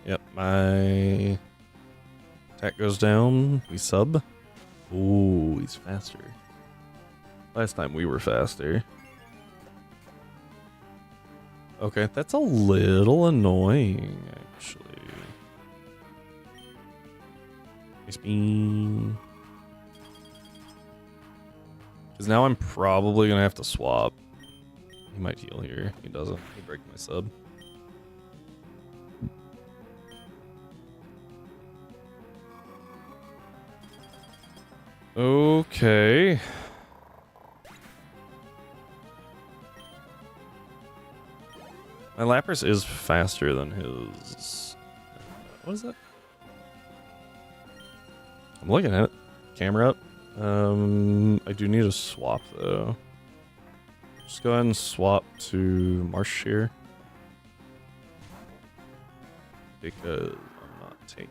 Yep, my attack goes down. We sub. Ooh, he's faster. Last time we were faster. Okay, that's a little annoying, actually. Ice beam. Because now I'm probably going to have to swap. He might heal here. He doesn't. He breaks my sub. Okay. My Lapras is faster than his... What is that? I'm looking at it. Camera up. I do need a swap, though. Just go ahead and swap to Marsh here. Because I'm not taking...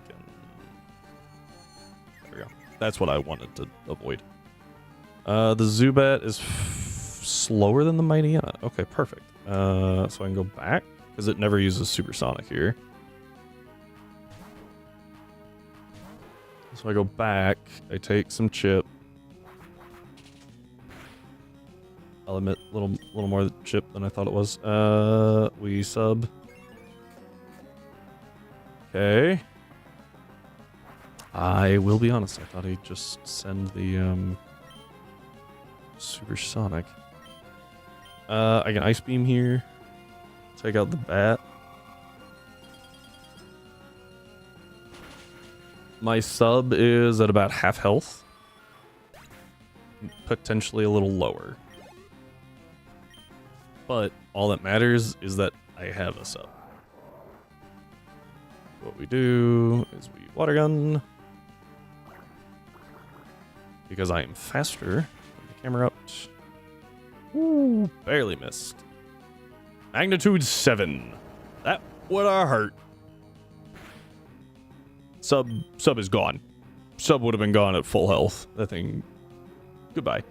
There we go. That's what I wanted to avoid. The Zubat is slower than the Mightyena. Okay, perfect. So I can go back, because it never uses Supersonic here. So I go back, I take some chip. I'll admit, a little more chip than I thought it was. We sub. Okay. I will be honest, I thought he'd just send the Supersonic. I can Ice Beam here. Take out the bat. My sub is at about half health. Potentially a little lower. But all that matters is that I have a sub. What we do is we water gun. Because I am faster. The camera up. Ooh, barely missed. Magnitude 7. That would have hurt. Sub is gone. Sub would have been gone at full health. That thing, goodbye.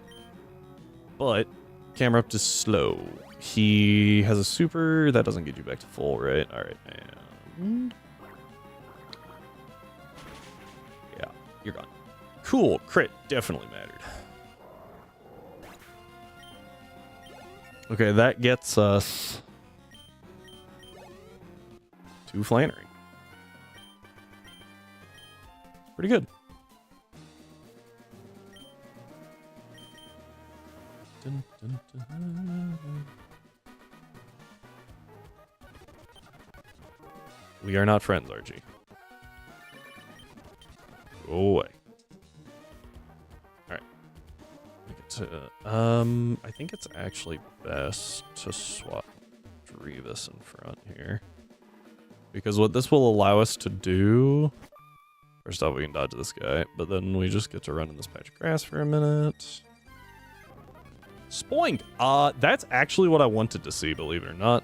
But camera up to slow. He has a super that doesn't get you back to full, right? All right, and yeah, you're gone. Cool, crit definitely mattered. Okay, that gets us to Flannery. Pretty good. Dun, dun, dun. We are not friends, Archie. Go away. Alright. I think it's actually best to swap Revis in front here. Because what this will allow us to do... First off, we can dodge this guy, but then we just get to run in this patch of grass for a minute. Spoink! That's actually what I wanted to see, believe it or not.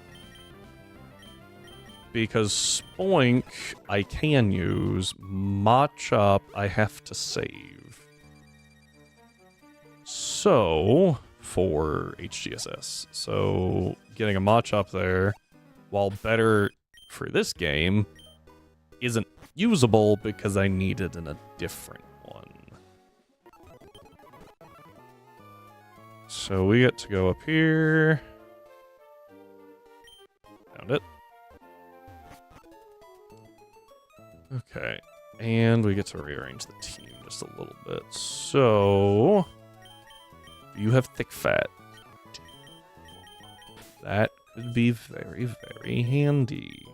Because Spoink, I can use. Machop, I have to save. So, for HGSS. So, getting a Machop there, while better for this game, isn't usable because I need it in a different one. So we get to go up here. Found it. Okay. And we get to rearrange the team just a little bit. So you have thick fat. That could be very, very handy.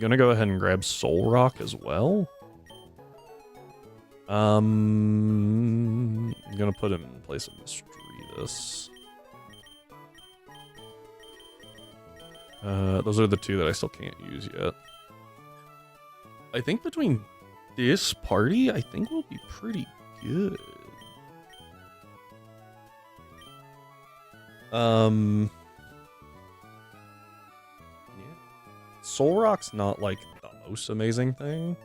Gonna go ahead and grab Soul Rock as well. I'm gonna put him in place of Mistreatus. Those are the two that I still can't use yet. I think between this party, I think we'll be pretty good. Yeah. Soul Rock's not like the most amazing thing,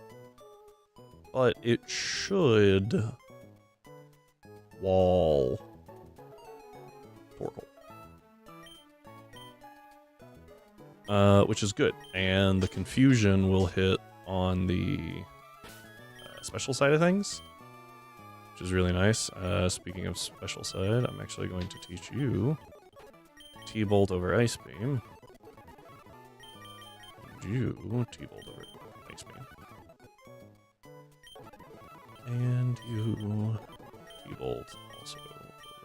but it should wall Portal. Which is good. And the confusion will hit on the special side of things, which is really nice. Speaking of special side, I'm actually going to teach you T-Bolt over Ice Beam. And you T-Bolt over Ice Beam. And you T-Bolt also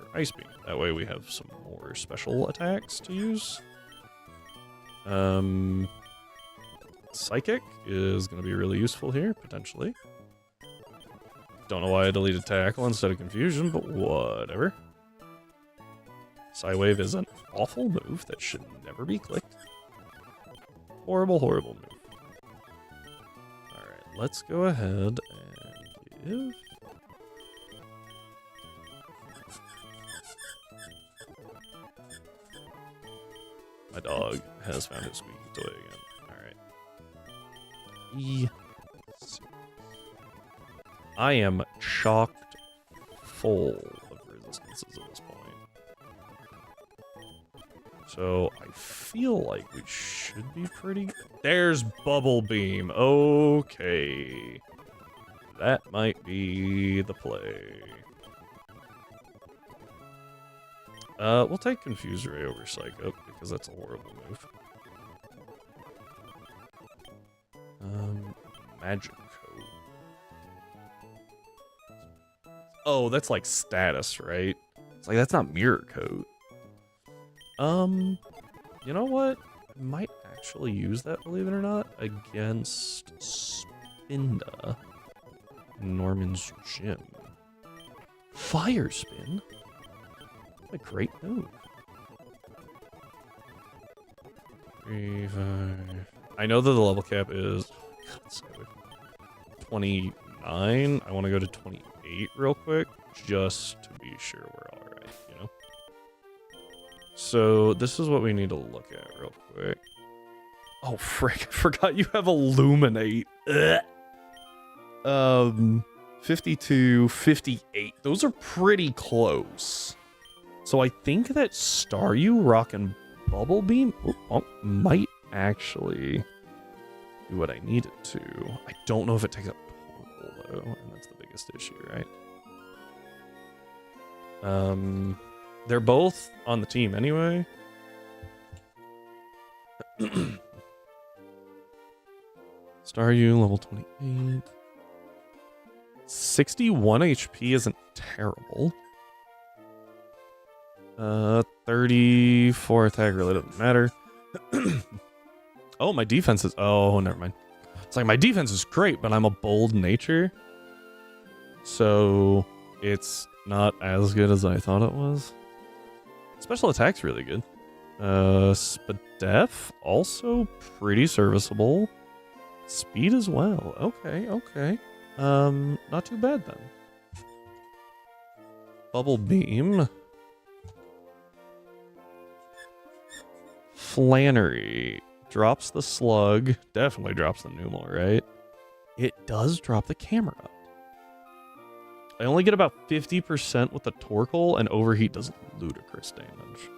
over Ice Beam. That way we have some more special attacks to use. Psychic is going to be really useful here, potentially. Don't know why I deleted Tackle instead of Confusion, but whatever. Psywave is an awful move that should never be clicked. Horrible, horrible move. Alright, let's go ahead and give... My dog has found his squeaky toy again. Alright. I am chocked full of resistances at this point. So I feel like we should be pretty... There's Bubble Beam. Okay. That might be the play. We'll take Confuse Ray over Psych Up because that's a horrible move. Magic Coat. Oh, that's like status, right? It's like, that's not Mirror Coat. You know what? I might actually use that, believe it or not, against Spinda in Norman's gym. Fire Spin? A great move. 3, 5. I know that the level cap is 29. I want to go to 28 real quick, just to be sure we're all right, you know? So this is what we need to look at real quick. Oh, frick. I forgot you have Illuminate. Ugh. 52, 58. Those are pretty close. So I think that Staryu, Rock, and Bubble Beam might actually do what I need it to. I don't know if it takes up Torkoal, though, and that's the biggest issue, right? They're both on the team anyway. Staryu, level 28. 61 HP isn't terrible. 34 attack really doesn't matter. Oh, my defense is... Oh, never mind. It's like my defense is great, but I'm a bold nature. So it's not as good as I thought it was. Special attack's really good. Spadef, also pretty serviceable. Speed as well. Okay, okay. Not too bad then. Bubble Beam. Flannery drops the slug. Definitely drops the Numel, right? It does drop the camera. I only get about 50% with the Torkoal, and Overheat does ludicrous damage.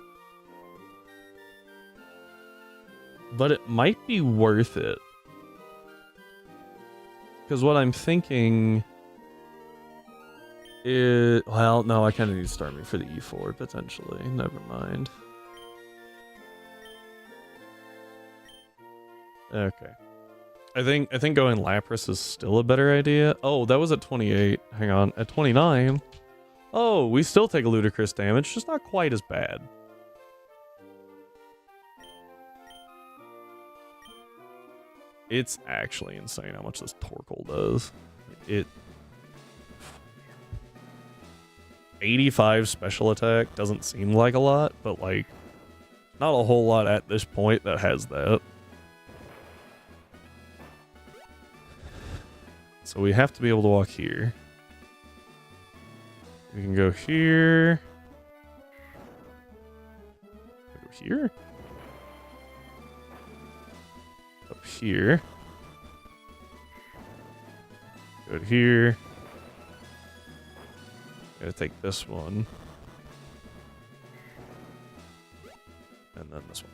But it might be worth it. Because what I'm thinking is... Well, no, I kind of need to start me for the E4, potentially. Never mind. Okay. I think going Lapras is still a better idea. Oh, that was at 28. Hang on. At 29. Oh, we still take a ludicrous damage, just not quite as bad. It's actually insane how much this Torkoal does. 85 special attack doesn't seem like a lot, but like not a whole lot at this point that has that. So we have to be able to walk here. We can go here. Go here. Up here. Go to here. Gotta take this one. And then this one.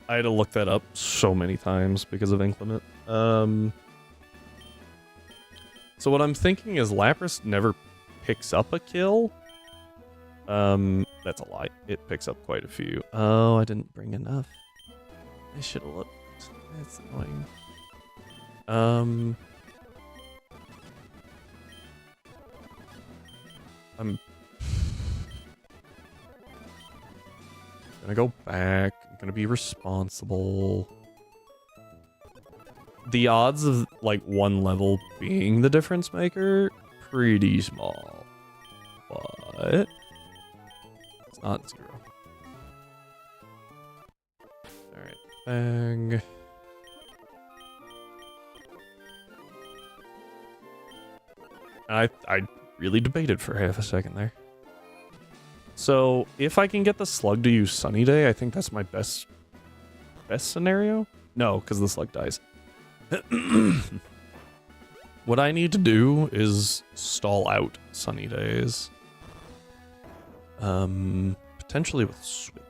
I had to look that up so many times because of Inclement. So what I'm thinking is Lapras never picks up a kill. That's a lie. It picks up quite a few. Oh, I didn't bring enough. I should have looked. That's annoying. I'm gonna go back. I'm gonna be responsible. The odds of like one level being the difference maker, pretty small. But it's not zero. Alright, bang. I really debated for half a second there. So if I can get the slug to use Sunny Day, I think that's my best scenario. No, because the slug dies. What I need to do is stall out Sunny Days. Potentially with Switch.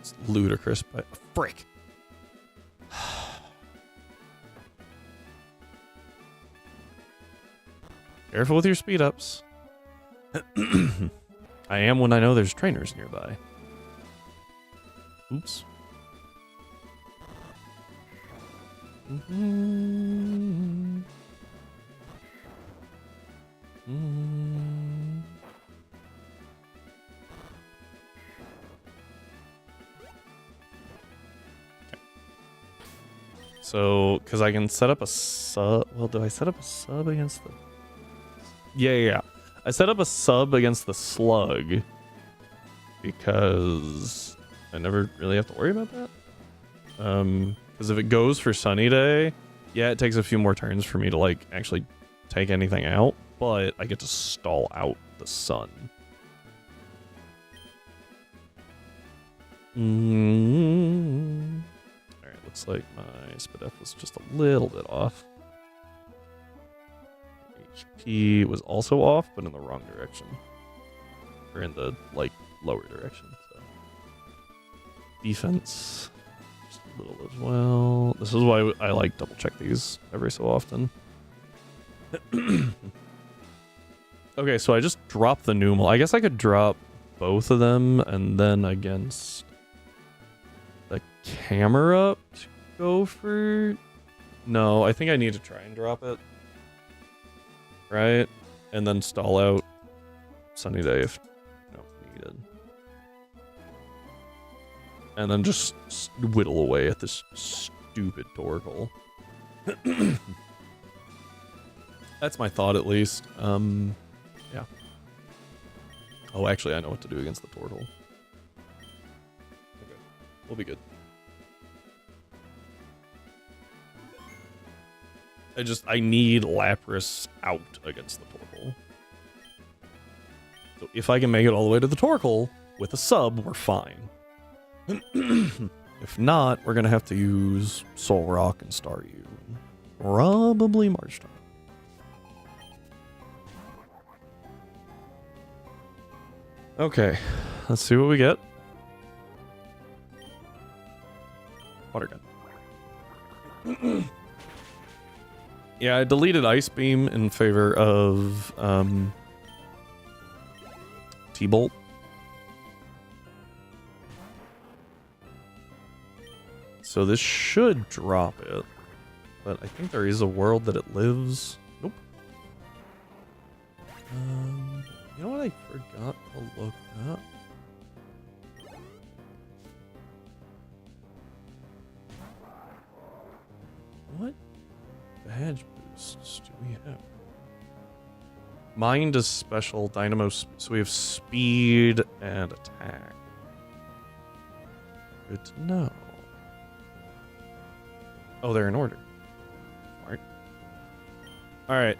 It's ludicrous, but frick. Careful with your speed ups. I am when I know there's trainers nearby. Oops. So, because I can set up a sub... Well, do I set up a sub against the... Yeah. I set up a sub against the slug because I never really have to worry about that. Because if it goes for Sunny Day, yeah, it takes a few more turns for me to like actually take anything out. but I get to stall out the sun. Alright, looks like my SPDF was just a little bit off. HP was also off, but in the wrong direction. Or in the, like, lower direction. So. Defense, just a little as well. This is why I like double check these every so often. Okay, so I just dropped the Numal. I guess I could drop both of them and then against the camera up to go for... No, I think I need to try and drop it. Right? And then stall out Sunny Day if needed. And then just whittle away at this stupid Torkoal. That's my thought, at least. Yeah. Oh, actually, I know what to do against the Torkoal. Okay. We'll be good. I need Lapras out against the Torkoal. So if I can make it all the way to the Torkoal with a sub, we're fine. If not, we're gonna have to use Soul Rock and Staryu. Probably March time. Okay, let's see what we get. Water gun. Yeah, I deleted Ice Beam in favor of T-Bolt. So this should drop it, but I think there is a world that it lives. Nope. You know what I forgot to look up? What badge boosts do we have? Mind is special, Dynamo, so we have speed and attack. Good to know. Oh, they're in order. Smart. Alright,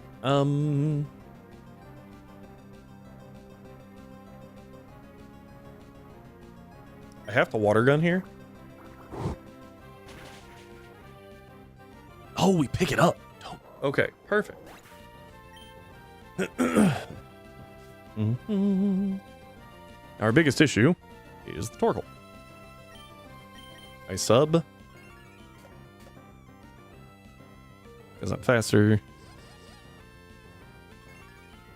I have to water gun here. Oh, we pick it up. Okay, perfect. Our biggest issue is the Torkoal. I sub. Because I'm faster.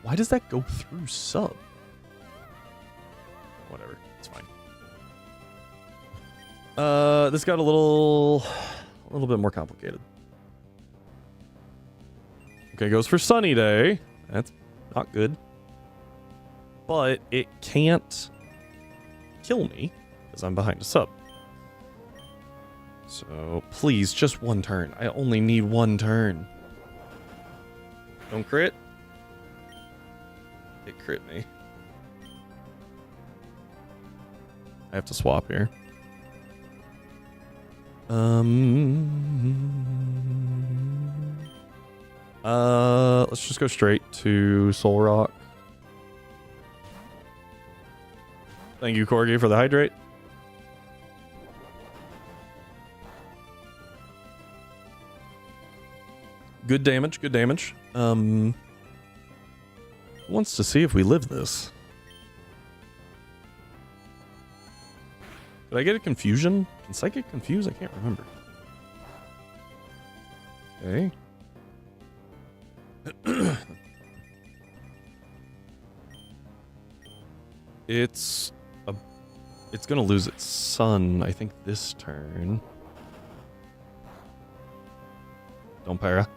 Why does that go through sub? Whatever, it's fine. This got a little bit more complicated. Okay, goes for Sunny Day. That's not good. But it can't kill me because I'm behind a sub. So please, just one turn. I only need one turn. Don't crit. It crit me. I have to swap here. Let's just go straight to Soul Rock. Thank you, Corgi, for the hydrate. Good damage, good damage. Who wants to see if we live this? Did I get a confusion? Can Psychic confuse? I can't remember. Okay. It's gonna lose its sun, I think, this turn. Don't para.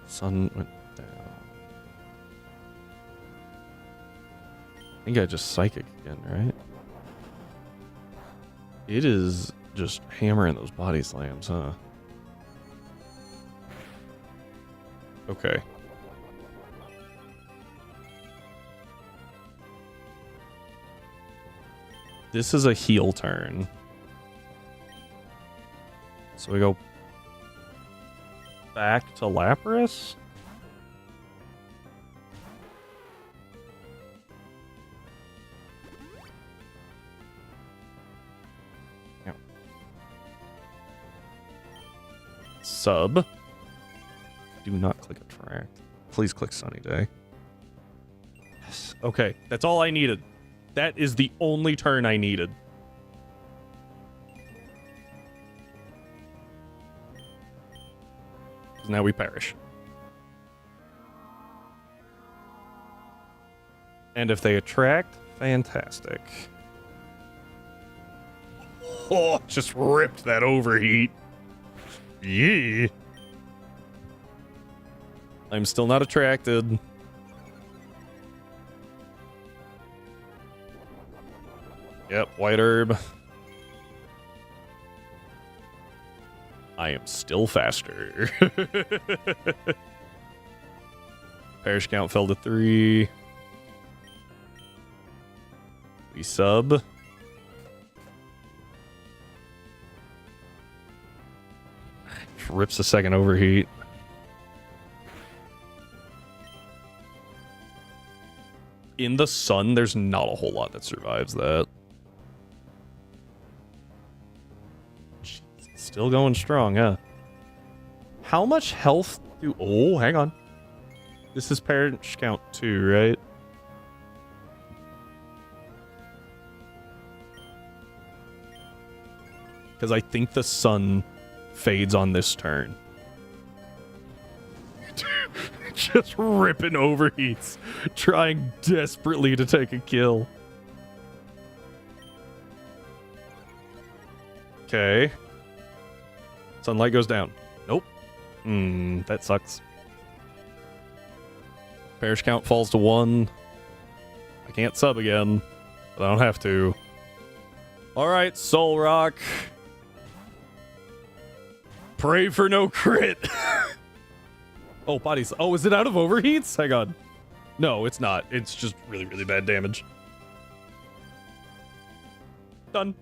Sun went down. I think I just Psychic again, right? It is just hammering those body slams, huh? Okay. This is a heal turn. So we go back to Lapras? Yeah. Sub. Do not click attract. Please click Sunny Day. Yes. Okay, that's all I needed. That is the only turn I needed. Now we perish. And if they attract, fantastic. Oh, just ripped that overheat. Yeah. I'm still not attracted. Yep, white herb. I am still faster. Parish count fell to 3. We sub. Rips a second overheat. In the sun, there's not a whole lot that survives that. Still going strong, huh? How much health do... Oh, hang on. This is parish count 2, right? Because I think the sun fades on this turn. Just ripping overheats. Trying desperately to take a kill. Okay. Sunlight goes down. Nope. That sucks. Parish count falls to 1. I can't sub again, but I don't have to. Alright, Soul Rock. Pray for no crit. Oh, bodies. Oh, is it out of overheats? Hang on. No, it's not. It's just really, really bad damage. Done.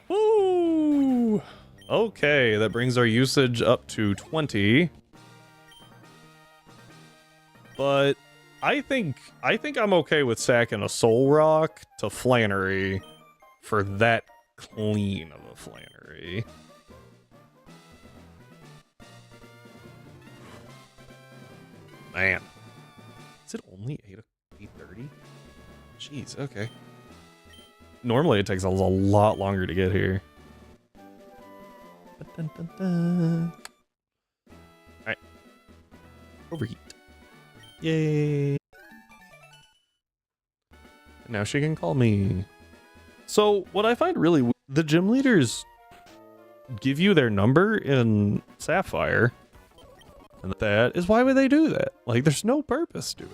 Woo! Okay, that brings our usage up to 20. But I think I'm okay with sacking a Soul Rock to Flannery for that clean of a Flannery. Man. Is it only 8:30? Jeez, okay. Normally it takes us a lot longer to get here. Dun, dun, dun. Alright. Overheat. Yay. Now she can call me. So, what I find really the gym leaders give you their number in Sapphire. And that is, why would they do that? Like, there's no purpose to it.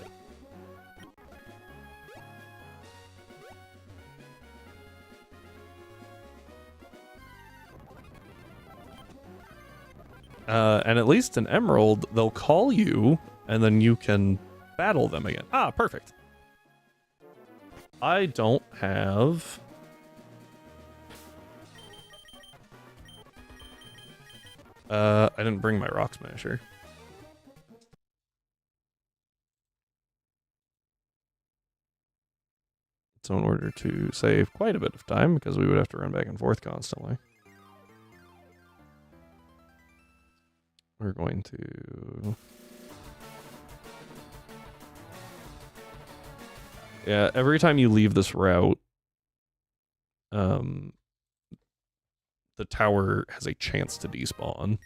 And at least in Emerald, they'll call you, and then you can battle them again. Ah, perfect. I don't have... I didn't bring my Rock Smasher. So in order to save quite a bit of time, because we would have to run back and forth constantly, we're going to... Yeah, every time you leave this route, the tower has a chance to despawn.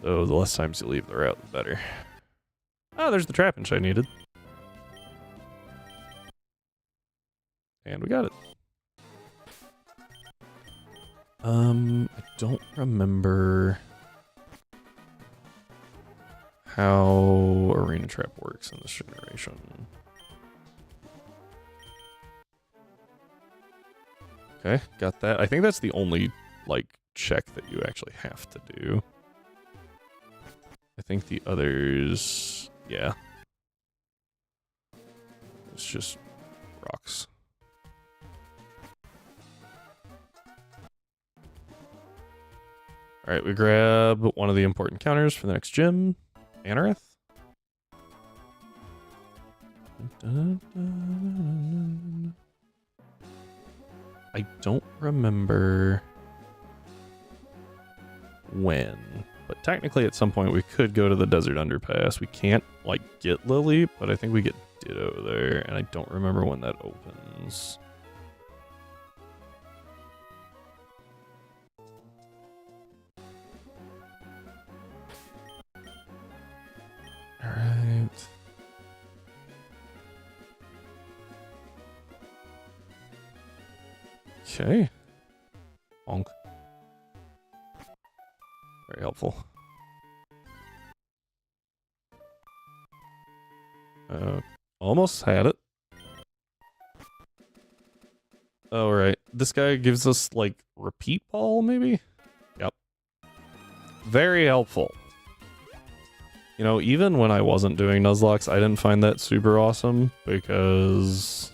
So the less times you leave the route, the better. Oh, there's the trap-inch I needed. And we got it. I don't remember how Arena Trap works in this generation. Okay, got that. I think that's the only, like, check that you actually have to do. I think the others... yeah. It's just rocks. All right, we grab one of the important counters for the next gym. Anorith. I don't remember when, but technically at some point we could go to the desert underpass. We can't like get Lily, but I think we get Ditto there, and I don't remember when that opens. All right. Okay. Bonk. Very helpful. Almost had it. Oh, right. This guy gives us, like, repeat ball, maybe? Yep. Very helpful. You know, even when I wasn't doing Nuzlocke, I didn't find that super awesome because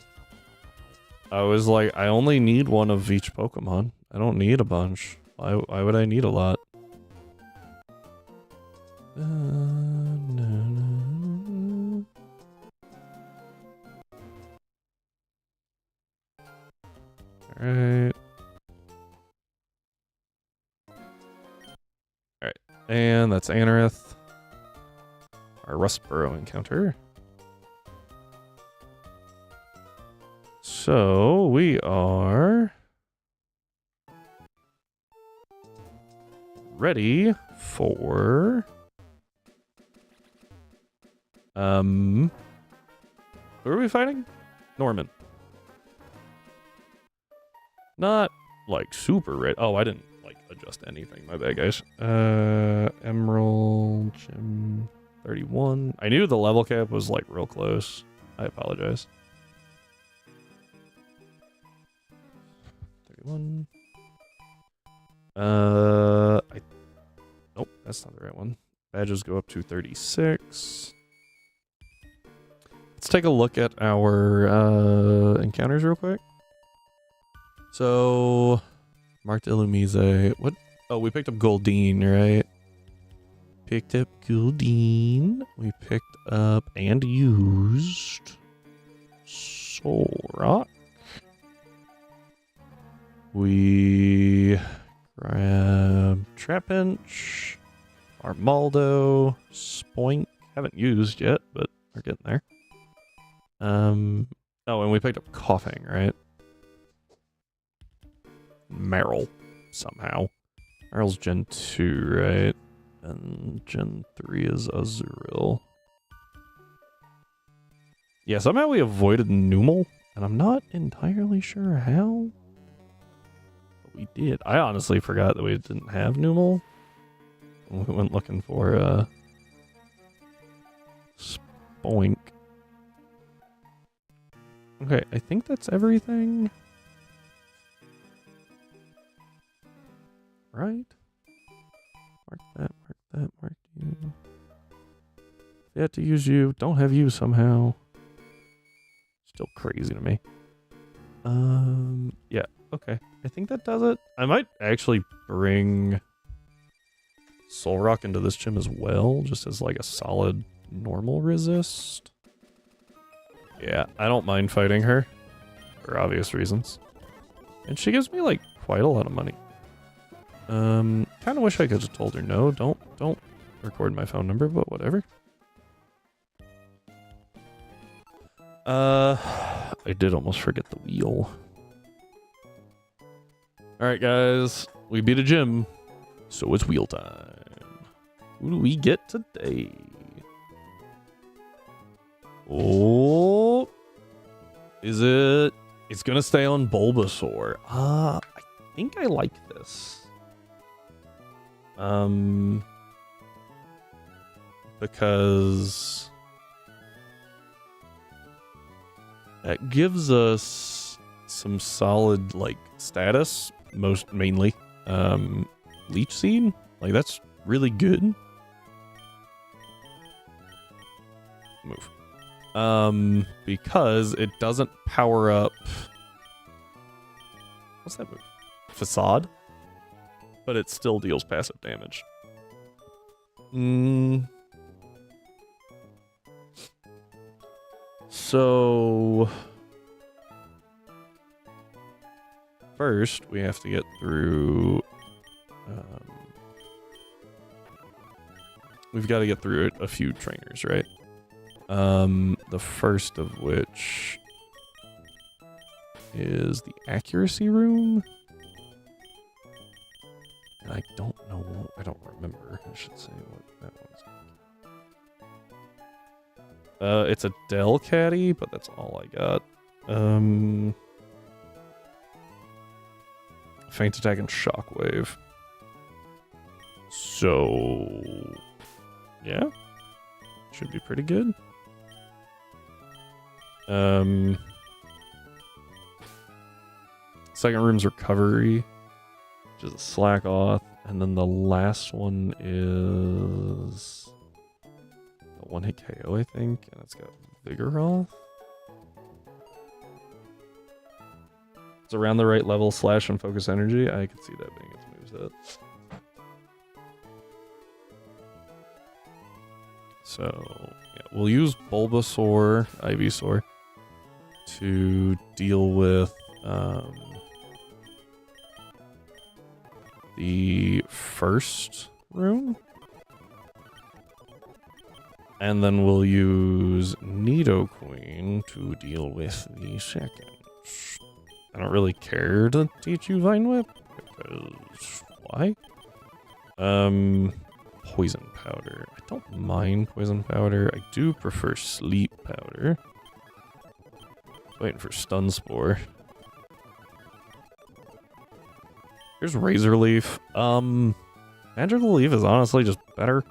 I was like, I only need one of each Pokemon. I don't need a bunch. Why would I need a lot? Alright. Alright. And that's Anorith. Our Rustboro encounter. So we are ready for who are we fighting? Norman. Not like super ready. Oh, I didn't like adjust anything. My bad, guys. Emerald Gym 31. I knew the level cap was like real close. I apologize. 31. Nope, that's not the right one. Badges go up to 36. Let's take a look at our encounters real quick. So, marked Illumise. What? Oh, we picked up Goldeen, right? Picked up Goldeen. We picked up and used Solrock. We grabbed Trapinch, Armaldo, Spoink. Haven't used yet, but we're getting there. Oh, and we picked up Coughing, right? Meryl, somehow. Meryl's Gen 2, right? And Gen 3 is Azurill. Yeah, somehow we avoided Numel, and I'm not entirely sure how. But we did. I honestly forgot that we didn't have Numel. We went looking for Spoink. Okay, I think that's everything. Right? Mark that, mark you. They had to use you. Don't have you somehow. Still crazy to me. Yeah, okay. I think that does it. I might actually bring Solrock into this gym as well, just as like a solid normal resist. Yeah, I don't mind fighting her for obvious reasons. And she gives me like quite a lot of money. Kind of wish I could have told her no, don't record my phone number, but whatever. I did almost forget the wheel. Alright guys, we beat a gym, so it's wheel time. Who do we get today? Oh, is it? It's gonna stay on Bulbasaur. I think I like this. Because that gives us some solid like status, mainly Leech Seed. Like that's really good. Move. Because it doesn't power up. What's that move? Facade. but it still deals passive damage. Mm. So first, we have to get through. We've got to get through a few trainers, right? The first of which is the accuracy room. And I don't know. I don't remember. I should say what that one's. It's a Del Caddy, but that's all I got. Feint attack and shockwave. So yeah, should be pretty good. Second room's recovery, which is a slack off, and then the last one is a one-hit KO, I think, and it's got Vigoroth. It's around the right level, slash and focus energy. I could see that being its moveset. So yeah, we'll use Bulbasaur, Ivysaur, to deal with the first room. And then we'll use Nidoqueen to deal with the second. I don't really care to teach you Vine Whip, because why? Poison Powder. I don't mind Poison Powder. I do prefer Sleep Powder. Waiting for Stun Spore. Here's Razor Leaf. Magical Leaf is honestly just better.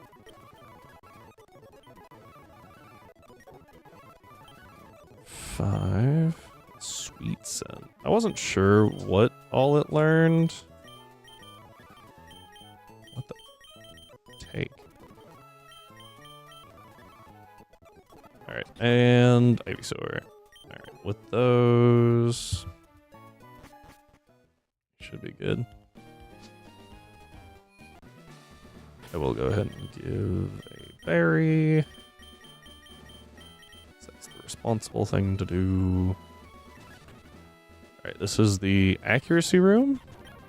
Five. Sweet Scent. I wasn't sure what all it learned. What the? Take. Alright, and Ivysaur. Alright, with those... should be good. I will go ahead and give a berry. That's the responsible thing to do. Alright, this is the accuracy room.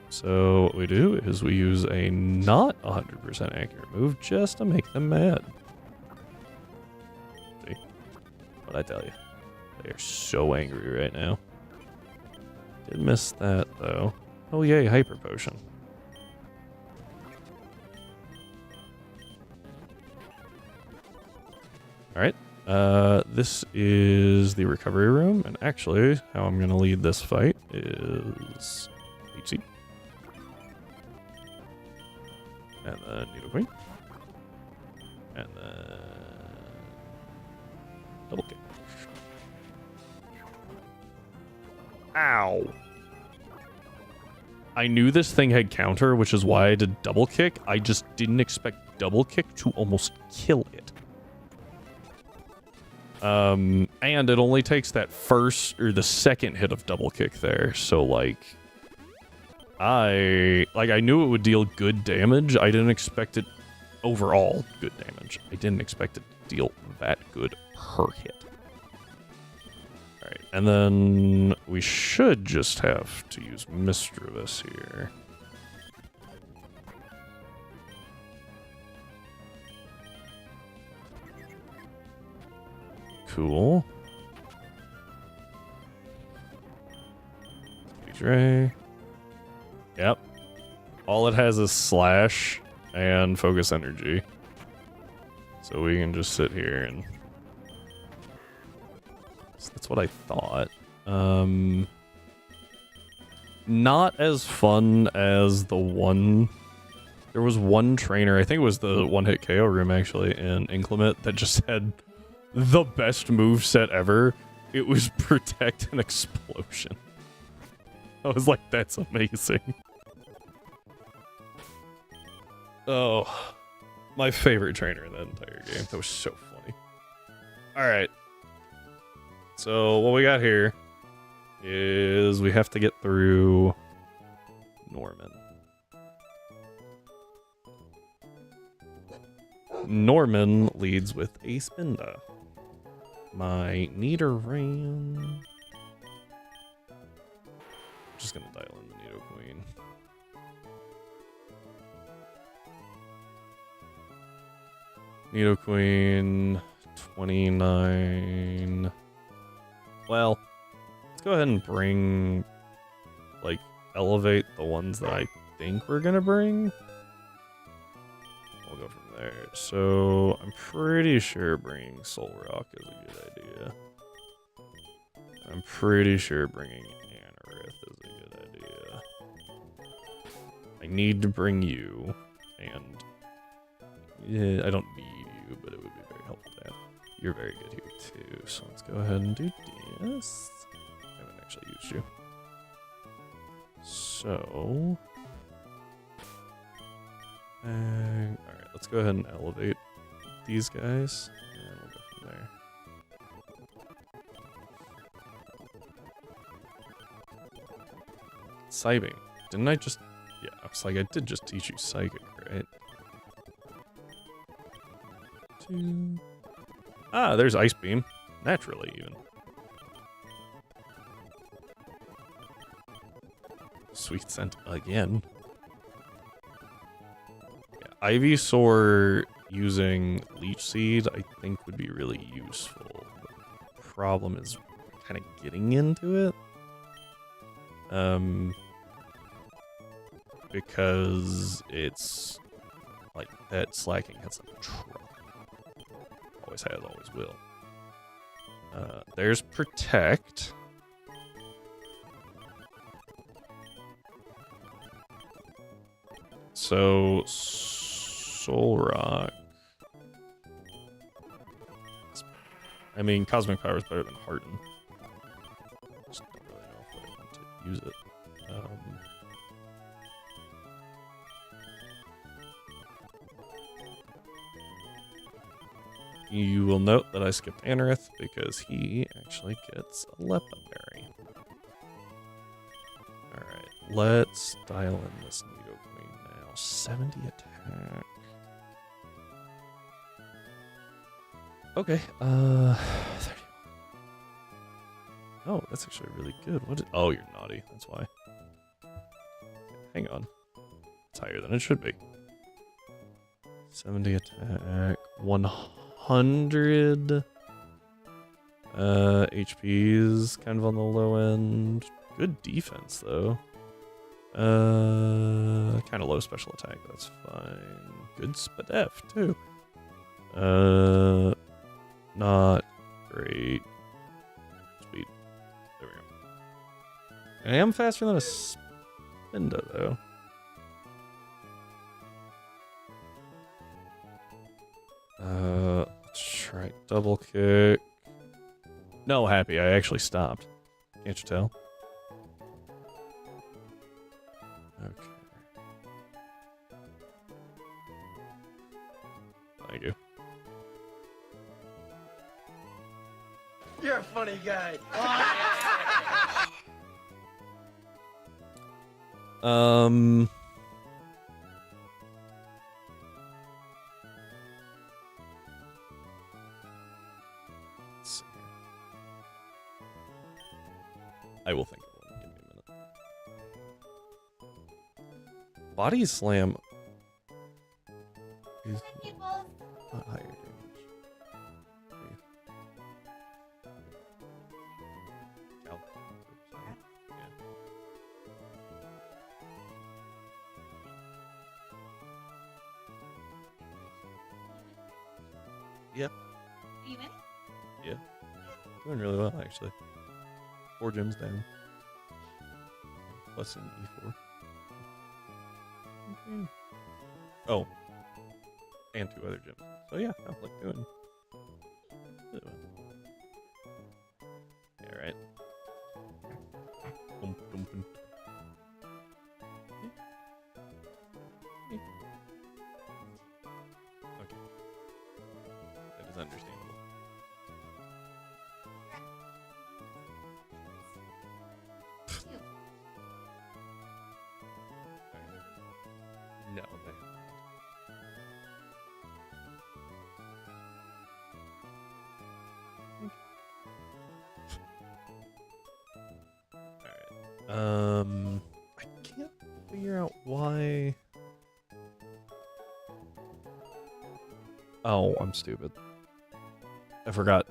So what we do is we use a not 100% accurate move just to make them mad. See? What'd I tell you? They are so angry right now. Did miss that though. Oh yay, Hyper Potion. Alright. This is the recovery room, and actually, how I'm gonna lead this fight is HC. And then Nidoqueen. And then double kick. Ow! I knew this thing had counter, which is why I did double kick. I just didn't expect double kick to almost kill it. And it only takes that first or the second hit of double kick there. So like I knew it would deal good damage. I didn't expect it overall good damage. I didn't expect it to deal that good per hit. All right, and then we should just have to use Misdreavus here. Cool. Ray. Yep. All it has is slash and focus energy. So we can just sit here and... that's what I thought. Not as fun as the one... There was one trainer, I think it was the one-hit KO room actually, in Inclement that just had the best moveset ever. It was Protect and Explosion. I was like, that's amazing. Oh, my favorite trainer in that entire game. That was so funny. Alright. So, what we got here is we have to get through Norman. Norman leads with a Spinda. My Nidoran. Just gonna dial in the Nidoqueen. Nidoqueen 29. Well, let's go ahead and bring, like, elevate the ones that I think we're gonna bring. We'll go from there. So I'm pretty sure bringing Solrock is a good idea. I'm pretty sure bringing Anorith is a good idea. I need to bring you, and yeah, I don't need you, but it would be very helpful to have. You're very good here too, so let's go ahead and do this. I haven't actually used you. So, alright, let's go ahead and elevate these guys, and we'll go from there. Psybeam. Didn't I just... Yeah, I was like, I did just teach you Psychic, right? Ah, there's Ice Beam. Naturally, even. Sweet Scent again. Yeah, Ivysaur using Leech Seed, I think, would be really useful. The problem is kind of getting into it. Because it's like that slacking has a truck. Always has, always will. There's Protect. So Solrock. I mean, Cosmic Power is better than Harden. Just don't really know if I want to use it. You will note that I skipped Anorith because he actually gets a Lepidberry. Alright, let's dial in this Nidoqueen now. 70 attack. Okay, 30. Oh, that's actually really good. What is... Oh, you're naughty. That's why. Hang on. It's higher than it should be. 70 attack. 100 HP's kind of on the low end. Good defense though. Kind of low special attack. That's fine. Good Spadef too. Not great. Speed. There we go. I am faster than a Spinda though. Let's try double kick. No, Happy, I actually stopped. Can't you tell? Okay. Thank you.
You're a funny guy.
Let's see. I will think of one. Give me a minute. Body Slam is not higher damage. Yep.
You in?
Yeah. Doing really well, actually. 4 gems down. Plus an E4. Okay. Oh. And 2 other gems. So yeah, I'm like doing really well. Alright. Boom, boom, boom. Okay. That is understandable. No, I can't figure out why. Oh, I'm stupid. I forgot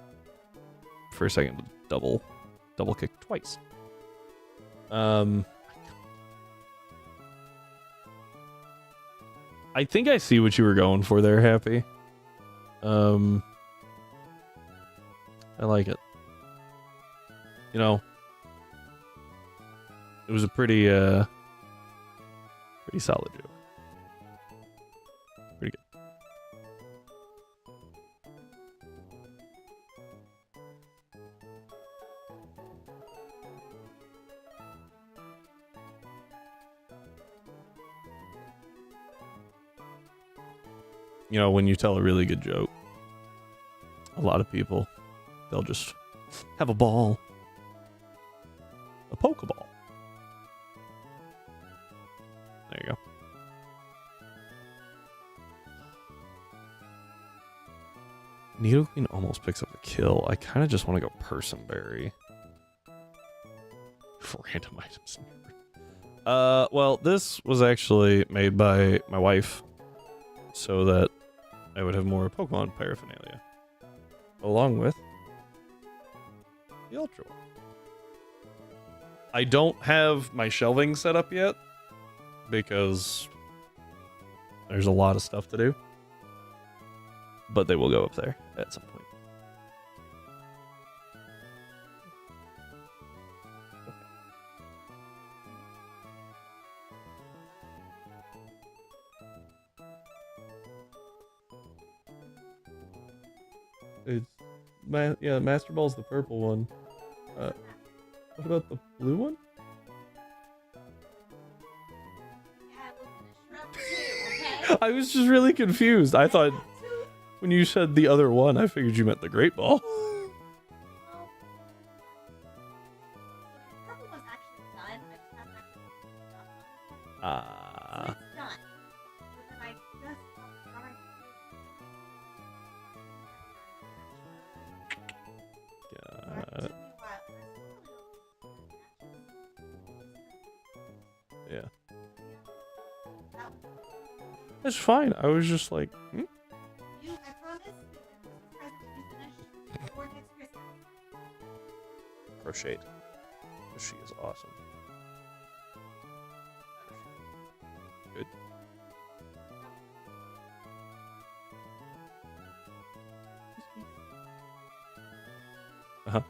for a second to double kick twice. I think I see what you were going for there, Happy. I like it. You know, it was a pretty solid joke. Pretty good. You know, when you tell a really good joke, a lot of people, they'll just have a ball. A Pokeball. There you go. Nidoqueen almost picks up the kill. I kind of just want to go Personberry. For random items. Well, this was actually made by my wife so that I would have more Pokemon paraphernalia. Along with the Ultra one. I don't have my shelving set up yet because there's a lot of stuff to do. But they will go up there at some point. It's Master Ball's the purple one. What about the blue one? I was just really confused. I thought when you said the other one, I figured you meant the Great Ball. Yeah. That's fine. I was just like,
I promise that the present will be finished before next Christmas.
crocheted. She is awesome. Good. Uh-huh.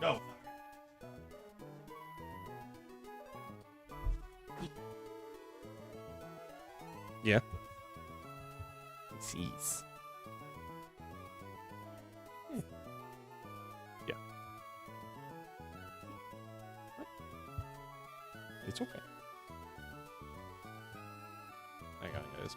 No.
Yeah. Sees. Yeah. What? It's okay. Hang on, guys.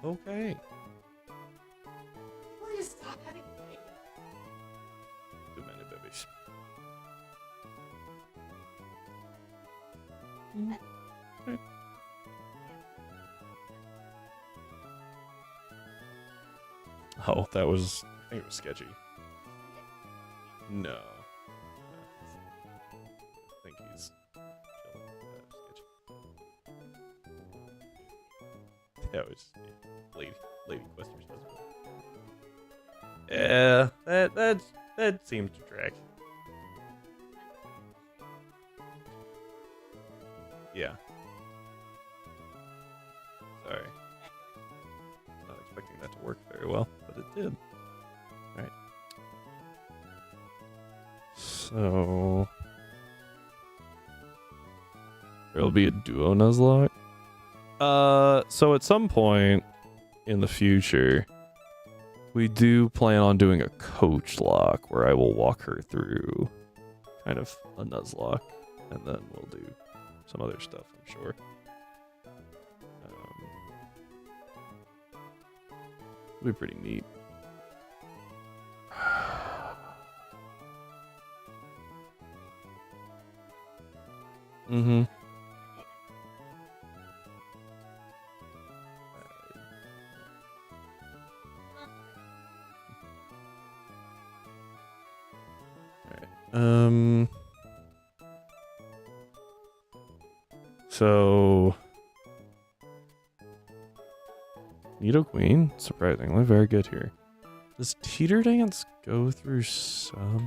Okay.
Will you stop having faith?
Too many babies. Right. Oh, that was. I think it was sketchy. No. I think he's chilling. Sketchy. That was Lady Quester's husband. Yeah, that seems to track. Yeah. Sorry. Not expecting that to work very well, but it did. Alright. So there'll be a duo Nuzlocke. So at some point in the future, we do plan on doing a coach lock where I will walk her through kind of a Nuzlocke, and then we'll do some other stuff, I'm sure. It'll be pretty neat. Mm-hmm. So Nidoqueen, surprisingly, very good here. Does Teeter Dance go through sub?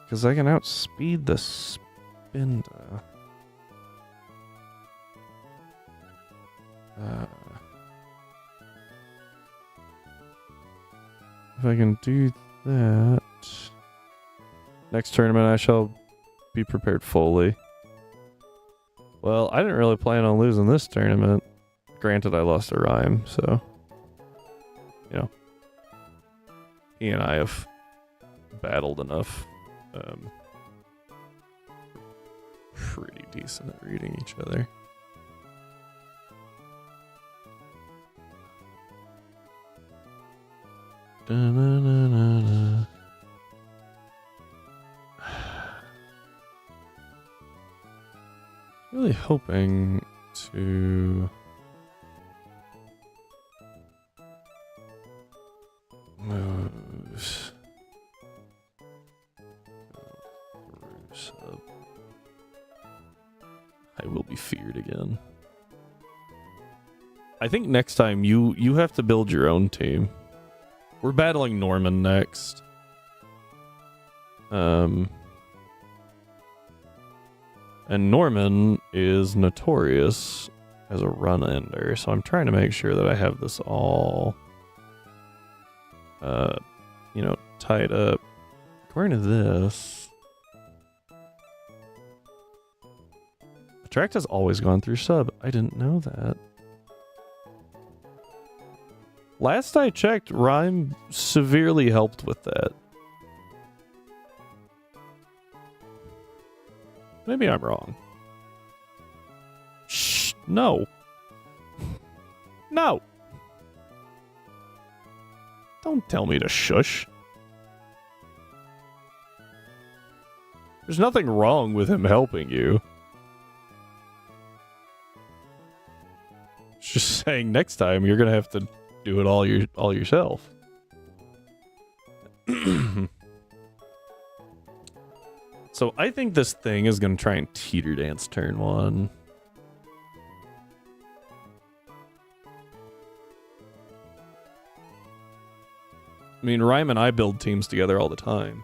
Because I can outspeed the Spinda. If I can do that, next tournament I shall be prepared fully. Well, I didn't really plan on losing this tournament. Granted, I lost a rhyme, so you know, he and I have battled enough. Pretty decent at reading each other. Da-na-na-na-na. Really hoping to move sub. I will be feared again. I think next time you have to build your own team. We're battling Norman next. And Norman is notorious as a run ender, so I'm trying to make sure that I have this all you know, tied up. According to this, Attract has always gone through sub. I didn't know that. Last I checked, Rhyme severely helped with that. Maybe I'm wrong. Shh, no. No. Don't tell me to shush. There's nothing wrong with him helping you. Just saying next time you're gonna have to do it all yourself. So I think this thing is gonna try and Teeter Dance turn one. I mean, Rhyme and I build teams together all the time.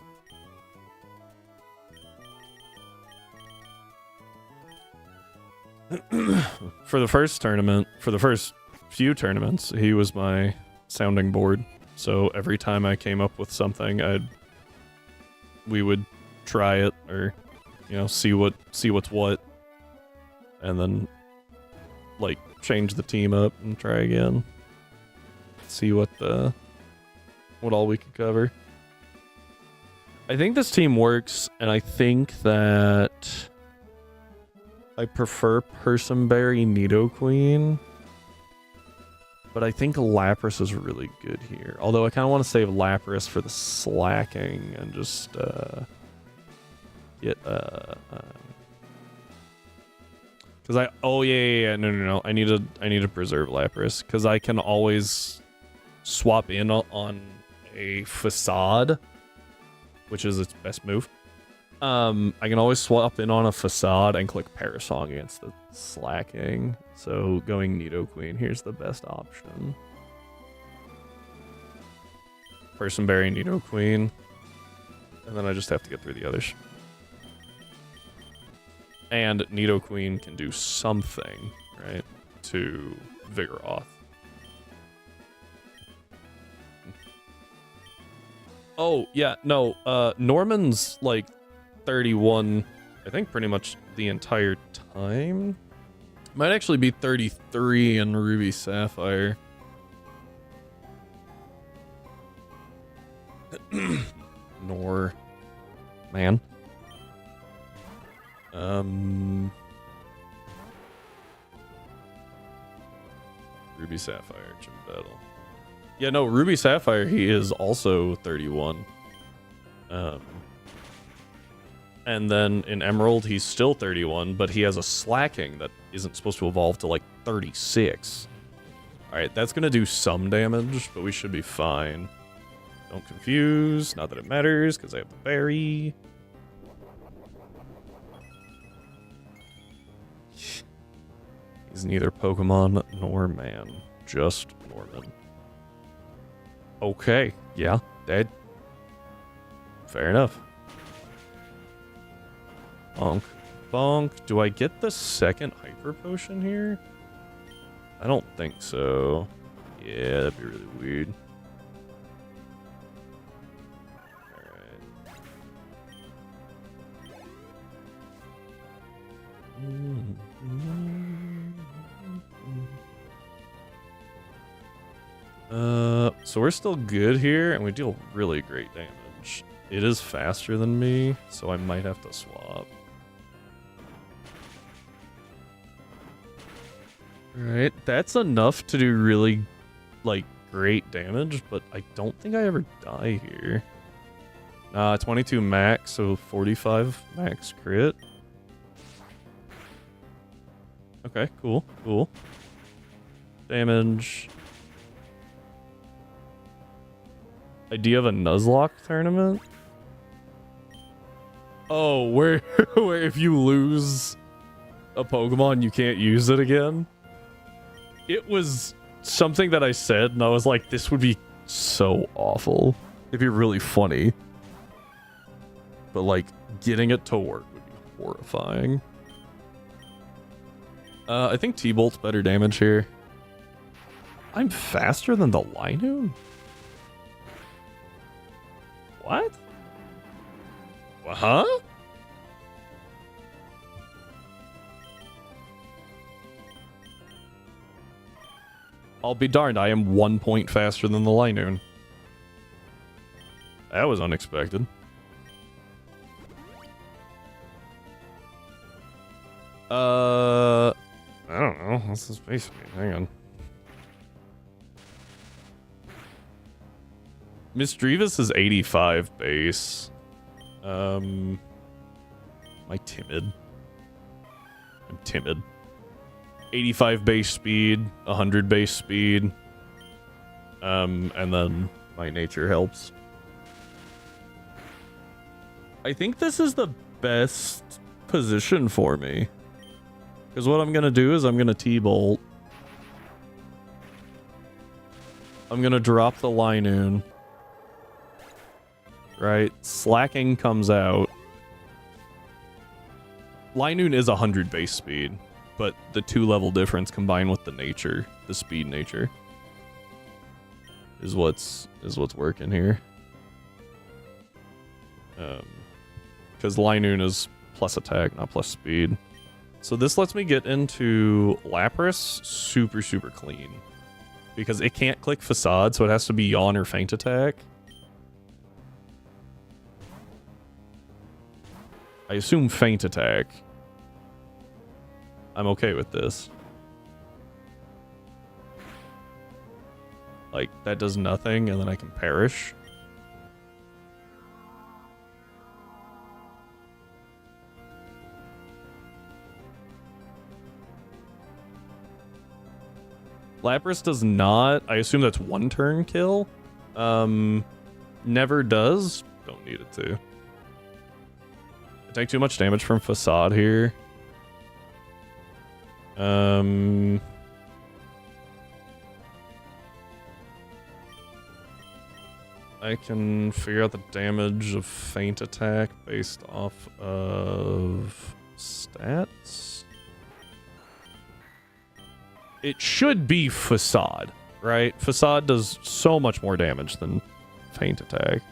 For the first tournament, for the first few tournaments, he was my sounding board. So every time I came up with something, we would try it, or you know, see what's what, and then like change the team up and try again. See what all we could cover. I think this team works, and I think that I prefer Personberry Nidoqueen, but I think Lapras is really good here. Although I kind of want to save Lapras for the slacking and just get because no, I need to preserve Lapras because I can always swap in on a Facade, which is its best move. I can always swap in on a Facade and click Parasong against the slacking. So going Nidoqueen, here's the best option. Personberry, Nidoqueen. And then I just have to get through the others. And Nidoqueen can do something, right, to Vigoroth. Oh, yeah, no, Norman's like 31, I think pretty much the entire time. Might actually be 33 in Ruby Sapphire. Nor man. Ruby Sapphire, Gym Battle. Yeah, no, Ruby Sapphire, he is also 31. And then in Emerald, he's still 31, but he has a slacking that isn't supposed to evolve to like 36. Alright, that's gonna do some damage, but we should be fine. Don't confuse, not that it matters, because I have the berry. He's neither Pokemon nor man, just Norman. Okay, yeah, dead. Fair enough. Bonk. Bonk. Do I get the second Hyper Potion here? I don't think so. Yeah, that'd be really weird. So we're still good here, and we deal really great damage. It is faster than me, so I might have to swap. Alright, that's enough to do really, like, great damage, but I don't think I ever die here. 22 max, so 45 max crit. Okay, cool, cool. Damage. Idea of a Nuzlocke tournament? Oh, where if you lose a Pokemon, you can't use it again? It was something that I said, and I was like, this would be so awful. It'd be really funny. But, like, getting it to work would be horrifying. I think T-Bolt's better damage here. I'm faster than the Linoon? What? Huh? I'll be darned, I am 1 point faster than the Linoon. That was unexpected. I don't know. What's this base speed? Hang on. Misdreavus is 85 base. Am I timid? I'm timid. 85 base speed, 100 base speed. And then my nature helps. I think this is the best position for me. Because what I'm going to do is I'm going to T-Bolt. I'm going to drop the Linoon. Right? Slacking comes out. Linoon is 100 base speed, but the 2-level difference combined with the nature, the speed nature, is what's working here. Because Linoon is plus attack, not plus speed. So this lets me get into Lapras super, super clean. Because it can't click Facade, so it has to be Yawn or Feint Attack. I assume Feint Attack. I'm okay with this. Like, that does nothing, and then I can Perish. Lapras does not. I assume that's 1 turn kill. Never does. Don't need it to. I take too much damage from Facade here. I can figure out the damage of Feint Attack based off of stats. It should be Facade, right? Facade does so much more damage than Feint Attack.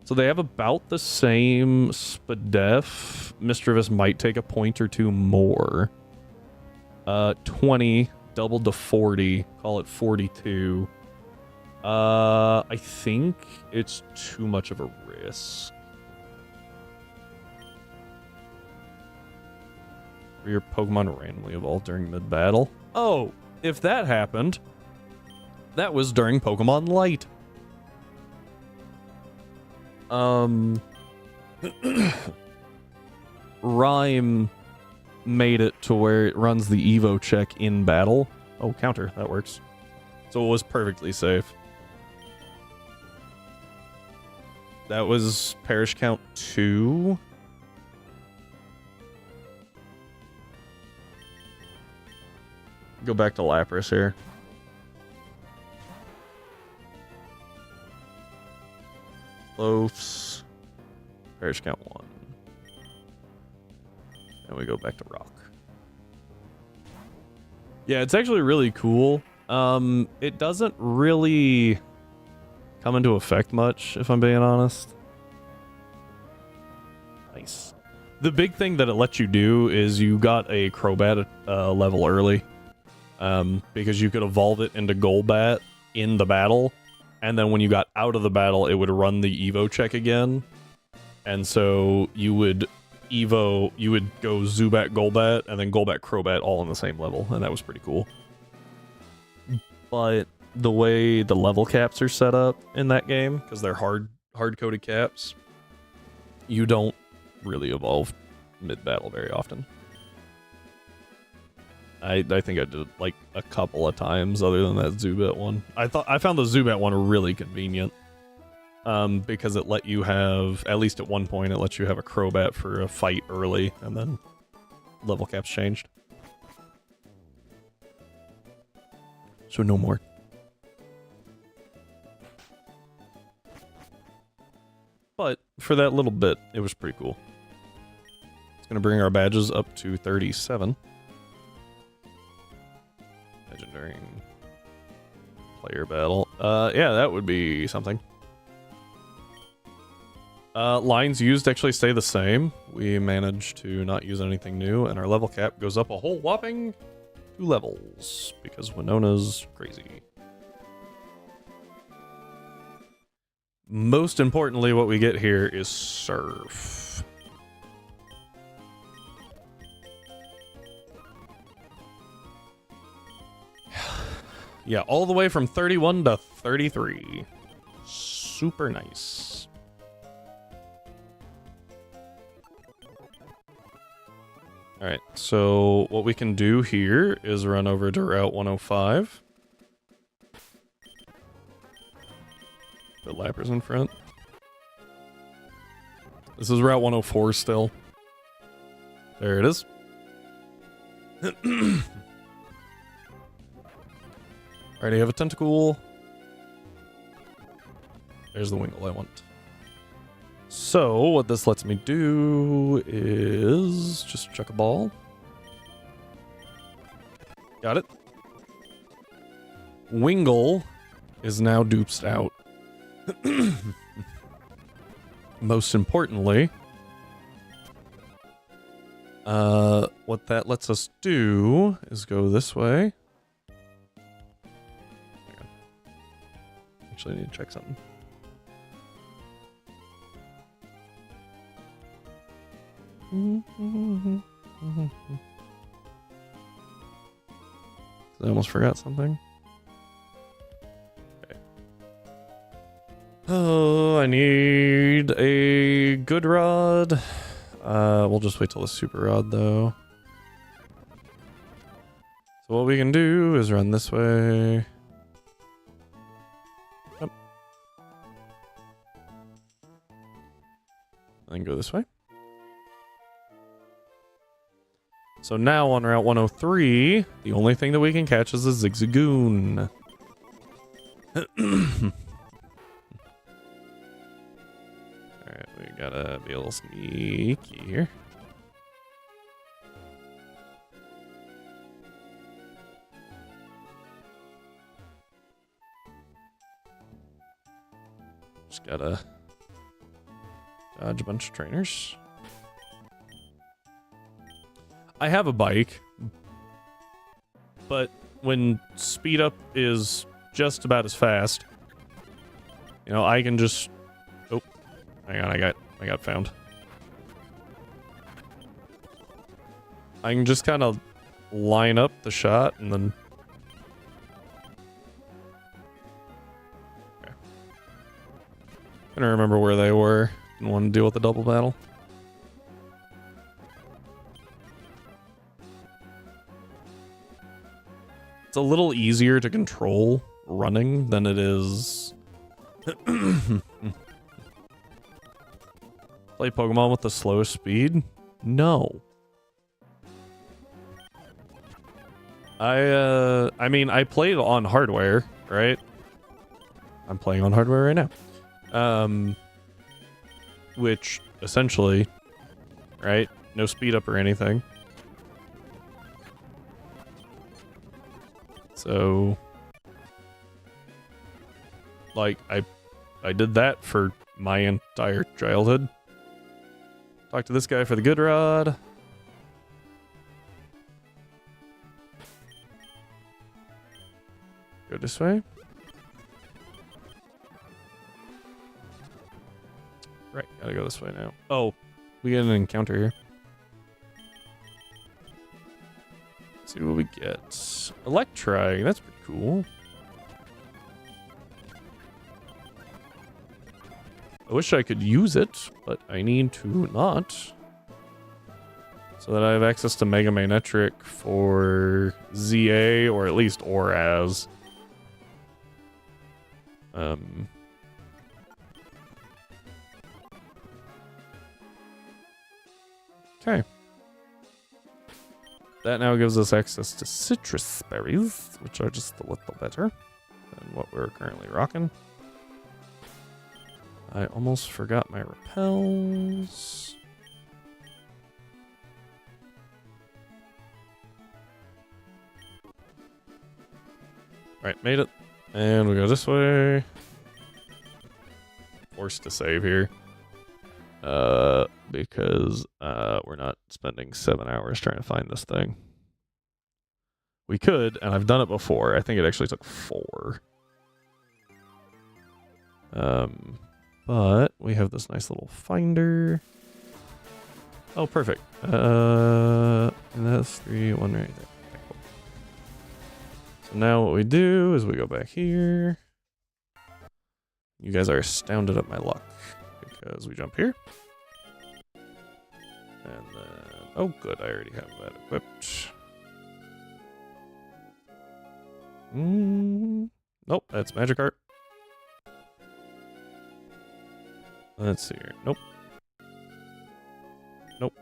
So they have about the same Spadef. Misdreavus might take a point or two more. 20 doubled to 40. Call it 42. I think it's too much of a risk. For your Pokemon randomly evolved during mid-battle. Oh, if that happened, that was during Pokemon Light. Rhyme made it to where it runs the Evo check in battle. Oh, counter, that works. So it was perfectly safe. That was Parish Count 2. Go back to Lapras here. Loafs. Parish Count 1. And we go back to Rock. Yeah, it's actually really cool. It doesn't really come into effect much, if I'm being honest. Nice. The big thing that it lets you do is you got a Crobat level early. Because you could evolve it into Golbat in the battle. And then when you got out of the battle, it would run the Evo check again. And so you would go Zubat Golbat and then Golbat Crobat all on the same level. And that was pretty cool. But the way the level caps are set up in that game, because they're hard-coded caps, you don't really evolve mid-battle very often. I think I did it like a couple of times other than that Zubat one. I found the Zubat one really convenient. Because it let you have, at least at one point, it lets you have a Crobat for a fight early, and then level caps changed. So no more. But for that little bit, it was pretty cool. It's going to bring our badges up to 37. Legendary player battle. Yeah, that would be something. Lines used actually stay the same. We managed to not use anything new, and our level cap goes up a whole whopping 2 levels, because Winona's crazy. Most importantly, what we get here is Surf. Yeah, all the way from 31 to 33. Super nice. Alright, so what we can do here is run over to Route 105. Put Lapras in front. This is Route 104 still. There it is. Already have a Tentacool. There's the Wingull I want. So, what this lets me do is just chuck a ball. Got it. Wingull is now duped out. Most importantly, what that lets us do is go this way. Hang on. Actually, I need to check something. I almost forgot something. Okay. Oh, I need a good rod. We'll just wait till the super rod though. So what we can do is run this way. Yep. And go this way. So now on Route 103, the only thing that we can catch is a Zigzagoon. Alright, we gotta be a little sneaky here. Just gotta dodge a bunch of trainers. I have a bike, but when speed up is just about as fast, You know, I can just... Oh, hang on, I got found. I can just kind of line up the shot and then... Okay. I don't remember where they were. Didn't want to deal with the double battle. It's a little easier to control running than it is... Play Pokemon with the slowest speed? No. I mean, I played on hardware, right? I'm playing on hardware right now. Which, essentially, right? No speed up or anything. So... Like, I did that for my entire childhood. Talk to this guy for the good rod. Go this way. Right, gotta go this way now. Oh, we get an encounter here. Let's see what we get. Electrike, that's pretty cool. I wish I could use it, but I need to not. So that I have access to Mega Magnetric for ZA, or at least ORAS. Okay. That now gives us access to citrus berries, which are just a little better than what we're currently rocking. I almost forgot my repels. Right, made it. And we go this way. Forced to save here. Because we're not spending 7 hours trying to find this thing. We could, and I've done it before. I think it actually took 4. But we have this nice little finder. Oh, perfect. And that's 3, 1 right there. Okay, cool. So now what we do is we go back here. You guys are astounded at my luck because we jump here. And then, oh good, I already have that equipped. Nope, that's Magikarp. Let's see here. Nope. Nope.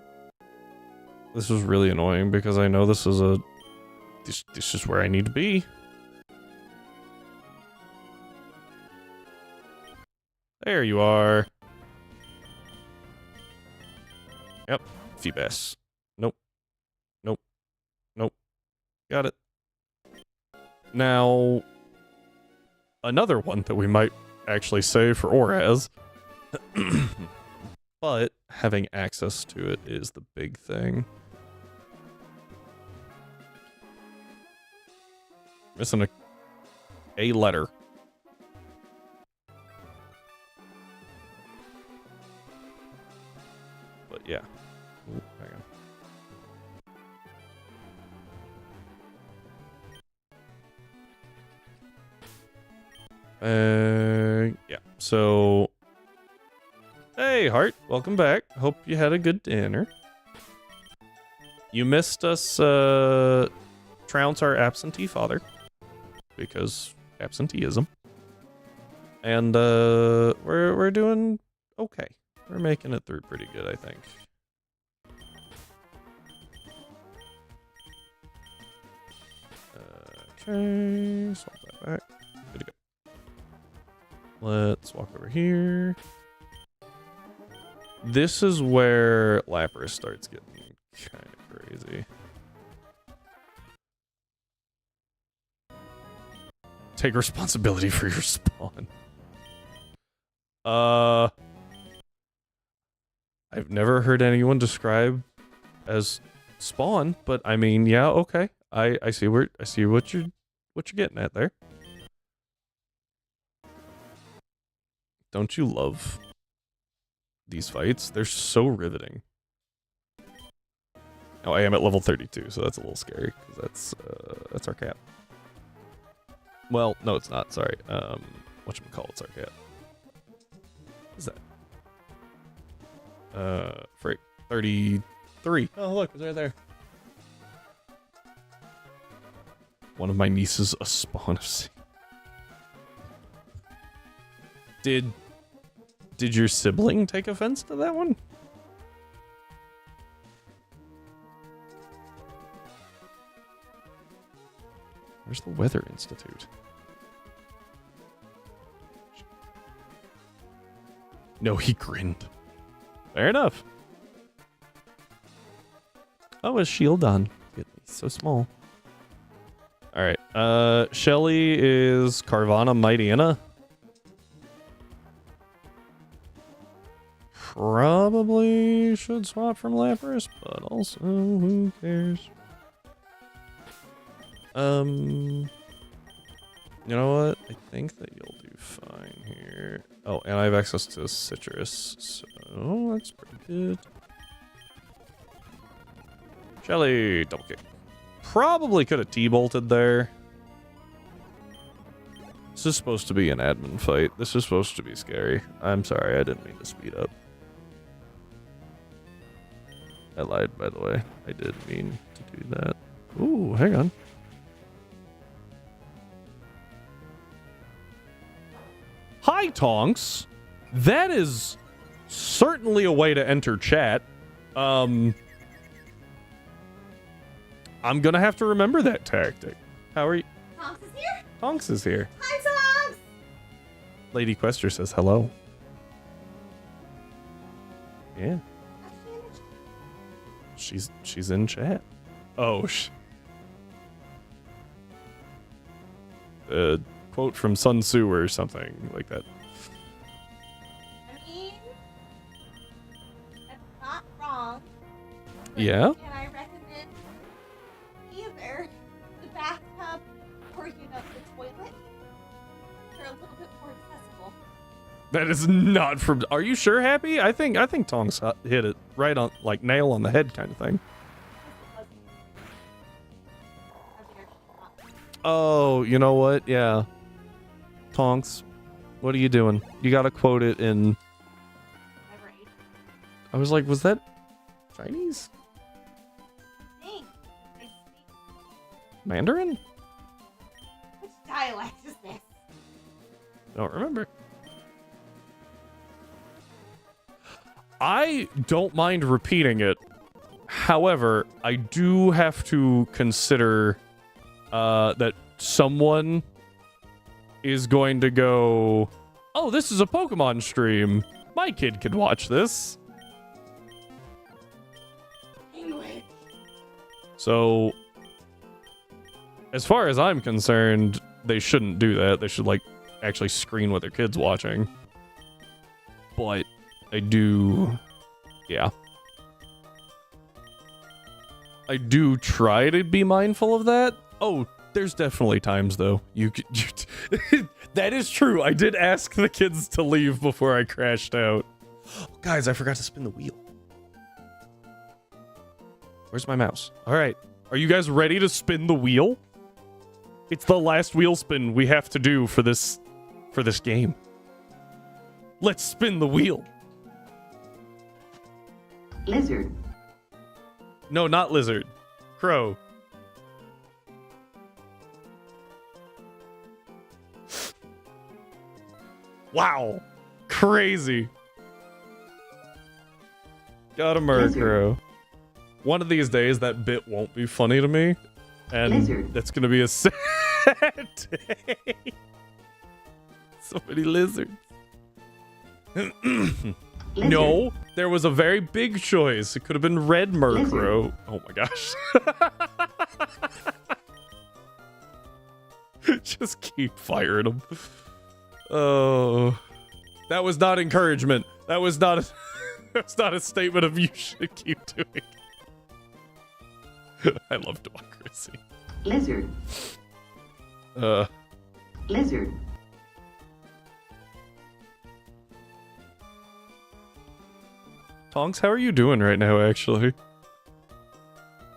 This is really annoying because I know this is this is where I need to be. There you are. Yep. Feebas. Nope. Nope. Nope. Got it. Now, another one that we might actually save for ORAS. But having access to it is the big thing. Missing a letter. But yeah. Ooh, hang on. Yeah. So, hey, Hart, welcome back. Hope you had a good dinner. You missed us trounce our absentee father because absenteeism, and we're doing okay. We're making it through pretty good, I think. Okay, swap that back. Good to go. Let's walk over here. This is where Lapras starts getting kind of crazy. Take responsibility for your spawn. I've never heard anyone describe as spawn, but I mean, yeah, okay. I see what you're getting at there. Don't you love these fights? They're so riveting. Oh, I am at level 32, so that's a little scary because that's our cat. Well, no, it's not. Sorry. Whatchamacallit's our cat. What is that? Frick. 33. Oh, look, it's right there. One of my nieces, a spawn of sea. Did your sibling take offense to that one? Where's the Weather Institute? No, he grinned. Fair enough. Oh, his shield on. He's so small. Alright, Shelly is Carvana Mightyena. Probably should swap from Lapras, but also, who cares? You know what? I think that you'll do fine here. Oh, and I have access to citrus, so that's pretty good. Shelly, double kick. Probably could have T-bolted there. This is supposed to be an admin fight. This is supposed to be scary. I'm sorry, I didn't mean to speed up. I lied, by the way. I did mean to do that. Ooh, hang on. Hi, Tonks. That is certainly a way to enter chat. I'm gonna have to remember that tactic. How are you?
Tonks is here?
Tonks is here.
Hi, Tonks!
Lady Quester says hello. Yeah. She's in chat. Oh, quote from Sun Tzu or something like that.
I mean, that's not wrong. But
Yeah?
can I recommend either the bathtub or, the toilet? They're a little bit more accessible.
That is not from. Are you sure, Happy? I think Tonks hit it right on, like nail on the head, kind of thing. Oh, you know what? Yeah. Tonks, what are you doing? You gotta quote it in. I was like, was that Chinese?
Thanks. I speak.
Mandarin?
Which dialect is this?
Don't remember. I don't mind repeating it. However, I do have to consider that someone is going to go, oh, this is a Pokemon stream. My kid could watch this.
English.
So, as far as I'm concerned, they shouldn't do that. They should, actually screen what their kid's watching. But I do, yeah. I do try to be mindful of that. Oh, there's definitely times, though. That is true. I did ask the kids to leave before I crashed out. Oh, guys, I forgot to spin the wheel. Where's my mouse? All right. Are you guys ready to spin the wheel? It's the last wheel spin we have to do for this game. Let's spin the wheel.
Lizard.
No, not lizard. Crow. Wow. Crazy. Got a Murkrow. One of these days, that bit won't be funny to me. And
Lizard.
that's going to be a sad day. So many lizards. No, there was a very big choice. It could have been red Murkrow. Oh my gosh. Just keep firing them. Oh, that was not encouragement. That was not a, that's not a statement of you should keep doing. I love democracy.
Lizard.
Lizard. Tonks, how are you doing right now, actually?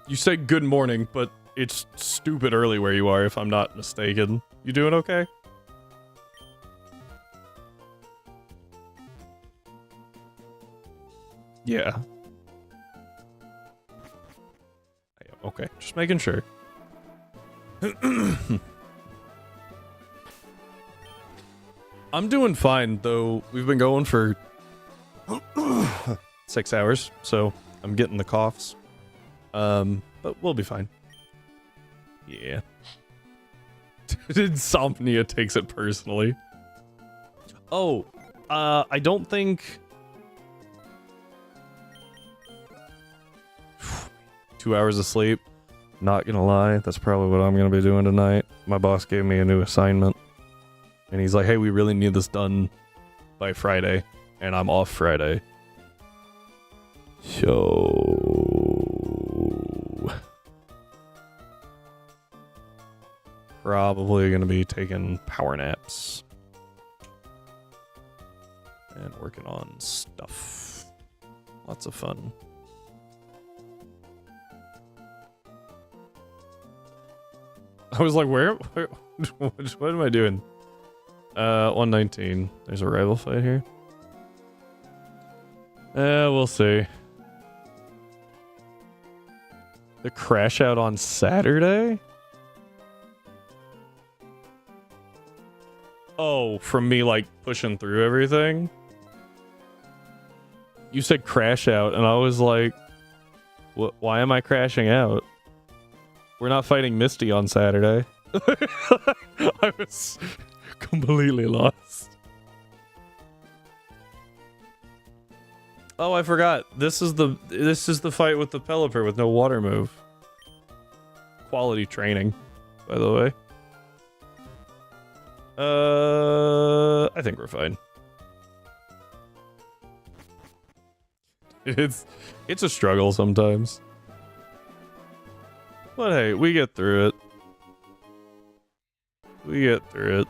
You say good morning, but it's stupid early where you are, if I'm not mistaken. You doing okay? Yeah. Okay, just making sure. I'm doing fine, though we've been going for 6 hours, so I'm getting the coughs. But we'll be fine. Yeah. Insomnia takes it personally. Oh, I don't think... 2 hours of sleep. Not gonna lie, that's probably what I'm gonna be doing tonight. My boss gave me a new assignment. And he's like, hey, we really need this done by Friday. And I'm off Friday. So... probably gonna be taking power naps. And working on stuff. Lots of fun. I was like, where what am I doing? 119. There's a rival fight here. We'll see. The crash out on Saturday? Oh, from me like pushing through everything? You said crash out and I was like, why am I crashing out? We're not fighting Misty on Saturday. I was completely lost. Oh, I forgot. This is the fight with the Pelipper with no water move. Quality training, by the way. I think we're fine. It's a struggle sometimes. But hey, we get through it. We get through it.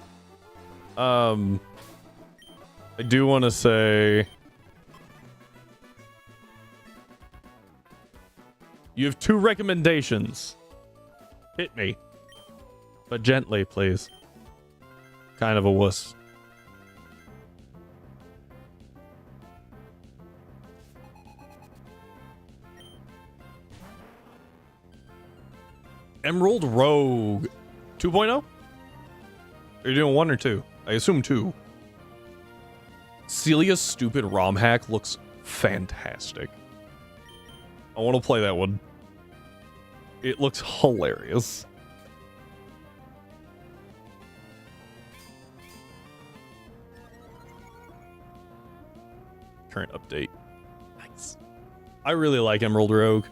I do want to say... you have 2 recommendations. Hit me. But gently, please. Kind of a wuss. Emerald Rogue 2.0? Are you doing 1 or 2? I assume 2. Celia's stupid ROM hack looks fantastic. I want to play that one. It looks hilarious. Current update. Nice. I really like Emerald Rogue.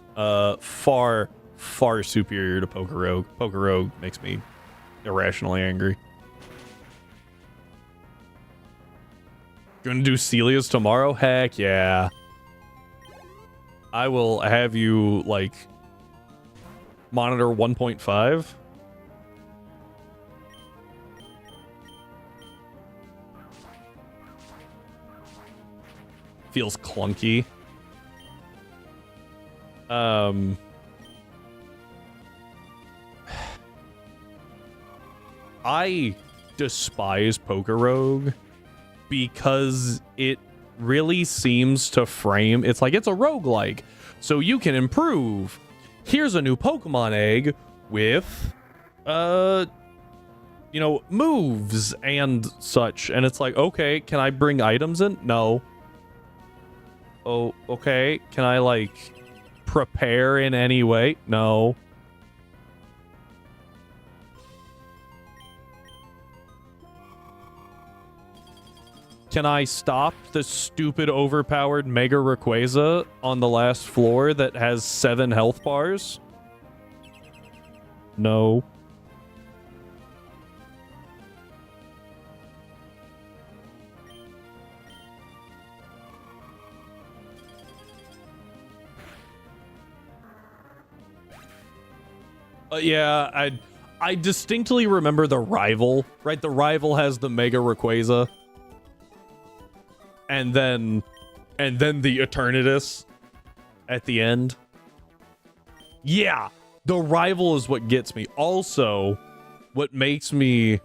Far superior to Poker Rogue. Poker Rogue makes me irrationally angry. Gonna do Celia's tomorrow? Heck yeah. I will have you, like, monitor 1.5. Feels clunky. I despise Poker Rogue because it really seems to frame, it's like it's a roguelike, so you can improve. Here's a new Pokemon egg with you know, moves and such, and it's like, okay, can I bring items in? No. Oh, okay, can I like prepare in any way? No. Can I stop the stupid overpowered Mega Rayquaza on the last floor that has 7 health bars? No. Yeah, I distinctly remember the rival, right? The rival has the Mega Rayquaza. And then and then the Eternatus at the end. Yeah, the rival is what gets me. Also, what makes me...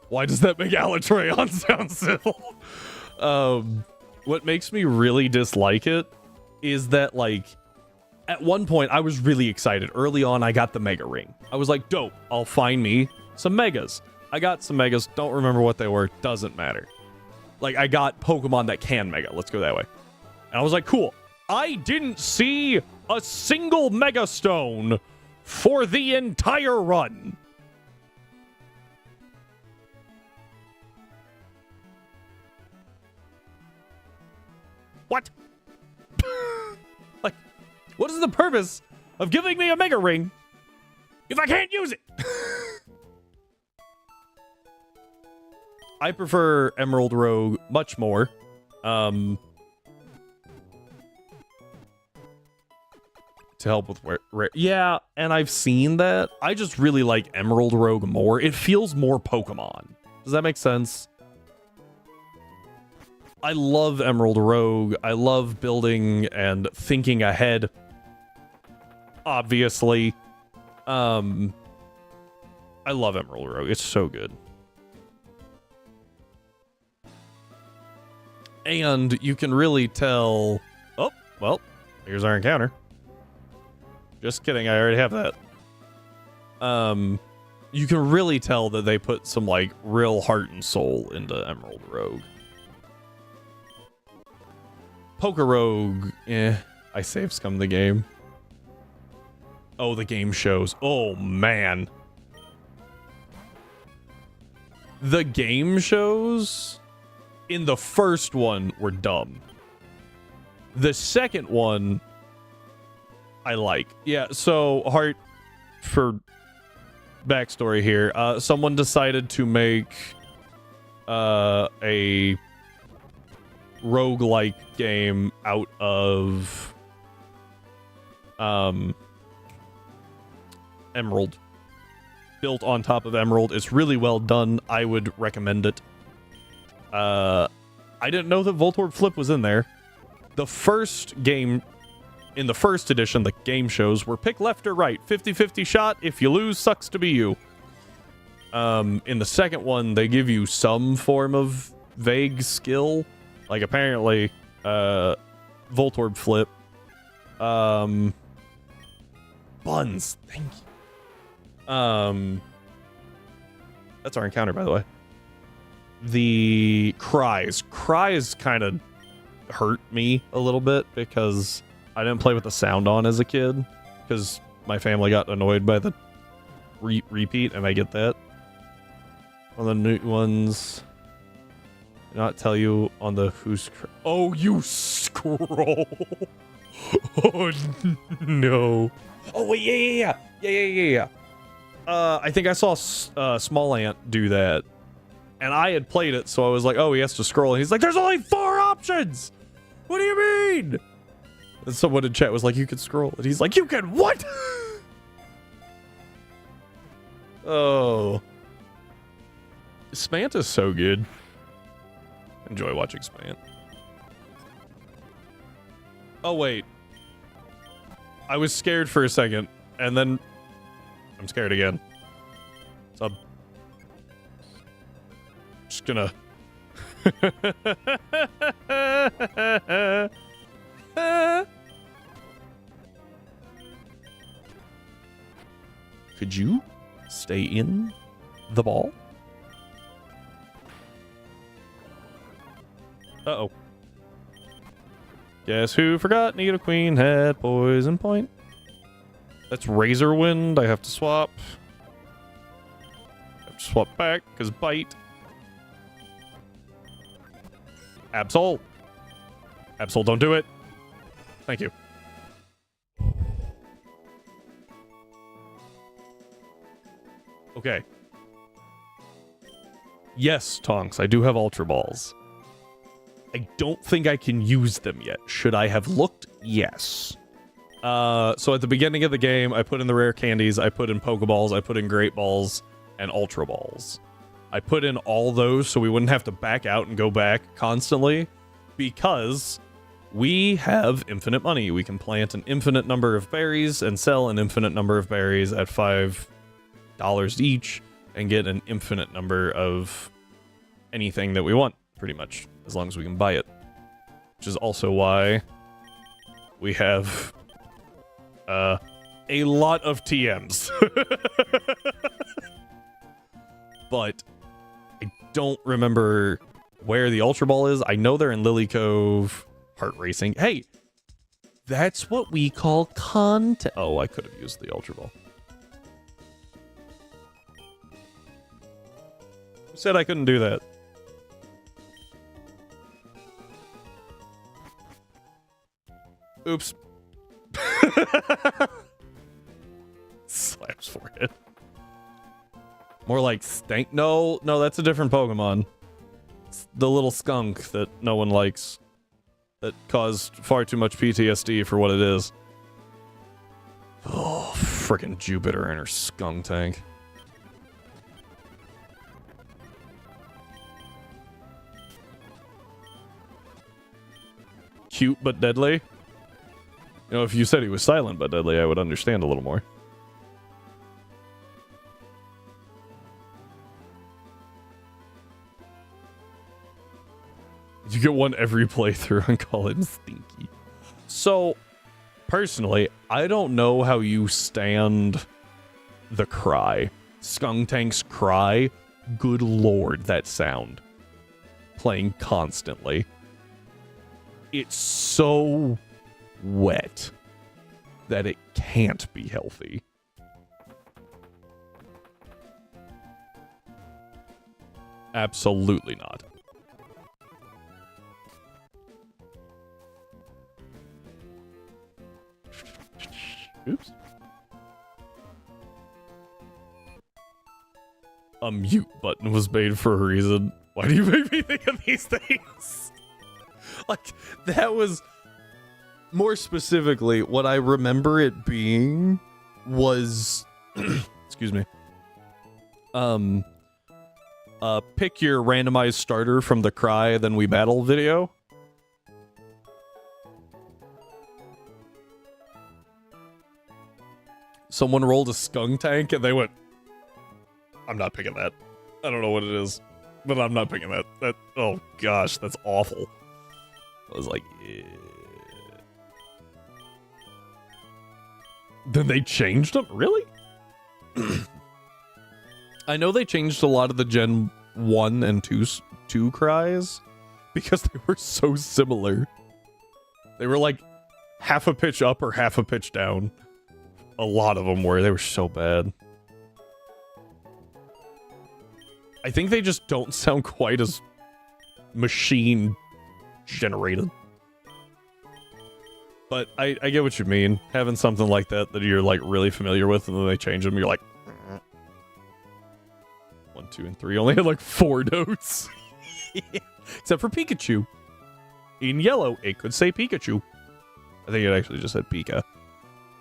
Why does that make Alatreon sound civil? What makes me really dislike it is that, like, at one point, I was really excited. Early on, I got the Mega Ring. I was like, dope, I'll find me some Megas. I got some Megas. Don't remember what they were. Doesn't matter. Like, I got Pokemon that can Mega. Let's go that way. And I was like, cool. I didn't see a single Mega Stone for the entire run. What? Like, what is the purpose of giving me a Mega Ring if I can't use it? I prefer Emerald Rogue much more. To help with where yeah, and I've seen that. I just really like Emerald Rogue more. It feels more Pokemon. Does that make sense? I love Emerald Rogue. I love building and thinking ahead. Obviously. I love Emerald Rogue. It's so good. And you can really tell... Oh, well, here's our encounter. Just kidding, I already have that. You can really tell that they put some, like, real heart and soul into Emerald Rogue. Poker Rogue, I save scum the game. Oh, the game shows. Oh, man. The game shows in the first one were dumb. The second one, I like. Yeah, so, Heart, for backstory here, someone decided to make a roguelike game out of Emerald. Built on top of Emerald. It's really well done. I would recommend it. I didn't know that Voltorb Flip was in there. The first game, in the first edition, the game shows were pick left or right. 50-50 shot. If you lose, sucks to be you. In the second one, they give you some form of vague skill. Like, apparently, Voltorb Flip. Buns. Thank you. That's our encounter, by the way. The cries. Cries kind of hurt me a little bit because I didn't play with the sound on as a kid because my family got annoyed by the repeat, and I get that. One of the new ones... Not tell you on the who's... Oh, you scroll. Oh, no. Oh, wait, yeah. I think I saw Small Ant do that. And I had played it, so I was like, oh, he has to scroll. And he's like, there's only 4 options! What do you mean? And someone in chat was like, you can scroll. And he's like, you can what? Oh. Spant is so good. Enjoy watching Spant. Oh, wait. I was scared for a second, and then I'm scared again. So I'm just gonna... Could you stay in the ball? Uh-oh. Guess who forgot Nidoqueen had Poison Point? That's Razor Wind. I have to swap. I have to swap back, because Bite. Absol. Absol, don't do it. Thank you. Okay. Yes, Tonks, I do have Ultra Balls. I don't think I can use them yet. Should I have looked? Yes. So at the beginning of the game, I put in the rare candies, I put in Pokeballs, I put in Great Balls, and Ultra Balls. I put in all those so we wouldn't have to back out and go back constantly, because we have infinite money. We can plant an infinite number of berries and sell an infinite number of berries at $5 each and get an infinite number of anything that we want, pretty much, as long as we can buy it. Which is also why we have a lot of TMs. But I don't remember where the Ultra Ball is. I know they're in Lily Cove Heart Racing. Hey, that's what we call content. Oh, I could have used the Ultra Ball. Who said I couldn't do that? Oops. Slaps forehead. More like stank. No, that's a different Pokemon. It's the little skunk that no one likes. That caused far too much PTSD for what it is. Oh, frickin' Jupiter and her skunk tank. Cute but deadly. You know, if you said he was silent but deadly, I would understand a little more. You get one every playthrough and call him Stinky. So, personally, I don't know how you stand the cry. Skunktank's cry. Good lord, that sound. Playing constantly. It's so wet that it can't be healthy. Absolutely not. Oops. A mute button was made for a reason. Why do you make me think of these things? Like, that was... More specifically, what I remember it being was... excuse me. Pick your randomized starter from the Cry, then we battle video. Someone rolled a skunk tank and they went, I'm not picking that. I don't know what it is, but I'm not picking that. That, oh gosh, that's awful. I was like, yeah. Then they changed them? Really? I know they changed a lot of the Gen 1 and 2 cries because they were so similar. They were like half a pitch up or half a pitch down. A lot of them were. They were so bad. I think they just don't sound quite as machine generated. But I get what you mean. Having something like that you're like really familiar with and then they change them, you're like 1, 2, and 3 only had like 4 notes. Except for Pikachu. In yellow, it could say Pikachu. I think it actually just said Pika.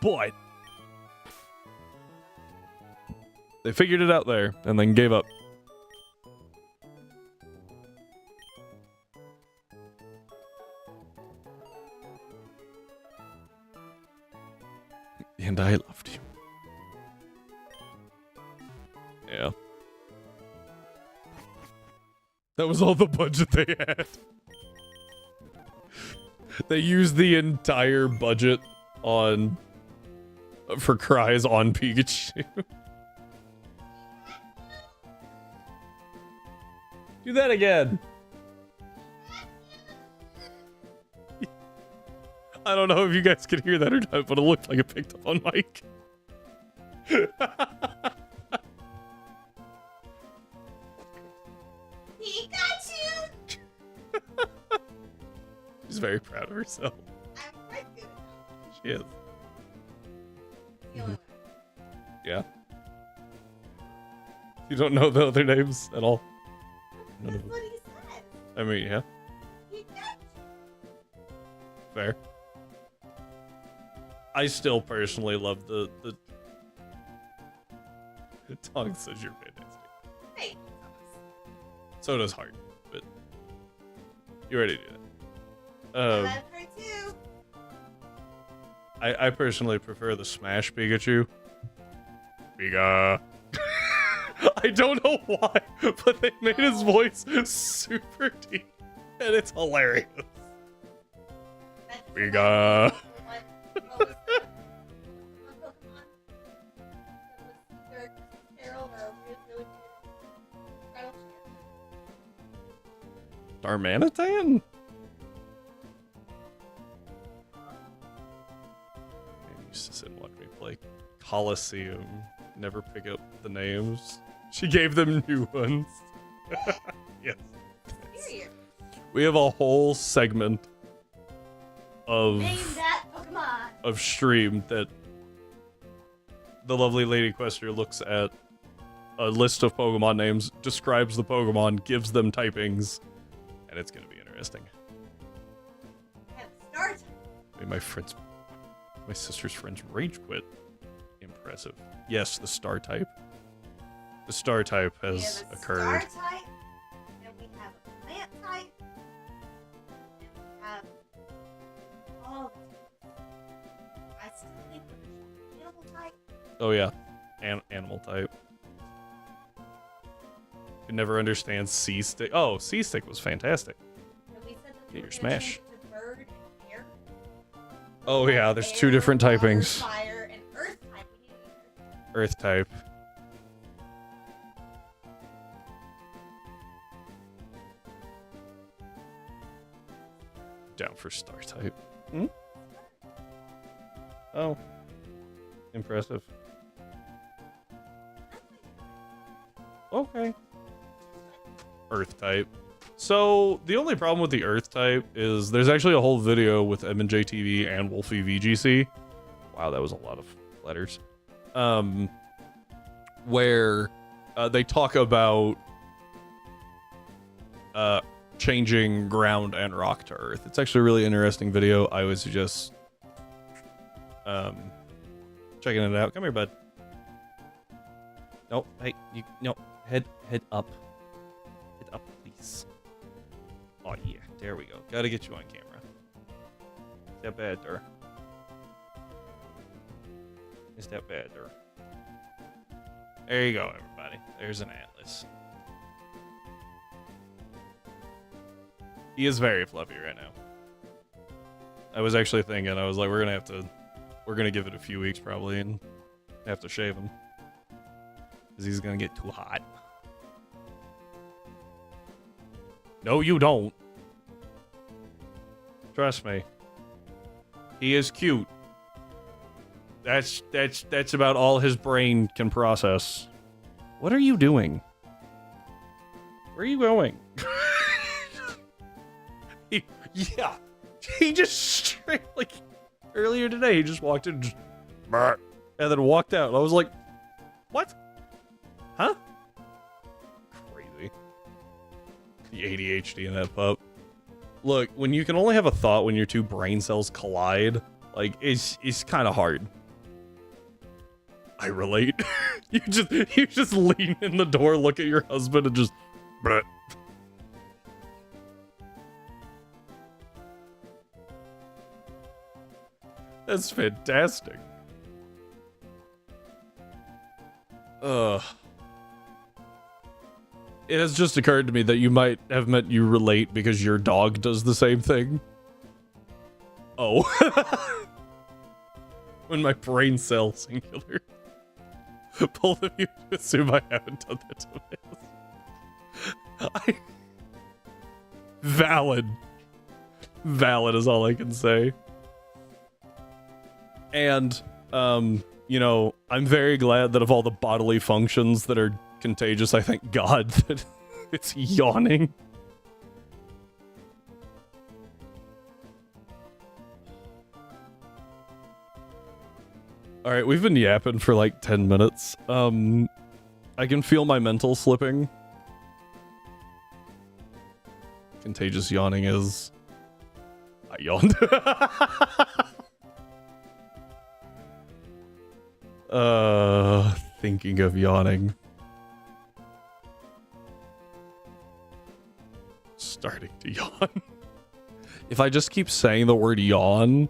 But they figured it out there and then gave up. And I loved you. Yeah. That was all the budget they had. They used the entire budget on... for cries on Pikachu. Do that again. I don't know if you guys could hear that or not, but it looked like it picked up on mic.
Pikachu!
She's very proud of herself.
I'm quite good.
She is. Yeah. You don't know the other names at all? None
That's
of them.
what he said.
I mean, yeah.
Pikachu.
Fair. I still personally love the tongue says you're fantastic.
Hey,
So does Heart, but you already do that.
I love her too.
I personally prefer the Smash Pikachu. Pika. I don't know why, but they made his voice super deep, and it's hilarious.
That's
Pika.
What was the Pokemon? That was either Carol or a really weird Rattle
Darmanitan? I used to sit and watch me play Coliseum. Never pick up the names. She gave them new ones. Yes.
Period.
We have a whole segment of
Name that Pokemon.
of stream that the lovely Lady Quester looks at a list of Pokemon names, describes the Pokemon, gives them typings, and it's gonna be interesting.
And start.
I mean, my sister's friends rage quit. Impressive. Yes, the star type. The star type
We
has
have a
occurred.
Star type, and we have a plant type, and we have all the types. I still think that there's an animal type.
Oh yeah, animal type. Could never understand Sea Stick. Oh, Sea Stick was fantastic.
And we said that
Get
we
your
were
smash.
change it to bird and air.
Oh yeah, there's two
Air,
different
water,
typings.
Fire and earth type. We need earth.
Earth type. Down for star type. Hmm? Oh. Impressive. Okay. Earth type. So, the only problem with the Earth type is there's actually a whole video with M&J TV and Wolfie VGC. Wow, that was a lot of letters. Where they talk about changing ground and rock to earth. It's actually a really interesting video. I would suggest checking it out. Come here, bud. No, hey, no, head up. Head up, please. Oh yeah, there we go. Gotta get you on camera. Step better. Step better. There you go, everybody. There's an atlas. He is very fluffy right now. I was actually thinking, I was like, we're gonna give it a few weeks probably and have to shave him. Because he's gonna get too hot. No, you don't. Trust me. He is cute. That's about all his brain can process. What are you doing? Where are you going? Yeah. He just straight, like, earlier today, he just walked in, just, and then walked out. I was like, what? Huh? Crazy. The ADHD in that pup. Look, when you can only have a thought when your two brain cells collide, like, it's kind of hard. I relate. you just lean in the door, look at your husband, and just, bruh. That's fantastic. Ugh. It has just occurred to me that you might have meant you relate because your dog does the same thing. Oh. When my brain cell singular. Both of you assume I haven't done that to Miss. Valid. Valid is all I can say. And, you know, I'm very glad that of all the bodily functions that are contagious, I thank God that it's yawning. Alright, we've been yapping for like 10 minutes. I can feel my mental slipping. Contagious yawning is... I yawned. Thinking of yawning. if I just keep saying the word yawn,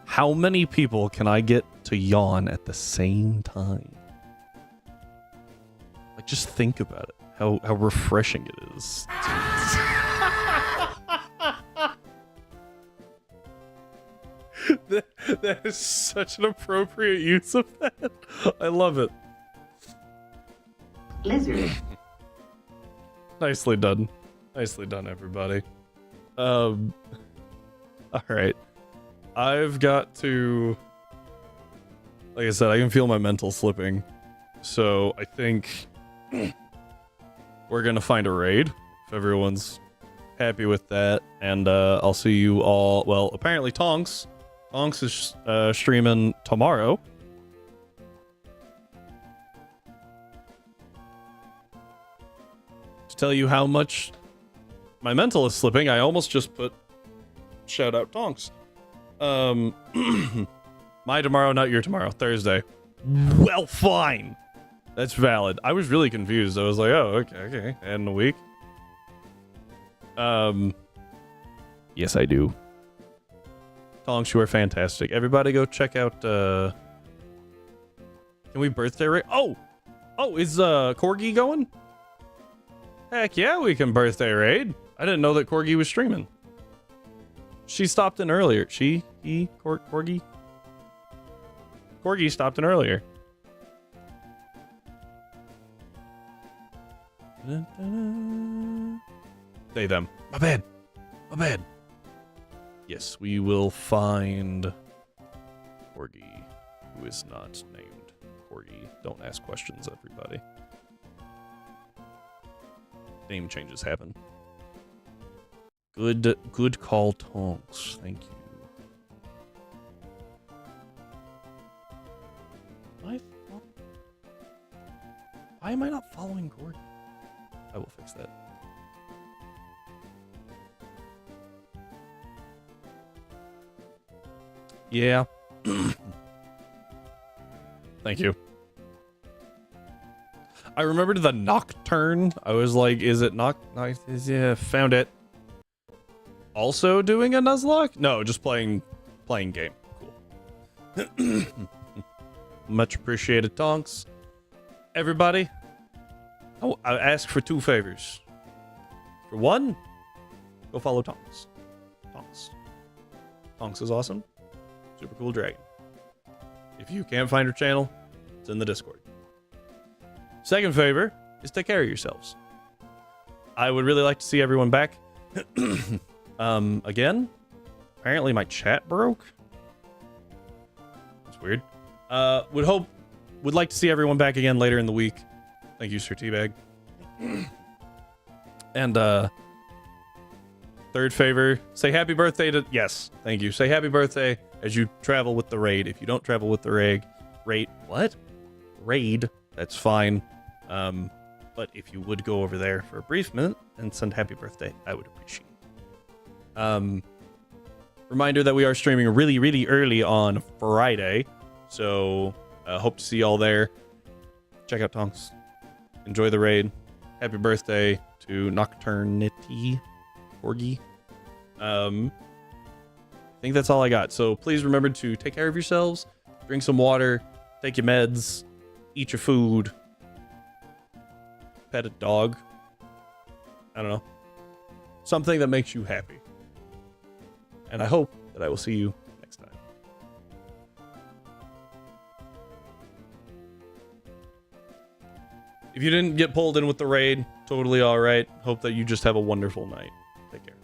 how many people can I get to yawn at the same time? Like, just think about it. How refreshing it is. That is such an appropriate use of that. I love it.
Lizard.
Nicely done. Nicely done, everybody. All right. I've got to... Like I said, I can feel my mental slipping. So I think we're going to find a raid, if everyone's happy with that. And I'll see you all... Well, apparently Tonks. Tonks is streaming tomorrow. To tell you how much my mental is slipping, I almost just put shout out Tonks. My tomorrow, not your tomorrow. Thursday. Well, fine. That's valid. I was really confused. I was like, oh, okay. And in a week. Yes, I do. Tonks, you are fantastic. Everybody go check out, can we birthday raid? Oh, is, Corgi going? Heck yeah, we can birthday raid. I didn't know that Corgi was streaming. She stopped in earlier. Corgi? Corgi stopped in earlier. They, them. My bad. Yes, we will find Corgi, who is not named Corgi. Don't ask questions, everybody. Name changes happen. Good call, Tonks. Thank you. Why am I not following Corgi? I will fix that. Yeah. Thank you. I remembered the Nocturne. I was like, is it yeah, found it. Also doing a Nuzlocke? No, just playing game. Cool. Much appreciated, Tonks. Everybody. Oh, I ask for 2 favors. For 1, go follow Tonks. Tonks is awesome. Super cool dragon. If you can't find her channel, it's in the Discord. Second favor is take care of yourselves. I would really like to see everyone back. Again, apparently my chat broke. That's weird. Would like to see everyone back again later in the week. Thank you, Sir Teabag. And third favor, say happy birthday to... Yes, thank you. Say happy birthday as you travel with the raid. If you don't travel with the raid, that's fine. But if you would go over there for a brief minute and send happy birthday, I would appreciate it. Reminder that we are streaming really, really early on Friday. So hope to see y'all there. Check out Tonks. Enjoy the raid. Happy birthday to Nocturnity Corgi. I think that's all I got. So please remember to take care of yourselves. Drink some water. Take your meds. Eat your food. Pet a dog. I don't know. Something that makes you happy. And I hope that I will see you next time. If you didn't get pulled in with the raid, totally alright. Hope that you just have a wonderful night. Take care.